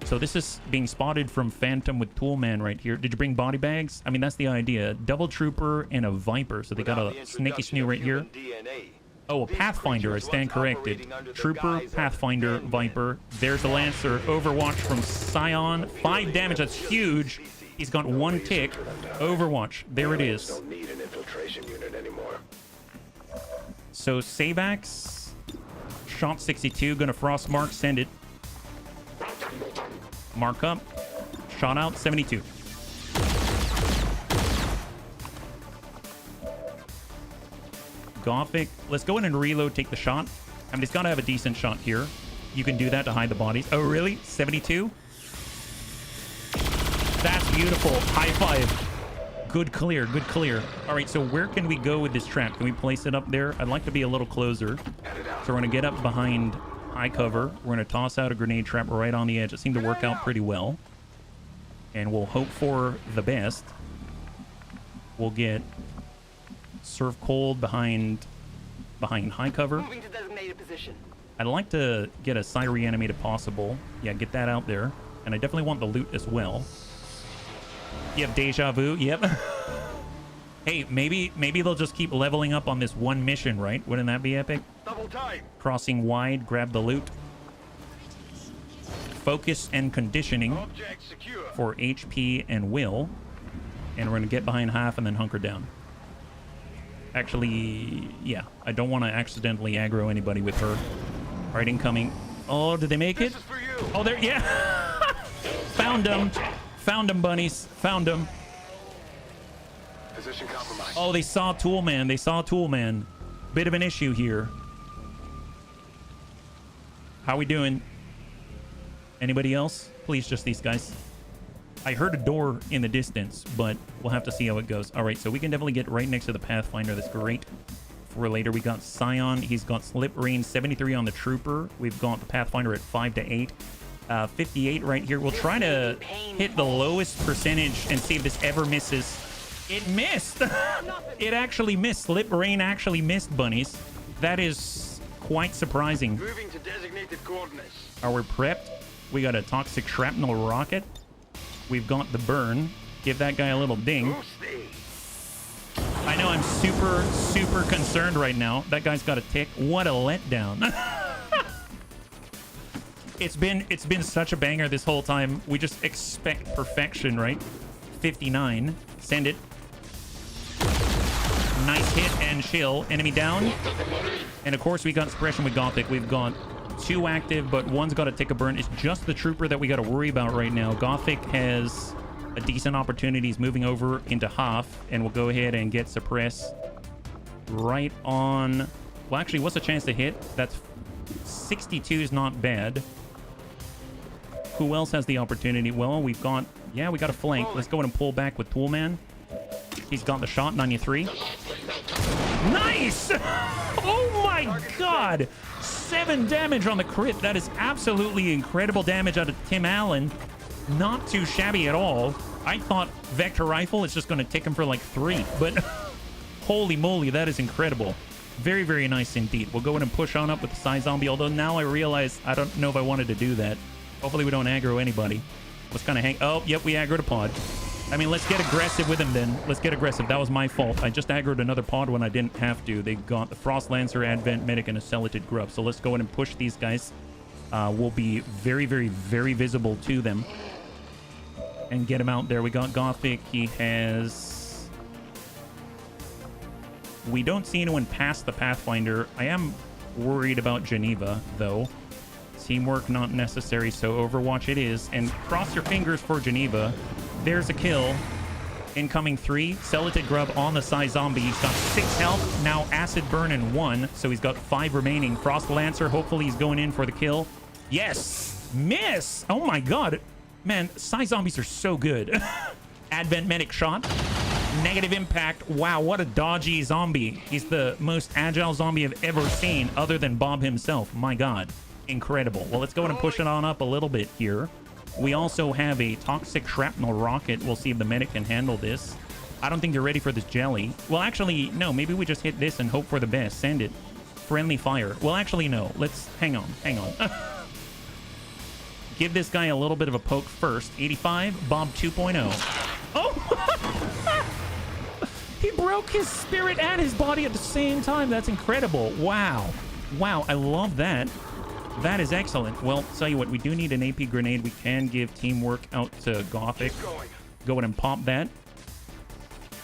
So this is being spotted from Phantom with Toolman right here. Did you bring body bags? I mean, that's the idea. Double Trooper and a Viper. So they got a Snaky Snoo right here. Oh, a Pathfinder. I stand corrected. Trooper, Pathfinder, Viper. There's the Lancer. Overwatch from Scion. 5 damage. That's huge. He's got 1 tick. Overwatch. There it is. Don't need an infiltration unit anymore. So Savax. Shot 62. Gonna Frost Mark. Send it. Mark up. Shot out 72. Gothic. Let's go in and reload, take the shot. I mean, he's got to have a decent shot here. You can do that to hide the bodies. Oh, really? 72? That's beautiful. High five. Good clear. Good clear. All right, so where can we go with this trap? Can we place it up there? I'd like to be a little closer. So we're going to get up behind high cover. We're going to toss out a grenade trap right on the edge. It seemed to work out pretty well. And we'll hope for the best. We'll get Serve Cold behind high cover. Moving to designated position. I'd like to get a side reanimate if possible. Yeah, get that out there. And I definitely want the loot as well. You have deja vu? Yep. Hey, maybe they'll just keep leveling up on this one mission, right? Wouldn't that be epic? Double time. Crossing wide, grab the loot. Focus and conditioning Object secure. for HP and will. And we're going to get behind half and then hunker down. Actually, yeah. I don't want to accidentally aggro anybody with her. All right, incoming. Oh, did they make it? This is for you. Oh, there, yeah. Found them. Found them, bunnies. Found them. Position compromised. Oh, they saw Toolman. They saw Toolman. Bit of an issue here. How we doing? Anybody else? Please, just these guys. I heard a door in the distance, but we'll have to see how it goes. All right, so we can definitely get right next to the Pathfinder. That's great. For later, we got Scion. He's got Slip Range 73 on the Trooper. We've got the Pathfinder at 5 to 8. 58 right here. We'll try to hit the lowest percentage and see if this ever misses. It missed. It actually missed. Slip Rain actually missed, bunnies. That is quite surprising. Moving to designated coordinates. Are we prepped? We got a Toxic Shrapnel Rocket. We've got the burn. Give that guy a little ding. I know I'm super concerned right now. That guy's got a tick. What a letdown. It's been such a banger this whole time. We just expect perfection, right? 59. Send it. Nice hit and chill. Enemy down. And of course we got suppression with Gothic. We've got 2 active, but one's got to take a burn. It's just the Trooper that we got to worry about right now. Gothic has a decent opportunity. He's moving over into half, and we'll go ahead and get suppress right on. Well, actually, what's the chance to hit? That's 62 is not bad. Who else has the opportunity? Well, we've got, yeah, we got a flank. Let's go in and pull back with Toolman. He's got the shot, 93. Nice! Oh my god! 7 damage on the crit. That is absolutely incredible damage out of Tim Allen. Not too shabby at all. I thought Vector Rifle is just going to tick him for like 3, but holy moly, that is incredible. Very, very nice indeed. We'll go in and push on up with the Psy Zombie, although now I realize I don't know if I wanted to do that. Hopefully we don't aggro anybody. Let's kind of hang... Oh, yep, we aggroed a pod. I mean, let's get aggressive with him then. Let's get aggressive. That was my fault. I just aggroed another pod when I didn't have to. They got the Frost Lancer, Advent Medic, and a Celatid Grub. So let's go ahead and push these guys. We'll be very, very, very visible to them. And get him out there. We got Gothic. He has... We don't see anyone past the Pathfinder. I am worried about Geneva, though. Teamwork not necessary, so Overwatch it is. And cross your fingers for Geneva. There's a kill. Incoming 3. Celatid Grub on the Psy Zombie. He's got 6 health. Now Acid Burn in 1. So he's got 5 remaining. Frost Lancer. Hopefully he's going in for the kill. Yes! Miss! Oh my god. Man, Psy Zombies are so good. Advent Medic shot. Negative impact. Wow, what a dodgy zombie. He's the most agile zombie I've ever seen other than Bob himself. My god. Incredible. Well, let's go ahead and push it on up a little bit here. We also have a Toxic Shrapnel Rocket. We'll see if the medic can handle this. I don't think they're ready for this jelly. Well, actually, no. Maybe we just hit this and hope for the best. Send it. Friendly fire. Well, actually, no. Let's... Hang on. Hang on. Give this guy a little bit of a poke first. 85. Bob 2.0. Oh! He broke his spirit and his body at the same time. That's incredible. Wow. Wow. I love that. That is excellent. Well, tell you what, we do need an AP grenade. We can give teamwork out to Gothic. Go ahead and pop that.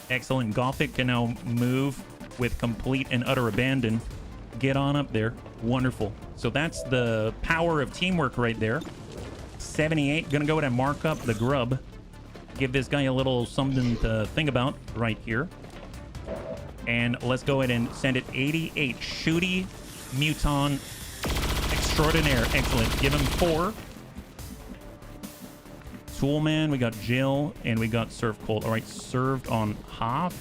Excellent. Gothic can now move with complete and utter abandon. Get on up there. Wonderful. So that's the power of teamwork right there. 78. Gonna go ahead and mark up the grub. Give this guy a little something to think about right here. And let's go ahead and send it 88. Shooty Muton Extraordinaire. Excellent. Give him 4. Toolman. We got Jill. And we got Serve Cold. All right. Served on half.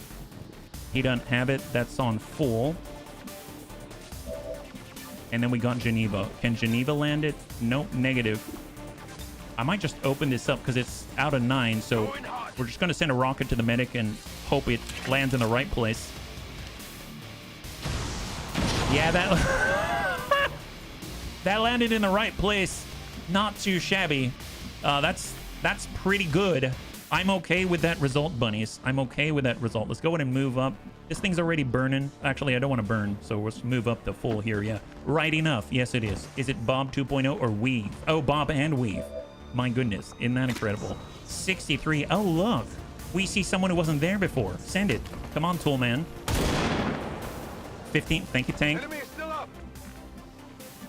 He doesn't have it. That's on full. And then we got Geneva. Can Geneva land it? Nope. Negative. I might just open this up because it's out of 9. So we're just going to send a rocket to the medic and hope it lands in the right place. Yeah, that... that landed in the right place. Not too shabby. That's pretty good. I'm okay with that result, bunnies. I'm okay with that result. Let's go ahead and move up. This thing's already burning. Actually, I don't want to burn, so let's move up to full here. Yeah, right enough. Yes, it is. Is it Bob 2.0 or Weave? Oh, Bob and Weave. My goodness, isn't that incredible? 63. Oh, look. We see someone who wasn't there before. Send it. Come on, Toolman. 15. Thank you, Tank. Enemy is still up.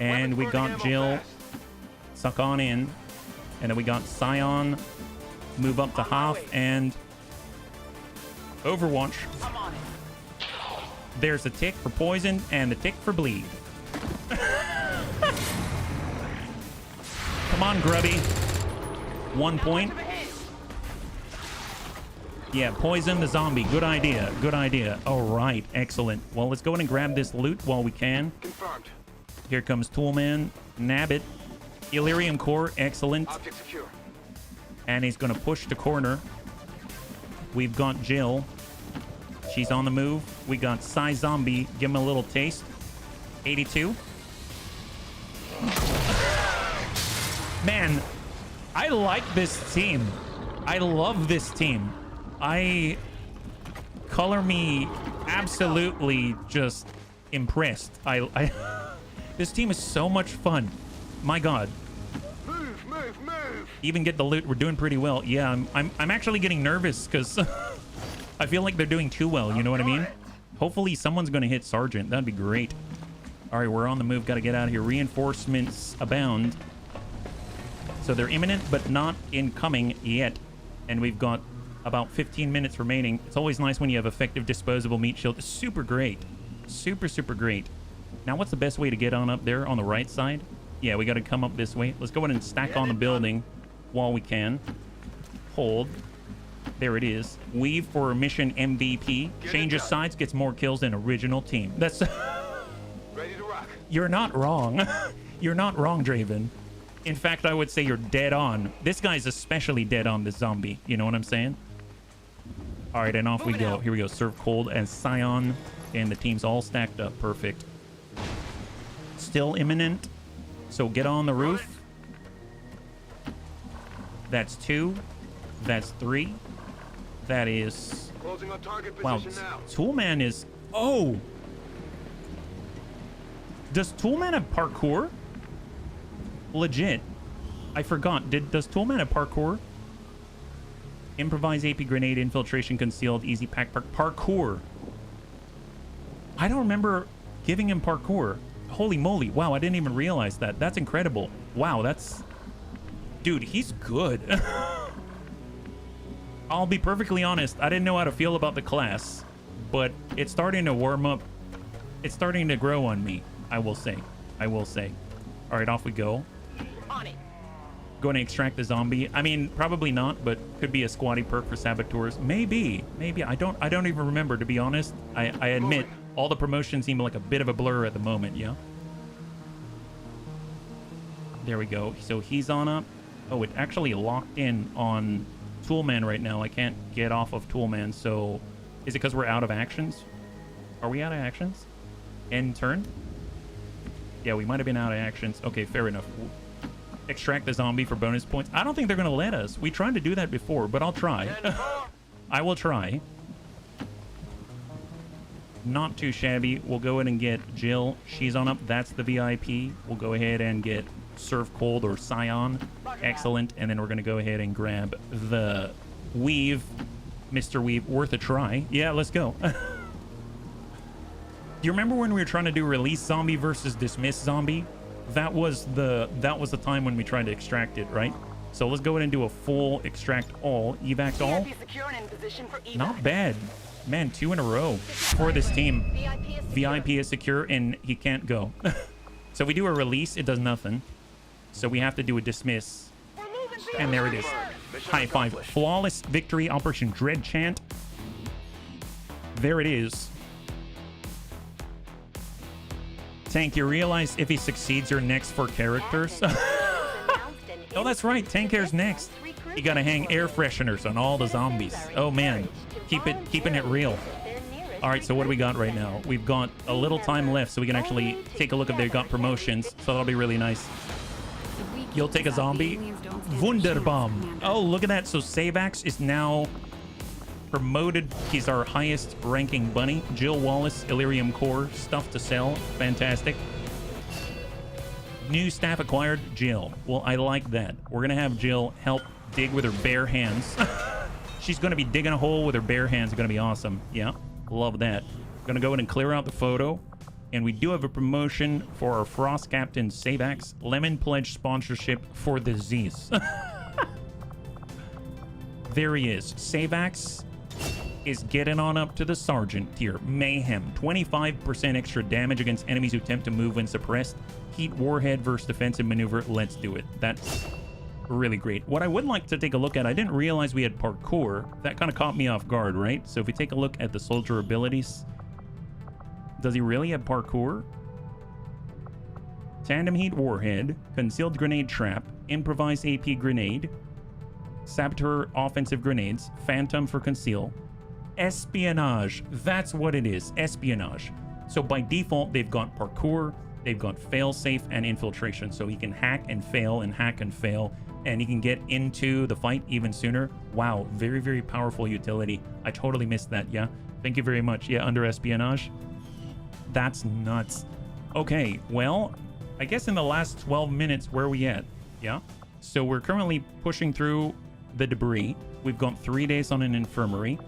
And we got Jill. Suck on in. And then we got Scion. Move up to half. And Overwatch. I'm on it. There's a tick for poison and the tick for bleed. Come on, Grubby. 1 point. Yeah, poison the zombie. Good idea. Good idea. All right. Excellent. Well, let's go in and grab this loot while we can. Confirmed. Here comes Toolman. Nab it. Illyrium Core. Excellent. Object secure. And he's going to push the corner. We've got Jill. She's on the move. We got Psy Zombie. Give him a little taste. 82. Man, I like this team. I love this team. Color me absolutely just impressed. This team is so much fun. My God. Move, move, move. Even get the loot. We're doing pretty well. Yeah, I'm actually getting nervous because I feel like they're doing too well. You know what I mean? Hopefully someone's going to hit Sergeant. That'd be great. All right, we're on the move. Got to get out of here. Reinforcements abound. So they're imminent, but not incoming yet. And we've got about 15 minutes remaining. It's always nice when you have effective disposable meat shield. It's super great. Super, super great. Now, what's the best way to get on up there on the right side? Yeah, we got to come up this way. Let's go ahead and stack on the building while we can. Hold. There it is. Weave for mission MVP. Changes sides, gets more kills than original team. That's... Ready to rock. You're not wrong. You're not wrong, Draven. In fact, I would say you're dead on. This guy's especially dead on, this zombie. You know what I'm saying? All right, and off we go. Here we go. Serve Cold and Scion. And the team's all stacked up. Perfect. Still imminent. So get on the roof. That's 2. That's 3. That is... Closing on target Wow, position now. Toolman is... Oh! Does Toolman have parkour? Legit. I forgot. Does Toolman have parkour? Improvise AP grenade, infiltration, concealed, easy pack, parkour. I don't remember giving him parkour. Holy moly. Wow, I didn't even realize that. That's incredible. Wow, that's... Dude, he's good. I'll be perfectly honest. I didn't know how to feel about the class, but it's starting to warm up. It's starting to grow on me, I will say. I will say. All right, off we go. On it. Going to extract the zombie. I mean, probably not, but could be a squatty perk for saboteurs. Maybe. I don't even remember, to be honest. I admit all the promotions seem like a bit of a blur at the moment. Yeah. There we go. So he's on up. Oh, it actually locked in on Toolman right now. I can't get off of Toolman. So is it because we're out of actions? Are we out of actions? End turn? Yeah, we might have been out of actions. Okay, fair enough. Extract the zombie for bonus points. I don't think they're going to let us. We tried to do that before, but I'll try. I will try. Not too shabby. We'll go ahead and get Jill. She's on up. That's the VIP. We'll go ahead and get Surf Cold or Scion. Excellent. And then we're going to go ahead and grab the Weave. Mr. Weave. Worth a try. Yeah, let's go. Do you remember when we were trying to do release zombie versus dismiss zombie? That was the time when we tried to extract it, right? So let's go ahead and do a full extract all, evac all. Not bad. Man, 2 in a row for this team. VIP is secure and he can't go. So we do a release, it does nothing. So we have to do a dismiss. And there it is. High five. Flawless victory, Operation Dread Chant. There it is. Tank, you realize if he succeeds, you're next for characters? Oh, that's right. Tank Air's next. You gotta hang air fresheners on all the zombies. Oh, man. Keeping it real. All right, so what do we got right now? We've got a little time left, so we can actually take a look if they've got promotions. So that'll be really nice. You'll take a zombie. Wunderbomb. Oh, look at that. So Savax is now promoted. He's our highest ranking bunny. Jill Wallace, Illyrium Core, stuff to sell. Fantastic. New staff acquired, Jill. Well, I like that. We're gonna have Jill help dig with her bare hands. She's gonna be digging a hole with her bare hands. It's gonna be awesome. Yeah, love that. Gonna go in and clear out the photo. And we do have a promotion for our Frost Captain Savax. Lemon Pledge sponsorship for the Z's. There he is. Savax is getting on up to the Sergeant tier. Mayhem. 25% extra damage against enemies who attempt to move when suppressed. Heat Warhead versus defensive maneuver. Let's do it. That's really great. What I would like to take a look at, I didn't realize we had parkour. That kind of caught me off guard, right? So if we take a look at the soldier abilities, does he really have parkour? Tandem Heat Warhead, Concealed Grenade Trap, Improvised AP Grenade, Saboteur Offensive Grenades, Phantom for Conceal, Espionage. That's what it is, Espionage. So by default, they've got parkour, they've got fail-safe and infiltration. So he can hack and fail and hack and fail, and he can get into the fight even sooner. Wow, very, very powerful utility. I totally missed that, yeah. Thank you very much. Yeah, under Espionage. That's nuts. Okay, well, I guess in the last 12 minutes, where are we at? Yeah. So we're currently pushing through the debris. We've got 3 days on an infirmary.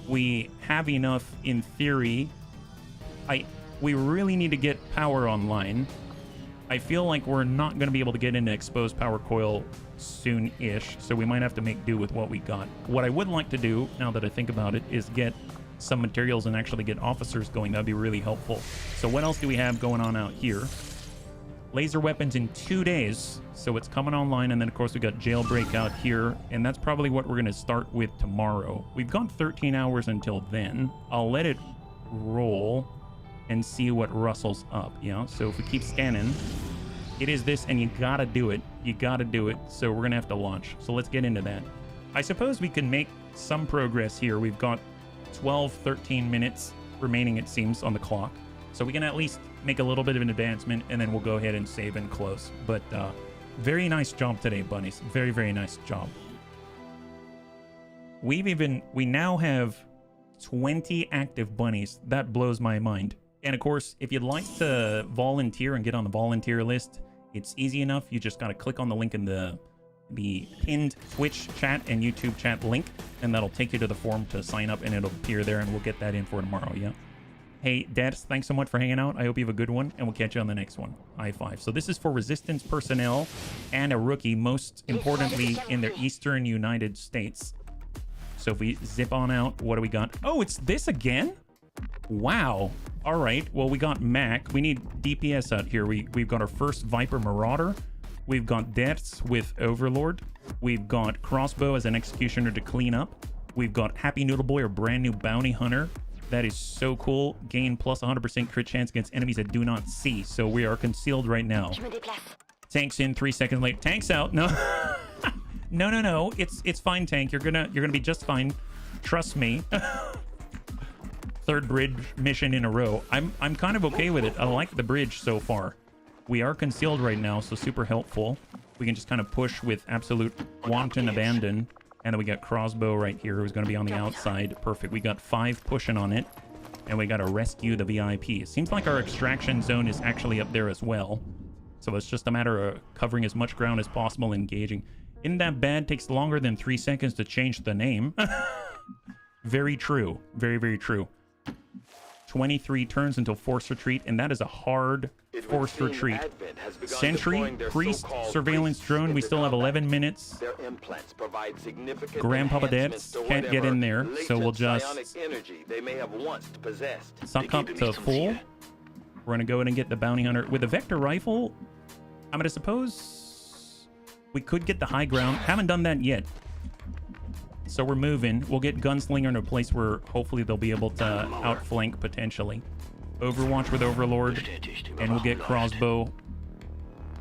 We have enough in theory. We really need to get power online. I feel like we're not going to be able to get into exposed power coil soon-ish, so we might have to make do with what we got. What I would like to do, now that I think about it, is get some materials and actually get officers going. That'd be really helpful. So what else do we have going on out here? Laser weapons in 2 days, so it's coming online. And then of course we got jailbreak out here, and that's probably what we're going to start with tomorrow. We've got 13 hours until then. I'll let it roll and see what rustles up. Yeah, so if we keep scanning, it is this, and you gotta do it. You gotta do it. So we're gonna have to launch. So let's get into that. I suppose we can make some progress here. We've got 13 minutes remaining, it seems, on the clock. So we can at least make a little bit of an advancement, and then we'll go ahead and save and close. But very nice job today, bunnies. Very, very nice job. We now have 20 active bunnies. That blows my mind. And of course, if you'd like to volunteer and get on the volunteer list, it's easy enough. You just got to click on the link in the pinned Twitch chat and YouTube chat link, and that'll take you to the form to sign up, and it'll appear there, and we'll get that in for tomorrow. Yeah. Hey, Dads, thanks so much for hanging out. I hope you have a good one, and we'll catch you on the next one. High five. So this is for Resistance personnel and a rookie, most importantly in the Eastern United States. So if we zip on out, what do we got? Oh, it's this again? Wow. All right. Well, we got Mac. We need DPS out here. We've got our first Viper Marauder. We've got Deaths with Overlord. We've got Crossbow as an Executioner to clean up. We've got Happy Noodle Boy, or brand new Bounty Hunter. That is so cool. Gain plus 100% crit chance against enemies that do not see. So we are concealed right now. Tank's in 3 seconds late. Tank's out. No. No. It's fine, Tank. You're gonna be just fine. Trust me. Third bridge mission in a row. I'm kind of okay with it. I like the bridge so far. We are concealed right now, so super helpful. We can just kind of push with absolute wanton abandon. And then we got Crossbow right here, who's going to be on the outside. Perfect. We got 5 pushing on it. And we got to rescue the VIP. It seems like our extraction zone is actually up there as well. So it's just a matter of covering as much ground as possible, engaging. Isn't that bad? Takes longer than 3 seconds to change the name. Very true. Very, very true. 23 turns until forced retreat, and that is a hard forced retreat. Sentry, Priest, Surveillance Drone, we still have 11 minutes. Grandpapa Debs can't get in there, so we'll just suck up to full. We're going to go in and get the Bounty Hunter. With the Vector Rifle, I'm going to suppose we could get the high ground. Haven't done that yet. So we're moving. We'll get Gunslinger in a place where hopefully they'll be able to outflank potentially. Overwatch with Overlord. And we'll get Crossbow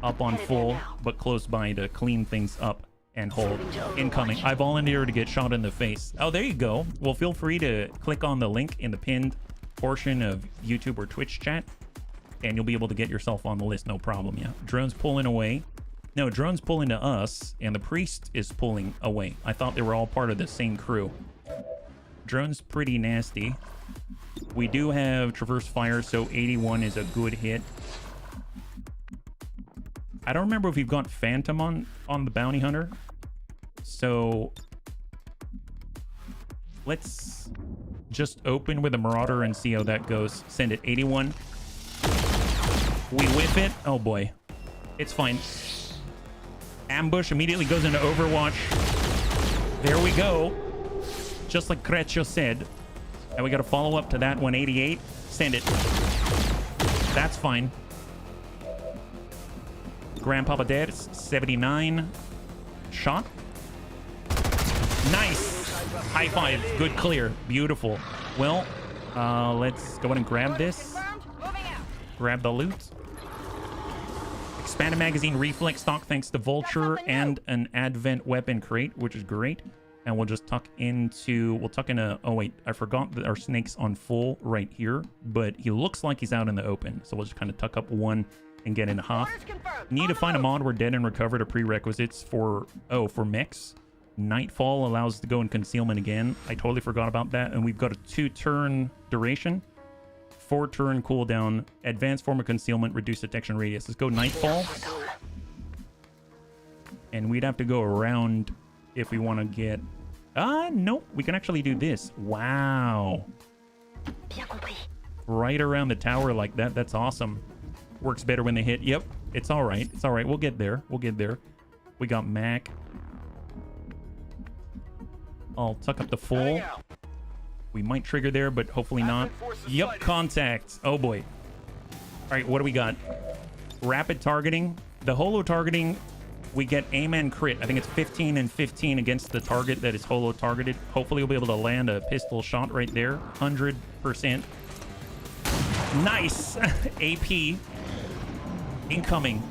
up on full, but close by to clean things up and hold. Incoming. I volunteered to get shot in the face. Oh, there you go. Well, feel free to click on the link in the pinned portion of YouTube or Twitch chat, and you'll be able to get yourself on the list. No problem, yeah. Drone's pulling away. No, Drone's pulling to us, and the Priest is pulling away. I thought they were all part of the same crew. Drone's pretty nasty. We do have Traverse Fire, so 81 is a good hit. I don't remember if we've got Phantom on the Bounty Hunter. So let's just open with a Marauder and see how that goes. Send it. 81. We whip it. Oh boy. It's fine. Ambush immediately goes into Overwatch. There we go. Just like Creccio said. And we got to follow up to that 188. Send it. That's fine. Grandpapa dead. 79. Shot. Nice. High five. Good clear. Beautiful. Well, let's go ahead and grab this. Grab the loot. Expanded magazine, reflex stock, thanks to Vulture, and an Advent weapon crate, which is great. And we'll just tuck into, oh wait, I forgot that our snake's on full right here, but he looks like he's out in the open. So we'll just kind of tuck up one and get into half. Need to find a mod where dead and recovered are prerequisites for mechs. Nightfall allows us to go in concealment again. I totally forgot about that. And we've got a 2-turn duration. 4-turn cooldown, advanced form of concealment, reduced detection radius. Let's go Nightfall. And we'd have to go around if we want to get... nope. We can actually do this. Wow. Right around the tower like that. That's awesome. Works better when they hit. Yep. It's all right. It's all right. We'll get there. We'll get there. We got Mac. I'll tuck up the full. We might trigger there, but hopefully not. Yep, contact. Oh boy. All right, what do we got? Rapid targeting. The holo targeting, we get aim and crit. I think it's 15 and 15 against the target that is holo targeted. Hopefully we'll be able to land a pistol shot right there. 100%. Nice. AP. Incoming.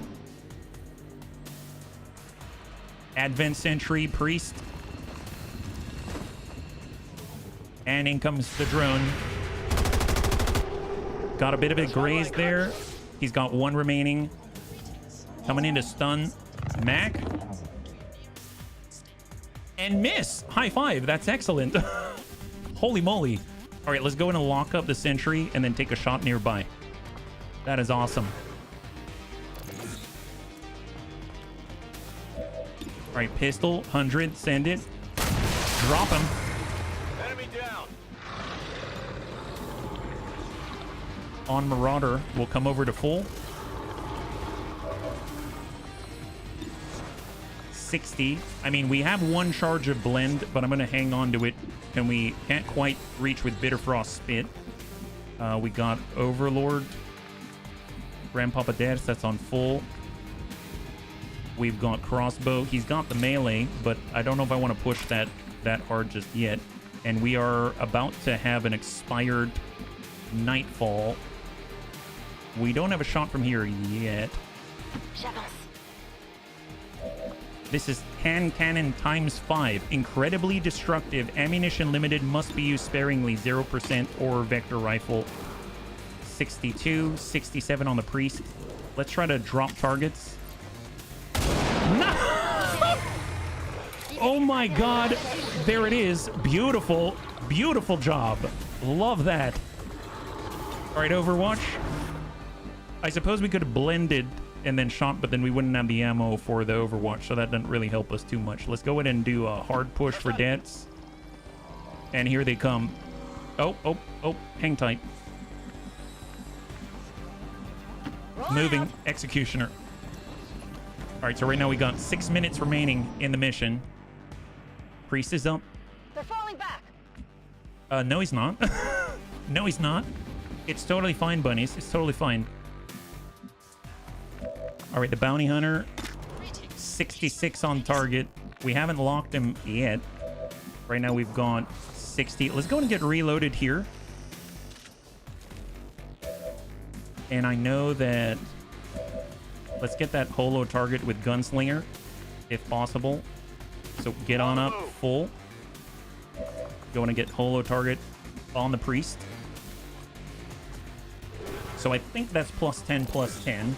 Advent Sentry, Priest. And in comes the drone. Got a bit of it grazed there. He's got one remaining. Coming in to stun Mac. And miss. High five. That's excellent. Holy moly. All right, let's go in and lock up the sentry and then take a shot nearby. That is awesome. All right, pistol, 100, send it. Drop him. Enemy down. On Marauder, we'll come over to full. 60. I mean, we have one charge of blend, but I'm going to hang on to it. And we can't quite reach with Bitterfrost Spit. We got Overlord. Grandpapa Death, that's on full. We've got Crossbow. He's got the melee, but I don't know if I want to push that hard just yet. And we are about to have an expired Nightfall. We don't have a shot from here yet. This is hand cannon times 5. Incredibly destructive. Ammunition limited. Must be used sparingly. 0% or vector rifle. 62. 67 on the priest. Let's try to drop targets. No! Oh my god. There it is. Beautiful. Beautiful job. Love that. All right, Overwatch. I suppose we could have blended and then shot, but then we wouldn't have the ammo for the Overwatch, so that doesn't really help us too much. Let's go ahead and do a hard push for deaths. And here they come. Oh, hang tight. Moving. Executioner. All right, so right now we got 6 minutes remaining in the mission. Priest is up. They're falling back. No, he's not. No, he's not. It's totally fine, bunnies. It's totally fine. All right, the bounty hunter, 66 on target. We haven't locked him yet. Right now we've got 60. Let's go and get reloaded here. And I know that... Let's get that holo target with Gunslinger, if possible. So get on up, full. Going to get holo target on the priest. So I think that's +10, +10.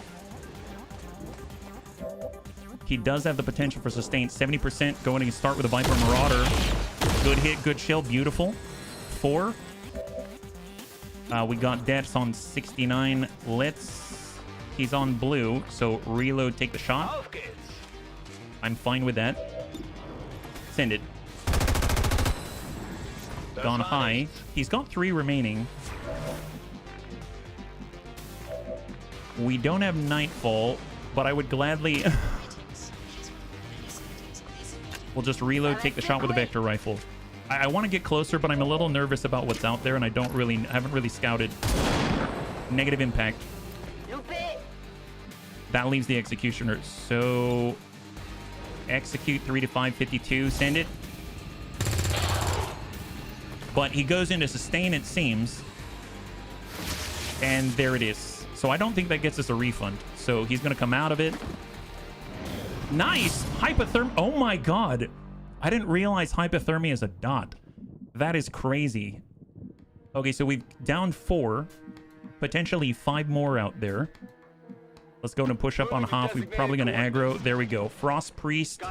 He does have the potential for sustain. 70%. Going to start with a Viper Marauder. Good hit, good shield. Beautiful. 4. We got deaths on 69. He's on blue, so reload, take the shot. I'm fine with that. Send it. Gone high. He's got 3 remaining. We don't have Nightfall, but I would gladly... We'll just reload, take the shot with a vector rifle. I want to get closer, but I'm a little nervous about what's out there, and I haven't really scouted. Negative impact. That leaves the executioner. So execute 3 to 552. Send it. But he goes into sustain, it seems. And there it is. So I don't think that gets us a refund. So he's going to come out of it. Nice! Hypothermia. Oh my god. I didn't realize hypothermia is a dot. That is crazy. Okay, so we've down 4. Potentially 5 more out there. Let's go and push up on Hoff. We're probably going to aggro. There we go. Frost Priest.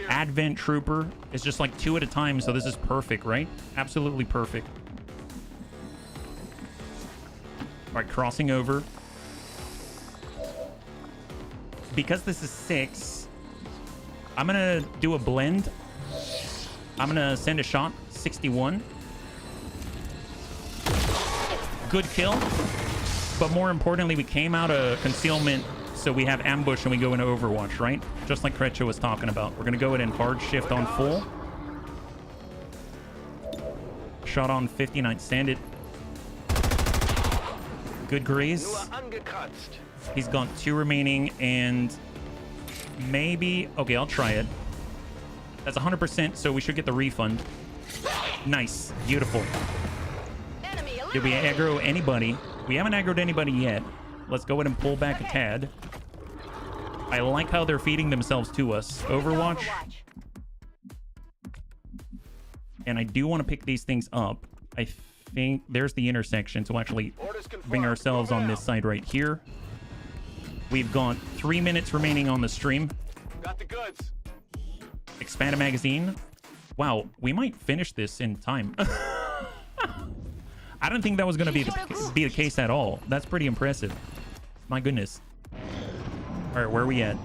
Advent Trooper. It's just like 2 at a time, so this is perfect, right? Absolutely perfect. All right, crossing over. Because this is 6, I'm going to do a blend. I'm going to send a shot. 61. Good kill. But more importantly, we came out of concealment, so we have ambush and we go into Overwatch, right? Just like Krecho was talking about. We're going to go in and hard shift on full. Shot on 59. Send it. Good graze. He's got 2 remaining and maybe... Okay, I'll try it. That's 100%, so we should get the refund. Nice. Beautiful. Did we aggro anybody? We haven't aggroed anybody yet. Let's go ahead and pull back a tad. I like how they're feeding themselves to us. Overwatch. And I do want to pick these things up. I think there's the intersection. So we'll actually bring ourselves on this side right here. We've got 3 minutes remaining on the stream. Got the goods. Expand a magazine. Wow, we might finish this in time. I don't think that was going to be the case at all. That's pretty impressive. My goodness. All right, where are we at?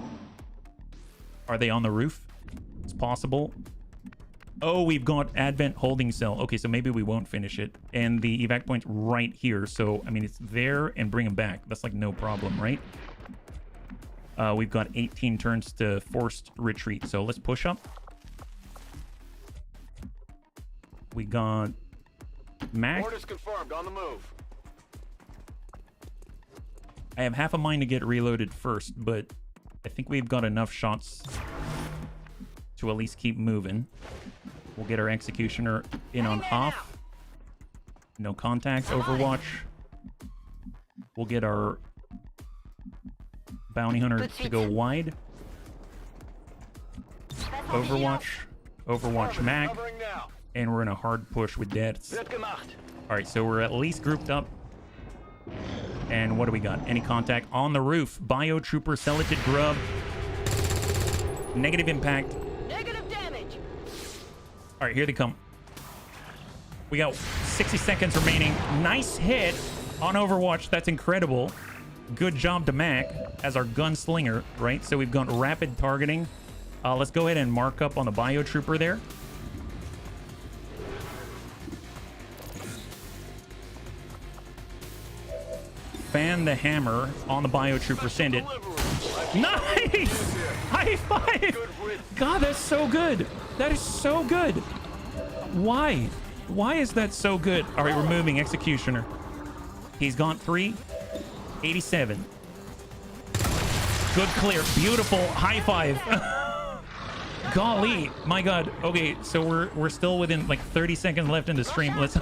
Are they on the roof? It's possible. Oh, we've got Advent holding cell. Okay, so maybe we won't finish it. And the evac point's right here. So, I mean, it's there and bring them back. That's like no problem, right? We've got 18 turns to forced retreat. So let's push up. We got Mac. Orders confirmed. On the move. I have half a mind to get reloaded first, but I think we've got enough shots to at least keep moving. We'll get our executioner in on off. No contact, Overwatch. We'll get our bounty hunter to go wide. Overwatch. Overwatch Mac. And we're in a hard push with deaths. Alright, so we're at least grouped up. And what do we got? Any contact on the roof? Biotrooper, Celatid Grub. Negative impact. Negative damage. All right, here they come. We got 60 seconds remaining. Nice hit on Overwatch. That's incredible. Good job to Mac as our gunslinger, right? So we've got rapid targeting. Let's go ahead and mark up on the Biotrooper there. Fan the hammer on the Biotrooper. Send it. Nice! High five! God, that's so good. That is so good. Why? Why is that so good? All right, we're moving Executioner. He's gone 3. 87. Good clear. Beautiful. High five. Golly. My God. Okay, so we're still within like 30 seconds left in the stream. Let's...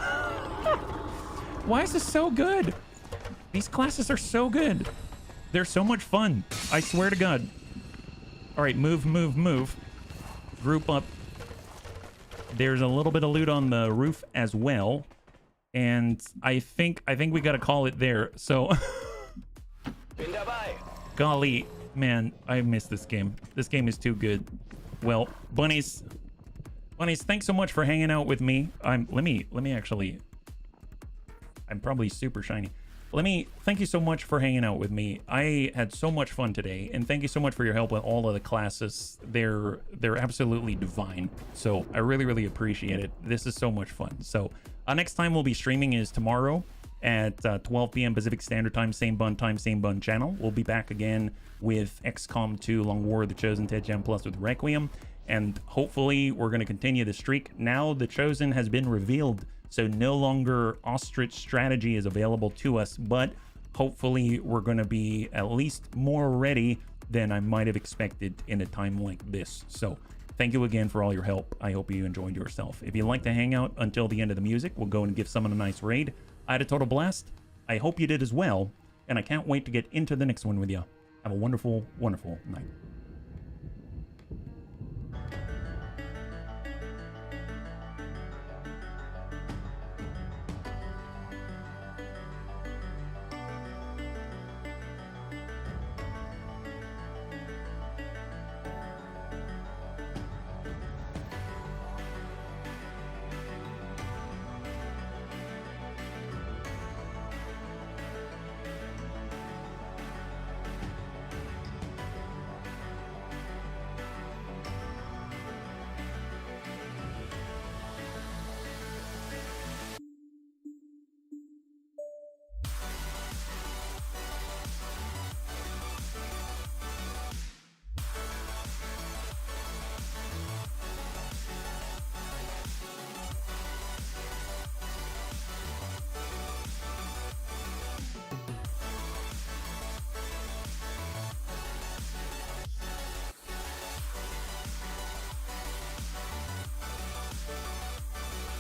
Why is this so good? These classes are so good. They're so much fun. I swear to God. All right, move, move, move. Group up. There's a little bit of loot on the roof as well. And I think we got to call it there. So, golly, man, I miss this game. This game is too good. Well, bunnies, thanks so much for hanging out with me. Let me actually, I'm probably super shiny. Thank you so much for hanging out with me. I had so much fun today, and thank you so much for your help with all of the classes. They're absolutely divine. So I really, really appreciate it. This is so much fun. So next time we'll be streaming is tomorrow at 12 p.m. Pacific Standard Time, same bun channel. We'll be back again with XCOM 2, Long War of the Chosen, Ted Jam Plus with Requiem, and hopefully we're going to continue the streak. Now the Chosen has been revealed, so no longer Ostrich strategy is available to us, but hopefully we're going to be at least more ready than I might have expected in a time like this. So thank you again for all your help. I hope you enjoyed yourself. If you'd like to hang out until the end of the music, we'll go and give someone a nice raid. I had a total blast. I hope you did as well, and I can't wait to get into the next one with you. Have a wonderful, wonderful night.